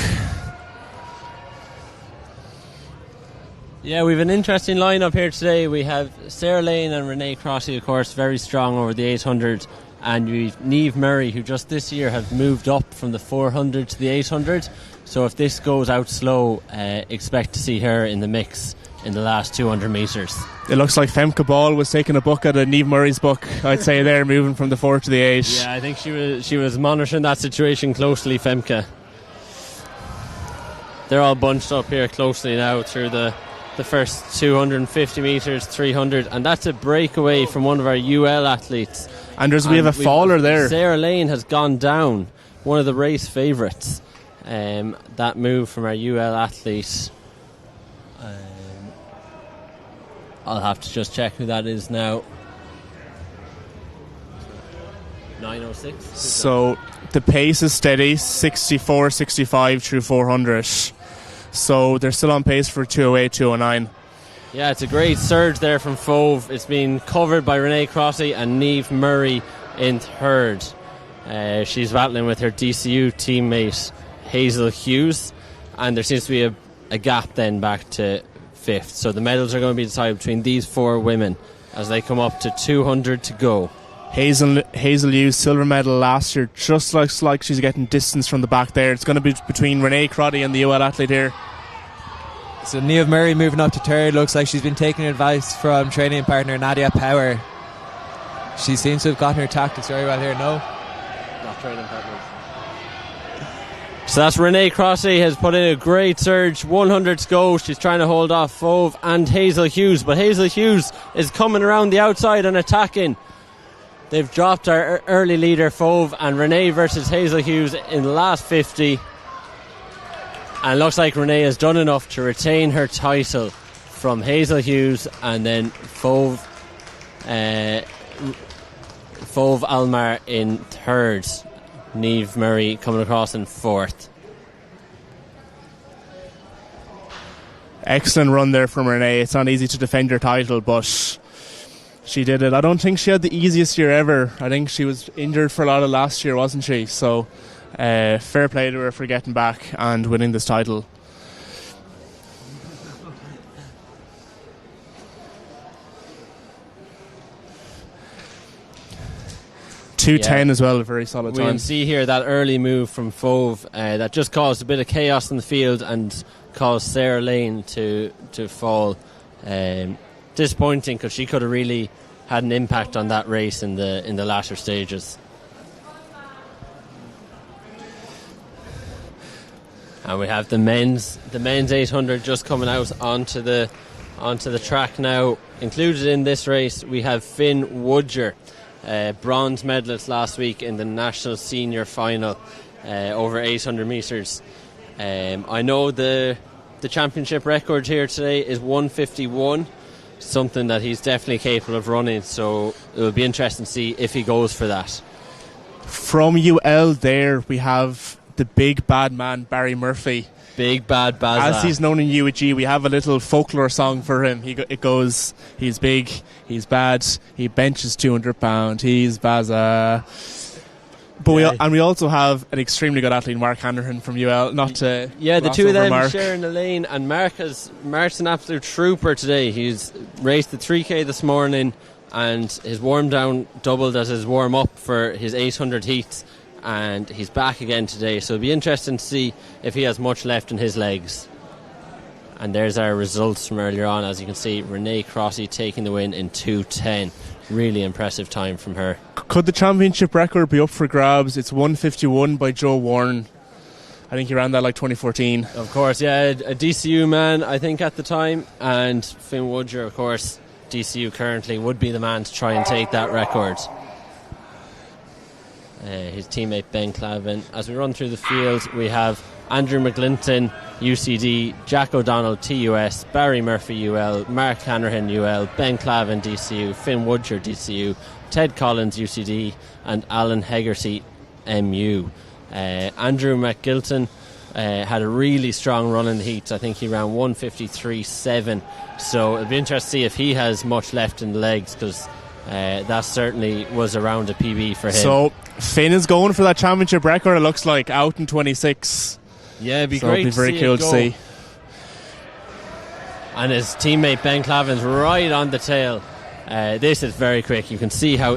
Yeah, we have an interesting lineup here today. We have Sarah Lane and Renee Crotty, of course, very strong over the 800. And we've Niamh Murray, who just this year have moved up from the 400 to the 800. So if this goes out slow, expect to see her in the mix in the last 200 metres. It looks like Femke Ball was taking a book out of Niamh Murray's book, I'd say, there, moving from the 4 to the 8. Yeah, I think she was monitoring that situation closely, Femke. They're all bunched up here closely now through the first 250 metres, 300, and that's a breakaway from one of our UL athletes. And we have a faller there. Sarah Lane has gone down, one of the race favourites. That move from our UL athlete. I'll have to just check who that is now. 9:06. So the pace is steady, 64, 65 through 400. So they're still on pace for 208, 209. Yeah, it's a great surge there from Fove. It's been covered by Renee Crotty and Niamh Murray in third. She's battling with her DCU teammate Hazel Hughes, and there seems to be a gap then back to 5th. So the medals are going to be decided between these 4 women as they come up to 200 to go. Hazel Hughes, silver medal last year, just looks like she's getting distance from the back there. It's going to be between Renee Crotty and the UL athlete here. So Niamh Murray moving up to 3rd. Looks like she's been taking advice from training partner Nadia Power. She seems to have gotten her tactics very well here. No? Not training partners. So that's Renee Crotty has put in a great surge. 100 to go. She's trying to hold off Fove and Hazel Hughes, but Hazel Hughes is coming around the outside and attacking. They've dropped our early leader Fove, and Renee versus Hazel Hughes in the last 50. And it looks like Renee has done enough to retain her title from Hazel Hughes, and then Fove Almar in 3rd. Niamh Murray coming across in 4th. Excellent run there from Renee. It's not easy to defend your title, but she did it. I don't think she had the easiest year ever. I think she was injured for a lot of last year, wasn't she? So fair play to her for getting back and winning this title. .210 as well, a very solid time. We can see here that early move from Fove that just caused a bit of chaos in the field and caused Sarah Lane to fall. Disappointing, because she could have really had an impact on that race in the latter stages. And we have the men's 800 just coming out onto the track now. Included in this race we have Finn Woodger, bronze medalist last week in the national senior final over 800 metres. I know the championship record here today is 1:51, something that he's definitely capable of running, so it will be interesting to see if he goes for that. From UL there we have the big bad man Barry Murphy. Big bad Bazza. As he's known in UAG, we have a little folklore song for him. It goes, he's big, he's bad, he benches 200 pound, he's Bazza. But we also have an extremely good athlete, Mark Hanrahan from UL. The two of them sharing the lane, and Mark's an absolute trooper today. He's raced the 3K this morning, and his warm down doubled as his warm up for his 800 heats. And he's back again today, so it'll be interesting to see if he has much left in his legs. And there's our results from earlier on. As you can see, Renee Crotty taking the win in 2:10. Really impressive time from her. Could the championship record be up for grabs? It's 1:51 by Joe Warren. I think he ran that like 2014. Of course, yeah, a DCU man, I think, at the time. And Finn Woodger, of course, DCU currently, would be the man to try and take that record. His teammate Ben Clavin. As we run through the field, we have Andrew McGlinton, UCD, Jack O'Donnell, TUS, Barry Murphy, UL, Mark Hanrahan, UL, Ben Clavin, DCU, Finn Woodger, DCU, Ted Collins, UCD, and Alan Hegarty, MU. Andrew McGilton had a really strong run in the heats. I think he ran 1:53.7, so it'll be interesting to see if he has much left in the legs, because that certainly was around a PB for him. So Finn is going for that championship record, it looks like, out in 26. Yeah, it'd be great to see. Very cool to see. And his teammate Ben Clavin's right on the tail. This is very quick. You can see how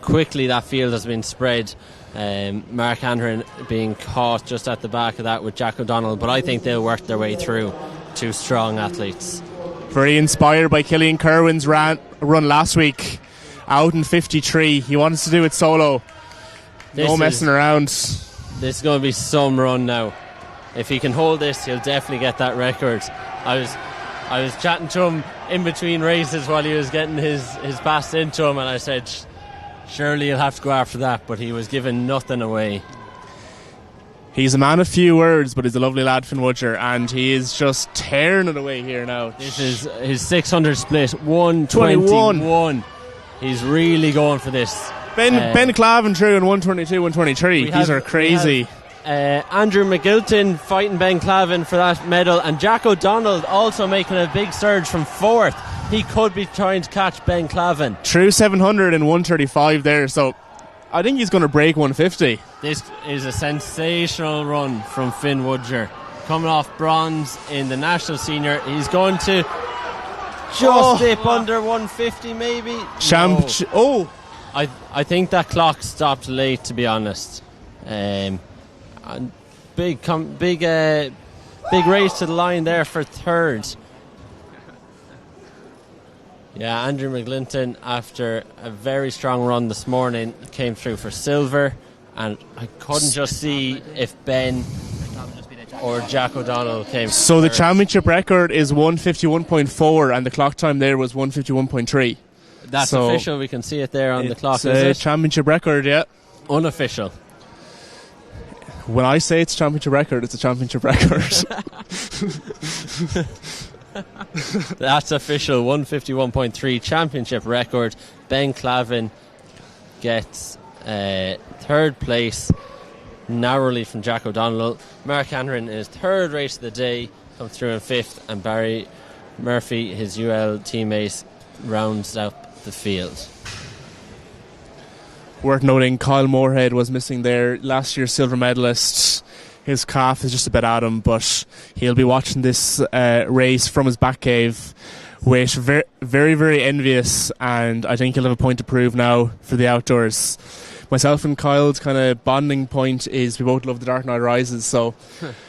quickly that field has been spread. Mark Hanrahan being caught just at the back of that with Jack O'Donnell, but I think they'll work their way through. Two strong athletes. Very inspired by Killian Kerwin's run last week, out in 53. He wants to do it solo. No messing around. This is going to be some run now. If he can hold this, he'll definitely get that record. I was chatting to him in between races while he was getting his pass into him, and I said, surely he'll have to go after that, but he was giving nothing away. He's a man of few words, but he's a lovely lad, Finn Woodger, and he is just tearing it away here now. This is his 600 split, 1:21. He's really going for this. Ben Clavin through in 1:22, 1:23. These are crazy. Andrew McGilton fighting Ben Clavin for that medal, and Jack O'Donnell also making a big surge from 4th. He could be trying to catch Ben Clavin. True 700 in 1:35 there, so I think he's going to break 150. This is a sensational run from Finn Woodger. Coming off bronze in the National Senior. He's going to just dip under 150 maybe. I think that clock stopped late, to be honest. Big race to the line there for third. Yeah, Andrew McGlinton, after a very strong run this morning, came through for silver, and I couldn't just see if Ben or Jack O'Donnell came. So the championship record is 151.4, and the clock time there was 151.3. That's official. We can see it there on the clock. It's a championship record, yeah. Unofficial. When I say it's a championship record, it's a championship record. That's official. 151.3 championship record. Ben Clavin gets third place, narrowly from Jack O'Donnell. Mark Hanron in his third race of the day comes through in fifth, and Barry Murphy, his UL teammate, rounds out the field. Worth noting, Kyle Moorhead was missing there, last year's silver medalist. His calf is just a bit at him, but he'll be watching this race from his back cave, with very, very, very envious, and I think he'll have a point to prove now for the outdoors. Myself and Kyle's kind of bonding point is we both love The Dark Knight Rises, so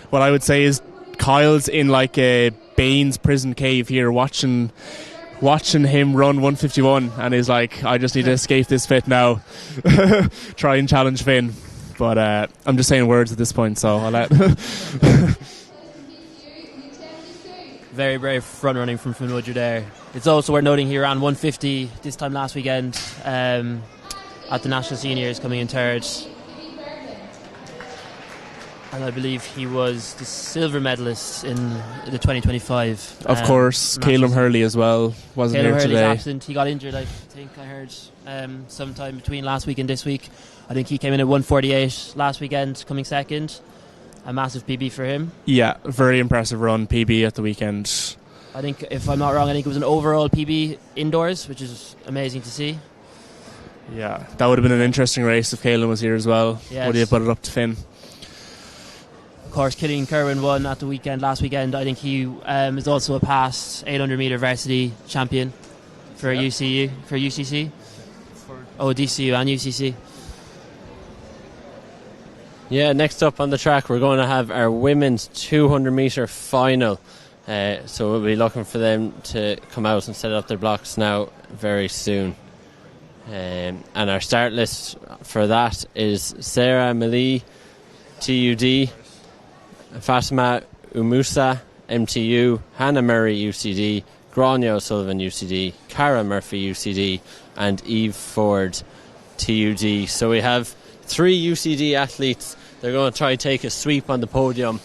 what I would say is Kyle's in like a Baines prison cave here watching him run 151, and he's like, I just need to escape this fit now. Try and challenge Finn. But I'm just saying words at this point, so I'll let... Very brave front running from Finn Woodger there. It's also worth noting he ran 150 this time last weekend at the National Seniors, coming in third. And I believe he was the silver medalist in the 2025. Of course, Caleb Hurley as well wasn't here today. Absent. He got injured, I think I heard, sometime between last week and this week. I think he came in at 148 last weekend, coming second. A massive PB for him. Yeah, very impressive run, PB at the weekend. I think, if I'm not wrong, I think it was an overall PB indoors, which is amazing to see. Yeah, that would have been an interesting race if Caelan was here as well. Yes. Would he have put it up to Finn? Of course, Killian Kerwin won at the weekend last weekend. I think he is also a past 800 metre varsity champion for DCU and UCC. Yeah, next up on the track, we're going to have our women's 200 metre final. So we'll be looking for them to come out and set up their blocks now very soon. And our start list for that is Sarah Malee, TUD, Fatima Umusa, MTU, Hannah Murray, UCD, Grania O'Sullivan, UCD, Cara Murphy, UCD, and Eve Ford, TUD. So we have 3 UCD athletes. They're going to try and take a sweep on the podium,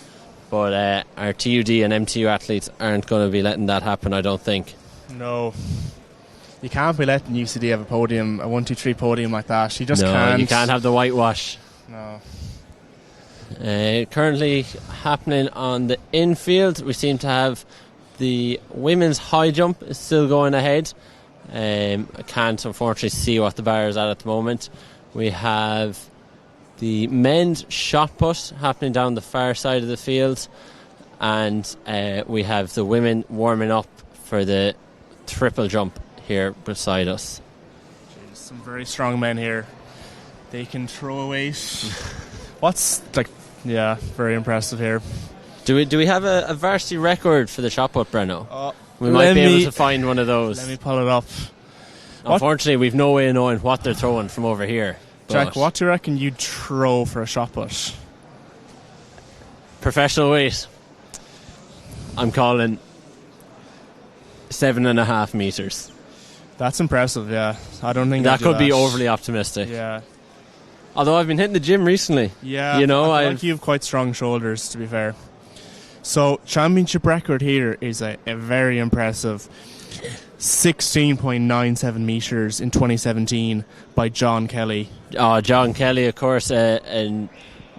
but our TUD and MTU athletes aren't going to be letting that happen, I don't think. No. You can't be letting UCD have a 1-2-3 podium like that. You just can't. No, you can't have the whitewash. No. Currently happening on the infield, we seem to have the women's high jump is still going ahead. I can't unfortunately see what the bar is at the moment. We have the men's shot put happening down the far side of the field, and we have the women warming up for the triple jump here beside us. Jeez, some very strong men here. They can throw a weight. Very impressive here. Do we have a varsity record for the shot put, Brenno? We might be able to find one of those. Let me pull it up. Unfortunately, we've no way of knowing what they're throwing from over here. Jack, what do you reckon you'd throw for a shot put? Professional weight. I'm calling 7.5 metres. That's impressive, yeah. I don't think that could be overly optimistic. Yeah. Although I've been hitting the gym recently. Yeah, I feel like you have quite strong shoulders, to be fair. So, championship record here is a very impressive 16.97 metres in 2017 by John Kelly. Oh, John Kelly, of course,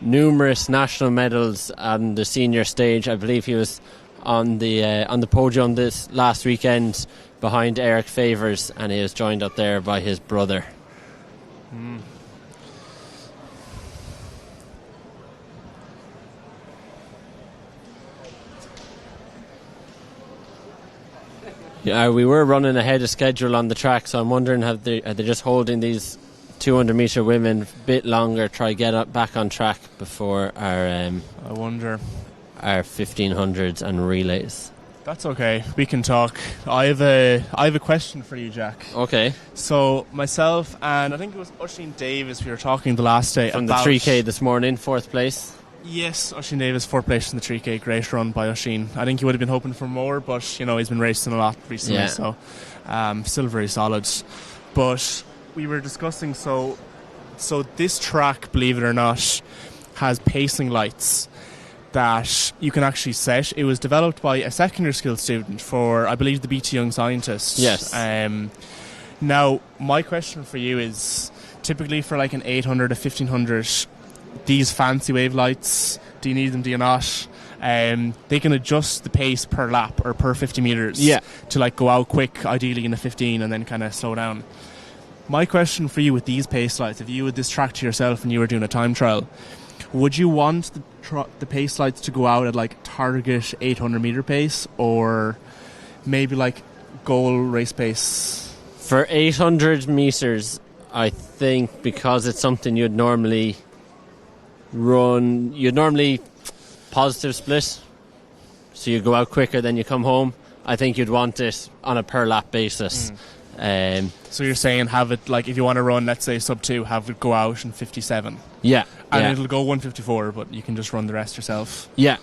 numerous national medals on the senior stage. I believe he was on the podium this last weekend behind Eric Favours, and he was joined up there by his brother. Yeah, we were running ahead of schedule on the track, so I'm wondering are they just holding these 200 metre women a bit longer, try get back on track before our I wonder our 1500s and relays. That's okay. We can talk. I have a question for you, Jack. Okay. So myself and I think it was Oisin Davis we were talking the last day from about the 3K this morning, 4th place. Yes, Oisin Davis, 4th place in the 3K. Great run by Oisin. I think he would have been hoping for more, but he's been racing a lot recently, so still very solid. But we were discussing so this track, believe it or not, has pacing lights that you can actually set. It was developed by a secondary school student for, I believe, the BT Young Scientists. Yes. Now, my question for you is, typically for like an 800, a 1500, these fancy wave lights, do you need them, do you not? They can adjust the pace per lap or per 50 metres to like go out quick, ideally in a 15, and then kind of slow down. My question for you with these pace lights, if you had this track to yourself and you were doing a time trial, would you want the pace lights to go out at like target 800 metre pace or maybe like goal race pace? For 800 metres, I think because it's something you'd normally positive split, so you go out quicker than you come home. I think you'd want it on a per lap basis. So you're saying have it like if you want to run, let's say sub 2, have it go out in 57. Yeah. And it'll go 154, but you can just run the rest yourself. Yeah.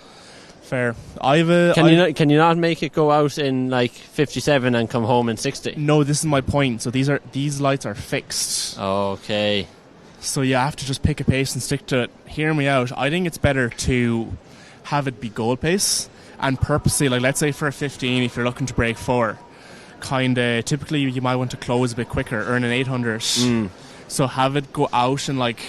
Fair. Can you not make it go out in like 57 and come home in 60? No, this is my point. So these lights are fixed. Okay. So you have to just pick a pace and stick to it. Hear me out. I think it's better to have it be goal pace and purposely, like let's say for a 15, if you're looking to break 4, kind of typically you might want to close a bit quicker, earn an 800. So have it go out in like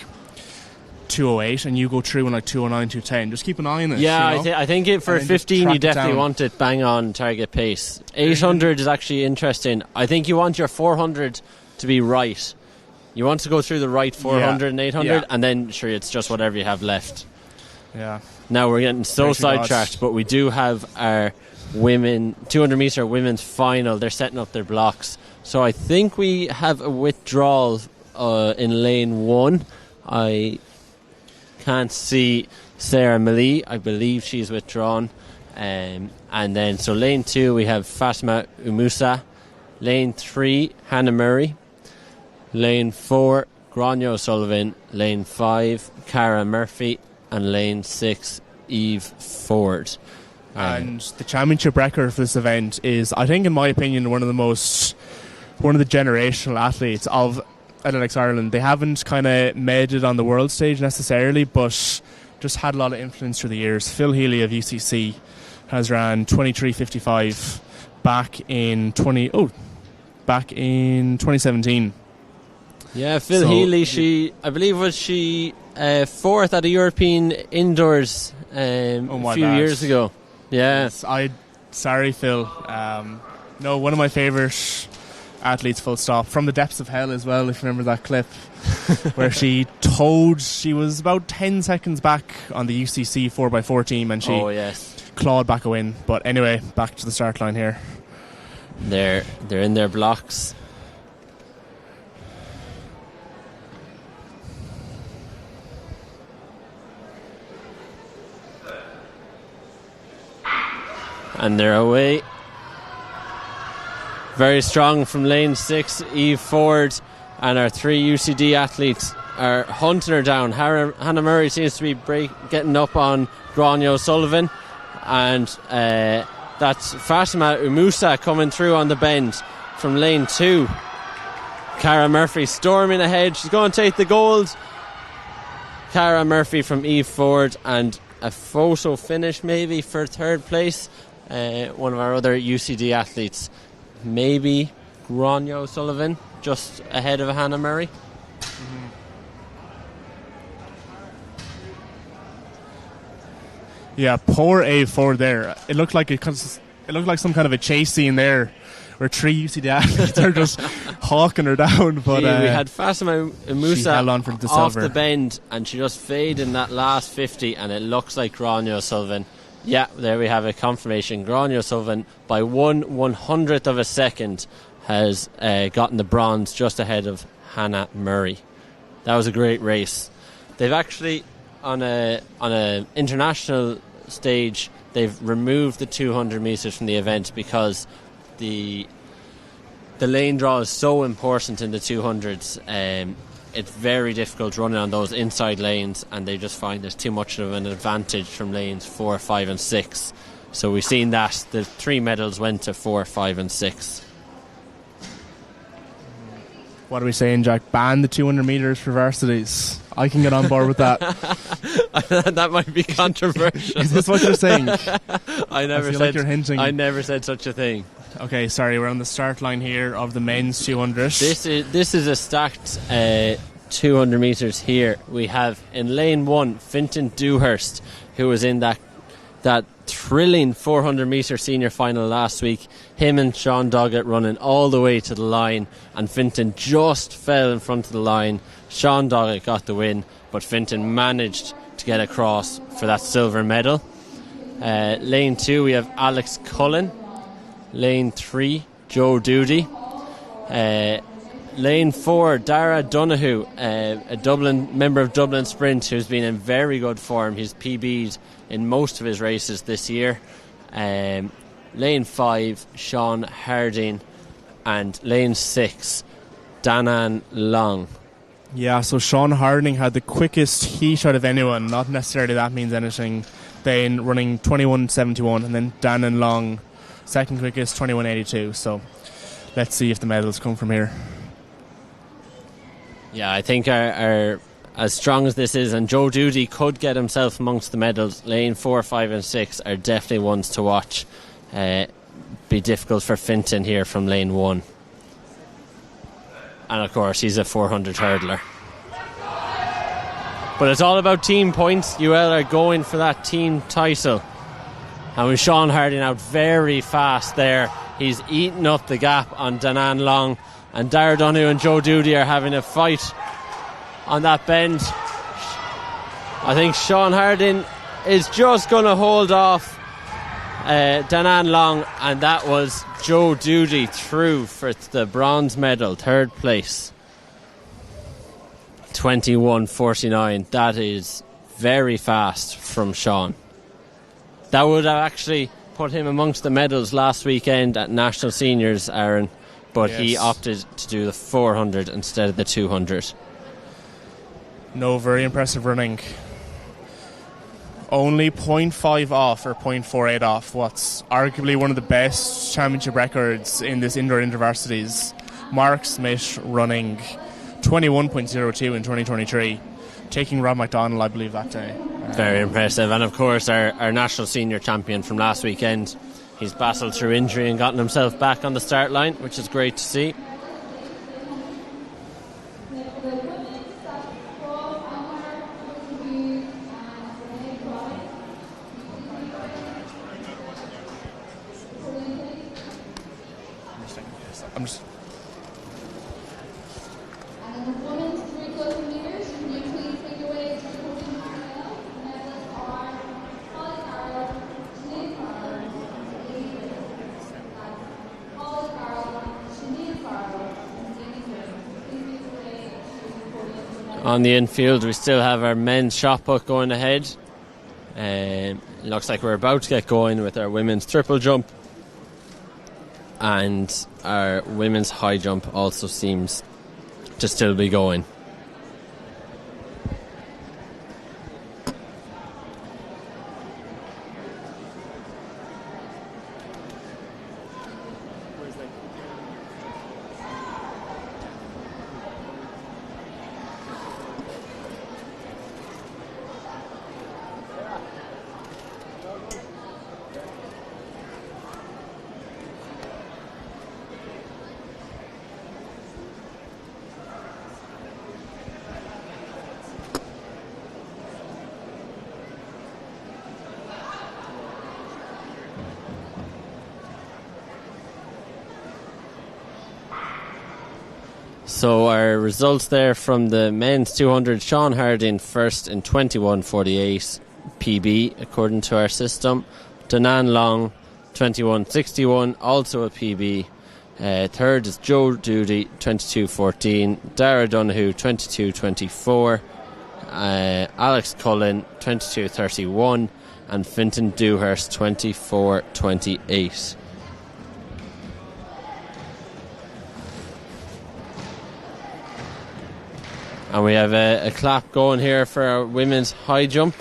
208 and you go through in like 209, 210. Just keep an eye on it. Yeah, I think for 15 you definitely want it bang on target pace. 800 is actually interesting. I think you want your 400 to be right. You want to go through the right 400 and 800 and then sure it's just whatever you have left. Yeah. Now we're getting so sidetracked, but we do have our 200 metre women's final. They're setting up their blocks. So I think we have a withdrawal in lane 1. I can't see Sarah Malee. I believe she's withdrawn. And then so lane 2 we have Fatima Umusa. Lane 3 Hannah Murray. Lane 4 Grania O'Sullivan. Lane 5 Cara Murphy. And lane 6 Eve Ford. And the championship record for this event is, I think in my opinion, one of the generational athletes of Athletics Ireland. They haven't kind of made it on the world stage necessarily, but just had a lot of influence through the years. Phil Healy of UCC has ran 23.55 back in 2017. Yeah, Phil Healy, I believe was she 4th at a European indoors a few years ago. Yeah. Yes, sorry Phil. No, one of my favourite athletes, full stop. From the depths of hell as well, if you remember that clip where she was about 10 seconds back on the UCC 4x4 team and she clawed back a win. But anyway, back to the start line here. They're in their blocks. And they're away. Very strong from lane 6, Eve Ford, and our 3 UCD athletes are hunting her down. Hannah Murray seems to be getting up on Grania O'Sullivan, and that's Fatima Umusa coming through on the bend from lane 2. Cara Murphy storming ahead. She's going to take the gold. Cara Murphy from Eve Ford, and a photo finish maybe for 3rd place. One of our other UCD athletes, maybe Grania O'Sullivan, just ahead of Hannah Murray. Yeah, poor A4 there. It looked like some kind of a chase scene there, where 3 UCD athletes are just hawking her down. But we had Fatima Umusa off the bend, and she just faded in that last 50, and it looks like Grania O'Sullivan Yeah, there we have a confirmation. Gráinne O'Sullivan, by 1/100th of a second, has gotten the bronze just ahead of Hannah Murray. That was a great race. They've actually, on a international stage, they've removed the 200 metres from the event because the lane draw is so important in the 200s. It's very difficult running on those inside lanes, and they just find there's too much of an advantage from lanes 4, 5 and 6. So we've seen that the 3 medals went to 4, 5 and 6. What are we saying, Jack? Ban the 200 metres for varsities. I can get on board with that. That might be controversial. Is this what you're saying? I never said. Like you're hinting. I never said such a thing. Okay, sorry. We're on the start line here of the men's 200. This is a stacked 200 metres here. We have in lane 1 Fintan Dewhurst, who was in that thrilling 400 metre senior final last week. Him and Sean Doggett running all the way to the line, and Fintan just fell in front of the line. Sean Doggett got the win, but Fintan managed to get across for that silver medal. Lane 2 we have Alex Cullen. Lane 3 Joe Doody. Lane 4 Dara Donoghue, a Dublin member of Dublin Sprint, who's been in very good form. He's PB'd in most of his races this year. Lane 5 Sean Harding, and lane 6 Danan Long. Yeah, so Sean Harding had the quickest heat out of anyone. Not necessarily that means anything. Then running 21.71, and then Danan Long second quickest 21.82. So let's see if the medals come from here. Yeah, I think our as strong as this is, and Joe Doody could get himself amongst the medals, lane 4, 5 and 6 are definitely ones to watch. Be difficult for Fintan here from lane 1. And of course he's a 400 hurdler. But it's all about team points. UL are going for that team title. And with Sean Harding out very fast there, he's eaten up the gap on Danan Long, and Dara Donoghue and Joe Doody are having a fight on that bend. I think Sean Harding is just going to hold off Danan Long, and that was Joe Doody through for the bronze medal, third place. 21.49. That is very fast from Sean. That would have actually put him amongst the medals last weekend at National Seniors, Aaron, but yes, he opted to do the 400 instead of the 200. No, very impressive running. Only 0.5 off, or 0.48 off, what's arguably one of the best championship records in this indoor intervarsities. Mark Smith running 21.02 in 2023, taking Rob McDonald, I believe, that day. Very impressive. And of course our national senior champion from last weekend, he's battled through injury and gotten himself back on the start line, which is great to see. On the infield, we still have our men's shot put going ahead. Looks like we're about to get going with our women's triple jump, and our women's high jump also seems to still be going. So our results there from the men's 200, Sean Harding first in 21.48, PB according to our system. Danan Long, 21.61, also a PB. Third is Joe Doody, 22.14. Dara Donahue, 22.24. Alex Cullen, 22.31. And Fintan Dewhurst, 24.28. And we have a clap going here for our women's high jump.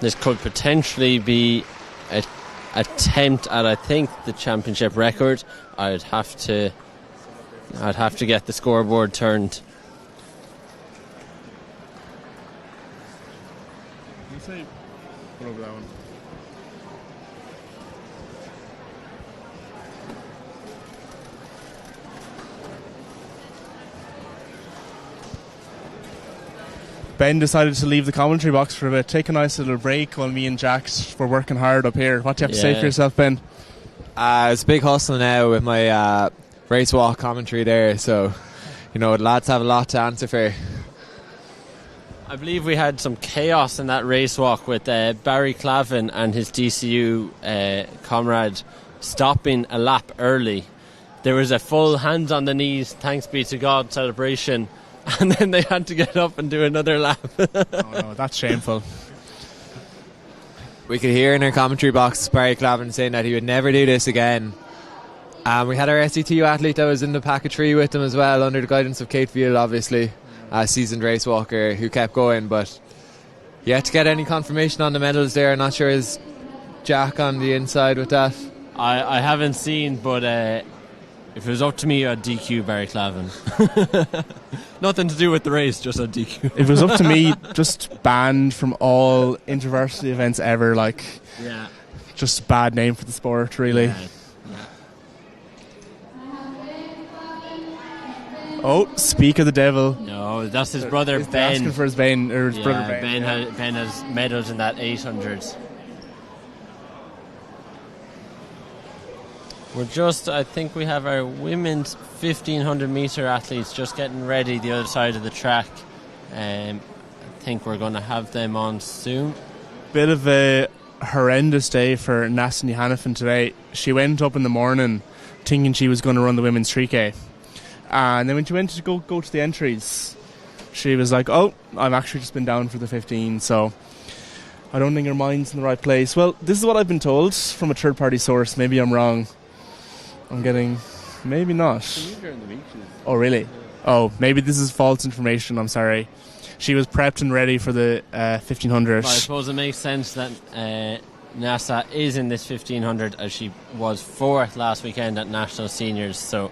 This could potentially be an attempt at, I think, the championship record. I'd have to get the scoreboard turned. Pull over that one. Ben decided to leave the commentary box for a bit, take a nice little break while me and Jack were working hard up here. What do you have to say for yourself, Ben? It's a big hustle now with my race walk commentary there, so the lads have a lot to answer for. I believe we had some chaos in that race walk with Barry Clavin and his DCU comrade stopping a lap early. There was a full hands on the knees, thanks be to God celebration, and then they had to get up and do another lap. Oh no, that's shameful. We could hear in our commentary box Barry Clavin saying that he would never do this again. We had our SCTU athlete that was in the pack of three with him as well, under the guidance of Kate Veal, obviously, a seasoned race walker who kept going, but yet to get any confirmation on the medals there. Not sure is Jack on the inside with that. I haven't seen, but if it was up to me, I'd DQ Barry Clavin. Nothing to do with the race, just a DQ. If it was up to me, just banned from all intervarsity events ever. Yeah. Just a bad name for the sport, really. Yeah. Oh, speak of the devil. No, that's his brother Ben. Asking for his Ben, or his brother Ben. Ben has medals in that 800. I think we have our women's 1500 metre athletes just getting ready the other side of the track. I think we're going to have them on soon. Bit of a horrendous day for Nasty Hannafin today. She went up in the morning thinking she was going to run the women's 3K. And then when she went to go to the entries, she was like, oh, I've actually just been down for the 15, so I don't think her mind's in the right place. Well, this is what I've been told from a third-party source. Maybe I'm wrong. Maybe not. Oh, really? Oh, maybe this is false information. I'm sorry. She was prepped and ready for the 1500. Well, I suppose it makes sense that NASA is in this 1500 as she was fourth last weekend at National Seniors, so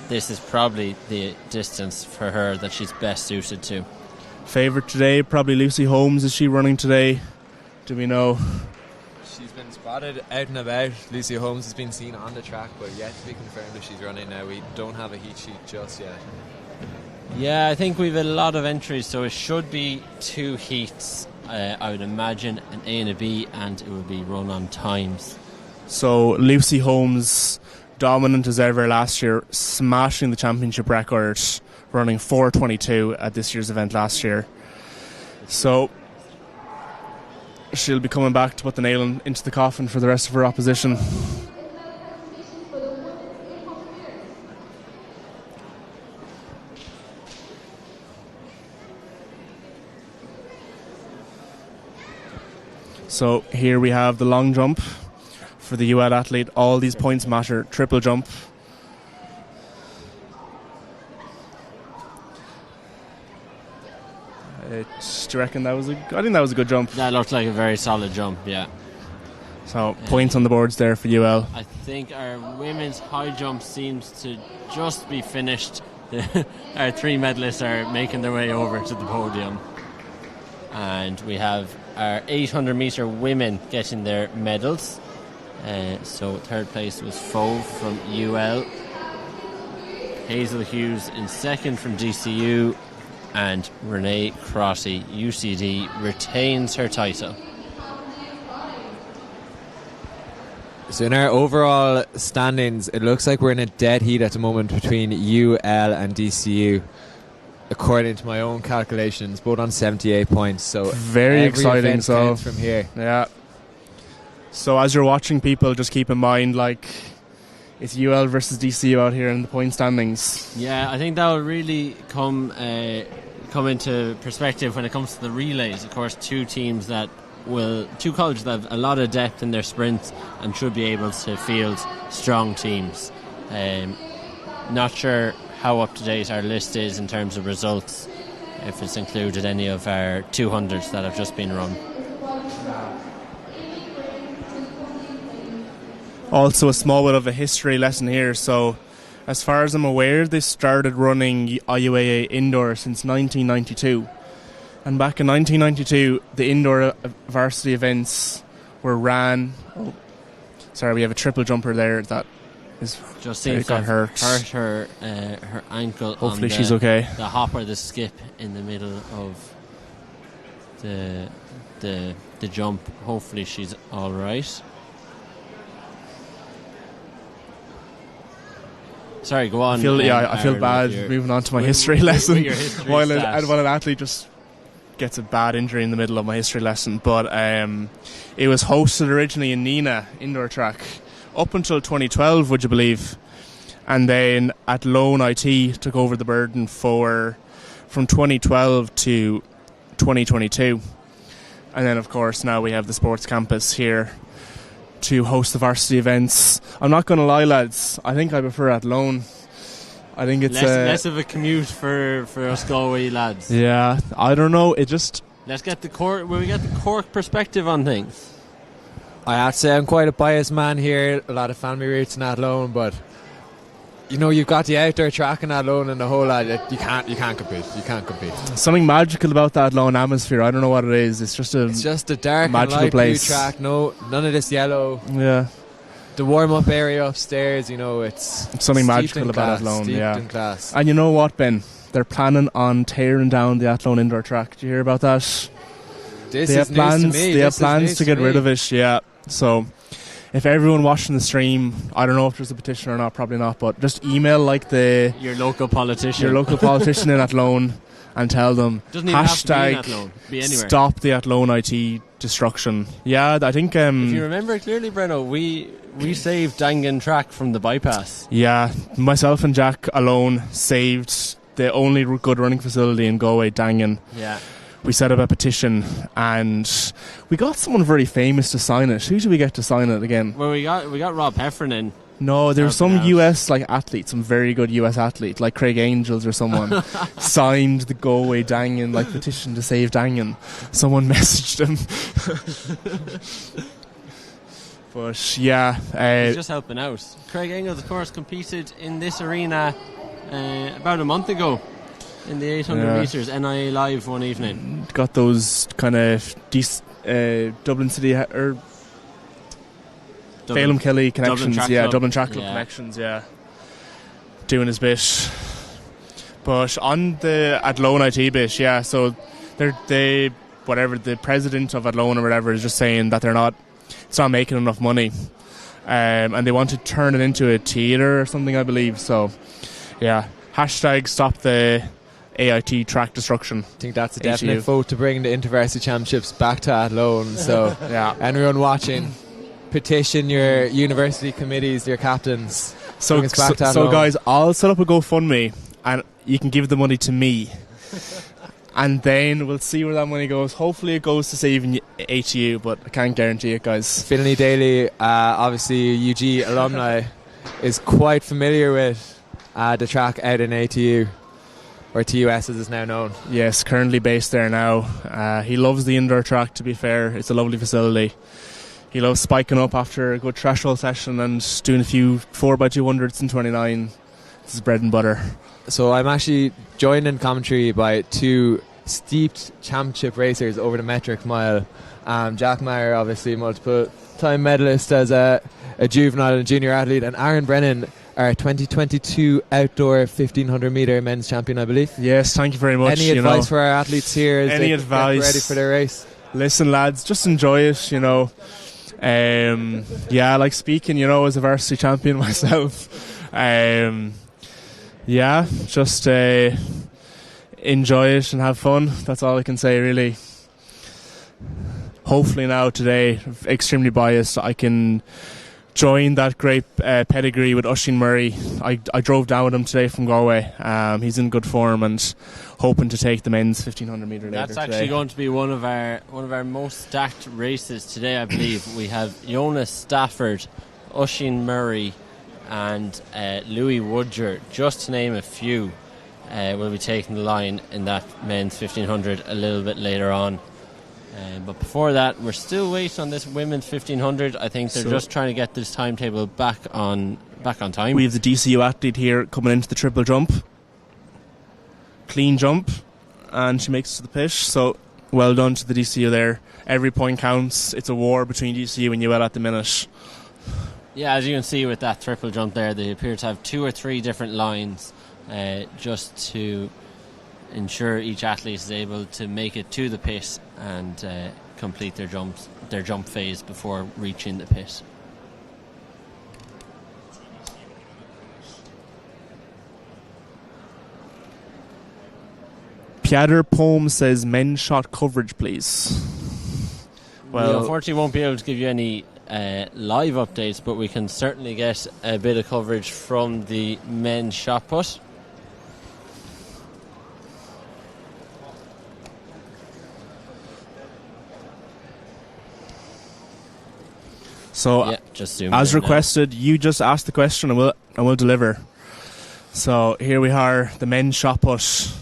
this is probably the distance for her that she's best suited to. Favourite today, probably Lucy Holmes. Is she running today? Do we know? She's been spotted out and about. Lucy Holmes has been seen on the track, but yet to be confirmed if she's running now. We don't have a heat sheet just yet. Yeah, I think we've a lot of entries, so it should be 2 heats, I would imagine, an A and a B, and it will be run on times. So Lucy Holmes, dominant as ever last year, smashing the championship record, running 4:22 at this year's event last year. So she'll be coming back to put the nail into the coffin for the rest of her opposition. So here we have the long jump for the UL athlete. All these points matter. Triple jump. Do you reckon that was I think that was a good jump. That looked like a very solid jump, yeah. So points on the boards there for UL. I think our women's high jump seems to just be finished. Our 3 medalists are making their way over to the podium. And we have our 800 metre women getting their medals. So third place was Fove from UL, Hazel Hughes in second from DCU, and Renee Crotty, UCD, retains her title. So in our overall standings, it looks like we're in a dead heat at the moment between UL and DCU, according to my own calculations, both on 78 points. So very exciting. So from here, yeah. So as you're watching, people, just keep in mind, like, it's UL versus DCU out here in the point standings. Yeah, I think that will really come into perspective when it comes to the relays. Of course, two colleges that have a lot of depth in their sprints and should be able to field strong teams. Not sure how up to date our list is in terms of results, if it's included any of our 200s that have just been run. Also, a small bit of a history lesson here. So, as far as I'm aware, they started running IUAA indoor since 1992. And back in 1992, the indoor varsity events were ran. Oh, sorry, we have a triple jumper there that is just seems to hurt her ankle. Hopefully, she's okay. The hop or the skip in the middle of the jump. Hopefully, she's all right. Sorry, go on. I feel bad moving on to my history lesson while an athlete just gets a bad injury in the middle of my history lesson. But it was hosted originally in Nina indoor track up until 2012, would you believe? And then Athlone IT took over the burden from 2012 to 2022. And then, of course, now we have the sports campus here to host the varsity events. I'm not going to lie, lads, I think I prefer Athlone. I think it's less of a commute for us Galway lads. Yeah, I don't know. It just let's get the Cork perspective on things. I have to say I'm quite a biased man here. A lot of family roots in Athlone, but you know, you've got the outdoor track in Athlone and the whole lot. You can't compete. You can't compete. Something magical about that Athlone atmosphere. I don't know what it is. It's just a dark magical and light place. Blue track. No, none of this yellow. Yeah. The warm-up area upstairs, you know, it's something magical about Athlone. Yeah. Class. And you know what, Ben? They're planning on tearing down the Athlone indoor track. Did you hear about that? They have plans to get rid of it. Yeah. So, if everyone watching the stream, I don't know if there's a petition or not, probably not, but just email your local politician in Athlone and tell them hashtag stop the Athlone IT destruction. Yeah, I think if you remember clearly, Brenno, we saved Dangan track from the bypass. Yeah, myself and Jack alone saved the only good running facility in Galway, Dangan. Yeah. We set up a petition and we got someone very famous to sign it. Who did we get to sign it again? Well, we got Rob Heffernan. No, there was some US athlete, some very good US athlete, like Craig Angels or someone, signed the Galway Dangan petition to save Dangan. Someone messaged him. But yeah, he's just helping out. Craig Angels, of course, competed in this arena about a month ago. In the 800 metres, NIA Live one evening. Got those kind of Dublin City or Phelim Kelly connections. Dublin Track Club connections, doing his bit. But on the Athlone IT bit, so the president of Athlone or whatever is just saying that it's not making enough money. And they want to turn it into a theatre or something, I believe. So, hashtag stop the AIT track destruction. I think that's a definite vote to bring the InterVarsity Championships back to Athlone. So, anyone watching, petition your university committees, your captains. So guys, I'll set up a GoFundMe and you can give the money to me. And then we'll see where that money goes. Hopefully it goes to saving ATU, but I can't guarantee it, guys. Finlay Daly, obviously UG alumni, is quite familiar with the track out in ATU. Or TUS as it's now known. Yes, currently based there now. He loves the indoor track, to be fair. It's a lovely facility. He loves spiking up after a good threshold session and doing a few 4x200s and 29. It's his bread and butter. So I'm actually joined in commentary by two steeped championship racers over the metric mile. Jack Meyer, obviously multiple time medalist as a juvenile and junior athlete, and Aaron Brennan, our 2022 outdoor 1500 metre men's champion, I believe. Yes, thank you very much. Any advice for our athletes here as they get ready for their race? Listen, lads, just enjoy it, Yeah, like speaking, you know, as a varsity champion myself. Yeah, just enjoy it and have fun. That's all I can say, really. Hopefully now today, extremely biased, I can join that great pedigree with Oisín Murray. I drove down with him today from Galway. He's in good form and hoping to take the men's 1500 metre later. That's actually going to be one of our most stacked races today, I believe. We have Jonas Stafford, Oisín Murray and Louis Woodger, just to name a few, will be taking the line in that men's 1500 a little bit later on. But before that, we're still waiting on this women's 1500. I think they're just trying to get this timetable back on time. We have the DCU athlete here coming into the triple jump. Clean jump, and she makes it to the pit. So well done to the DCU there. Every point counts. It's a war between DCU and UL at the minute. Yeah, as you can see with that triple jump there, they appear to have 2 or 3 different lines just to ensure each athlete is able to make it to the pit and complete their jump phase before reaching the pit. Piotr Pohm says men's shot coverage, please. Well, we unfortunately won't be able to give you any live updates, but we can certainly get a bit of coverage from the men's shot put. So, yeah, just as requested, you just ask the question and we'll deliver. So here we are, the men's shot put.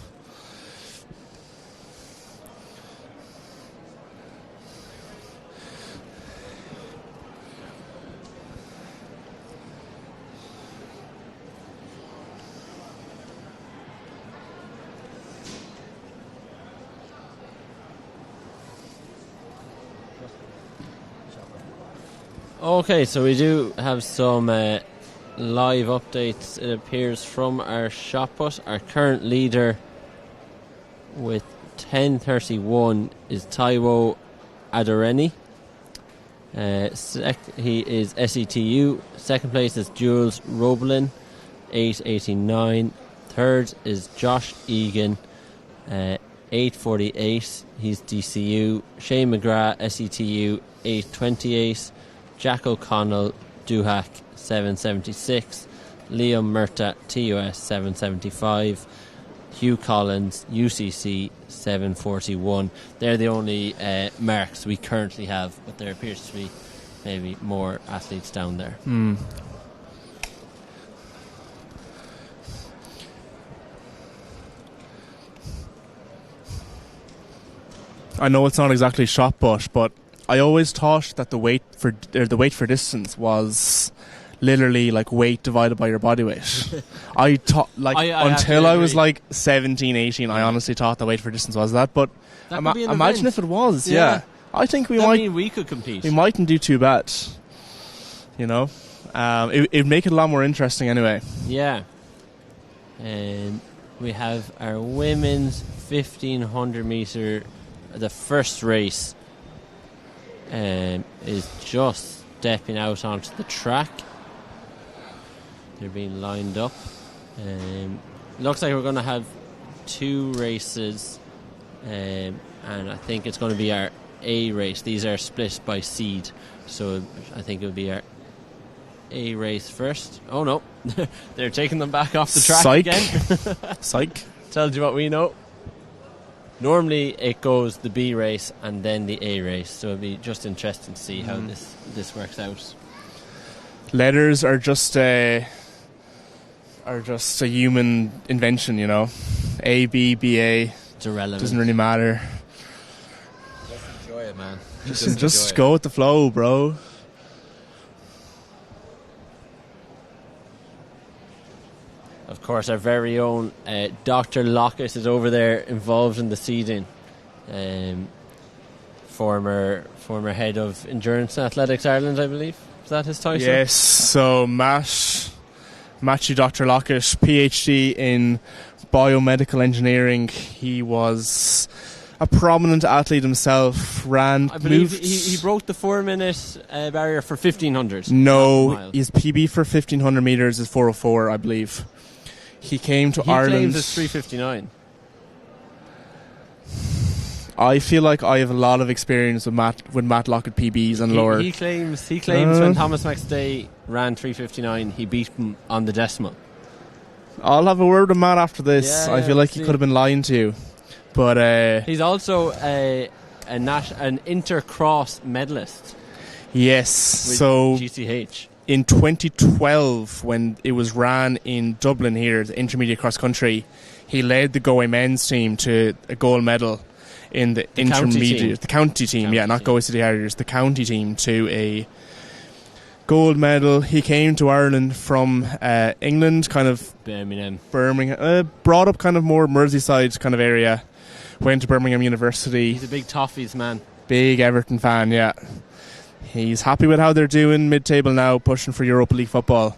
Okay, so we do have some live updates, it appears, from our shot put. Our current leader with 10:31 is Taiwo Adoreni. He is SETU. Second place is Jules Roblin, 8:89. Third is Josh Egan, 8:48. He's DCU. Shane McGrath, SETU, 8:28. Jack O'Connell, Duhac, 7:76. Liam Murta, TUS, 7:75. Hugh Collins, UCC, 7:41. They're the only marks we currently have, but there appears to be maybe more athletes down there. I know it's not exactly shot put, but I always thought that the weight for distance was literally like weight divided by your body weight. I thought, like, until I was like 17, 18, I honestly thought the weight for distance was that. But imagine if it was. Yeah. I think we could compete. We mightn't do too bad. You know, it'd make it a lot more interesting anyway. Yeah. And we have our women's 1500 meter, the first race. Is just stepping out onto the track. They're being lined up. Looks like we're going to have 2 races, and I think it's going to be our A race. These are split by seed, so I think it'll be our A race first. Oh no, they're taking them back off the track. Psych. Again. Psych. Tells you what we know. Normally it goes the B race and then the A race, so it'll be just interesting to see how this works out. Letters are just a human invention, you know. A, B, B, A. It's irrelevant. Doesn't really matter. Just enjoy it, man. Just go with the flow, bro. Of course, our very own Dr. Lockett is over there involved in the seeding. Former head of Endurance Athletics Ireland, I believe. Is that his title? Yes, so Matthew Dr. Lockett, PhD in biomedical engineering. He was a prominent athlete himself. Ran, I believe moved. he broke the 4-minute barrier for 1500. No, his PB for 1500 meters is 4:04, I believe. He came to Ireland. He claims it's 3:59. I feel like I have a lot of experience with Matt Lockett PBs and lower. He claims when Thomas McStay ran 3:59, he beat him on the decimal. I'll have a word with Matt after this. I feel like he could have been lying to you. But he's also an intercross medalist. Yes, so GCH. In 2012, when it was ran in Dublin here, the intermediate cross country, he led the Galway men's team to a gold medal in the intermediate, the county team, not Galway City Harriers, the county team to a gold medal. He came to Ireland from England, kind of Birmingham, brought up kind of more Merseyside kind of area. Went to Birmingham University. He's a big Toffees man. Big Everton fan, yeah. He's happy with how they're doing mid-table now, pushing for Europa League football.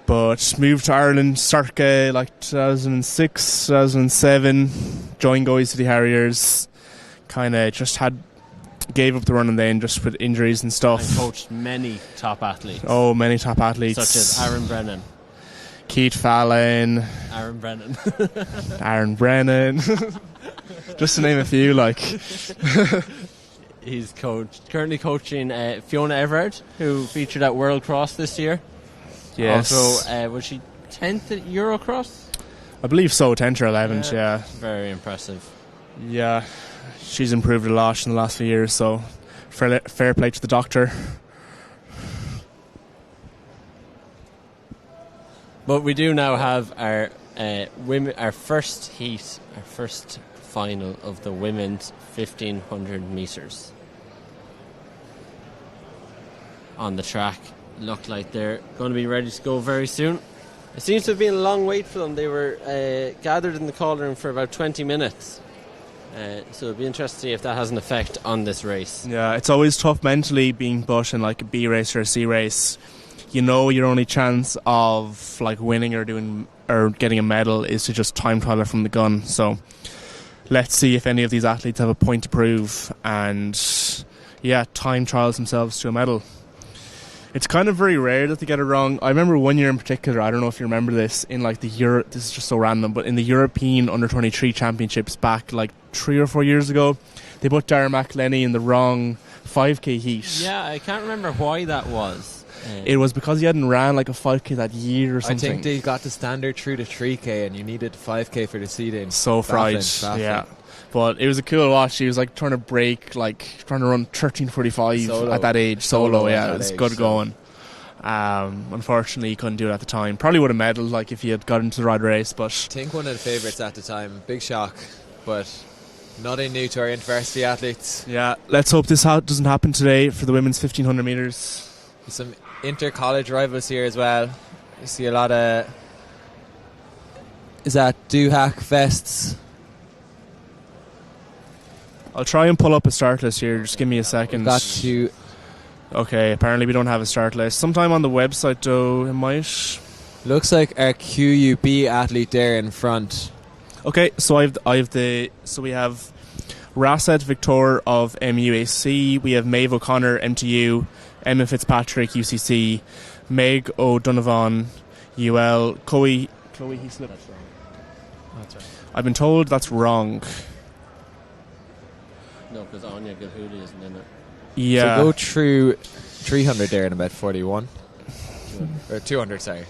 But moved to Ireland circa 2006, 2007, joined Galway City Harriers, kind of just gave up the running then just with injuries and stuff. And coached many top athletes. Oh, many top athletes. Such as Aaron Brennan. Keith Fallon. Aaron Brennan. Aaron Brennan. Just to name a few, He's currently coaching Fiona Everard, who featured at World Cross this year. Yes. Also, was she 10th at Eurocross? I believe so, 10th or 11th, yeah. Very impressive. Yeah, she's improved a lot in the last few years, so fair play to the doctor. But we do now have our first heat, our first final of the women's 1500 metres. On the track. Look like they're going to be ready to go very soon. It seems to have been a long wait for them. They were gathered in the cauldron for about 20 minutes. So it'll be interesting to see if that has an effect on this race. Yeah, it's always tough mentally being put in like a B race or a C race. You know your only chance of winning or getting a medal is to just time trial it from the gun. So let's see if any of these athletes have a point to prove and time trials themselves to a medal. It's kind of very rare that they get it wrong. I remember one year in particular, I don't know if you remember this, in this is just so random, but in the European Under-23 Championships back 3 or 4 years ago, they put Darren McElhenney in the wrong 5k heat. Yeah, I can't remember why that was. It was because he hadn't ran a 5k that year or something. I think they got the standard through to 3k and you needed 5k for the seeding. So fried, yeah. But it was a cool watch. He was trying to break, trying to run 13:45 at that age. Solo, yeah, it was good going. Unfortunately, he couldn't do it at the time. Probably would have medalled if he had got into the right race. But I think one of the favourites at the time. Big shock, but nothing new to our university athletes. Yeah, let's hope this doesn't happen today for the women's 1500 metres. Some inter-college rivals here as well. You see a lot of Doohack vests. I'll try and pull up a start list here. Just give me a second. Got to. Okay, apparently we don't have a start list. Sometime on the website, though, it might. Looks like our QUB athlete there in front. Okay, so we have Rasset Victor of MUAC. We have Maeve O'Connor, MTU. Emma Fitzpatrick, UCC. Meg O'Donovan, UL. Chloe Heaslip. That's wrong. That's right. I've been told that's wrong. No, because Anya Gilhooly isn't in it. Yeah. So go through 300 there in about 41. Or 200, sorry.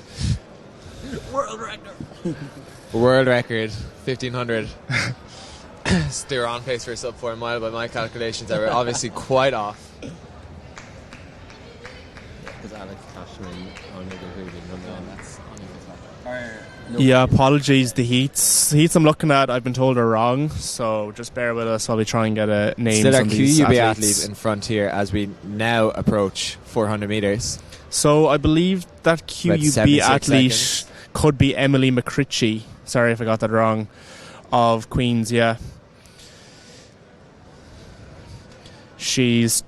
World record. World record, 1500. They're on pace for a sub 4 mile by my calculations. They were obviously quite off. Because Alex Cashman, Anya Gilhooly, Yeah, apologies. The heats I'm looking at, I've been told are wrong. So just bear with us while we try and get a name. Still our QUB athlete in front here as we now approach 400 metres. So I believe that QUB athlete could be Emily McCritchie. Sorry if I got that wrong. Of Queen's, yeah. She's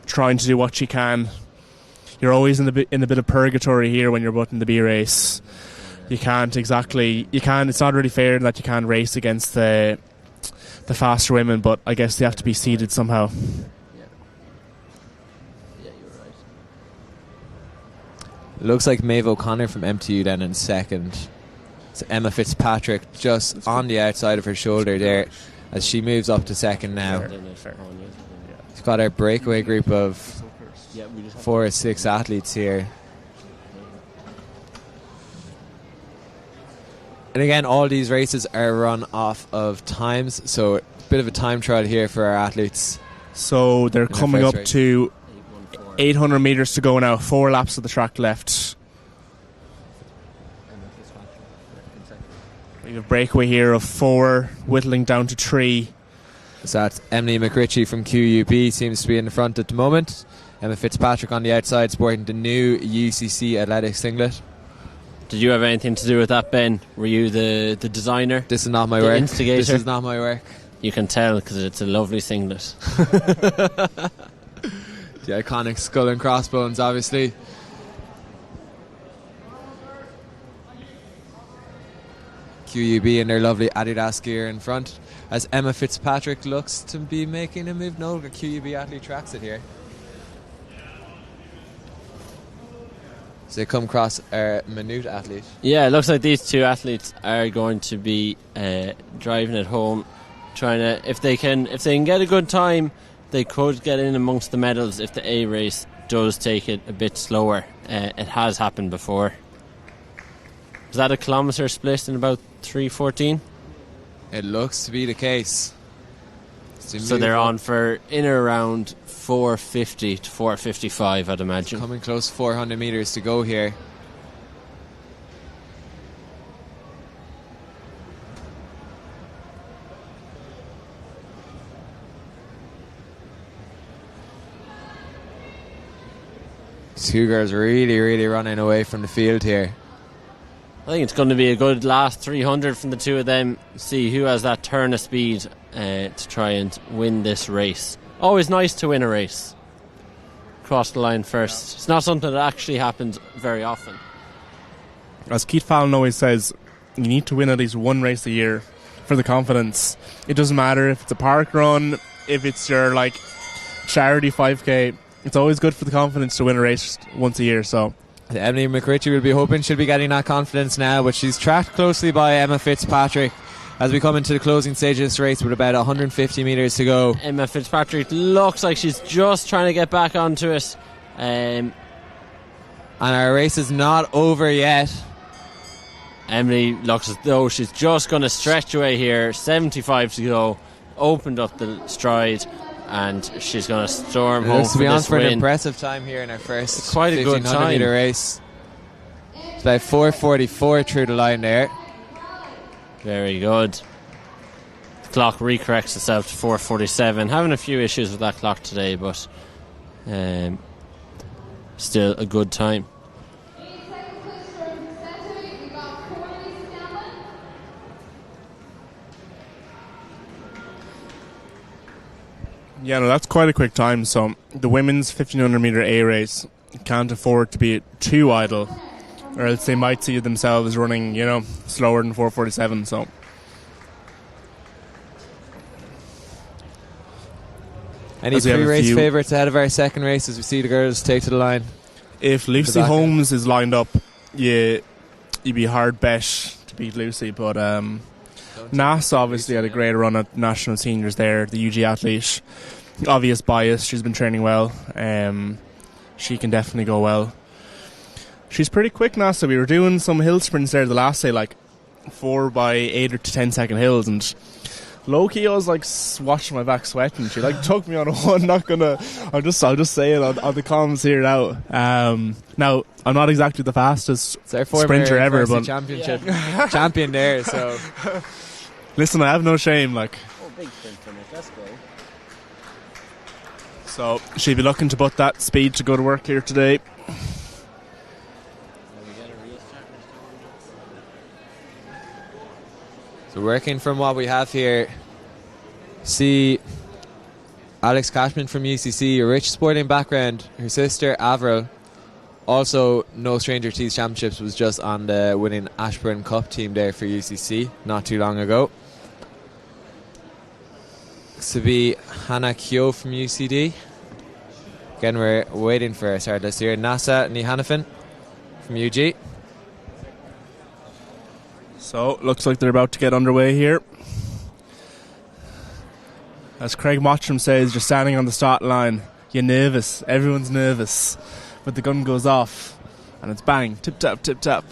trying to do what she can. You're always in a bit of purgatory here when you're butting the B race. It's not really fair that you can't race against the the faster women, but I guess they have to be seeded somehow. Looks like Maeve O'Connor from MTU then in second. So Emma Fitzpatrick just on the outside of her shoulder there as she moves up to second now. She's got our breakaway group of 4 or 6 athletes here. And again, all these races are run off of times, so a bit of a time trial here for our athletes. So they're coming up to 800 metres to go now. 4 laps of the track left. We have a breakaway here of 4, whittling down to 3. So that's Emily McRitchie from QUB seems to be in the front at the moment. Emma Fitzpatrick on the outside sporting the new UCC Athletics singlet. Did you have anything to do with that, Ben? Were you the designer? This is not my work. Instigator? This is not my work. You can tell because it's a lovely singlet. The iconic skull and crossbones, obviously. QUB in their lovely Adidas gear in front as Emma Fitzpatrick looks to be making a move. No, the QUB athlete tracks it here. So they come across our Minute athlete. Yeah, it looks like these 2 athletes are going to be driving it home, trying to if they can get a good time, they could get in amongst the medals if the A race does take it a bit slower. It has happened before. Was that a kilometre split in about 3:14? It looks to be the case. So they're on for in or around 450 to 455, I'd imagine. Coming close, 400 metres to go here. Two girls really running away from the field here. I think it's going to be a good last 300 from the 2 of them. See who has that turn of speed to try and win this race. Always nice to win a race. Cross the line first. It's not something that actually happens very often. As Keith Fallon always says, you need to win at least 1 race a year for the confidence. It doesn't matter if it's a park run, if it's your charity 5k. It's always good for the confidence to win a race once a year. So Emily McRitchie will be hoping she'll be getting that confidence now, but she's tracked closely by Emma Fitzpatrick as we come into the closing stage of this race with about 150 metres to go. Emma Fitzpatrick looks like she's just trying to get back onto it. And our race is not over yet. Emily looks as though she's just going to stretch away here. 75 to go. Opened up the stride. And she's going to storm home looks to be on for win. an impressive time here in our first it's quite a good time. metre race. It's about 4:44 through the line there. Very good. The clock recorrects itself to 4:47. Having a few issues with that clock today, but still a good time. yeah, no, that's quite a quick time. So the women's 1500 metre A race can't afford to be too idle, or else they might see themselves running, slower than 4:47. So any pre-race favourites ahead of our second race as we see the girls take to the line? If Lucy Holmes is lined up, you'd be hard bet to beat Lucy, but Nass obviously had a great run at national seniors there. The UG athlete, obvious bias, she's been training well. She can definitely go well. She's pretty quick, Nasa. We were doing some hill sprints there the last day, 4 by 8 or 10 second hills, and low-key I was watching my back sweating. She took me on a one. I'll just say it on the comms here now. Now I'm not exactly the fastest sprinter ever, but championship champion there. So listen, I have no shame. Big sprint from it. Let's go. So she'll be looking to put that speed to go to work here today. So working from what we have here, see Alex Cashman from UCC, a rich sporting background. Her sister Avril, also no stranger to these championships, was just on the winning Ashburn Cup team there for UCC not too long ago. looks to be Hannah Keogh from UCD. Again, we're waiting for a start list here. Nasa Nihanafin from UG. So, looks like they're about to get underway here. As Craig Mottram says, you're standing on the start line. You're nervous. Everyone's nervous. But the gun goes off. And it's bang. Tip tap, tip tap.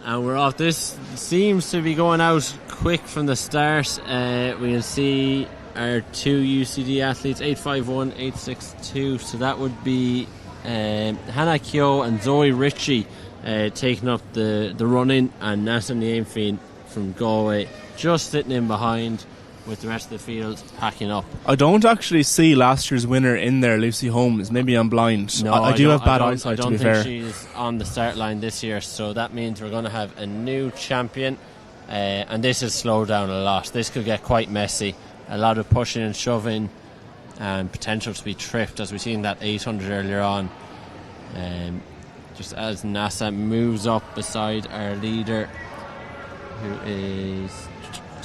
And we're off. This seems to be going out quick from the start. We can see our two UCD athletes, 851, 862. So that would be Hannah Keogh and Zoe Ritchie taking up the run-in, and Nasa Niamfine from Galway just sitting in behind with the rest of the field packing up. I don't actually see last year's winner in there, Lucy Holmes. Maybe I'm blind. No, I do have bad eyesight, to be fair. I don't think she's on the start line this year, so that means we're going to have a new champion, and this has slowed down a lot. This could get quite messy. A lot of pushing and shoving and potential to be tripped, as we've seen that 800 earlier on. Just as Nasa moves up beside our leader, who is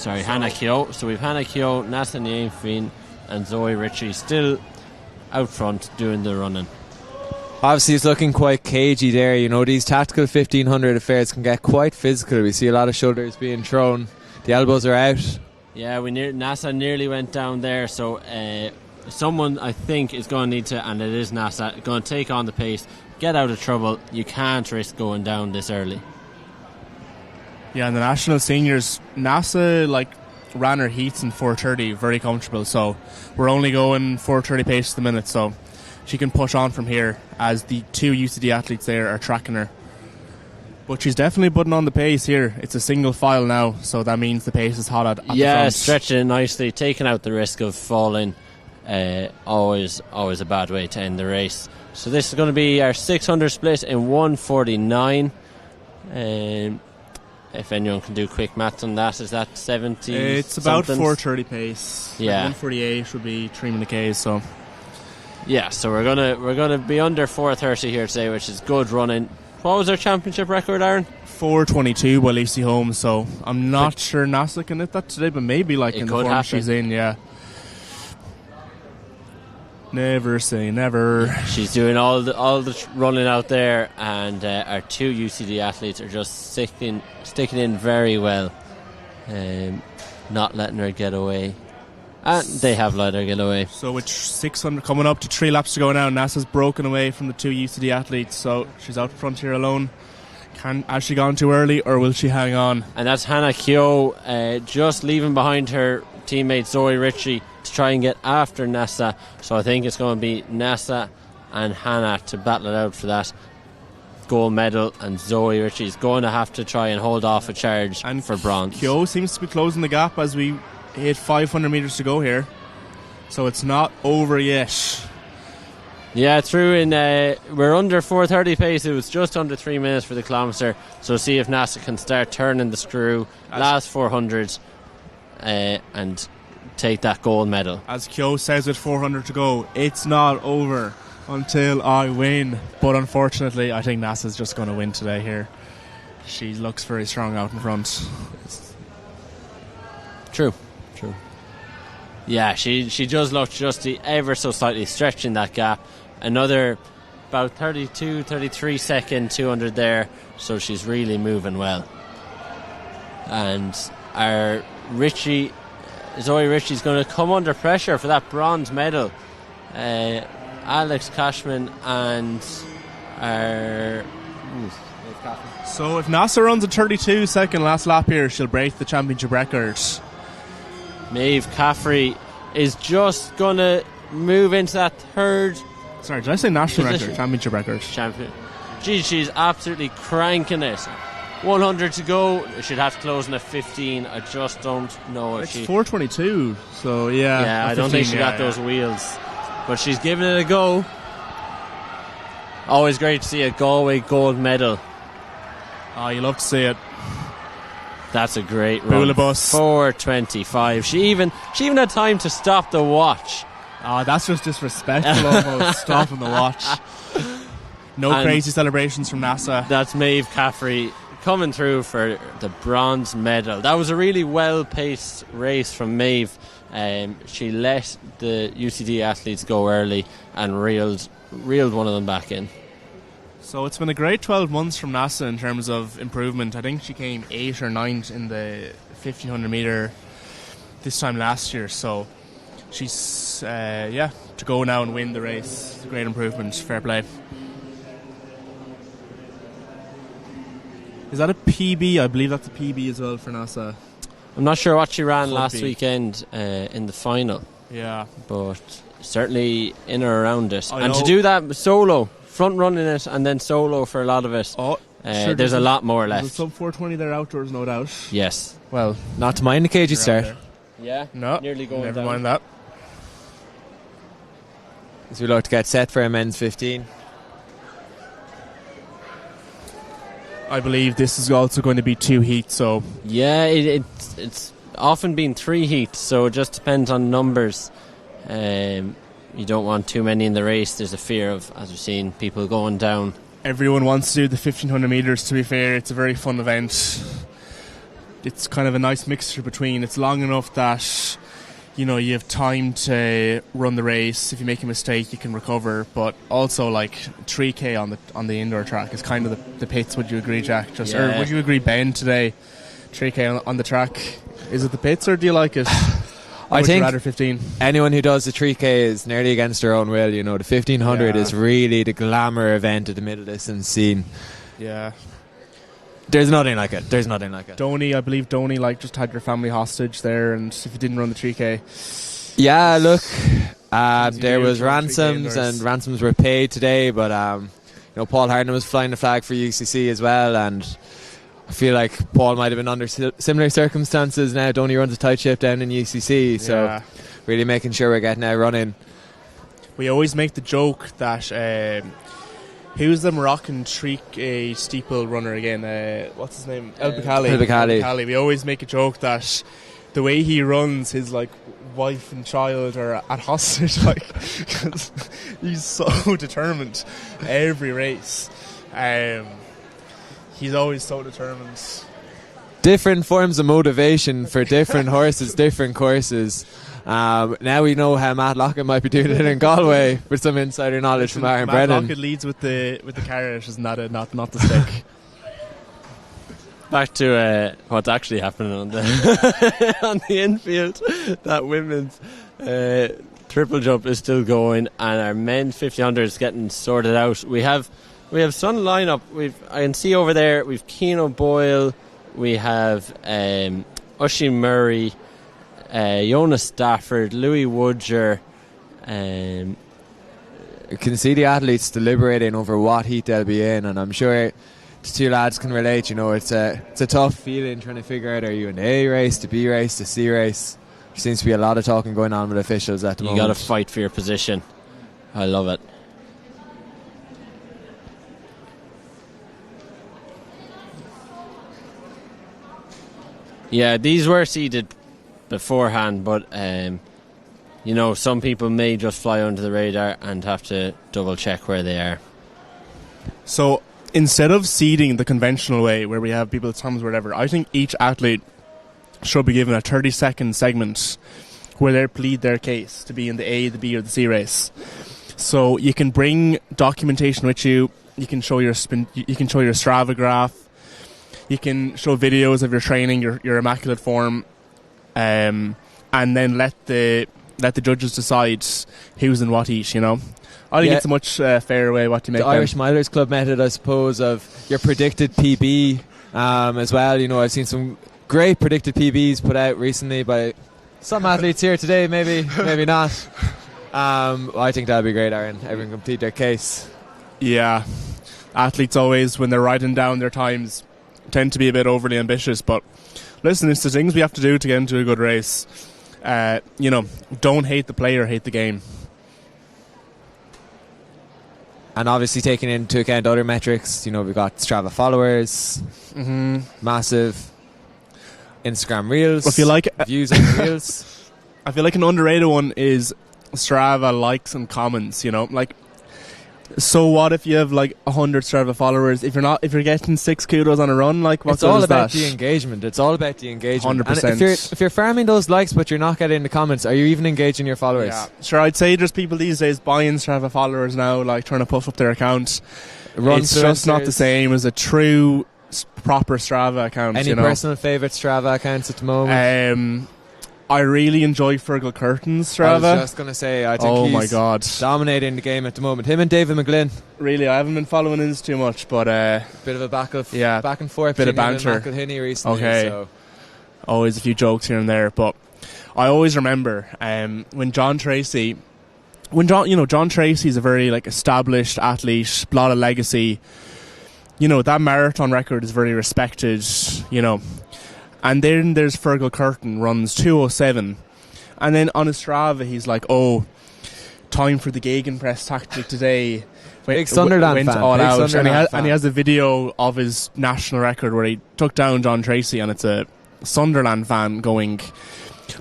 Hannah Keogh. So we've Hannah Keogh, Nasa Niamfine and Zoe Ritchie still out front doing the running. Obviously it's looking quite cagey there. You know, these tactical 1500 affairs can get quite physical. We see a lot of shoulders being thrown. The elbows are out. Yeah, Nasa nearly went down there, so someone I think is going to need to, and it is Nasa, going to take on the pace, get out of trouble. You can't risk going down this early. Yeah, and the national seniors, NASA ran her heats in 4:30, very comfortable. So we're only going 4:30 pace the minute, so she can push on from here as the two UCD athletes there are tracking her. But she's definitely putting on the pace here. It's a single file now, so that means the pace is hot at the front. Yeah, stretching it nicely, taking out the risk of falling. Always a bad way to end the race. So this is going to be our 600 split in 1:49. If anyone can do quick maths on that, is that 70? It's about 4:30 pace. Yeah, 1:48 would be 3 minute Ks. So yeah, so we're gonna be under 4:30 here today, which is good running. What was our championship record, Aaron? 4:22 by Lucy Holmes. So I'm not sure NASA can hit that today, but maybe in the form she's in, yeah. Never say never. She's doing all the running out there, and our two UCD athletes are just sticking in very well, not letting her get away. And they have let her get away. So with 600 coming up to 3 laps to go now, NASA's broken away from the two UCD athletes, so she's out front here alone. Has she gone too early, or will she hang on? And that's Hannah Keogh just leaving behind her teammate Zoe Ritchie to try and get after NASA. So I think it's going to be NASA and Hannah to battle it out for that gold medal, and Zoe Ritchie's going to have to try and hold off a charge and for bronze. Keogh seems to be closing the gap as we hit 500 metres to go here, so it's not over yet. Yeah, through in we're under 4:30 pace. It was just under 3 minutes for the kilometre, so see if NASA can start turning the screw last 400 and take that gold medal. As Keogh says with 400 to go, it's not over until I win. But unfortunately, I think NASA's just going to win today here. She looks very strong out in front. True. Yeah, she does look just ever so slightly stretching that gap. Another about 32, 33 second 200 there, so she's really moving well. And our Zoe Ritchie's going to come under pressure for that bronze medal. Alex Cashman and our... So if NASA runs a 32 second last lap here, she'll break the championship record. Maeve Caffrey is just going to move into that third... Sorry, did I say national record? Championship record. Geez, she's absolutely cranking it. 100 to go. Should have to close in a 15. I just don't know if it's 4:22, so yeah. Yeah, I don't think she got those wheels. But she's giving it a go. Always great to see a Galway gold medal. Oh, you love to see it. That's a great run. Boolabus. 4:25. She even had time to stop the watch. Oh, that's just disrespectful almost, stopping the watch. No crazy celebrations from NASA. That's Maeve Caffrey coming through for the bronze medal. That was a really well-paced race from Maeve. She let the UCD athletes go early and reeled one of them back in. So it's been a great 12 months from NASA in terms of improvement. I think she came 8th or 9th in the 1500 metre this time last year. So she's, to go now and win the race, it's a great improvement. Fair play. Is that a PB? I believe that's a PB as well for NASA. I'm not sure what she ran last weekend in the final. Yeah. But certainly in or around it. And to do that solo, front running it and then solo for a lot of it, there's a lot more left. There's sub 420 there outdoors, no doubt. Yes. Well, not to mind the cagey start. Yeah. No. Nearly going Never down. mind that. As we look to get set for a men's 15. I believe this is also going to be 2 heats, so... Yeah, it's often been 3 heats, so it just depends on numbers. You don't want too many in the race. There's a fear of, as we've seen, people going down. Everyone wants to do the 1500 metres, to be fair. It's a very fun event. It's kind of a nice mixture between... It's long enough that, you know, you have time to run the race. If you make a mistake, you can recover. But also, like, 3K on the indoor track is kind of the pits. Would you agree, Jack? Or would you agree, Ben, today? 3K on the track. Is it the pits, or do you like it? I think rather 15. Anyone who does the 3K is nearly against their own will. You know, the 1500 is really the glamour event of the middle distance scene. Yeah. There's nothing like it. Donny, I believe Donny just had your family hostage there, and if you didn't run the 3K. Yeah, look, there was ransoms, and ransoms were paid today, but Paul Harden was flying the flag for UCC as well, and I feel like Paul might have been under similar circumstances now. Donny runs a tight ship down in UCC, so really making sure we're getting out running. We always make the joke that who's the Moroccan steeple runner again? What's his name? El Bakkali. We always make a joke that the way he runs, his wife and child are at hostage, cause he's so determined every race. He's always so determined. Different forms of motivation for different horses, different courses. Now we know how Matt Lockett might be doing it in Galway with some insider knowledge from Aaron Brennan. Matt Lockett leads with the carrot, is not the stick. Back to what's actually happening on the on the infield. That women's triple jump is still going, and our men's 1500 is getting sorted out. We have some lineup. I can see over there. We've Keane O'Boyle. We have Ushie Murray, Jonas Stafford, Louis Woodger. You can see the athletes deliberating over what heat they'll be in, and I'm sure the two lads can relate. You know, it's a tough feeling trying to figure out, are you in the A race, the B race, the C race. There seems to be a lot of talking going on with officials at the moment. You got to fight for your position. I love it. Yeah, these were seeded beforehand, but some people may just fly under the radar and have to double check where they are. So instead of seeding the conventional way where we have people's times or whatever, I think each athlete should be given a 30-second segment where they plead their case to be in the A, the B or the C race. So you can bring documentation with you. You can show your Strava graph. You can show videos of your training, your immaculate form, and then let the judges decide who's in what heat. You know, I think it's a much fairer way. What you make the Irish Milers Club method, I suppose, of your predicted PB as well. You know, I've seen some great predicted PBs put out recently by some athletes here today. Maybe not. I think that'd be great, Aaron. Everyone can plead their case. Yeah, athletes always, when they're writing down their times, tend to be a bit overly ambitious, but listen, it's the things we have to do to get into a good race. Don't hate the player, hate the game. And obviously taking into account other metrics, we've got Strava followers, massive Instagram reels, views on the reels. I feel like an underrated one is Strava likes and comments. So what if you have like 100 Strava followers? If you're getting 6 kudos on a run, like what it's all is about that? the engagement. It's all about the engagement. 100%. And if you're farming those likes but you're not getting the comments, are you even engaging your followers? Yeah. Sure, I'd say there's people these days buying Strava followers now, like trying to puff up their account. It's just not the same as a true proper Strava account. Any personal favourite Strava accounts at the moment? I really enjoy Fergal Curtin's Strava. I was just going to say, I think he's my God, dominating the game at the moment. Him and David McGlynn. Really, I haven't been following his too much, but bit of a back and forth, bit of banter. Him and McElhinney recently. Okay, so. Always a few jokes here and there, but I always remember when John Tracy. John Tracy's a very like established athlete, a lot of legacy. That marathon record is very respected. And then there's Fergal Curtin, runs 2:07, and then on his Strava he's like, "Oh, time for the Gegenpress tactic today." Big Sunderland fan. All out. Sunderland and he has a video of his national record where he took down John Tracy, and it's a Sunderland fan going,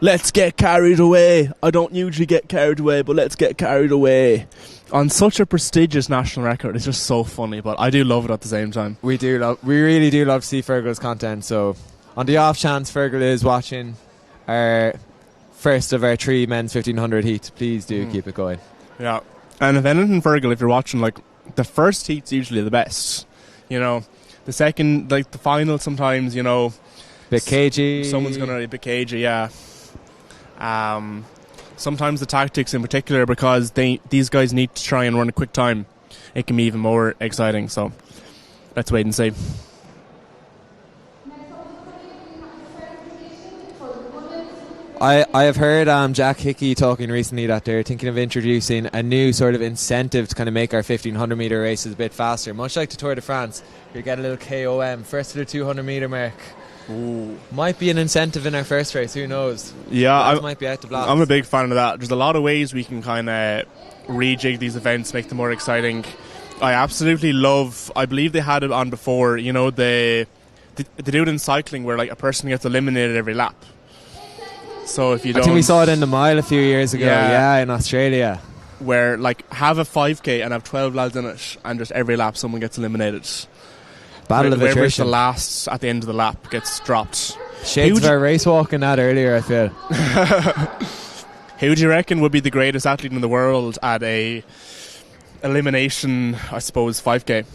"Let's get carried away. I don't usually get carried away, but let's get carried away." On such a prestigious national record, it's just so funny, but I do love it at the same time. We really do love to see Fergal's content, so on the off chance Fergal is watching our first of our 3 men's 1500 heats, please do keep it going. Yeah. And if anything, Fergal, if you're watching, like, the first heat's usually the best. The second, like, the final sometimes, bit cagey. Someone's going to be a bit cagey, yeah. Sometimes the tactics in particular, because these guys need to try and run a quick time, it can be even more exciting. So let's wait and see. I have heard Jack Hickey talking recently that they're thinking of introducing a new sort of incentive to kind of make our 1500 metre races a bit faster, much like the Tour de France. You get a little KOM first to the 200 metre mark. Ooh. Might be an incentive in our first race, who knows? Yeah, might be out the blast. I'm a big fan of that. There's a lot of ways we can kind of rejig these events, make them more exciting. I absolutely love, I believe they had it on before, they do it in cycling where like a person gets eliminated every lap. So if you don't, I think we saw it in the mile a few years ago, in Australia. Where like have a 5k and have 12 lads in it, and just every lap someone gets eliminated. Battle of Whoever's attrition. the last at the end of the lap gets dropped. Shades of our race walking that earlier, I feel. Who do you reckon would be the greatest athlete in the world at a elimination, I suppose, 5k?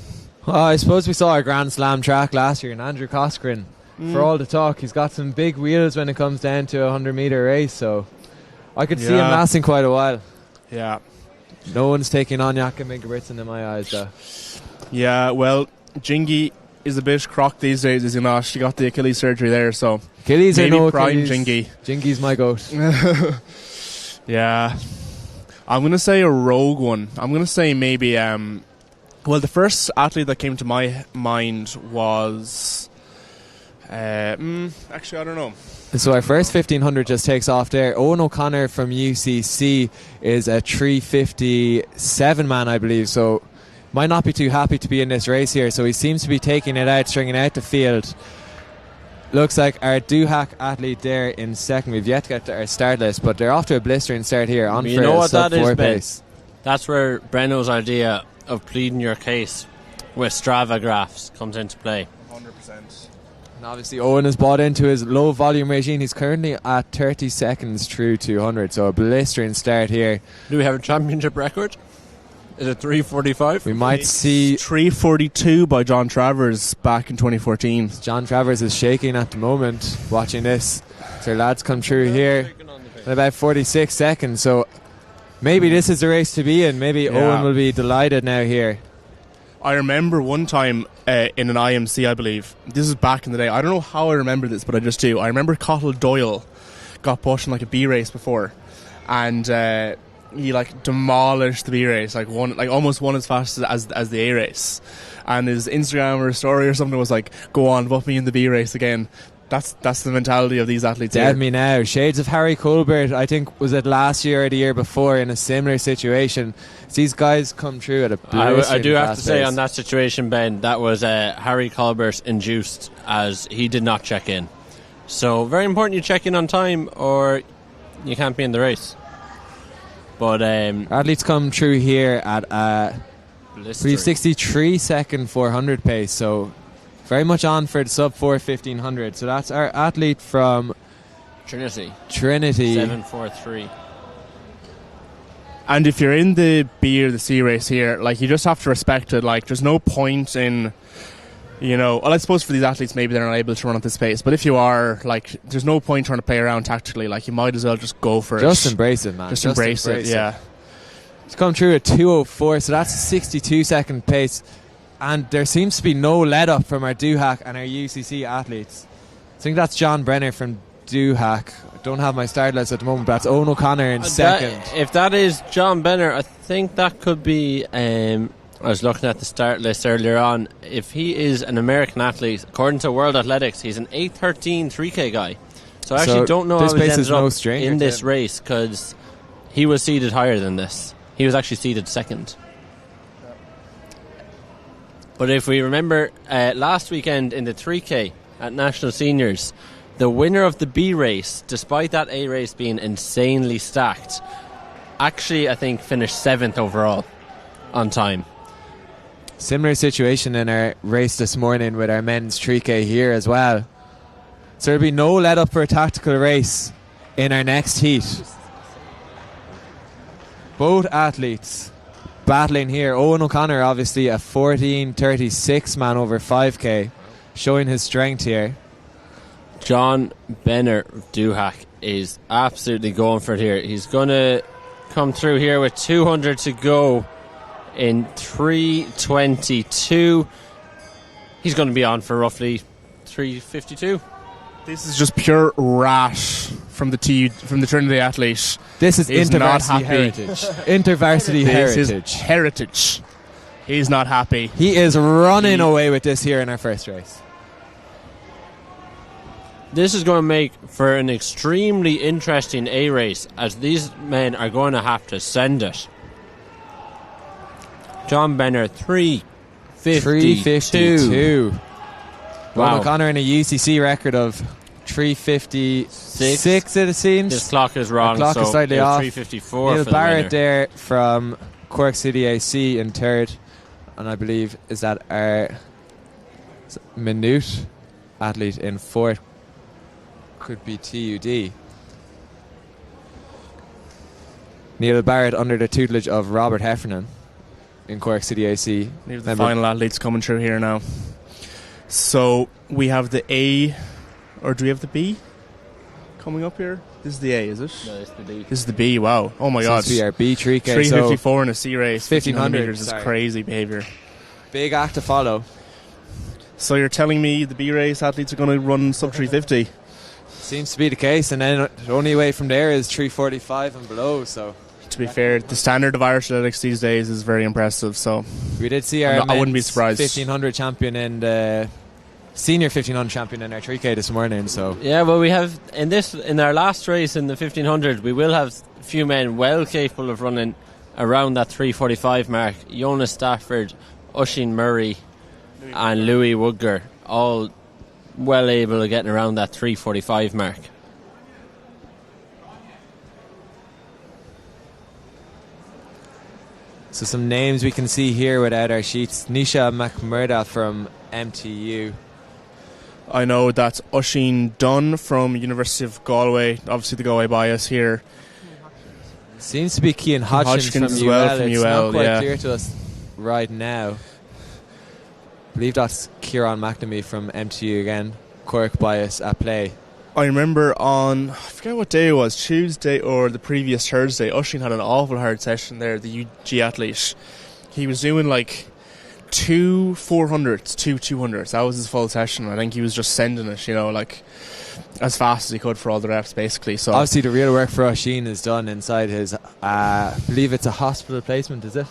Oh, I suppose we saw our Grand Slam track last year, and Andrew Coscoran. For all the talk, he's got some big wheels when it comes down to a 100 metre race, so I could see him lasting quite a while. Yeah. No one's taking on Jakob Ingebrigtsen in my eyes, though. Yeah, well, Jingy is a bit crocked these days, is he not? She got the Achilles surgery there, so Achilles maybe or no prime Achilles. Jingy. Jingy's my goat. Yeah. I'm going to say a rogue one. I'm going to say maybe... well, the first athlete that came to my mind was... actually, I don't know. So our first 1500 just takes off there. Owen O'Connor from UCC is a 3:57 man, I believe, so might not be too happy to be in this race here. So he seems to be taking it out, stringing out the field. Looks like our Duhac athlete there in second. We've yet to get to our start list, but they're off to a blistering start here on you for know a what that is, sub-4 Ben? pace. That's where Brenno's idea of pleading your case with Strava graphs comes into play. 100%. And obviously Owen has bought into his low volume regime. He's currently at 30 seconds through 200, so a blistering start here. Do we have a championship record? Is it 3:45? We might see 3:42 by John Travers back in 2014. John Travers is shaking at the moment watching this. So lads come through here in about 46 seconds, so maybe this is the race to be in. Maybe Owen will be delighted now here. I remember one time in an IMC, I believe. This is back in the day. I don't know how I remember this, but I just do. I remember Cottle Doyle got pushed in like a B race before, and he like demolished the B race, like almost won as fast as the A race. And his Instagram or story or something was like, "Go on, put me in the B race again." That's the mentality of these athletes. Dead here. me now. Shades of Harry Colbert, I think, was it last year or the year before in a similar situation. These guys come through at a I do have to say pace. on that situation, Ben, that was Harry Colbert induced, as he did not check in. So very important you check in on time or you can't be in the race. But athletes come through here at We've 63-second 400 pace, so very much on for the sub 4 1500. So that's our athlete from Trinity. 7:43. And if you're in the B or the C race here, like, you just have to respect it. Like, there's no point in, well, I suppose for these athletes maybe they're not able to run at this pace, but if you are, like, there's no point trying to play around tactically. Like, you might as well just go for it. Just embrace it, man. Just embrace it, yeah. It's come through at 2:04, so that's a 62-second pace, and there seems to be no let up from our Doohack and our UCC athletes. I think that's John Brenner from Doohack. I don't have my start list at the moment, but that's Owen O'Connor in second. If that is John Brenner, I think that could be. I was looking at the start list earlier on. If he is an American athlete, according to World Athletics, he's an 8:13 3K guy. So I actually don't know how he ended up in this race, because he was seeded higher than this. He was actually seeded second. But if we remember last weekend in the 3K at National Seniors, the winner of the B race, despite that A race being insanely stacked, actually I think finished 7th overall on time. Similar situation in our race this morning with our men's 3K here as well. So there'll be no let up for a tactical race in our next heat. Both athletes battling here. Owen O'Connor, obviously a 14:36 man over 5K, showing his strength here. John Benner Doohack is absolutely going for it here. He's going to come through here with 200 to go in 3:22. He's going to be on for roughly 3:52. This is just pure rash from the Trinity athlete. This is InterVarsity heritage. InterVarsity heritage. This is heritage. He's not happy. He is running away with this here in our first race. This is going to make for an extremely interesting A race, as these men are going to have to send it. John Benner, 3:52. Wow. O'Connor in a UCC record of 3:56, it seems. This clock is wrong. The clock is slightly off. 3:54. Neil Barrett there from Cork City AC in third, and I believe is that our Minute athlete in fourth. Could be TUD. Neil Barrett under the tutelage of Robert Heffernan in Cork City AC. The final athletes coming through here now. So we have the A, or do we have the B coming up here? This is the A, is it? No, it's the B. This is the B, wow. Oh my god. This is our B 3K. 3:54 in a C race. 1500 meters is crazy behaviour. Big act to follow. So you're telling me the B race athletes are going to run sub 350? Seems to be the case, and then the only way from there is 3:45 and below. So, to be fair, the standard of Irish athletics these days is very impressive. So we did see our I wouldn't be surprised 1500 champion and the senior 1500 champion in our 3K this morning. So yeah, well, we have in our last race in the 1500, we will have a few men well capable of running around that 3:45 mark. Jonas Stafford, Oisin Murray, and Louis Woodger, all well able of getting around that 3:45 mark. So some names we can see here without our sheets. Nisha McMurda from MTU. I know that's Oisin Dunn from University of Galway. Obviously the Galway bias here. Seems to be Cian Hodgkins from as UL. well from it's UL, not quite clear to us right now. I believe that's Kieran McNamee from MTU again. Cork bias at play. I remember on, I forget what day it was, Tuesday or the previous Thursday, Oisin had an awful hard session there, the UG athlete. He was doing like 2 400s, 2 200s. That was his full session. I think he was just sending it, like as fast as he could for all the reps, basically. So obviously the real work for Oisin is done inside his, I believe it's a hospital placement, is it?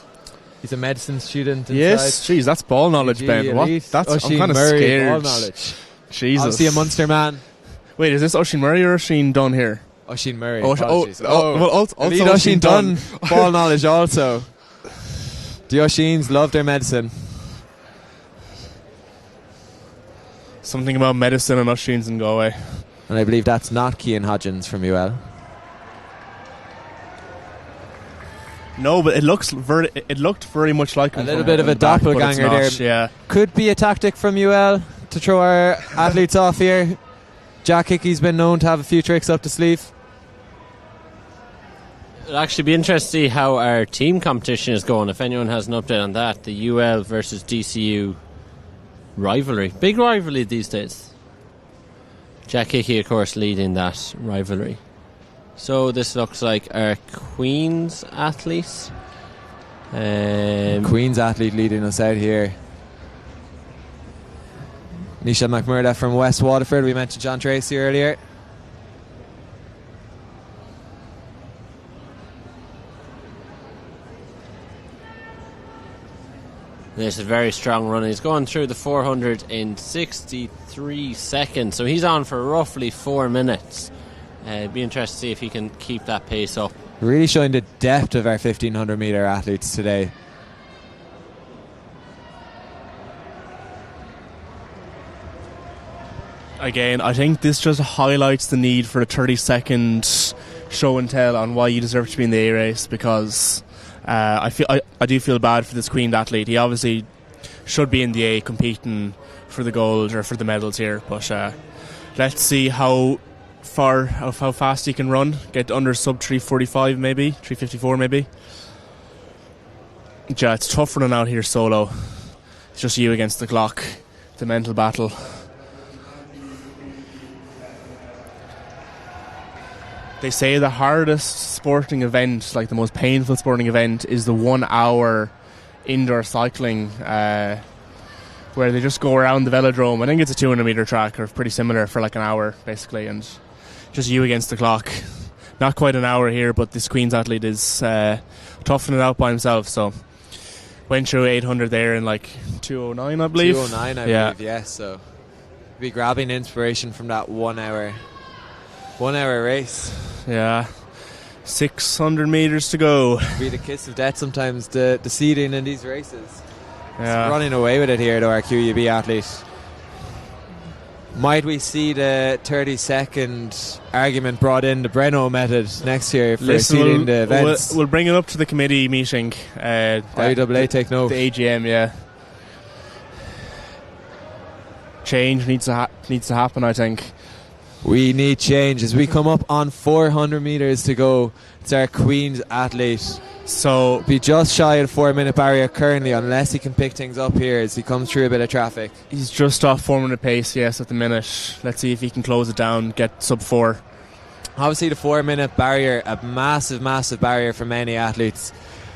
He's a medicine student inside. Yes, jeez, that's ball knowledge, Ben. What? That's I'm kind of scared. Ball knowledge. Jesus. Obviously a Munster man. Wait, is this Oisin Murray or Oisin Dunn here? Oisin Murray. Well, also Oisin Dunn. Ball knowledge also. The Oisins love their medicine. Something about medicine and Oisins in Galway. And I believe that's not Cian Hodgins from UL. No, but it looked very much like him. A little bit of a doppelganger there. Yeah. Could be a tactic from UL to throw our athletes off here. Jack Hickey's been known to have a few tricks up the sleeve. It'll actually be interesting to see how our team competition is going. If anyone has an update on that, the UL versus DCU rivalry. Big rivalry these days. Jack Hickey, of course, leading that rivalry. So this looks like our Queen's athlete. Queen's athlete leading us out here. Nisha McMurdo from West Waterford. We mentioned John Tracy earlier. This is a very strong run. He's going through the 400 in 63 seconds. So he's on for roughly 4 minutes. It'd be interesting to see if he can keep that pace up. Really showing the depth of our 1500 metre athletes today. Again, I think this just highlights the need for a 30-second show and tell on why you deserve to be in the A race, because I do feel bad for this Queen's athlete. He obviously should be in the A competing for the gold or for the medals here, but let's see how fast he can run, get under sub 345 maybe, 354 maybe. Yeah, it's tough running out here solo. It's just you against the clock, the mental battle. They say the hardest sporting event, like the most painful sporting event, is the 1 hour indoor cycling where they just go around the velodrome. I think it's a 200 metre track or pretty similar for like an hour basically, and just you against the clock. Not quite an hour here, but this Queen's athlete is toughing it out by himself. So went through 800 there in like 209, I believe. 209, I believe, yes. So be grabbing inspiration from that 1 hour race. Yeah. 600 metres to go. Be the kiss of death sometimes, the seeding in these races. Yeah. Running away with it here to our QUB athlete. Might we see the 30-second argument brought in, the Breno method, next year for seeding the events? We'll bring it up to the committee meeting. IAA take note. The AGM, yeah. Change needs to happen, I think. We need change as we come up on 400 metres to go. It's our Queen's athlete. So be just shy of the 4 minute barrier currently, unless he can pick things up here as he comes through a bit of traffic. He's just off 4 minute pace, yes, at the minute. Let's see if he can close it down, get sub 4. Obviously the 4 minute barrier, a massive barrier for many athletes.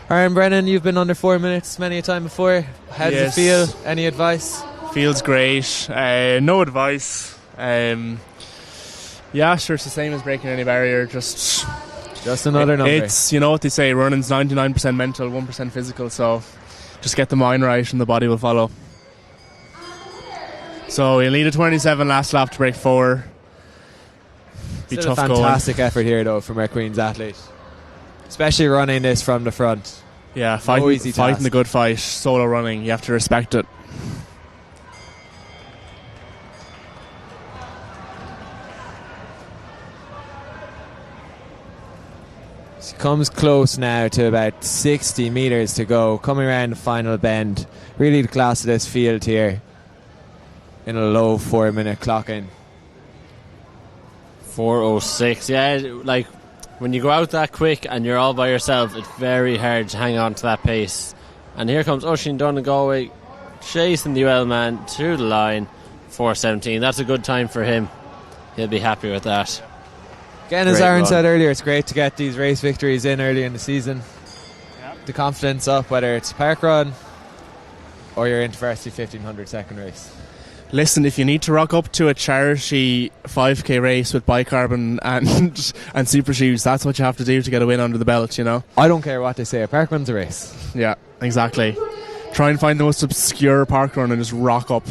Aaron Brennan, you've been under 4 minutes many a time before. How does it feel? Any advice? Feels great. No advice. Yeah, sure, it's the same as breaking any barrier. Just another number. It's, you know what they say, running's 99% mental, 1% physical. So just get the mind right and the body will follow. So you'll need a 27 last lap to break 4. Be Still tough a fantastic effort here though from our Queen's athlete, especially running this from the front. Yeah, fighting the good fight, solo running. You have to respect it. She comes close now to about 60 metres to go, coming around the final bend. Really the class of this field here in a low 4 minute clock in. 4:06, yeah, like when you go out that quick and you're all by yourself, it's very hard to hang on to that pace. And here comes Oisin Donegal chasing the UL man through the line. 4:17, that's a good time for him. He'll be happy with that. Again, as Aaron said earlier, it's great to get these race victories in early in the season. The confidence up, whether it's parkrun or your InterVarsity 1500 second race. Listen, if you need to rock up to a charity 5k race with bicarbon and super shoes, that's what you have to do to get a win under the belt, you know. I don't care what they say, a parkrun's a race. Yeah, exactly. Try and find the most obscure parkrun and just rock up.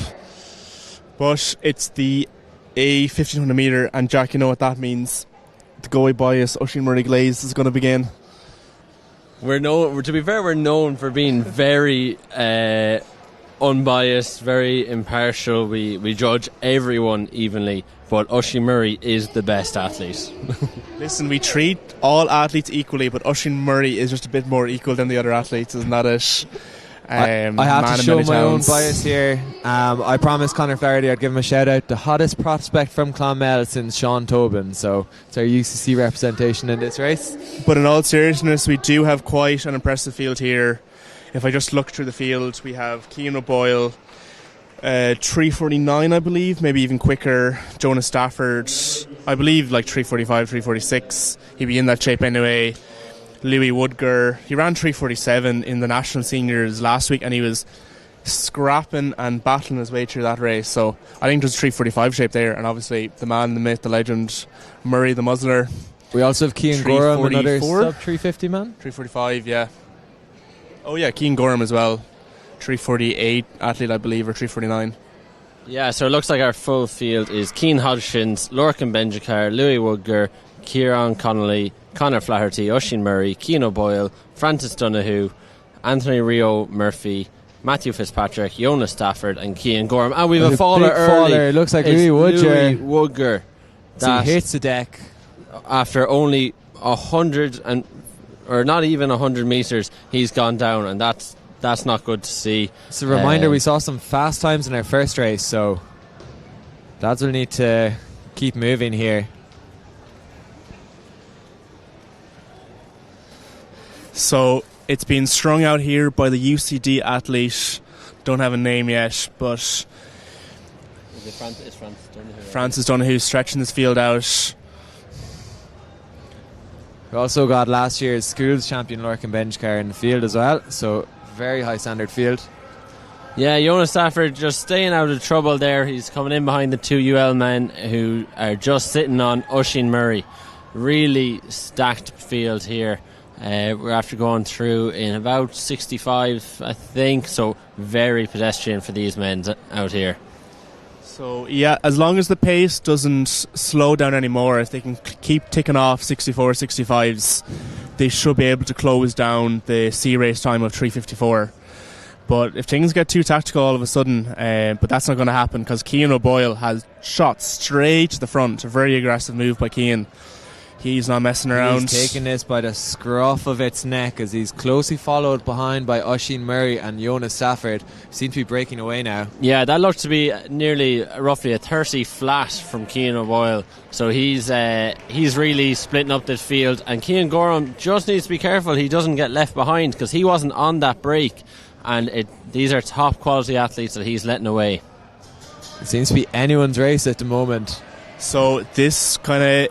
But it's the A 1500 metre, and Jack, you know what that means. The Galway bias, Oisin Murray Glaze is going to begin. To be fair, we're known for being very unbiased, very impartial. We judge everyone evenly, but Oisin Murray is the best athlete. Listen, we treat all athletes equally, but Oisin Murray is just a bit more equal than the other athletes, isn't that it? I have to show my own bias here. I promised Conor Flaherty I'd give him a shout out. The hottest prospect from Clonmel since Sean Tobin, so it's our UCC representation in this race. But in all seriousness, we do have quite an impressive field here. If I just look through the field, we have Cian O'Boyle, 3:49 I believe, maybe even quicker. Jonas Stafford, I believe like 3:45, 3:46. He'd be in that shape anyway. Louis Woodger, he ran 3:47 in the National Seniors last week, and he was scrapping and battling his way through that race. So I think there's 3:45 shape there, and obviously the man, the myth, the legend, Murray the Muzzler. We also have Cian Gorham, another sub 350 man. 3:45, yeah. Oh yeah, Cian Gorham as well. 3:48 athlete, I believe, or 3:49. Yeah, so it looks like our full field is Cian Hodgkins, Lorcan Benjicar, Louis Woodger, Kieran Connolly, Conor Flaherty, Oisin Murray, Cian O'Boyle, Francis Donahue, Anthony Rio Murphy, Matthew Fitzpatrick, Jonas Stafford, and Cian Gorham. And we have a faller early. It looks like Louis Woodger. So he hits the deck after only 100 or not even 100 metres. He's gone down, and that's not good to see. It's a reminder we saw some fast times in our first race, so lads will need to keep moving here. So it's been strung out here by the UCD athlete. Don't have a name yet, but Francis Donahue stretching this field out. We also got last year's schools champion Lorcan Benjicar in the field as well, so very high standard field. Yeah, Jonas Stafford just staying out of trouble there. He's coming in behind the two UL men who are just sitting on Oisin Murray. Really stacked field here. We're after going through in about 65, I think, so very pedestrian for these men out here. So yeah, as long as the pace doesn't slow down anymore, if they can keep ticking off 64, 65s, they should be able to close down the C race time of 3:54. But if things get too tactical all of a sudden, but that's not going to happen because Cian O'Boyle has shot straight to the front. A very aggressive move by Cian. He's not messing around. He's taking this by the scruff of its neck as he's closely followed behind by Oisin Murray and Jonas Stafford. Seem to be breaking away now. Yeah, that looked to be roughly a 30 flat from Cian O'Boyle. So he's really splitting up this field. And Cian Gorham just needs to be careful he doesn't get left behind because he wasn't on that break. And these are top quality athletes that he's letting away. It seems to be anyone's race at the moment. So this kind of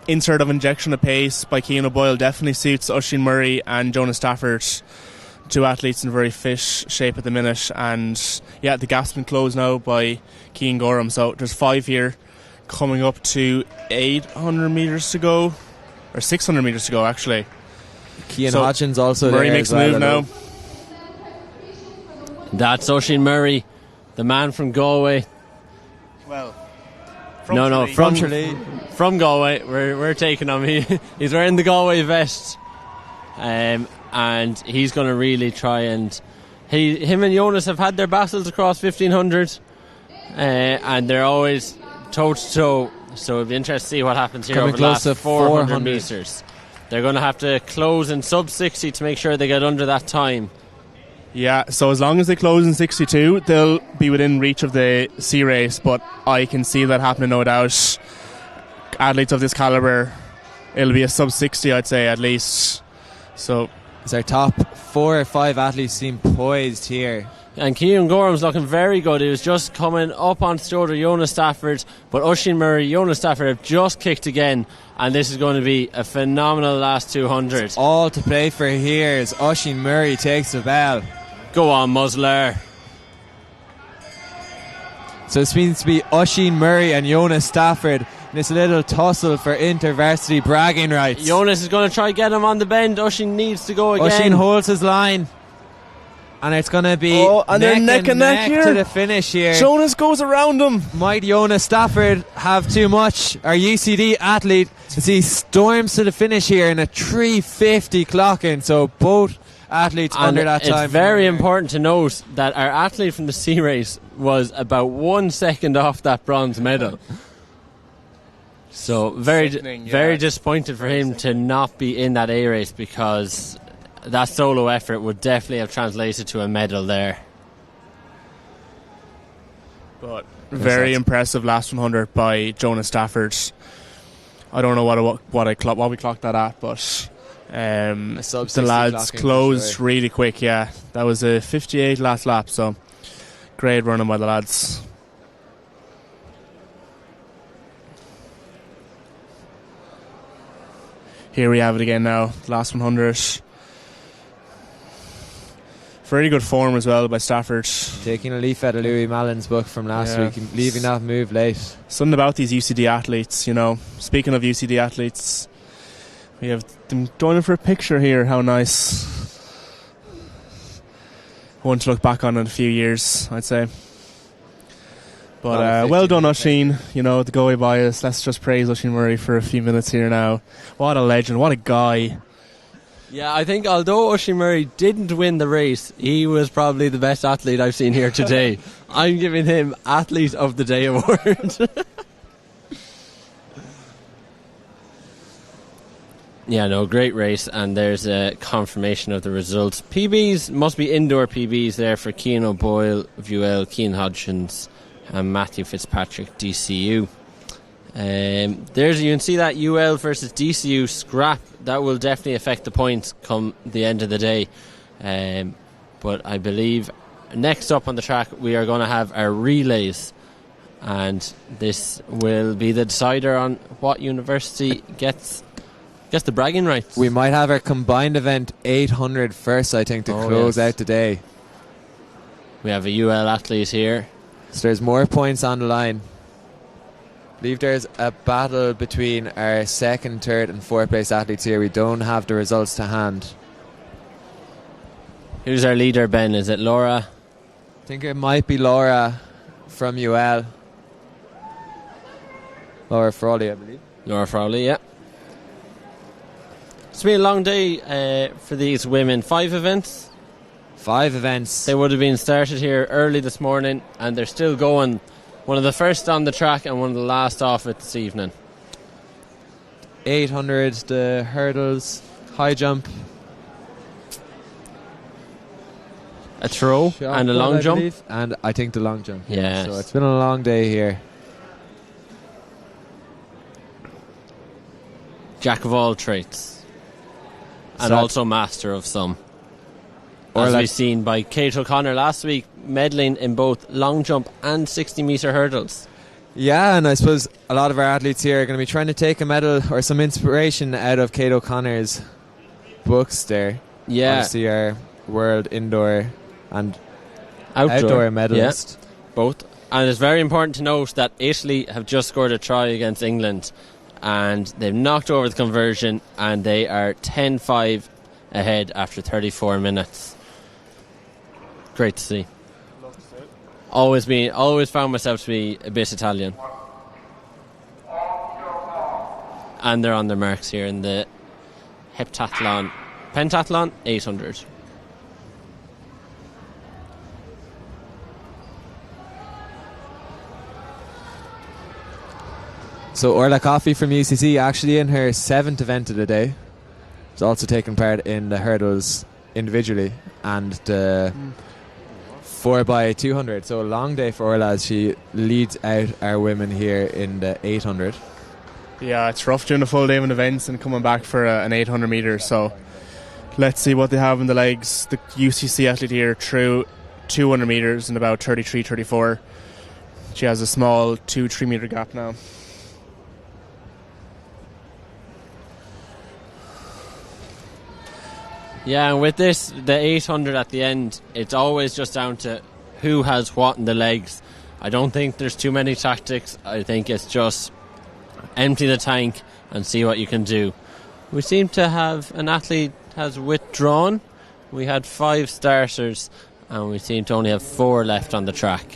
insert of injection of pace by Cian O'Boyle definitely suits Oisin Murray and Jonas Stafford, two athletes in very fit shape at the minute. And yeah, the gap's been closed now by Cian Gorham, so there's 5 here coming up to 800 metres to go, or 600 metres to go actually. Cian Hodgkins also Murray there makes as well, a move now. That's Oisin Murray, the man from Galway. Well, from Galway. We're taking him. He's wearing the Galway vest, and he's going to really try and him and Jonas have had their battles across 1500, and they're always toe to toe. So it'll be interesting to see what happens here over the last 400 metres. They're going to have to close in sub 60 to make sure they get under that time. Yeah, so as long as they close in 62, they'll be within reach of the C race, but I can see that happening, no doubt. Athletes of this calibre, it'll be a sub 60, I'd say, at least. So it's our top 4 or 5 athletes seem poised here. And Cian Gorham's looking very good. He was just coming up on shoulder Jonas Stafford, but Oisin Murray, Jonas Stafford have just kicked again, and this is going to be a phenomenal last 200. It's all to play for here as Oisin Murray takes the bell. Go on, Muzzler. So it seems to be Oisin Murray and Jonas Stafford in this little tussle for inter-varsity bragging rights. Jonas is going to try get him on the bend. Oisin needs to go again. Oisin holds his line. And it's going to be neck and neck here to the finish here. Jonas goes around him. Might Jonas Stafford have too much? Our UCD athlete, as he storms to the finish here in a 3:50 clocking. So both athletes And under that time. It's very important to note that our athlete from the C race was about 1 second off that bronze medal. So very disappointed for him to not be in that A race, because that solo effort would definitely have translated to a medal there. But very impressive last 100 by Jonas Stafford. I don't know what we clocked that at, but the lads closed really quick. Yeah, that was a 58 last lap, so great running by the lads. Here we have it again now, last 100. Very good form as well by Stafford. Taking a leaf out of Louis Mallon's book from last week, leaving that move late. Something about these UCD athletes, you know. Speaking of UCD athletes, we have them going in for a picture here. How nice. One to look back on in a few years, I'd say. But well done, Oisín. You know, the Galway bias. Let's just praise Oisín Murray for a few minutes here now. What a legend. What a guy. Yeah, I think although Oisín Murray didn't win the race, he was probably the best athlete I've seen here today. I'm giving him Athlete of the Day award. Yeah, no, great race, and there's a confirmation of the results. PBs must be indoor PBs there for Cian O'Boyle, Vuel, Cian Hodgins, and Matthew Fitzpatrick, DCU. There's, you can see that UL versus DCU scrap. That will definitely affect the points come the end of the day. But I believe next up on the track we are going to have our relays, and this will be the decider on what university gets the bragging rights. We might have our combined event 800 first, I think, to close out the day. We have a UL athlete here. So there's more points on the line. I believe there's a battle between our second, third and fourth place athletes here. We don't have the results to hand. Who's our leader, Ben? Is it Laura? I think it might be Laura from UL. Laura Frawley, I believe. Laura Frawley, yeah. It's been a long day for these women. 5 events? 5 events. They would have been started here early this morning, and they're still going. One of the first on the track and one of the last off it this evening. 800, the hurdles, high jump, a throw, and a long jump. And I think the long jump. Yes. So it's been a long day here. Jack of all trades. And also master of some. As we've seen by Kate O'Connor last week, meddling in both long jump and 60-metre hurdles. Yeah, and I suppose a lot of our athletes here are going to be trying to take a medal or some inspiration out of Kate O'Connor's books there. Yeah. Obviously our world indoor and outdoor medalist. Yeah, both. And it's very important to note that Italy have just scored a try against England, and they've knocked over the conversion, and they are 10-5 ahead after 34 minutes. Great to see. Always found myself to be a bit Italian. And they're on their marks here in the pentathlon 800. So Orla Coffey from UCC actually in her 7th event of the day. She's also taking part in the hurdles individually and the 4x200. So a long day for Orla as she leads out our women here in the 800. Yeah, it's rough doing a full day of events and coming back for an 800 metres. So let's see what they have in the legs. The UCC athlete here through 200 metres in about 33-34. She has a small 2-3 metre gap now. Yeah, and with this, the 800 at the end, it's always just down to who has what in the legs. I don't think there's too many tactics. I think it's just empty the tank and see what you can do. We seem to have an athlete has withdrawn. We had 5 starters and we seem to only have 4 left on the track.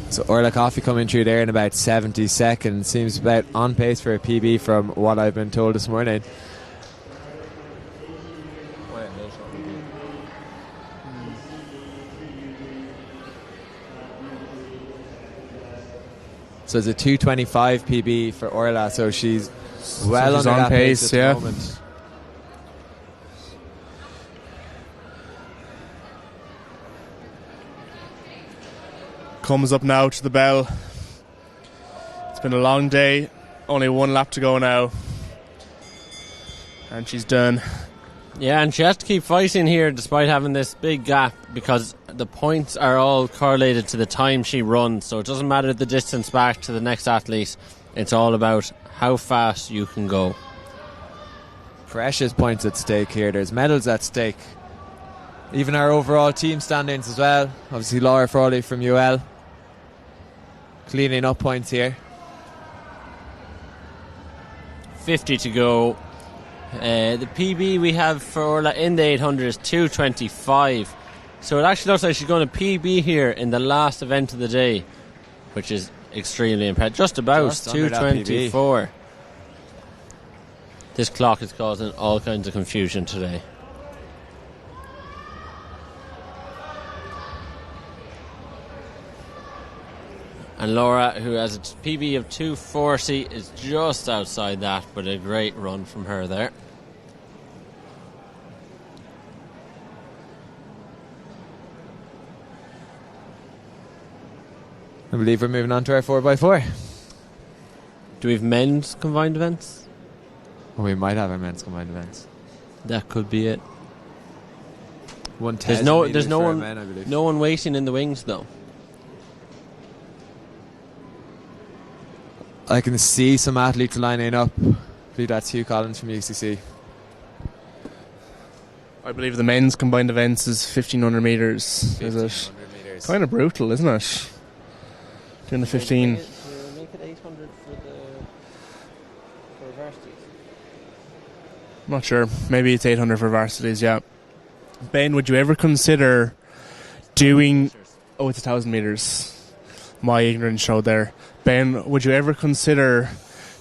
So Orla Coffey coming through there in about 70 seconds. Seems about on pace for a PB from what I've been told this morning. So it's a 2:25 PB for Orla, so she's well she's under on that pace at yeah. the moment. Comes up now to the bell. It's been a long day, only one lap to go now, and she's done. Yeah, and she has to keep fighting here despite having this big gap, because the points are all correlated to the time she runs, so it doesn't matter the distance back to the next athlete. It's all about how fast you can go. Precious points at stake here. There's medals at stake. Even our overall team standings as well. Obviously Laura Frawley from UL cleaning up points here. 50 to go. The PB we have for Orla in the 800 is 2:25. So it actually looks like she's going to PB here in the last event of the day, which is extremely impressive. Just about 2:24. This clock is causing all kinds of confusion today. And Laura, who has a PB of 2:40, is just outside that, but a great run from her there. I believe we're moving on to our 4x4. Do we have men's combined events? Well, we might have our men's combined events. That could be it. There's no one. Men, no one waiting in the wings though. I can see some athletes lining up. I believe that's Hugh Collins from UCC. I believe the men's combined events is 1,500 metres. Is it? Kind of brutal, isn't it? Doing the 15. Make it 800 for varsities. I'm not sure. Maybe it's 800 for varsities, yeah. Ben, would you ever consider doing... Oh, it's 1,000 metres. My ignorance showed there. Ben, would you ever consider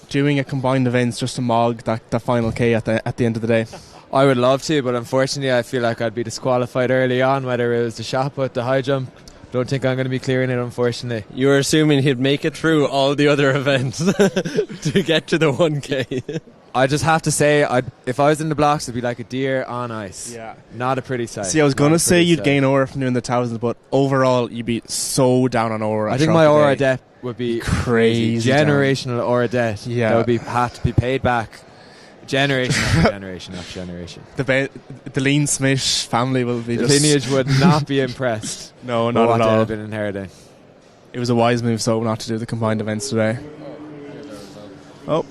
doing a combined events just to mog that final K at the end of the day? I would love to, but unfortunately I feel like I'd be disqualified early on, whether it was the shot put, the high jump. Don't think I'm going to be clearing it, unfortunately. You were assuming he'd make it through all the other events to get to the 1K. I just have to say, if I was in the blocks, it'd be like a deer on ice. Yeah. Not a pretty sight. See, I was going to say you'd gain aura from doing the 1,000, but overall you'd be so down on aura. I think my aura depth would be crazy. Generational aura debt. Yeah. That would have to be paid back. Generation after generation after generation. The Lean Smith family will be the just... lineage would not be impressed. No, not at all. What they have been inheriting. It was a wise move, so not to do the combined events today. Oh.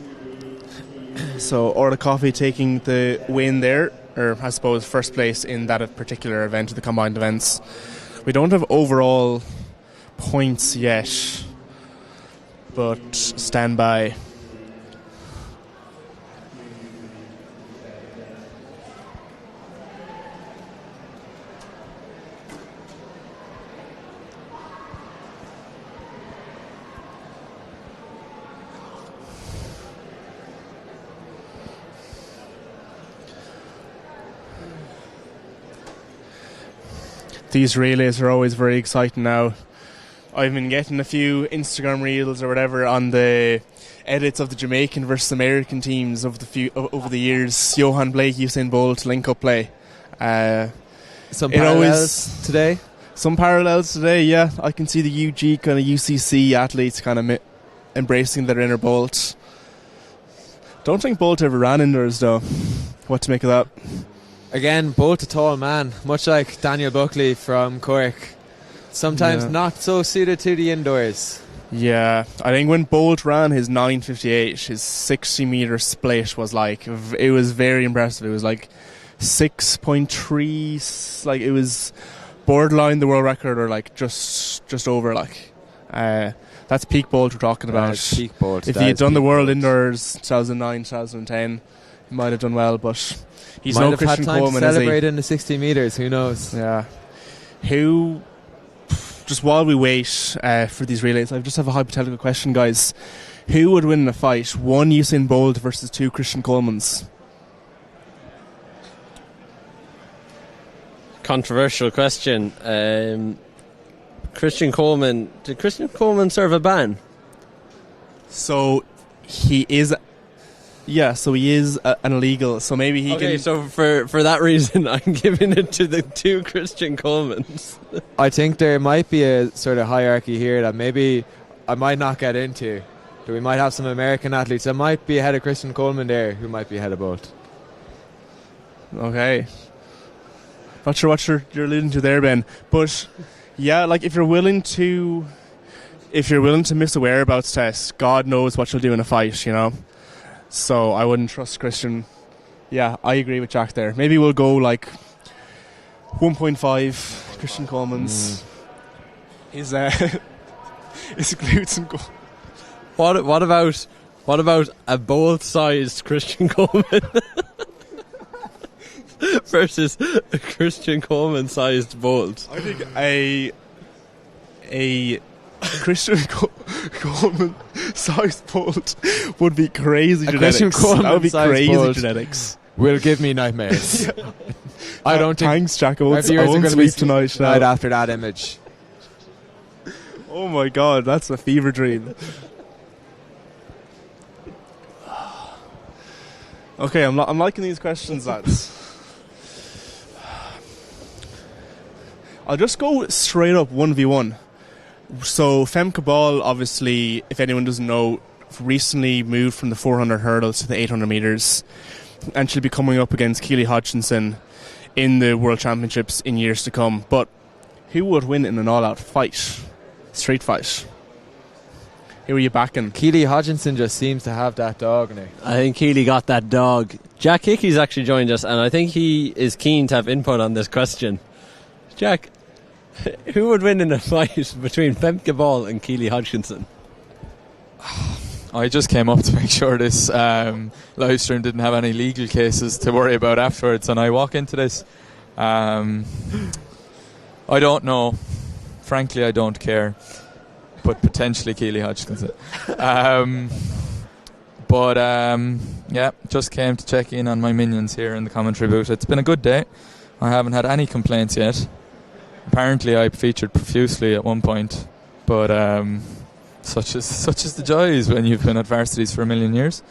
So Orla Coffey taking the win there, or I suppose first place in that particular event of the combined events. We don't have overall points yet, but stand by. These relays are always very exciting now. I've been getting a few Instagram reels or whatever on the edits of the Jamaican versus American teams over the years. Johan Blake, Usain Bolt, link-up play. Some parallels today? Some parallels today, yeah. I can see the UG kind of UCC athletes kind of embracing their inner Bolt. Don't think Bolt ever ran indoors though. What to make of that? Again, Bolt a tall man, much like Daniel Buckley from Cork. Sometimes not so suited to the indoors. Yeah, I think when Bolt ran his 9:58, his 60-metre split was like, it was very impressive. It was like 6.3, like it was borderline the world record or like just over like. That's peak Bolt we're talking about. Peak Bolt. If he had done the world indoors 2009, 2010, he might have done well, but he's no Christian Coleman, to celebrate in the 60 metres, who knows? Yeah. just while we wait for these relays, I just have a hypothetical question, guys. Who would win in a fight? 1 Usain Bolt versus 2 Christian Colemans? Controversial question. Christian Coleman. Did Christian Coleman serve a ban? So he is. Yeah, so he is an illegal. So maybe he can. Okay, so for that reason, I'm giving it to the 2 Christian Colemans. I think there might be a sort of hierarchy here that maybe I might not get into. But we might have some American athletes that might be ahead of Christian Coleman there, who might be ahead of Bolt. Okay. Not sure what you're alluding to there, Ben. But yeah, like if you're willing to miss a whereabouts test, God knows what you'll do in a fight, you know. So I wouldn't trust Christian. Yeah, I agree with Jack there. Maybe we'll go like 1.5 Christian Colemans. His glutes and go. What about a Bolt-sized Christian Coleman versus a Christian Coleman-sized Bolt? I think a Christian Coleman-sized Bolt would be crazy genetics. Christian That would be crazy Bolt genetics. Will give me nightmares. I don't think. Thanks, Jack. I won't gonna sleep tonight. Right after that image. Oh my God, that's a fever dream. Okay, I'm liking these questions, lads. I'll just go straight up 1v1. So Femke Ball, obviously, if anyone doesn't know, recently moved from the 400 hurdles to the 800 metres, and she'll be coming up against Keely Hodgkinson in the World Championships in years to come. But who would win in an all-out fight? Street fight? Who are you backing? Keely Hodgkinson just seems to have that dog now. I think Keely got that dog. Jack Hickey's actually joined us, and I think he is keen to have input on this question. Jack, who would win in a fight between Femke Ball and Keely Hodgkinson? I just came up to make sure this live stream didn't have any legal cases to worry about afterwards, and I walk into this. I don't know. Frankly, I don't care. But potentially Keely Hodgkinson. Yeah, just came to check in on my minions here in the commentary booth. It's been a good day. I haven't had any complaints yet. Apparently I featured profusely at one point, but such is the joys when you've been at varsities for a million years.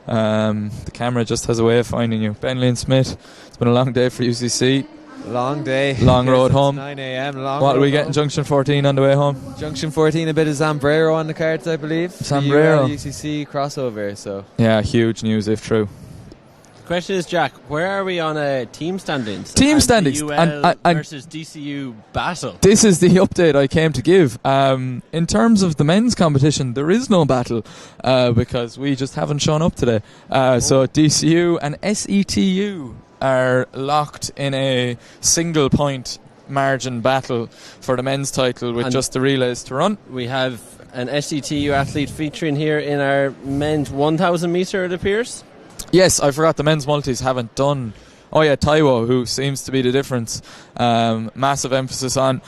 The camera just has a way of finding you. Bentley and Smith, it's been a long day for UCC. Long day. Long road home. 9 a.m. What are we getting? Junction 14 on the way home? Junction 14, a bit of Zambrero on the cards, I believe. Zambrero. UCC crossover, so. Yeah, huge news if true. The question is, Jack, where are we on team standings? Team standings. The UL and versus DCU battle. This is the update I came to give. In terms of the men's competition, there is no battle because we just haven't shown up today. So DCU and SETU are locked in a single point margin battle for the men's title with just the relays to run. We have an SETU athlete featuring here in our men's 1,000 metre, it appears. Yes, I forgot the men's multis haven't done. Oh yeah, Taiwo, who seems to be the difference. Massive emphasis on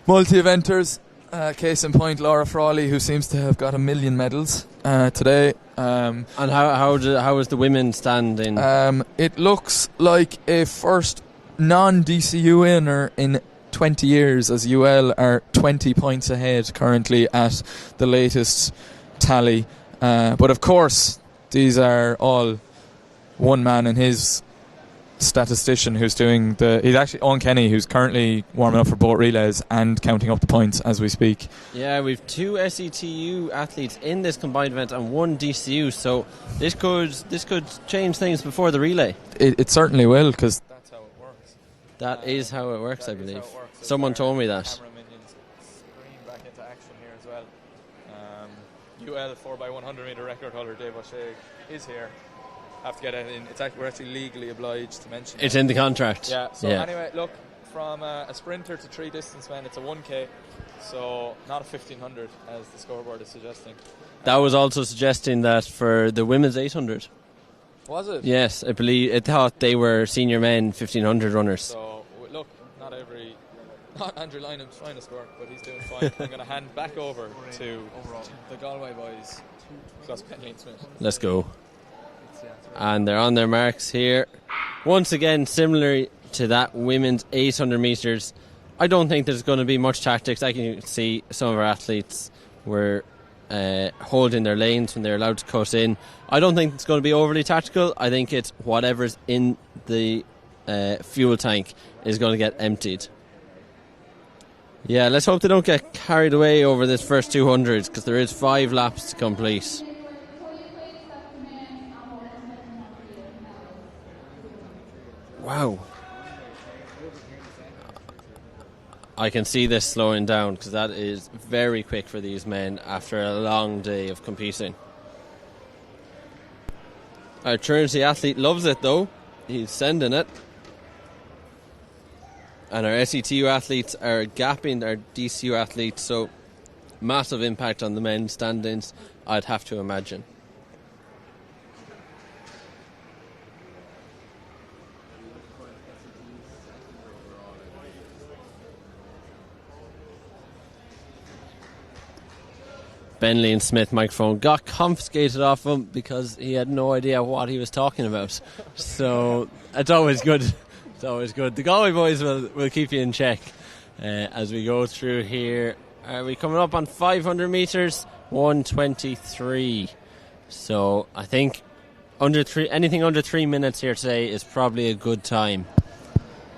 multi-eventers. Case in point, Laura Frawley, who seems to have got 1 million medals today. And how is the women standing? It looks like a first non-DCU winner in 20 years, as UL are 20 points ahead currently at the latest tally. But of course, these are all one man and his statistician who's doing he's actually Owen Kenny, who's currently warming up for boat relays and counting up the points as we speak. Yeah, we've 2 SETU athletes in this combined event and 1 DCU, so this could change things before the relay. It certainly will, because that's how it works. That is how it works, I believe. Someone told me that. Camera minions scream back into action here as well. UL 4x100 metre record holder Dave O'Shea is here. Have to get it in. We're actually legally obliged to mention it's in the contract. Yeah. So anyway, look, from a sprinter to 3 distance men, it's a 1K, so not a 1500 as the scoreboard is suggesting. That was also suggesting that for the women's 800. Was it? Yes, I believe it thought they were senior men 1500 runners. So look, not every Not Andrew Lynham's trying to score, but he's doing fine. I'm going to hand back over to the Galway boys, plus Penny and Smith. Let's go. And they're on their marks here. Once again, similar to that women's 800 metres, I don't think there's going to be much tactics. I can see some of our athletes were holding their lanes when they're allowed to cut in. I don't think it's going to be overly tactical. I think it's whatever's in the fuel tank is going to get emptied. Yeah, let's hope they don't get carried away over this first 200, because there is 5 laps to complete. Wow. I can see this slowing down, because that is very quick for these men after a long day of competing. Our Trinity athlete loves it though. He's sending it. And our SETU athletes are gapping our DCU athletes, so massive impact on the men's standings, I'd have to imagine. Bentley and Smith microphone got confiscated off him because he had no idea what he was talking about. So it's always good. It's always good. The Galway boys will keep you in check as we go through here. Are we coming up on 500 metres? 1:23. So I think anything under 3 minutes here today is probably a good time.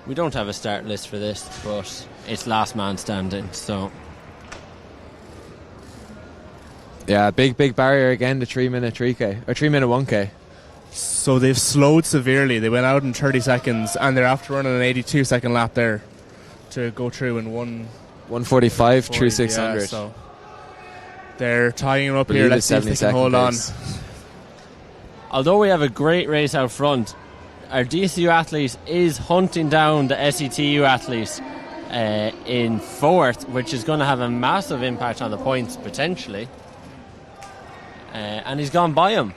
We don't have a start list for this, but it's last man standing, so... Yeah, big barrier again, the 3 minute 3K, or 3 minute 1K. So they've slowed severely. They went out in 30 seconds and they're after running an 82-second lap there to go through in 1:45 through 600. Yeah, so they're tying it up here. Let's see if they can hold on. Although we have a great race out front, our DCU athlete is hunting down the SETU athlete in 4th, which is going to have a massive impact on the points potentially. And he's gone by him.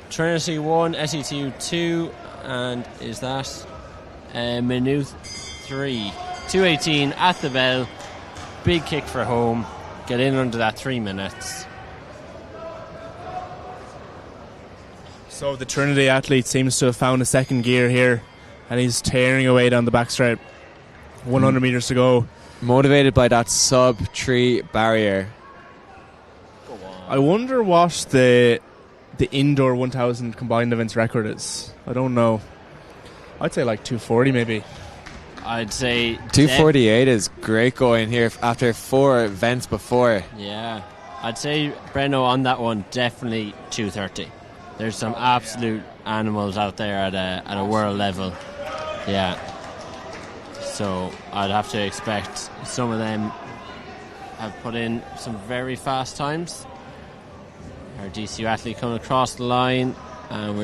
Trinity 1, SETU 2, and is that Maynooth 3. 2:18 at the bell. Big kick for home. Get in under that 3 minutes. So the Trinity athlete seems to have found a second gear here, and he's tearing away down the backstrap. 100 metres to go. Motivated by that sub 3 barrier. I wonder what the indoor 1000 combined events record is. I don't know. I'd say like 240 maybe. I'd say 248 is great going here after 4 events before. Yeah, I'd say Breno on that one, definitely 230. There's some absolute animals out there at a world level. Yeah. So I'd have to expect some of them have put in some very fast times. Our DCU athlete coming across the line, and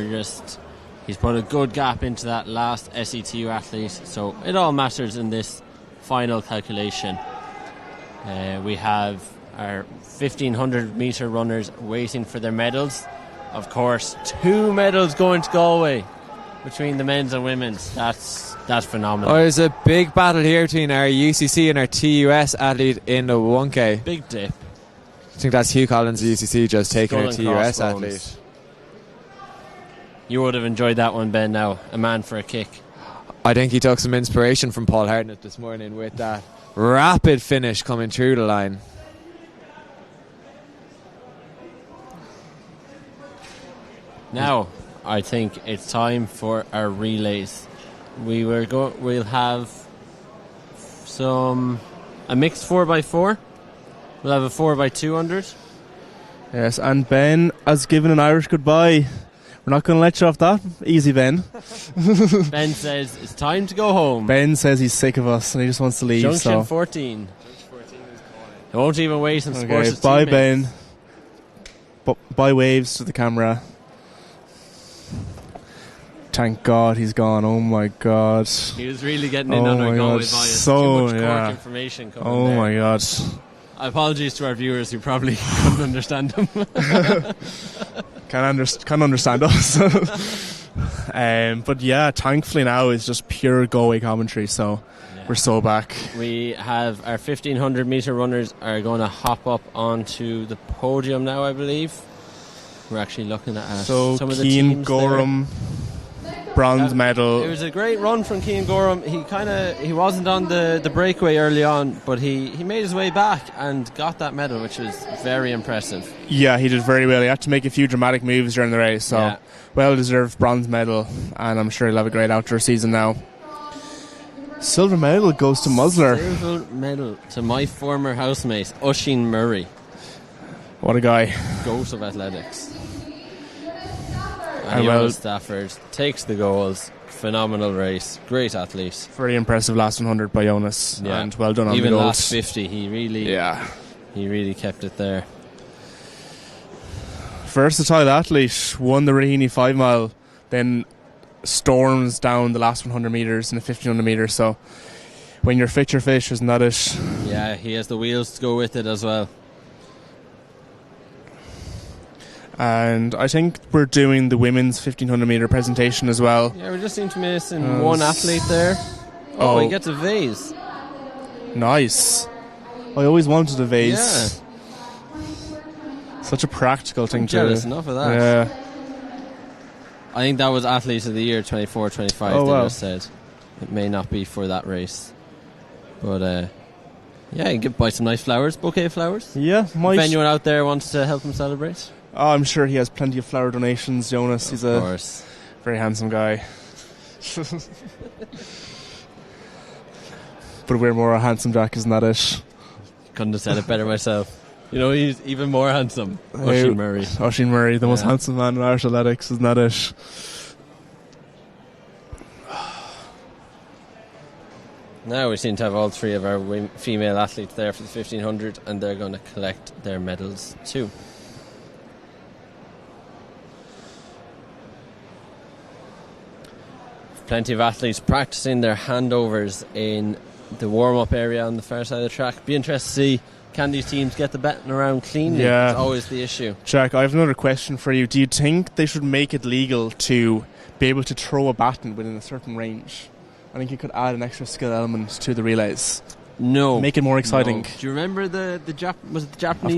he's put a good gap into that last SETU athlete, so it all matters in this final calculation. We have our 1500 metre runners waiting for their medals. Of course, 2 medals going to Galway between the men's and women's. That's phenomenal. Oh, there's a big battle here between our UCC and our TUS athlete in the 1K. Big dip. I think that's Hugh Collins, the UCC, just taking our TUS athlete. You would have enjoyed that one, Ben, now. A man for a kick. I think he took some inspiration from Paul Hartnett this morning with that rapid finish coming through the line. Now, I think it's time for our relays. We'll have a mixed 4x4. We'll have a 4x200. Yes, and Ben has given an Irish goodbye. We're not going to let you off that easy, Ben. Ben says it's time to go home. Ben says he's sick of us and he just wants to leave. Junction 14. I won't even wait and sports his bye, teammates. Ben. Bye waves to the camera. Thank God he's gone. Oh my God. He was really getting in on our Galway bias. So, too much Cork information coming Oh there. my God. Apologies to our viewers who probably couldn't understand him. Can't understand us. But yeah, thankfully now it's just pure Galway commentary, so We're so back. We have our 1500 metre runners are going to hop up onto the podium now, I believe. We're actually looking at some of the Cian teams Gorham, bronze medal. It was a great run from Cian Gorham. He wasn't on the breakaway early on, but he made his way back and got that medal, which was very impressive. Yeah, he did very well. He had to make a few dramatic moves during the race, so well-deserved bronze medal, and I'm sure he'll have a great outdoor season now. Silver medal goes to Musler. Silver medal to my former housemate, Oisin Murray. What a guy. Goat of athletics. And Jonas Stafford takes the goals. Phenomenal race. Great athlete. Very impressive last 100 by Jonas. And well done on the goals. Even last 50, he really kept it there. Versatile athlete. Won the Raheny 5 mile. Then storms down the last 100 metres in the 1500 metres. So when you're fit, you're fish, isn't that it? Yeah, he has the wheels to go with it as well. And I think we're doing the women's 1500 metre presentation as well. Yeah, we just seem to be missing one athlete there. Oh, he gets a vase. Nice. I always wanted a vase. Yeah. Such a practical thing to do. Jealous enough of that. Yeah. I think that was Athlete of the Year 24-25 they just said. It may not be for that race. But yeah, you can buy some nice flowers, bouquet of flowers. Yeah, if anyone out there wants to help him celebrate. Oh, I'm sure he has plenty of flower donations, Jonas. He's a very handsome guy. But we're more a handsome Jack, isn't that it? Couldn't have said it better myself. You know, he's even more handsome. Oisin Murray. Oisin Murray, the most handsome man in Irish athletics, isn't that it? Now we seem to have all three of our female athletes there for the 1500, and they're going to collect their medals too. Plenty of athletes practicing their handovers in the warm-up area on the far side of the track. Be interested to see, can these teams get the betting around cleanly? Yeah. It's always the issue. Jack, I have another question for you. Do you think they should make it legal to be able to throw a baton within a certain range? I think you could add an extra skill element to the relays. No. Make it more exciting. No. Do you remember the Japanese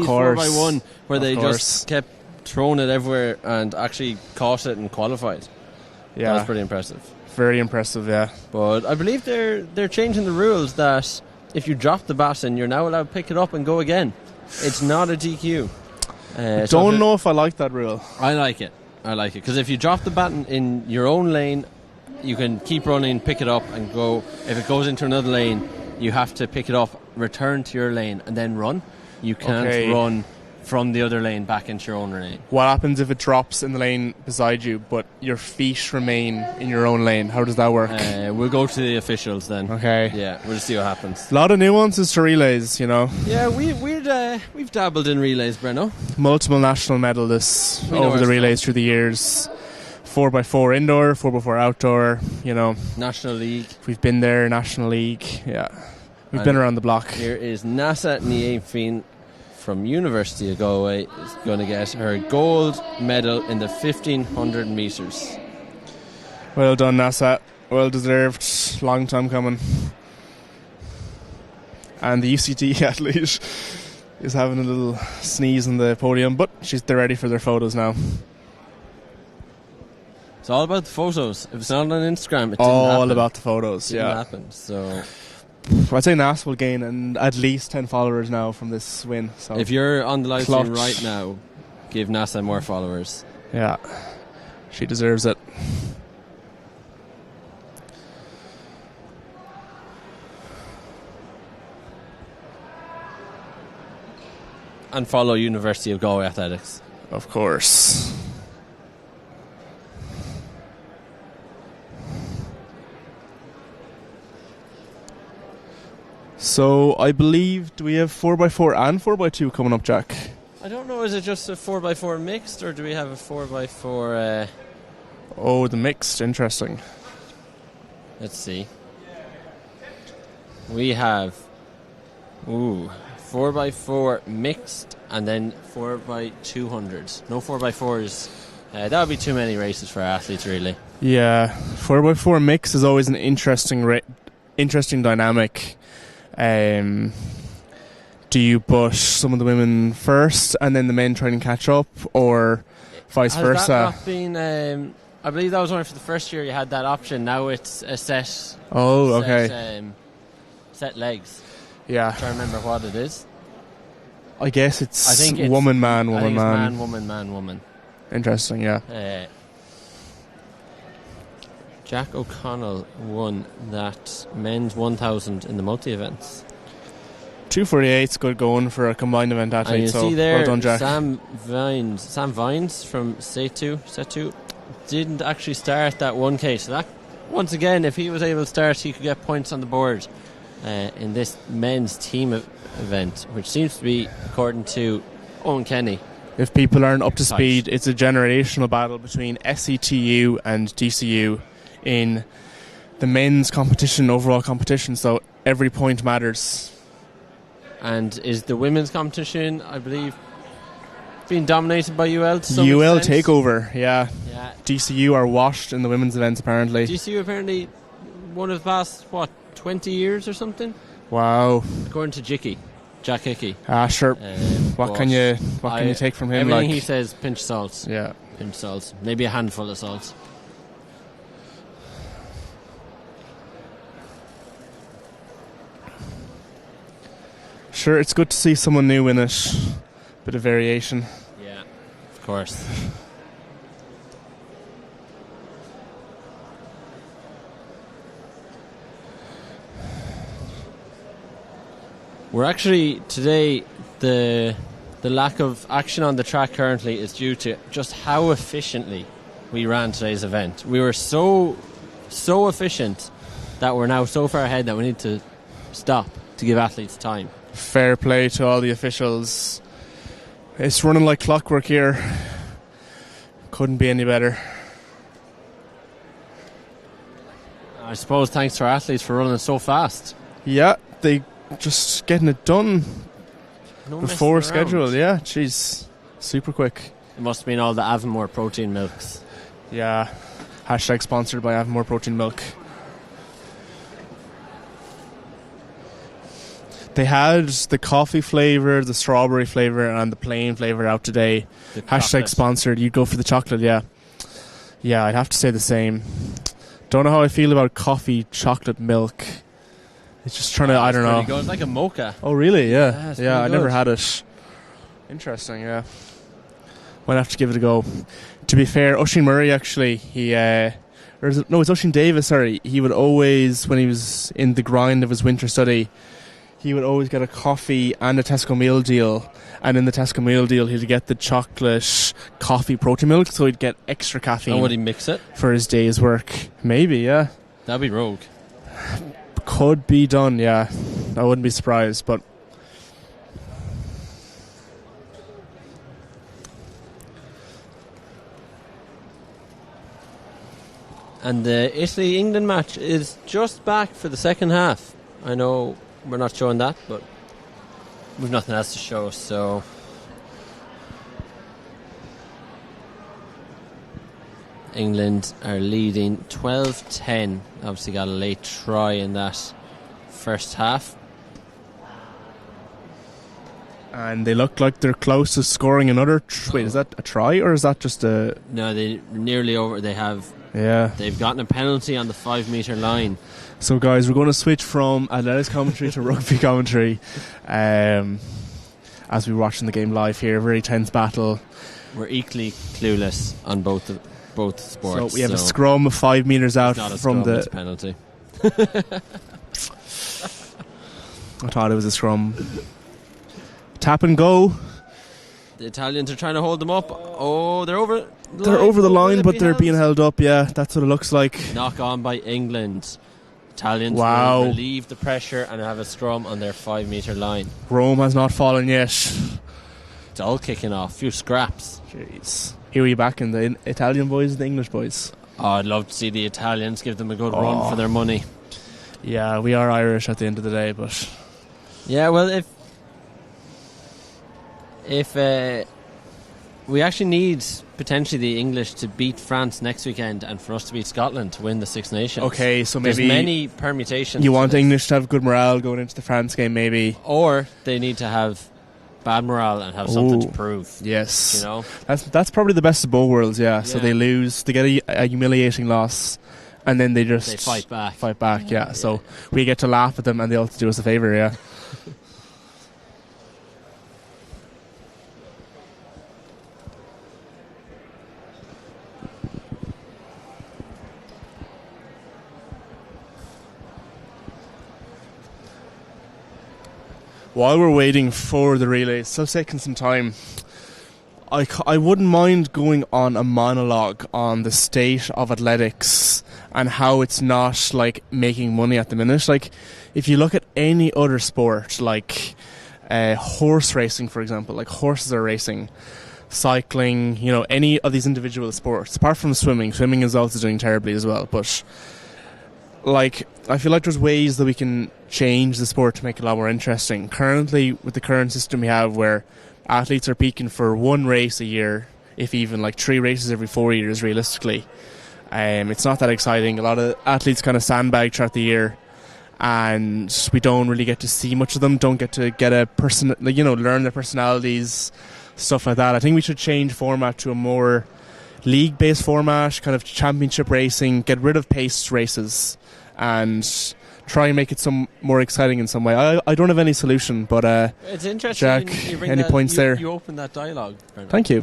Of course. 4x1 where they course. just kept throwing it everywhere and actually caught it and qualified? Yeah. That was pretty impressive. Very impressive, yeah. But I believe they're changing the rules that if you drop the baton, you're now allowed to pick it up and go again. It's not a DQ. Don't know if I like that rule. I like it because if you drop the baton in your own lane, you can keep running, pick it up and go. If it goes into another lane, you have to pick it up, return to your lane and then run. You can't run from the other lane back into your own lane. What happens if it drops in the lane beside you but your feet remain in your own lane? How does that work? We'll go to the officials then. Okay. Yeah, we'll see what happens. A lot of nuances to relays, you know. Yeah, we've dabbled in relays, Brenno. Multiple national medalists over the relays through the years. 4x4 indoor, 4x4 outdoor, you know. National League. We've been there, National League, yeah. We've been around the block. Here is Nasa Niamfin from University of Galway is going to get her gold medal in the 1500 metres. Well done, Nasa. Well deserved. Long time coming. And the UCT athlete is having a little sneeze on the podium, but they're ready for their photos now. It's all about the photos. If it's not on Instagram, it didn't all happen. About the photos. It didn't happen. So I'd say Nas will gain at least 10 followers now from this win. So if you're on the live stream right now, give NASA more followers. Yeah, she deserves it. And follow University of Galway Athletics. Of course. So I believe, do we have 4x4 and 4x2 coming up, Jack? I don't know, is it just a 4x4 mixed or do we have a 4x4 Oh, the mixed, interesting. Let's see. We have 4x4 mixed and then 4x200. No 4x4s. That would be too many races for our athletes, really. Yeah, 4x4 mix is always an interesting interesting dynamic. Do you push some of the women first and then the men try and catch up, or vice versa? Has that not been... I believe that was only for the first year you had that option. Now it's a set... Oh, okay. Set legs. Yeah. I'm trying to remember what it is. I guess it's woman, man, woman, man. Man, woman, man, woman. Interesting, yeah. Jack O'Connell won that men's 1,000 in the multi-events. 2:48's good going for a combined event athlete. And you so see there, well done, Jack. Sam Vines from set 2 didn't actually start that 1K. So that, once again, if he was able to start, he could get points on the board in this men's team event, which seems to be, according to Owen Kenny. If people aren't up to speed, it's a generational battle between SETU and DCU in the men's competition, overall competition, so every point matters. And is the women's competition, I believe, being dominated by UL to some UL extent? takeover, yeah. DCU are washed in the women's events, apparently. DCU apparently one of the past, 20 years or something? Wow. According to Jack Hickey. Sure. What can you take from him? Everything he says, pinch salt. Yeah. Pinch salt. Maybe a handful of salt. Sure, it's good to see someone new in it. Bit of variation. Yeah, of course. We're actually, today, the lack of action on the track currently is due to just how efficiently we ran today's event. We were so efficient that we're now so far ahead that we need to stop to give athletes time. Fair play to all the officials. It's running like clockwork here. Couldn't be any better. I suppose thanks to our athletes for running so fast. Yeah, they just getting it done before messing around. schedule. Yeah, jeez, super quick. It must have been all the Avamore protein milks. Yeah, hashtag sponsored by Avamore Protein Milk. They had the coffee flavour, the strawberry flavour and the plain flavour out today. Hashtag sponsored. You'd go for the chocolate, yeah. Yeah, I'd have to say the same. Don't know how I feel about coffee chocolate milk. It's just trying to, I don't know. Good. It's like a mocha. Oh, really? Yeah. Yeah, I never had it. Interesting, yeah. Might have to give it a go. To be fair, Oisin Murray actually, it's Oisin Davis, sorry. He would always, when he was in the grind of his winter study, he would always get a coffee and a Tesco meal deal. And in the Tesco meal deal, he'd get the chocolate coffee protein milk, so he'd get extra caffeine. And would he mix it? For his day's work. Maybe, yeah. That'd be rogue. Could be done, yeah. I wouldn't be surprised, but... And the Italy-England match is just back for the second half. I know we're not showing that, but we've nothing else to show, so... England are leading 12-10. Obviously got a late try in that first half. And they look like they're close to scoring another... Wait, is that a try or is that just a... No, they're nearly over. They have... Yeah. They've gotten a penalty on the 5-metre line. So, guys, we're going to switch from athletics commentary to rugby commentary as we're watching the game live here. Very tense battle. We're equally clueless on both sports. So we have a scrum 5 metres out from the... It's a penalty. I thought it was a scrum. Tap and go. The Italians are trying to hold them up. Oh, they're over... They're over the line, but they're being held up. Yeah, that's what it looks like. Knock on by England. Italians will relieve the pressure and have a scrum on their 5-metre line. Rome has not fallen yet. It's all kicking off. Few scraps. Jeez. Who are you backing? The Italian boys or the English boys? Oh, I'd love to see the Italians give them a good run for their money. Yeah, we are Irish at the end of the day, but... Yeah, well, if we actually need potentially the English to beat France next weekend and for us to beat Scotland to win the Six Nations. Okay, so there's maybe many permutations. You want English to have good morale going into the France game, maybe, or they need to have bad morale and have something to prove. Yes, you know, that's probably the best of both worlds. Yeah. So they lose, they get a humiliating loss, and then they fight back. Yeah. So we get to laugh at them, and they also do us a favour. Yeah. While we're waiting for the relays, still taking some time, I wouldn't mind going on a monologue on the state of athletics and how it's not like making money at the minute. Like, if you look at any other sport, like horse racing, for example, like horses are racing, cycling, you know, any of these individual sports, apart from swimming is also doing terribly as well, but like, I feel like there's ways that we can change the sport to make it a lot more interesting. Currently, with the current system we have, where athletes are peaking for one race a year, if even like 3 races every 4 years, realistically, it's not that exciting. A lot of athletes kind of sandbag throughout the year, and we don't really get to see much of them. Don't get to get a person, like, you know, learn their personalities, stuff like that. I think we should change format to a more league-based format, kind of championship racing. Get rid of paced races and try and make it some more exciting in some way. I don't have any solution, but it's interesting. Jack, you bring any points there? You opened that dialogue, Bernard. Thank you.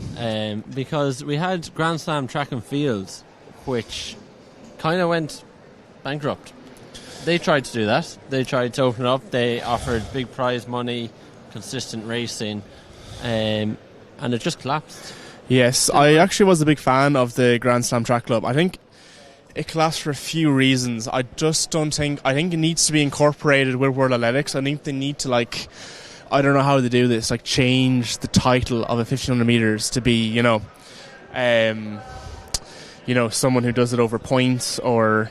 Because we had Grand Slam track and field, which kind of went bankrupt. They tried to do that. They tried to open up. They offered big prize money, consistent racing, and it just collapsed. Yes, I actually was a big fan of the Grand Slam Track Club. I think it collapsed for a few reasons. I think it needs to be incorporated with World Athletics. I think they need to, like, I don't know how they do this, like change the title of a 1500 meters to be, you know, someone who does it over points, or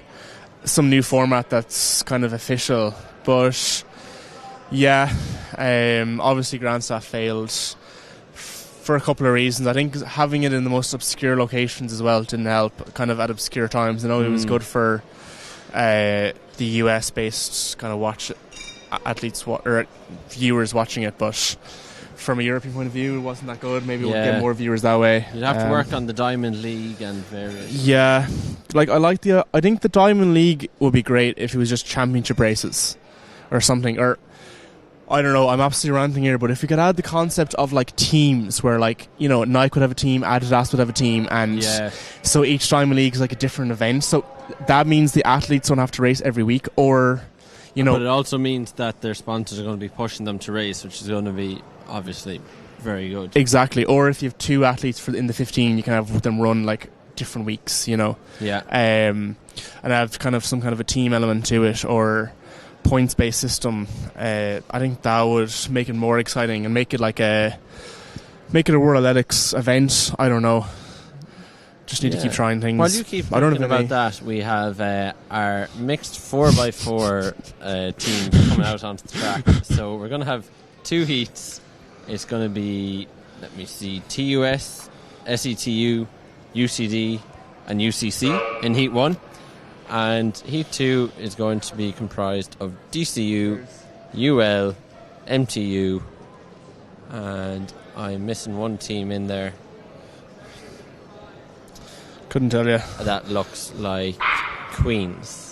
some new format that's kind of official. But yeah, obviously Grand Slam failed for a couple of reasons. I think having it in the most obscure locations as well didn't help, kind of at obscure times. I know it was good for the US based kind of athletes or viewers watching it, but from a European point of view it wasn't that good. Maybe we'll get more viewers that way. You'd have to work on the Diamond League and various. Yeah, like I think the Diamond League would be great if it was just championship races or something, or I don't know, I'm absolutely ranting here, but if we could add the concept of like teams where, like, you know, Nike would have a team, Adidas would have a team, and so each Diamond League is like a different event, so that means the athletes don't have to race every week, or, you know. But it also means that their sponsors are going to be pushing them to race, which is going to be obviously very good. Exactly. Or if you have 2 athletes in the 15, you can have them run like different weeks, you know. Yeah. And have kind of some kind of a team element to it, or points-based system. I think that would make it more exciting and make it a World Athletics event. I don't know. Just need to keep trying things. While you keep thinking about that, we have our mixed 4x4 teams coming out onto the track. So we're going to have 2 heats. It's going to be, let me see, TUS, SETU, UCD and UCC in heat 1. And heat 2 is going to be comprised of DCU, UL, MTU, and I'm missing one team in there. Couldn't tell you. That looks like Queens.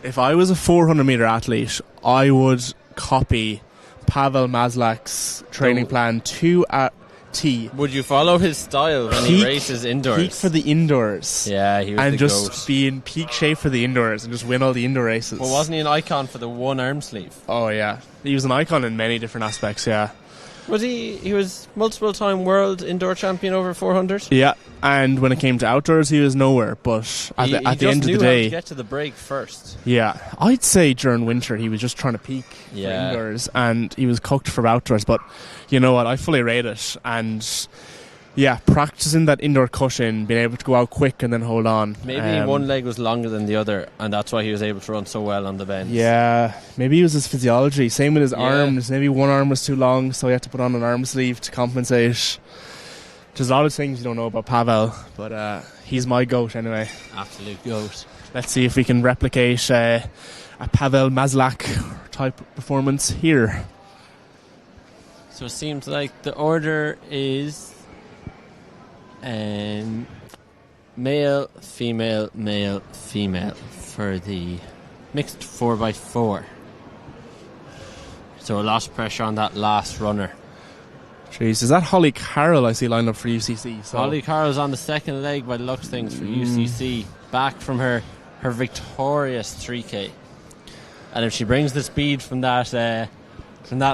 If I was a 400-meter athlete, I would copy Pavel Maslak's training plan to a T. Would you follow his style when he races indoors? Peak for the indoors. Yeah, he was and the just goat. Be in peak shape for the indoors and just win all the indoor races. Well, wasn't he an icon for the one arm sleeve? Oh yeah, he was an icon in many different aspects. Yeah. Was he? He was multiple-time world indoor champion over 400. Yeah, and when it came to outdoors, he was nowhere. But at the end of the day, he knew how to get to the break first. Yeah, I'd say during winter he was just trying to peak for indoors, and he was cooked for outdoors. But you know what? I fully rate it, and Yeah, practicing that indoor cushion, being able to go out quick and then hold on. Maybe one leg was longer than the other, and that's why he was able to run so well on the bends. Yeah, maybe it was his physiology. Same with his arms. Maybe one arm was too long, so he had to put on an arm sleeve to compensate. There's a lot of things you don't know about Pavel, but he's my GOAT anyway. Absolute GOAT. Let's see if we can replicate a Pavel Maslach type performance here. So it seems like the order is male, female, male, female for the mixed 4x4. So a lot of pressure on that last runner. Jeez, is that Holly Carroll I see lined up for UCC? So Holly Carroll's on the second leg by the looks of things for UCC, back from her victorious 3K. And if she brings the speed from that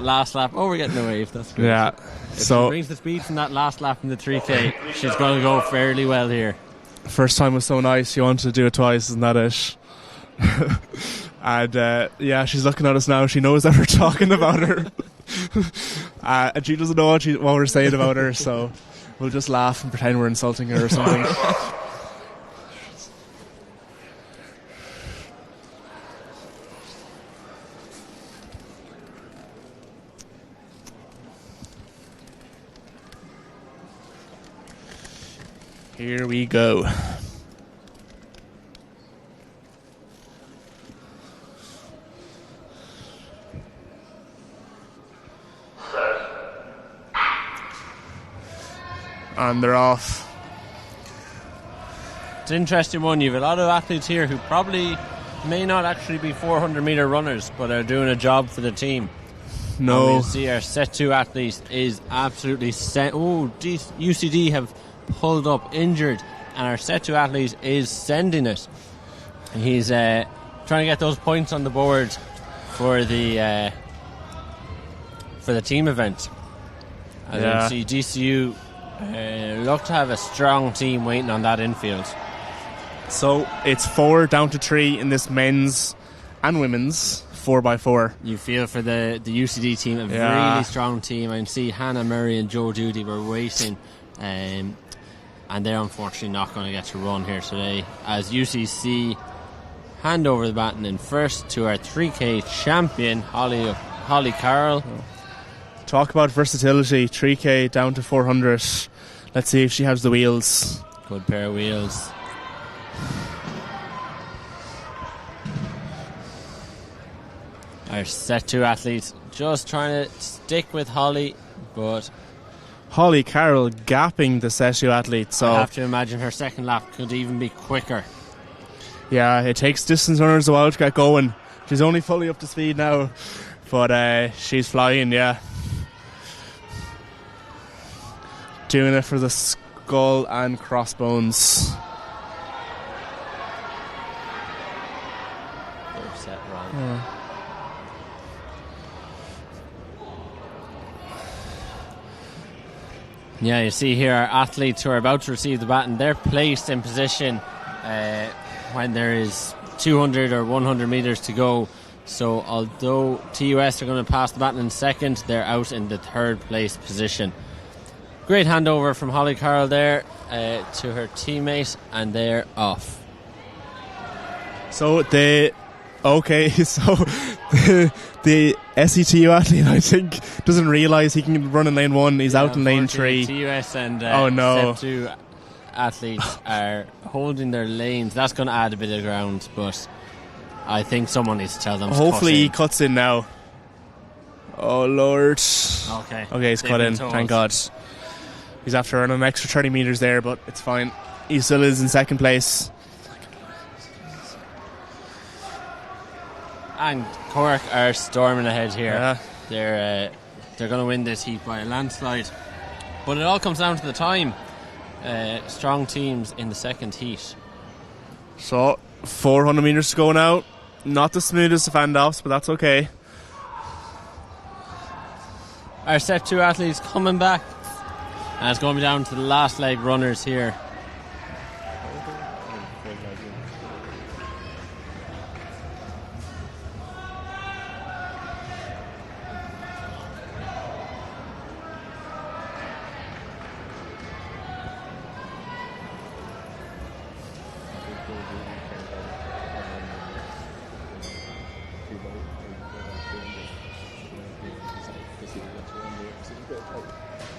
last lap, we're getting a wave, that's good. Yeah. If she brings the speed from that last lap in the 3K, she's going to go fairly well here. First time was so nice, she wanted to do it twice, isn't that it? And she's looking at us now, she knows that we're talking about her. And she doesn't know what we're saying about her, so we'll just laugh and pretend we're insulting her or something. Here we go. And they're off. It's an interesting one. You have a lot of athletes here who probably may not actually be 400-metre runners, but are doing a job for the team. No. And we see our set 2 athlete is absolutely set. UCD have pulled up injured, and our set 2 athlete is sending it. He's trying to get those points on the board for the team event. And you see DCU look to have a strong team waiting on that infield. So it's 4 down to 3 in this men's and women's 4x4. You feel for the UCD team, a really strong team. I can see Hannah Murray and Joe Duty were waiting, and they're unfortunately not going to get to run here today, as UCC hand over the baton in first to our 3K champion, Holly Carroll. Talk about versatility, 3K down to 400. Let's see if she has the wheels. Good pair of wheels. Our set 2 athletes just trying to stick with Holly, but Holly Carroll gapping the set 2 athlete. So I have to imagine her second lap could even be quicker. Yeah, it takes distance runners a while to get going. She's only fully up to speed now, but she's flying, yeah. Doing it for the skull and crossbones. They're set wrong. Yeah, you see here our athletes who are about to receive the baton, they're placed in position when there is 200 or 100 metres to go. So although TUS are going to pass the baton in second, they're out in the third place position. Great handover from Holly Carroll there to her teammate, and they're off. So the SETU athlete, I think, doesn't realise he can run in lane 1. He's out in lane 3. TUS and no. Step 2 athletes are holding their lanes. That's going to add a bit of ground, but I think someone needs to tell them. Hopefully he cuts in now. Oh Lord. Okay, he's cut in. Thank God. He's after earning an extra 30 metres there, but it's fine. He still is in second place. And Cork are storming ahead here. Yeah. They're going to win this heat by a landslide. But it all comes down to the time. Strong teams in the second heat. So 400 metres to go now. Not the smoothest of handoffs, but that's okay. Our set 2 athletes coming back. And it's going to be down to the last leg runners here.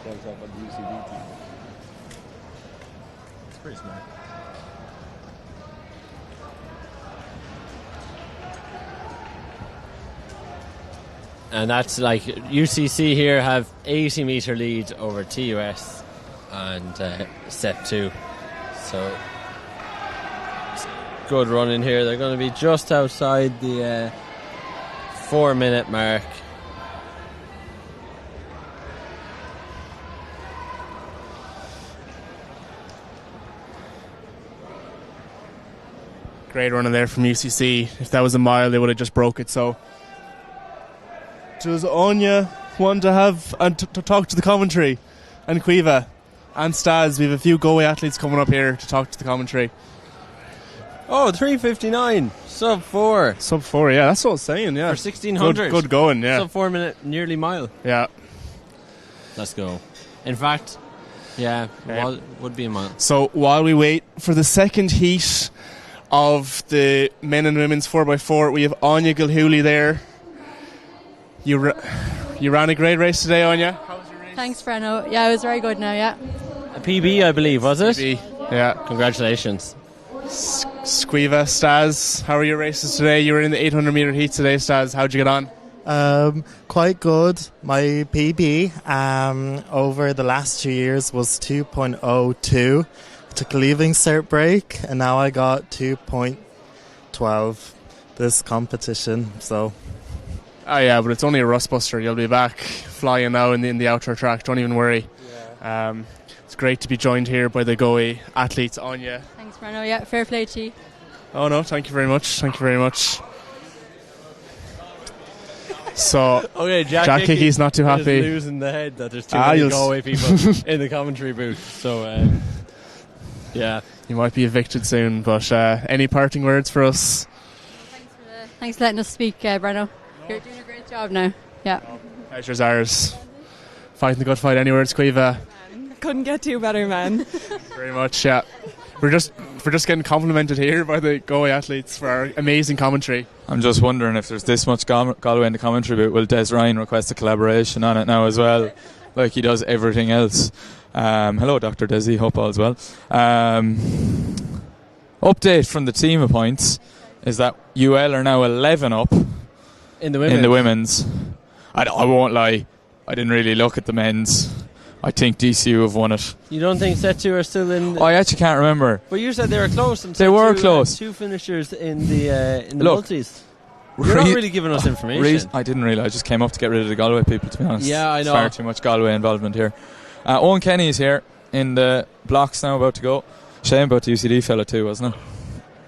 built up on the UCD team. It's pretty smart. And that's like UCC here have 80 metre lead over TUS and set 2. So good run in here. They're going to be just outside the 4-minute mark. Great running there from UCC. If that was a mile, they would have just broke it. So does Anya want to have and to talk to the commentary? And Quiva and Stas, we have a few Galway athletes coming up here to talk to the commentary. Oh, 3:59, sub 4. Sub 4, yeah, that's what I was saying, yeah. For 1600. Good going, yeah. Sub 4 minute, nearly mile. Yeah. Let's go. In fact, yeah, would be a mile. So while we wait for the second heat of the men and women's 4x4, we have Anya Gilhooly there. You ran a great race today, Anya. How was your race? Thanks, Brenno. Yeah, it was very good now, yeah. A PB, I believe, was it? PB, yeah. Congratulations. Squiva, Stas, how are your races today? You were in the 800 metre heat today, Stas. How'd you get on? Quite good. My PB over the last 2 years was 2.02. Took a leaving cert break, and now I got 2.12 this competition. So. Oh yeah, but it's only a rust buster. You'll be back flying now in the outdoor track. Don't even worry. Yeah. It's great to be joined here by the Galway athletes. Anya. Thanks, Brenno. Yeah, fair play to you. Oh no, thank you very much. Thank you very much. So, okay, Jack Hickey's not too happy. Is losing the head that there's too many Galway people in the commentary booth. So, yeah. You might be evicted soon, but any parting words for us? Thanks for letting us speak, Brenno. You're doing a great job now. Yeah. Pleasure's ours. Fighting the good fight anywhere, it's Quiva. Couldn't get too better, man. Very much, yeah. We're just getting complimented here by the Galway athletes for our amazing commentary. I'm just wondering if there's this much Galway in the commentary bit, will Des Ryan request a collaboration on it now as well, like he does everything else? Hello, Dr. Desi, hope all's well. Update from the team of points is that UL are now 11 up in the women's. I won't lie, I didn't really look at the men's. I think DCU have won it. You don't think set 2 are still in? I actually can't remember. But you said they were close. And they were close. 2 finishers in the multis. You're not really giving us information. I didn't really. I just came up to get rid of the Galway people, to be honest. Yeah, I know. Far too much Galway involvement here. Owen Kenny is here in the blocks now, about to go. Shame about the UCD fella too, wasn't it?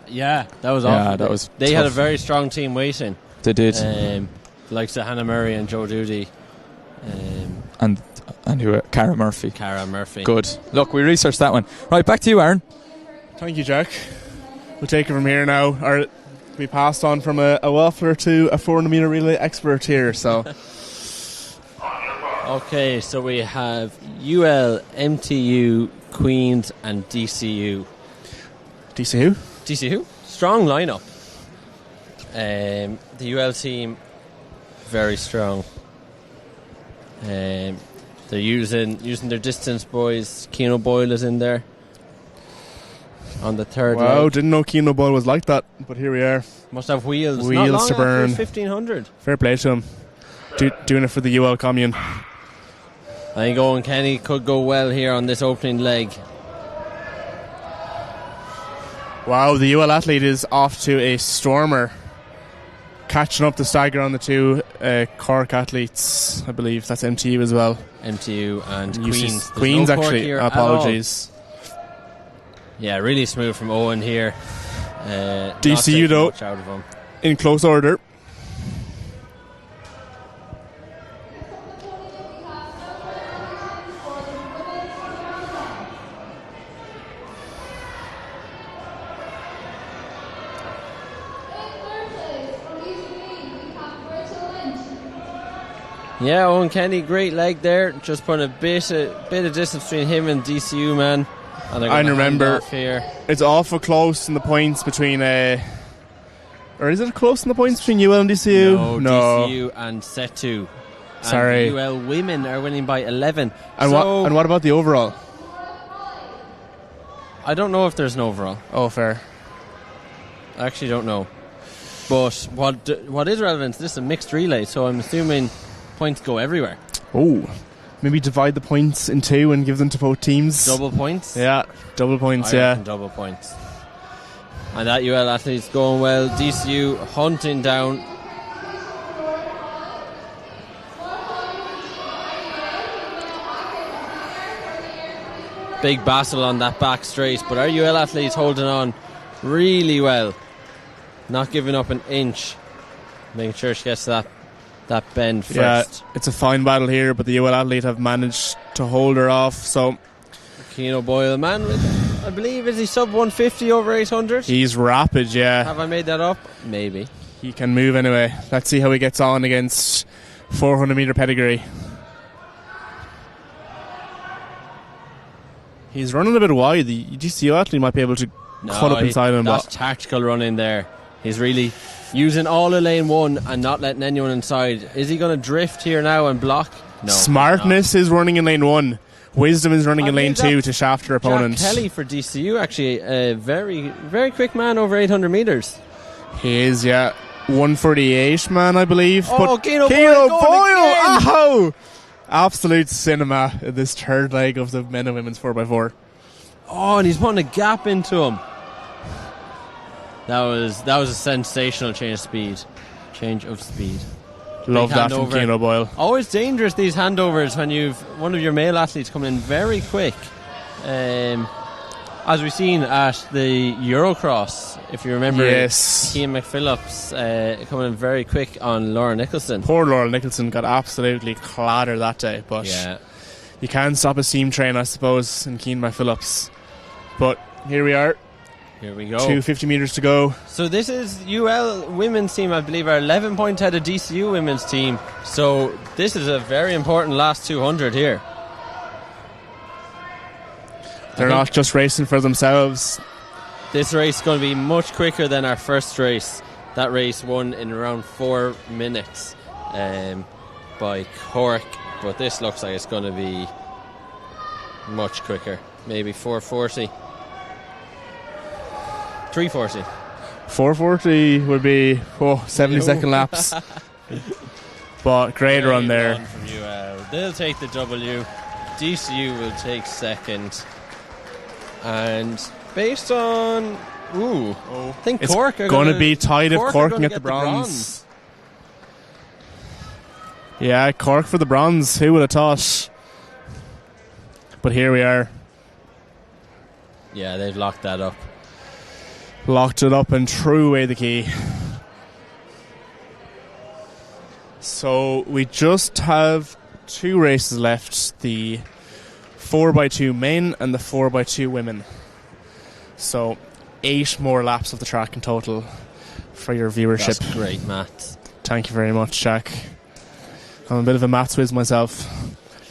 Yeah, that was awful. Yeah, that was They tough. had a very strong team waiting. They did. Like Hannah Murray and Joe Doody. And who? Cara Murphy. Good. Look, we researched that one. Right, back to you, Aaron. Thank you, Jack. We'll take it from here now. We passed on from a waffler to a 400 metre relay expert here. So. Okay, so we have UL, MTU, Queens, and DCU. DCU? Strong lineup. The UL team, very strong. They're using their distance boys. Keano Boyle is in there on the third Wow, leg. didn't know Keano Boyle was like that, but here we are. Must have wheels. Wheels Not long to burn. after 1500. Fair play to him. Doing it for the UL commune. I think Owen Kenny could go well here on this opening leg. Wow, the UL athlete is off to a stormer. Catching up the stagger on the 2 Cork athletes, I believe. That's MTU as well. MTU and Queens. Queens, no actually. Apologies. Yeah, really smooth from Owen here. DCU though, out of him. in close order. Yeah, Owen Kenny, great leg there. Just putting a bit of distance between him and DCU, man. And I remember here. It's awful close in the points between or is it close in the points between UL and DCU? No. DCU and set 2. And the UL women are winning by 11. And what about the overall? I don't know if there's an overall. Oh, fair. I actually don't know. But what is relevant, this is a mixed relay, so I'm assuming points go everywhere. Oh, maybe divide the points in two and give them to both teams. Double points? Yeah, double points, I reckon double points. And that UL athlete's going well. DCU hunting down. Big battle on that back straight, but our UL athlete's holding on really well. Not giving up an inch. Making sure she gets that bend first. Yeah, it's a fine battle here, but the UL athlete have managed to hold her off. So Keane O'Boyle, man, I believe, is he sub 150 over 800? He's rapid, yeah. Have I made that up? Maybe. He can move anyway. Let's see how he gets on against 400 metre pedigree. He's running a bit wide. The DCU athlete might be able to cut up inside him. That's tactical running there. He's really using all of lane one and not letting anyone inside. Is he going to drift here now and block? No. Smartness is running in lane one. Wisdom is running in lane two to shaft her opponent. Jack Kelly for DCU, actually a very, very quick man over 800 metres. He is, yeah. 148 man, I believe. Oh, Keane Boyle! Oh! Absolute cinema in this third leg of the men and women's 4x4. Oh, and he's putting a gap into him. That was a sensational change of speed. Love that from Keane O'Boyle. Always dangerous, these handovers, when you've one of your male athletes coming in very quick. As we've seen at the Eurocross, if you remember, yes. Cian McPhillips coming in very quick on Laura Nicholson. Poor Laura Nicholson got absolutely clattered that day, but you can't stop a steam train, I suppose, in Cian McPhillips. But here we are. Here we go. 250 metres to go. So this is UL women's team, I believe, are 11 points ahead of DCU women's team. So this is a very important last 200 here. They're not just racing for themselves. This race is going to be much quicker than our first race. That race won in around 4 minutes by Cork. But this looks like it's going to be much quicker. Maybe 4:40. 3:40. 4:40 would be 70-second laps. But great run there. From UL. They'll take the W. DCU will take second. And based on... I think it's Cork are going to be tied if Cork can get the bronze. Yeah, Cork for the bronze. Who would have thought? But here we are. Yeah, they've locked that up. Locked it up and threw away the key. So we just have 2 races left. The 4x2 men and the 4x2 women. So 8 more laps of the track in total for your viewership. That's great maths. Thank you very much, Jack. I'm a bit of a maths whiz myself.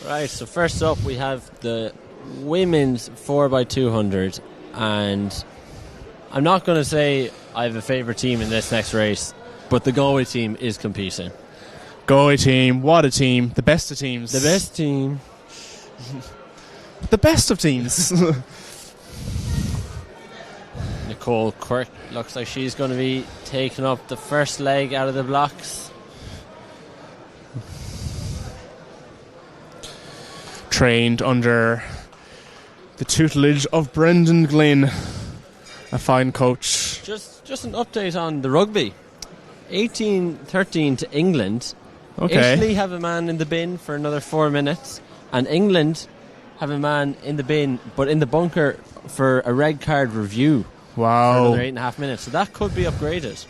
Right, so first up we have the women's 4x200, and I'm not going to say I have a favourite team in this next race, but the Galway team is competing. Galway team, what a team. The best of teams. The best team. The best of teams. Nicole Quirk looks like she's going to be taking up the first leg out of the blocks. Trained under the tutelage of Brendan Glynn, a fine coach. Just an update on the rugby. 18-13 to England. Okay. Italy have a man in the bin for another 4 minutes, and England have a man in the bin but in the bunker for a red card review. Wow. For another 8.5 minutes, so that could be upgraded.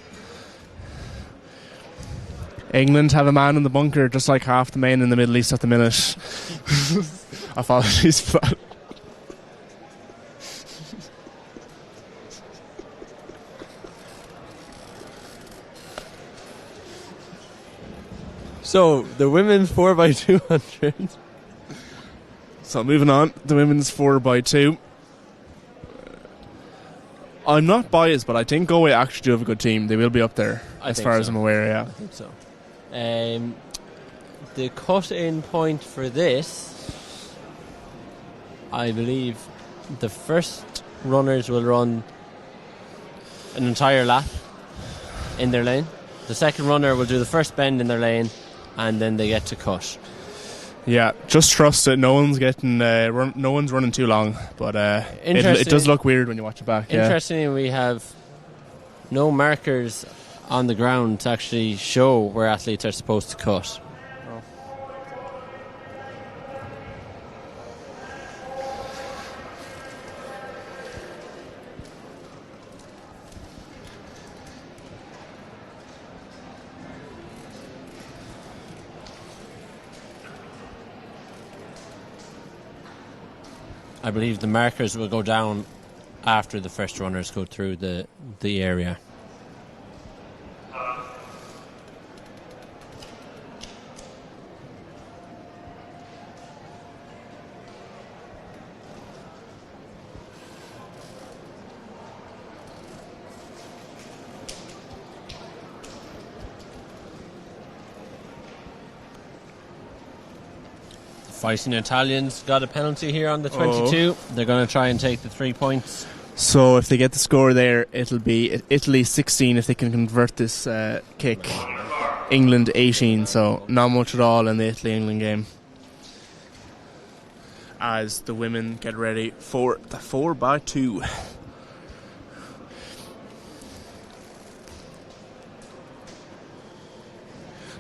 England have a man in the bunker just like half the men in the Middle East at the minute. Apologies for that. So, the women's 4x200. So, moving on, the women's 4x2. I'm not biased, but I think Galway actually do have a good team. They will be up there, as far as I'm aware, yeah. I think so. the cut-in point for this, I believe the first runners will run an entire lap in their lane. The second runner will do the first bend in their lane, and then they get to cut. Yeah, just trust it. No one's getting, no one's running too long, but it does look weird when you watch it back. Interestingly, we have no markers on the ground to actually show where athletes are supposed to cut. I believe the markers will go down after the first runners go through the area. Fighting Italians got a penalty here on the 22. They're going to try and take the 3 points. So if they get the score there, it'll be Italy 16 if they can convert this kick. England 18, so not much at all in the Italy-England game. As the women get ready for the 4x2.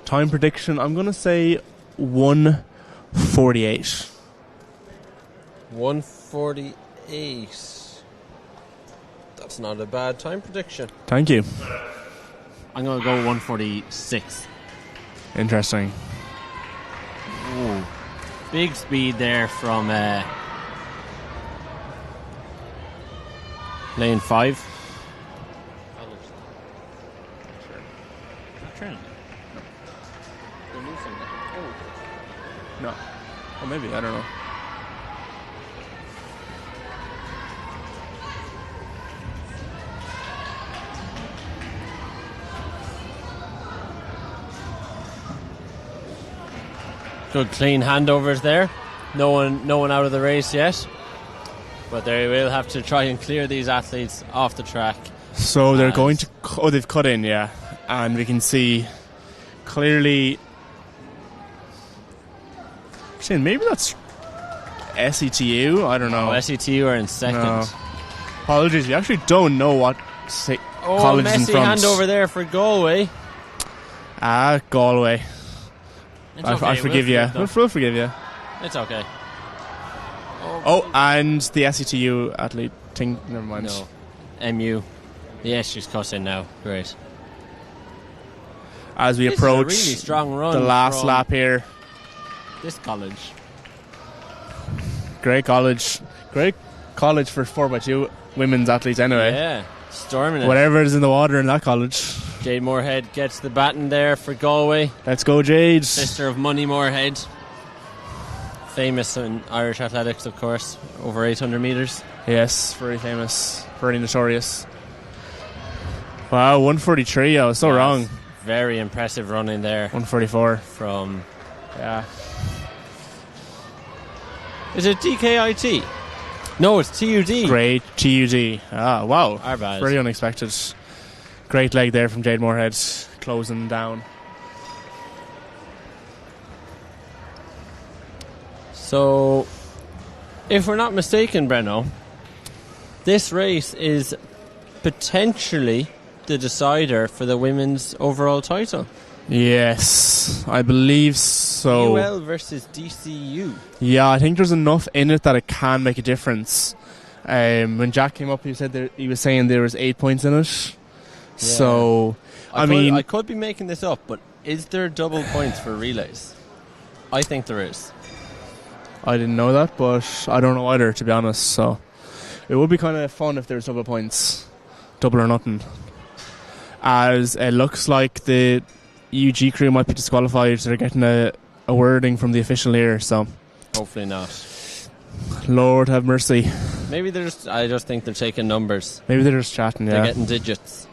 Time prediction, I'm going to say 1:48. 1:48. That's not a bad time prediction. Thank you. I'm going to go 1:46. Interesting. Ooh. Big speed there from lane 5. No. Or maybe, I don't know. Good clean handovers there. No one out of the race yet. But they will have to try and clear these athletes off the track. So they're going to... Oh, they've cut in, yeah. And we can see clearly... Maybe that's SETU. I don't know. SETU are in second. No. Apologies, we actually don't know what college is in front. Hand over there for Galway. Galway. Okay, I forgive you. We'll forgive you. It's okay. Oh, and the SETU athlete thing. Never mind. No. MU. Yes, she's cussing now. Great. As we approach is a really strong run the last lap here. This college. Great college for 4x2 women's athletes anyway. Yeah, storming it. Whatever is in the water in that college. Jade Moorhead gets the baton there for Galway. Let's go, Jade. Sister of Money Moorhead. Famous in Irish athletics, of course. Over 800 metres. Yes, very famous. Very notorious. Wow, 143. I was so wrong. Very impressive running there. 144. From... Yeah. Is it DKIT? No, it's TUD. Great, TUD. Wow. Our bad. Very unexpected. Great leg there from Jade Moorhead, closing down. So, if we're not mistaken, Brenno, this race is potentially the decider for the women's overall title. Yes, I believe so. UL versus DCU. Yeah, I think there's enough in it that it can make a difference. When Jack came up, he was saying there was 8 points in it. Yeah. So, I could be making this up, but is there double points for relays? I think there is. I didn't know that, but I don't know either, to be honest. So, it would be kind of fun if there's double points, double or nothing. As it looks like the UG crew might be disqualified. They're getting a wording from the official here, so hopefully not. Lord have mercy. Maybe I just think they're taking numbers. Maybe they're just chatting. They're getting digits.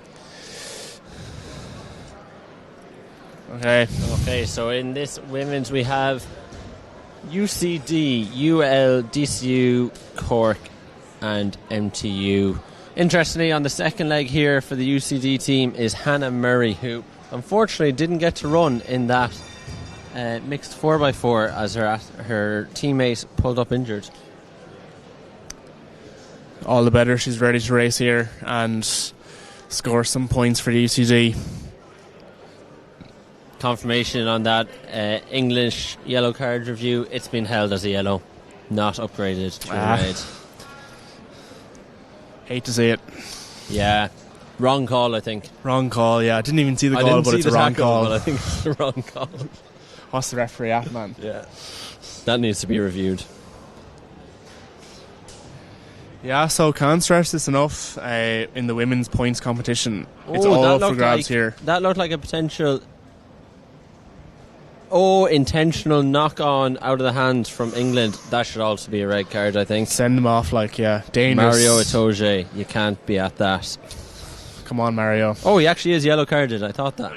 Okay, so in this women's we have UCD, UL, DCU, Cork and MTU. Interestingly, on the second leg here for the UCD team is Hannah Murray, who unfortunately didn't get to run in that mixed 4x4 as her teammate pulled up injured. All the better, she's ready to race here and score some points for the UCD. Confirmation on that English yellow card review. It's been held as a yellow, not upgraded to a red. Hate to see it. Yeah, wrong call, I think. Wrong call, yeah. I didn't even see the goal, but it's a wrong call. But I think it's the wrong call. What's the referee at, man? Yeah, that needs to be reviewed. Yeah, so can't stress this enough in the women's points competition. It's all up for grabs here. That looked like a potential intentional knock-on out of the hands from England. That should also be a red card, I think. Send them off, dangerous. Mario Itoje, you can't be at that. Come on, Mario. Oh, he actually is yellow carded, I thought that.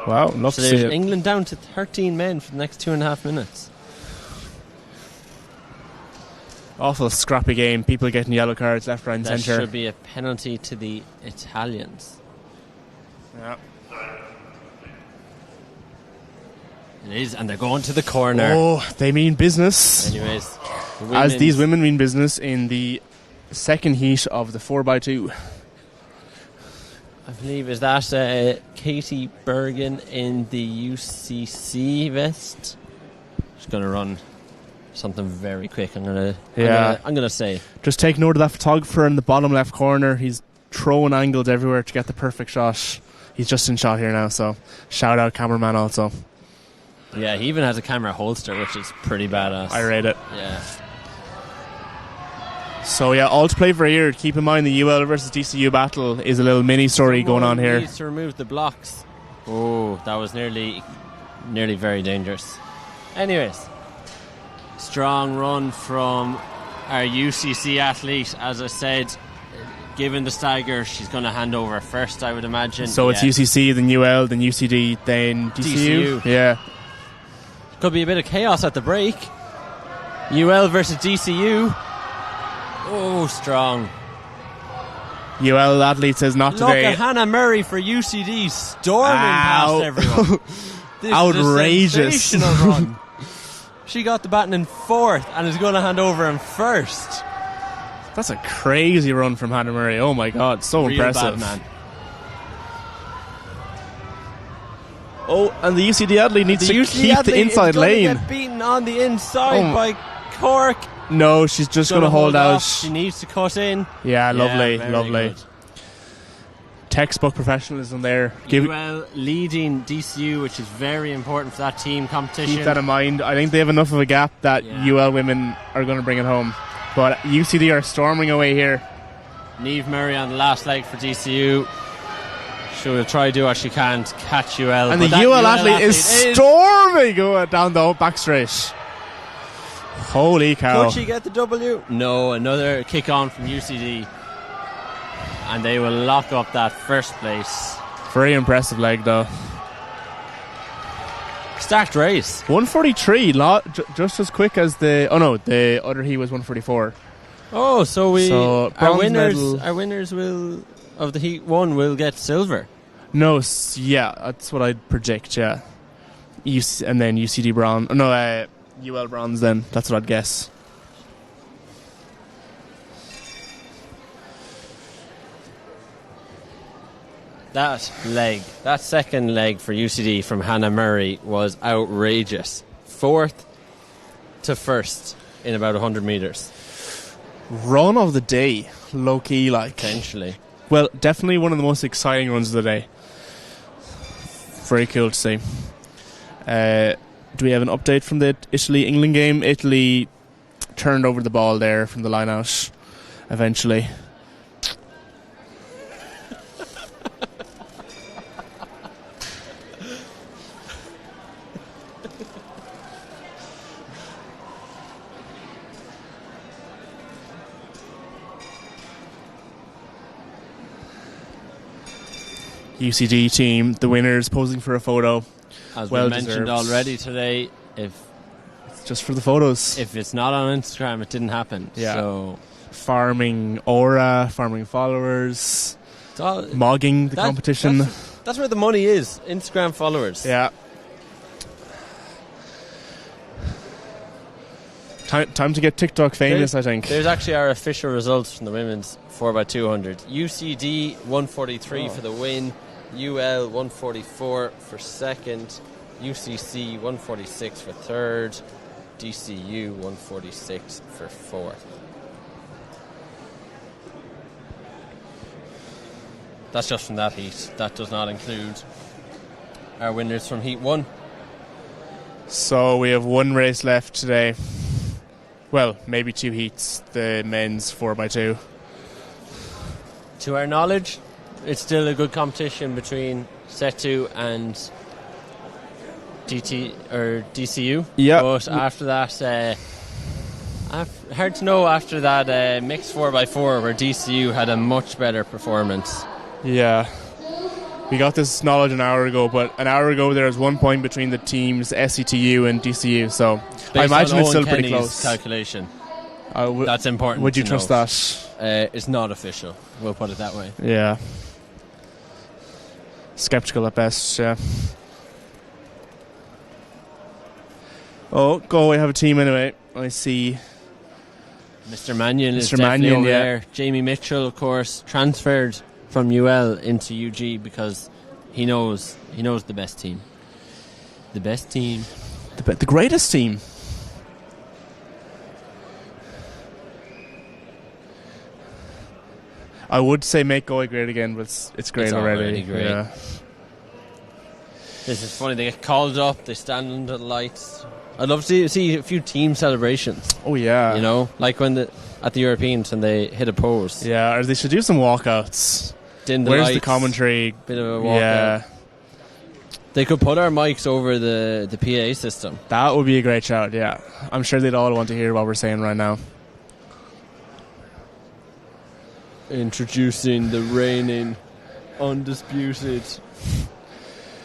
Wow, love to see it. England down to 13 men for the next 2.5 minutes. Awful scrappy game. People getting yellow cards left, right and That centre. should be a penalty to the Italians. Yeah. It is, and they're going to the corner. Oh, they mean business. Anyways, as these women mean business in the second heat of the 4x2. I believe, is that Katie Bergen in the UCC vest? She's going to run something very quick. I'm gonna say. Just take note of that photographer in the bottom left corner. He's throwing angles everywhere to get the perfect shot. He's just in shot here now, so shout out cameraman also. Yeah, he even has a camera holster, which is pretty badass. I rate it. Yeah. So yeah, all to play for here. Keep in mind the UL versus DCU battle is a little mini story going on here. Needs to remove the blocks. Oh, that was nearly very dangerous. Anyways, strong run from our UCC athlete. As I said, given the stagger, she's going to hand over first, I would imagine. So it's UCC, then UL, then UCD, then DCU. Yeah. Could be a bit of chaos at the break. UL versus DCU. Oh, strong. UL athlete says not today. Look at Hannah Murray for UCD storming past everyone. This outrageous. Is a sensational run. She got the baton in fourth and is going to hand over in first. That's a crazy run from Hannah Murray. Oh my god, so Real impressive. bad, man. Oh, and the UCD athlete needs to keep the inside lane. Get beaten on the inside by Cork. No, she's just going to hold out. She needs to cut in. Yeah, lovely. Good. Textbook professionalism there. UL leading DCU, which is very important for that team competition. Keep that in mind. I think they have enough of a gap that UL women are going to bring it home. But UCD are storming away here. Niamh Murray on the last leg for DCU. She will try to do what she can to catch UL. And the UL athlete is storming down the back straight. Holy cow. Could she get the W? No, another kick on from UCD. And they will lock up that first place. Very impressive leg though. Stacked race. 143, just as quick as the other heat was 144. Oh, so our winners medal of the heat 1 will get silver. No, yeah, that's what I'd predict. Yeah, and then UCD bronze. UL bronze. Then that's what I'd guess. That second leg for UCD from Hannah Murray was outrageous. 4th to 1st in about 100 metres. Run of the day, low key, like. Potentially. Well, definitely one of the most exciting runs of the day. Very cool to see. Do we have an update from the Italy-England game? Italy turned over the ball there from the line-out eventually. UCD team, the winners, posing for a photo. As well we mentioned deserved. already today, if it's just for the photos. If it's not on Instagram, it didn't happen. Yeah. So farming aura, farming followers, mogging the competition. That's where the money is. Instagram followers. Yeah. Time to get TikTok famous, I think. There's actually our official results from the women's 4x200. UCD 143 for the win, UL 144 for second, UCC 146 for third, DCU 146 for fourth. That's just from that heat. That does not include our winners from Heat 1. So we have one race left today. Well, maybe two heats. The men's 4x2. To our knowledge, it's still a good competition between Set2 and DCU. Yeah. But after that, hard to know after that mixed 4x4 where DCU had a much better performance. Yeah. We got this knowledge an hour ago, but an hour ago there was 1 point between the teams SCTU and DCU, so I imagine it's still pretty close. Calculation. That's important. Would you trust that? It's not official. We'll put it that way. Yeah. Skeptical at best, yeah. Oh, Galway have a team anyway. I see. Mr. Mannion is definitely over there. Jamie Mitchell, of course, transferred from UL into UG because he knows the best team. The best team. The greatest team. I would say make Galway great again, but it's great already. Great. Yeah. This is funny. They get called up. They stand under the lights. I'd love to see a few team celebrations. Oh yeah. You know, like at the Europeans when they hit a pose. Yeah, or they should do some walkouts. Where's the commentary? Bit of a walkout. Yeah. They could put our mics over the PA system. That would be a great shout, yeah. I'm sure they'd all want to hear what we're saying right now. Introducing the reigning, undisputed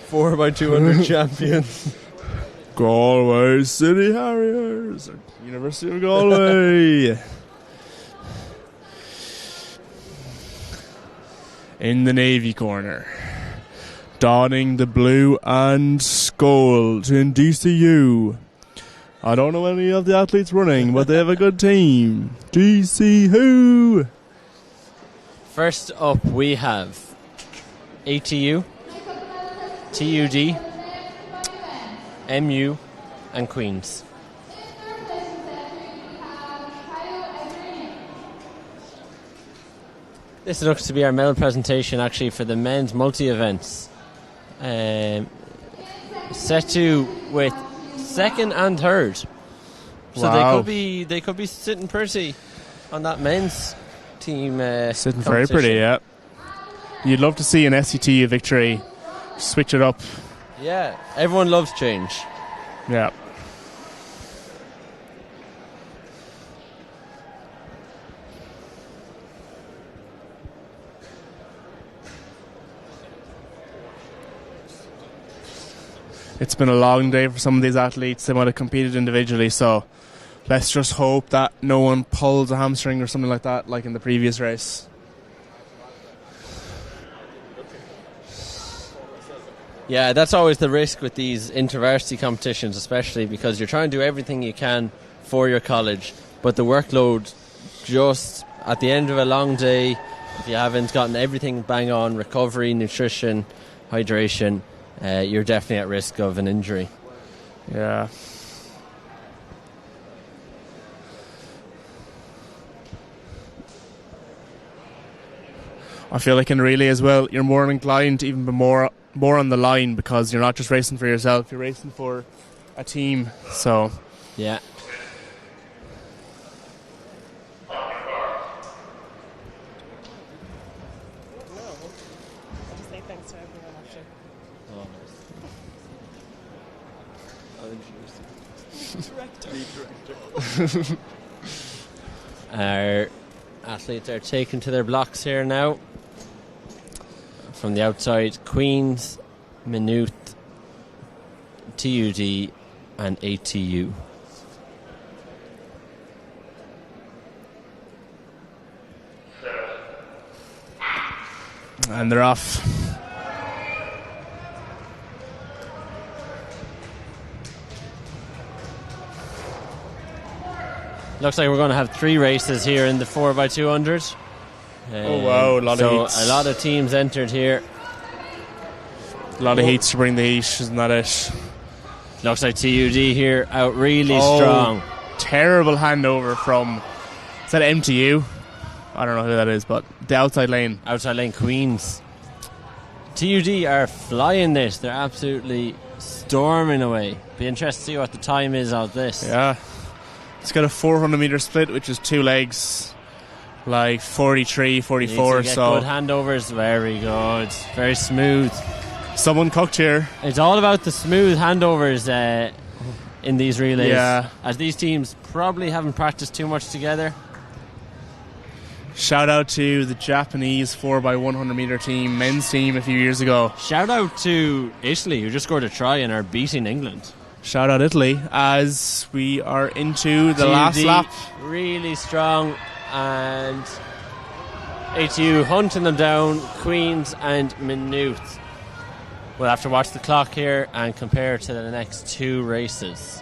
4x200 champions. Galway City Harriers, University of Galway. In the Navy corner, donning the blue and gold in DCU. I don't know any of the athletes running, but they have a good team. DC who? First up we have ATU, TUD, MU and Queens. This looks to be our medal presentation actually for the men's multi-events. Set to with second and third. So wow. they could be sitting pretty on that men's team. Sitting very pretty, yeah. You'd love to see an SCTU victory. Switch it up. Yeah, everyone loves change. Yeah. It's been a long day for some of these athletes. They might have competed individually, so let's just hope that no one pulls a hamstring or something like that, like in the previous race. Yeah, that's always the risk with these inter-varsity competitions, especially because you're trying to do everything you can for your college, but the workload just at the end of a long day, if you haven't gotten everything bang on, recovery, nutrition, hydration, you're definitely at risk of an injury. Yeah. I feel like in relay as well, you're more inclined to even be more on the line because you're not just racing for yourself, you're racing for a team. So yeah. Our athletes are taken to their blocks here now from the outside, Queens, Maynooth, TUD and ATU. And they're off. Looks like we're going to have 3 races here in the 4x200. Oh wow, a lot of heats. A lot of teams entered here. A lot of heats to bring the heat, isn't that it? Looks like TUD here out really strong. Terrible handover from, is that MTU? I don't know who that is, but the outside lane. Outside lane Queens. TUD are flying this. They're absolutely storming away. Be interested to see what the time is of this. Yeah. It's got a 400 metre split, which is 2 legs. Like 43, 44. So good handovers. Very good. Very smooth. Someone cooked here. It's all about the smooth handovers in these relays. Yeah. As these teams probably haven't practiced too much together. Shout out to the Japanese 4x100 metre team, men's team a few years ago. Shout out to Italy, who just scored a try and are beating England. Shout out Italy as we are into the last lap. Really strong, and ATU hunting them down, Queens and Maynooth. We'll have to watch the clock here and compare to the next 2 races.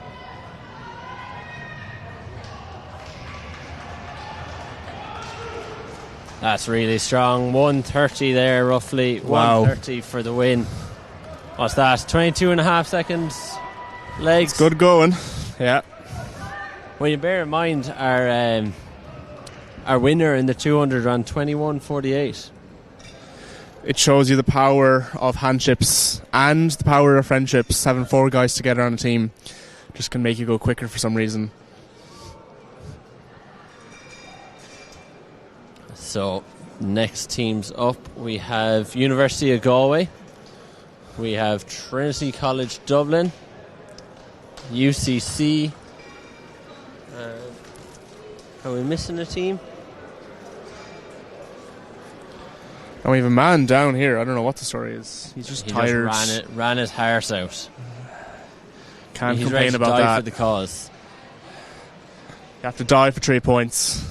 That's really strong. 130 there, roughly. Wow. 130 for the win. What's that? 22 and a half seconds. Legs. It's good going. Yeah. When you bear in mind our winner in the 200 ran 21:48. It shows you the power of handships and the power of friendships. Having 4 guys together on a team just can make you go quicker for some reason. So, next teams up, we have University of Galway. We have Trinity College Dublin. UCC. Are we missing a team? And we have a man down here. I don't know what the story is. He's just tired. Just ran his heart out. Can't He's complain ready to about die that. for the cause. You have to die for 3 points.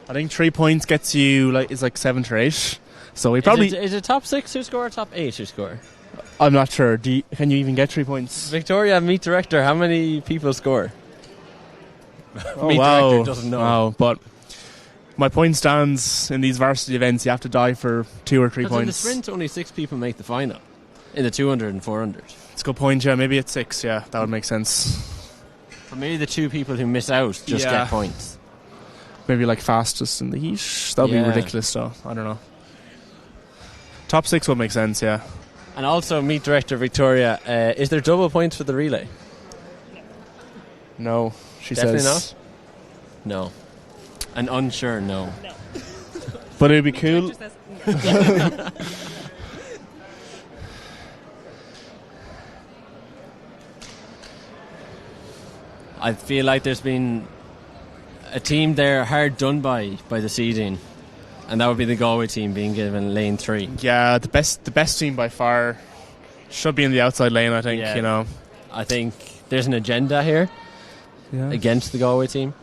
I think 3 points gets you is like 7 or 8. So we probably Is it top 6 who score or top 8 who score? I'm not sure. Can you even get 3 points? Victoria, meet director, how many people score? Oh, Meet wow. director doesn't know. Wow, but my point stands in these varsity events. You have to die for 2 or 3 Because in the points. sprint, only 6 people make the final. In the 200 and 400. It's a good point, yeah. Maybe it's 6, yeah. That would make sense. For me, the 2 people who miss out just Yeah. get points. Maybe like fastest in the heat. That would Yeah. be ridiculous, though. I don't know. Top 6 would make sense, yeah. And also, meet director Victoria, is there double points for the relay? No, she Definitely says. not? No. An unsure no. But it'd be cool. I feel like there's been a team there hard done by the seeding, and that would be the Galway team being given lane 3. Yeah, the best team by far should be in the outside lane, I think, Yeah. you know. I think there's an agenda here against the Galway team.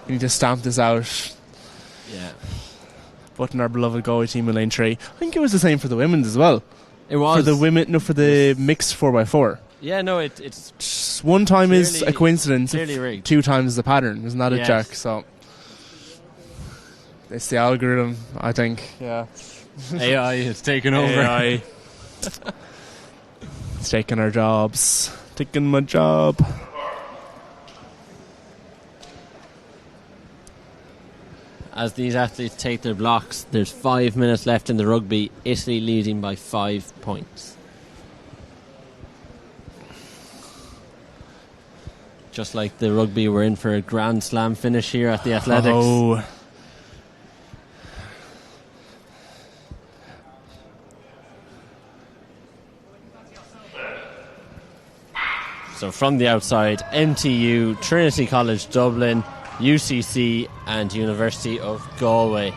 We need to stamp this out. Yeah. Putting our beloved Galway team in lane 3. I think it was the same for the women's as well. It was. For the women, no, for the mixed 4x4. Yeah, no, it's Just one time is a coincidence. clearly rigged. 2 times is a pattern. Isn't that it, Yes. Jack? So it's the algorithm, I think. Yeah. AI is taking over. AI. It's taking our jobs. Taking my job. As these athletes take their blocks, there's 5 minutes left in the rugby. Italy leading by 5 points. Just like the rugby, we're in for a Grand Slam finish here at the Athletics. Oh. So from the outside, MTU, Trinity College Dublin, UCC and University of Galway.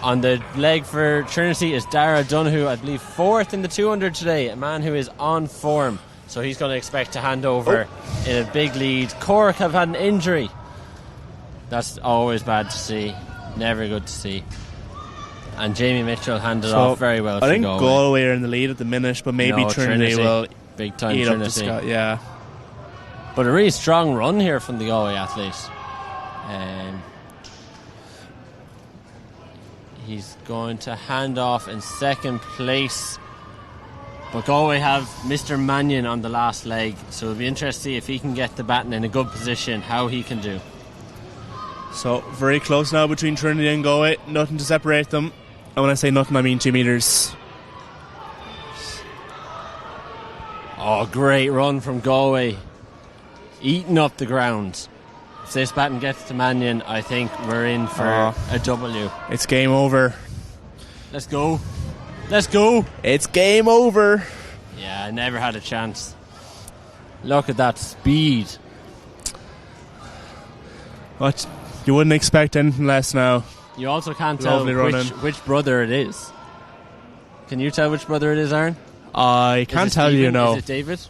On the leg for Trinity is Dara Donoghue, I believe 4th in the 200 today, a man who is on form, so he's going to expect to hand over in a big lead. Cork have had an injury. That's always bad to see, never good to see. And Jamie Mitchell handed off very well for I think Galway. Galway are in the lead at the minute, but maybe Trinity will big time eat Trinity. up the Scot. Yeah. But a really strong run here from the Galway athlete. He's going to hand off in second place. But Galway have Mr. Mannion on the last leg, so it'll be interesting to see if he can get the baton in a good position, how he can do. So very close now between Trinity and Galway. Nothing to separate them. And when I say nothing, I mean 2 metres. Oh, great run from Galway. Eating up the ground. If this baton gets to Mannion, I think we're in for a W. It's game over. Let's go. Let's go. It's game over. Yeah, I never had a chance. Look at that speed. What? You wouldn't expect anything less now. You also can't tell Lovely which brother it is. Can you tell which brother it is, Aaron? I can't tell you, no. Is it David?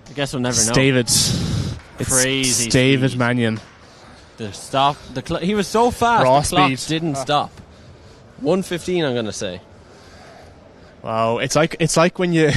I guess we'll never know. It's David. Crazy It's David speed. Mannion. He was so fast. Raw the clock speed. didn't stop. 1:15, I'm going to say. Wow, it's like when you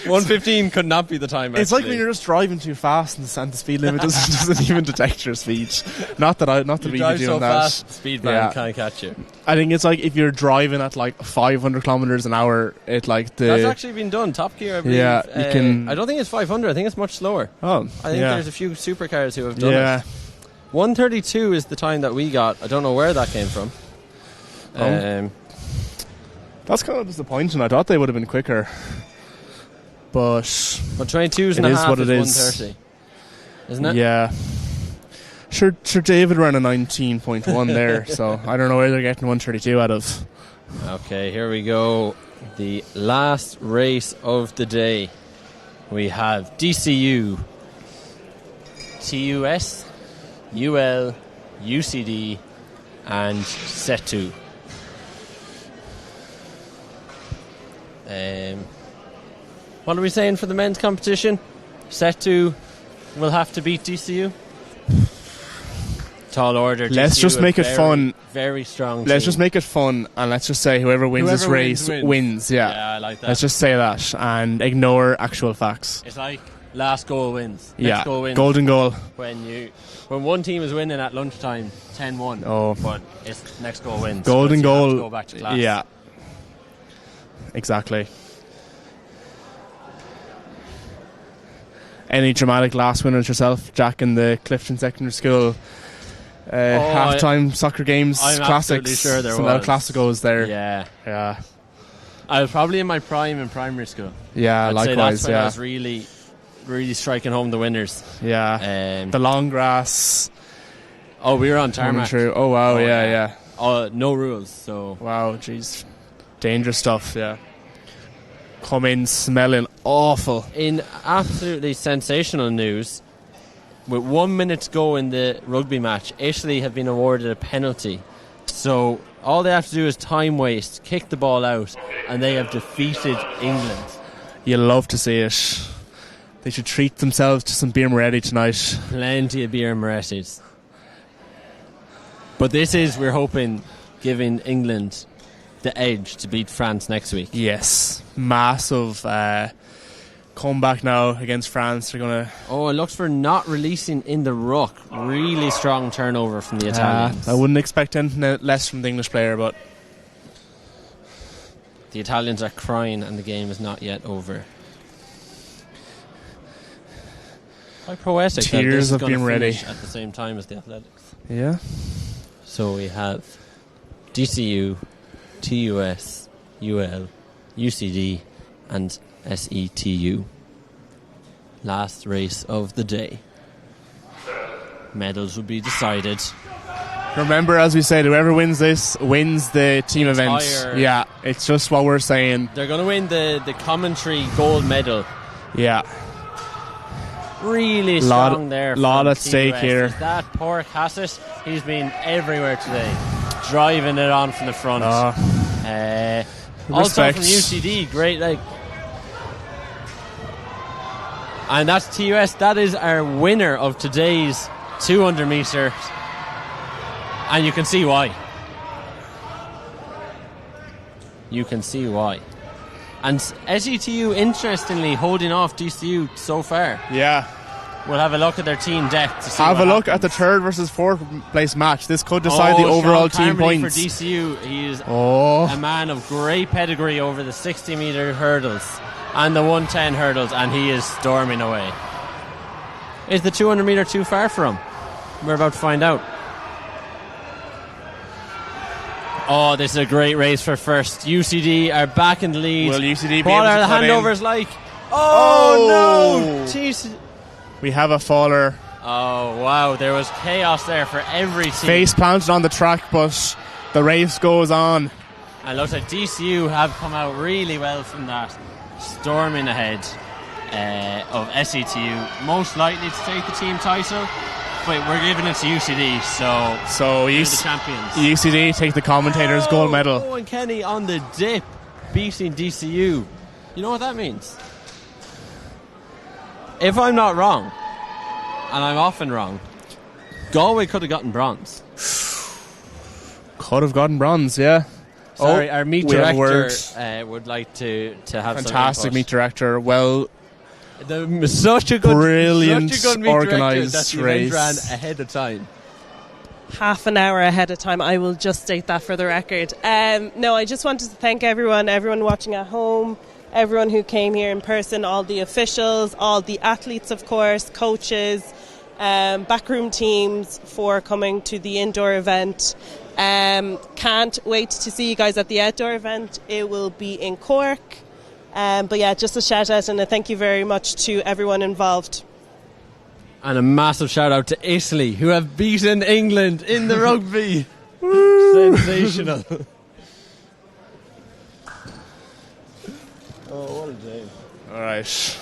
1:15 could not be the time. It's like actually. when you're just driving too fast and the speed limit doesn't even detect your speed. Not that you we drive be so doing that. fast, speed man can't catch you. I think it's like if you're driving at like 500 kilometers an hour, it like That's actually been done. Top Gear, I believe. Yeah, you can. I don't think it's 500. I think it's much slower. Oh, I think there's a few supercars who have done it. 1:32 is the time that we got. I don't know where that came from. That's kind of disappointing. I thought they would have been quicker. But 22's and a half is 1:30. Isn't it? Yeah. Sure, David ran a 19.1 there, so I don't know where they're getting 1:32 out of. Okay, here we go. The last race of the day. We have DCU, TUS, UL, UCD, and SETU. What are we saying for the men's competition? SETU will have to beat DCU. Tall order. Let's DCU just make it fun. Very strong. Let's team. just make it fun, and let's just say whoever wins this race wins. Yeah, I like that. Let's just say that and ignore actual facts. It's like last goal wins. Yeah, Next goal wins. golden goal. When one team is winning at lunchtime, 10-1. Oh, but it's next goal wins. Golden so you have goal. to go back to class. Yeah, exactly. Any dramatic last winners yourself, Jack, in the Clifton Secondary School half-time soccer games, I'm classics? absolutely sure there some was. El Clasicos there. Yeah. I was probably in my prime in primary school. Yeah, I'd likewise. say that's when yeah, I was really, really striking home the winners. Yeah, the long grass. Oh, we were on tarmac. Oh wow, yeah. Oh, no rules. So wow, jeez, dangerous stuff. Yeah. Come in smelling awful. In absolutely sensational news, with 1 minute to go in the rugby match, Italy have been awarded a penalty. So all they have to do is time waste, kick the ball out, and they have defeated England. You love to see it. They should treat themselves to some beer Moretti tonight. Plenty of beer Morettis. But this is, we're hoping, giving England the edge to beat France next week. Yes, massive comeback now against France. They're gonna. Oh, it looks for not releasing in the ruck. Really strong turnover from the Italians. I wouldn't expect anything less from the English player, but the Italians are crying, and the game is not yet over. Quite poetic. Tears of being ready at the same time as the Athletics. Yeah. So we have DCU, TUS, UL, UCD, and SETU. Last race of the day. Medals will be decided. Remember, as we said, whoever wins this wins the team event. Yeah, it's just what we're saying. They're going to win the commentary gold medal. Yeah. really strong there. Lot from at stake TUS. here. Is that poor Hassett? He's been everywhere today, driving it on from the front. Also respect. from UCD, great leg. And that's TUS. That is our winner of today's 200 metre, and you can see why. You can see why. And SETU, interestingly, holding off DCU so far. Yeah. We'll have a look at their team depth to see Have a what look happens. at the 3rd versus 4th place match. This could decide the overall Sean team Carmody points. for DCU. He is a man of great pedigree over the 60 metre hurdles and the 110 hurdles, and he is storming away. Is the 200 metre too far for him? We're about to find out. Oh, this is a great race for first. UCD are back in the lead. Will UCD be what able to are the cut in? handovers like? Oh, no! Jeez. We have a faller. Oh, wow. There was chaos there for every team. Face planted on the track, but the race goes on. And it looks like DCU have come out really well from that, storming ahead of SETU. Most likely to take the team title, but we're giving it to UCD, so they're the champions. UCD take the commentator's gold medal. Owen Kenny on the dip, beating DCU. You know what that means? If I'm not wrong, and I'm often wrong, Galway could have gotten bronze. Could have gotten bronze, yeah. Sorry, our meet we have director would like to have fantastic some meet director. Well, such a good, brilliant, such a good meet organised director that the race. event ran ahead of time. Half an hour ahead of time. I will just state that for the record. No, I just wanted to thank everyone watching at home, everyone who came here in person, all the officials, all the athletes, of course, coaches, backroom teams for coming to the indoor event. Can't wait to see you guys at the outdoor event. It will be in Cork. But yeah, just a shout out and a thank you very much to everyone involved. And a massive shout out to Italy, who have beaten England in the rugby. Sensational. Oh, what a day. Alright.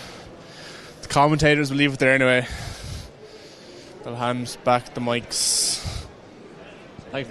The commentators will leave it there anyway. They'll hand back the mics. Thanks,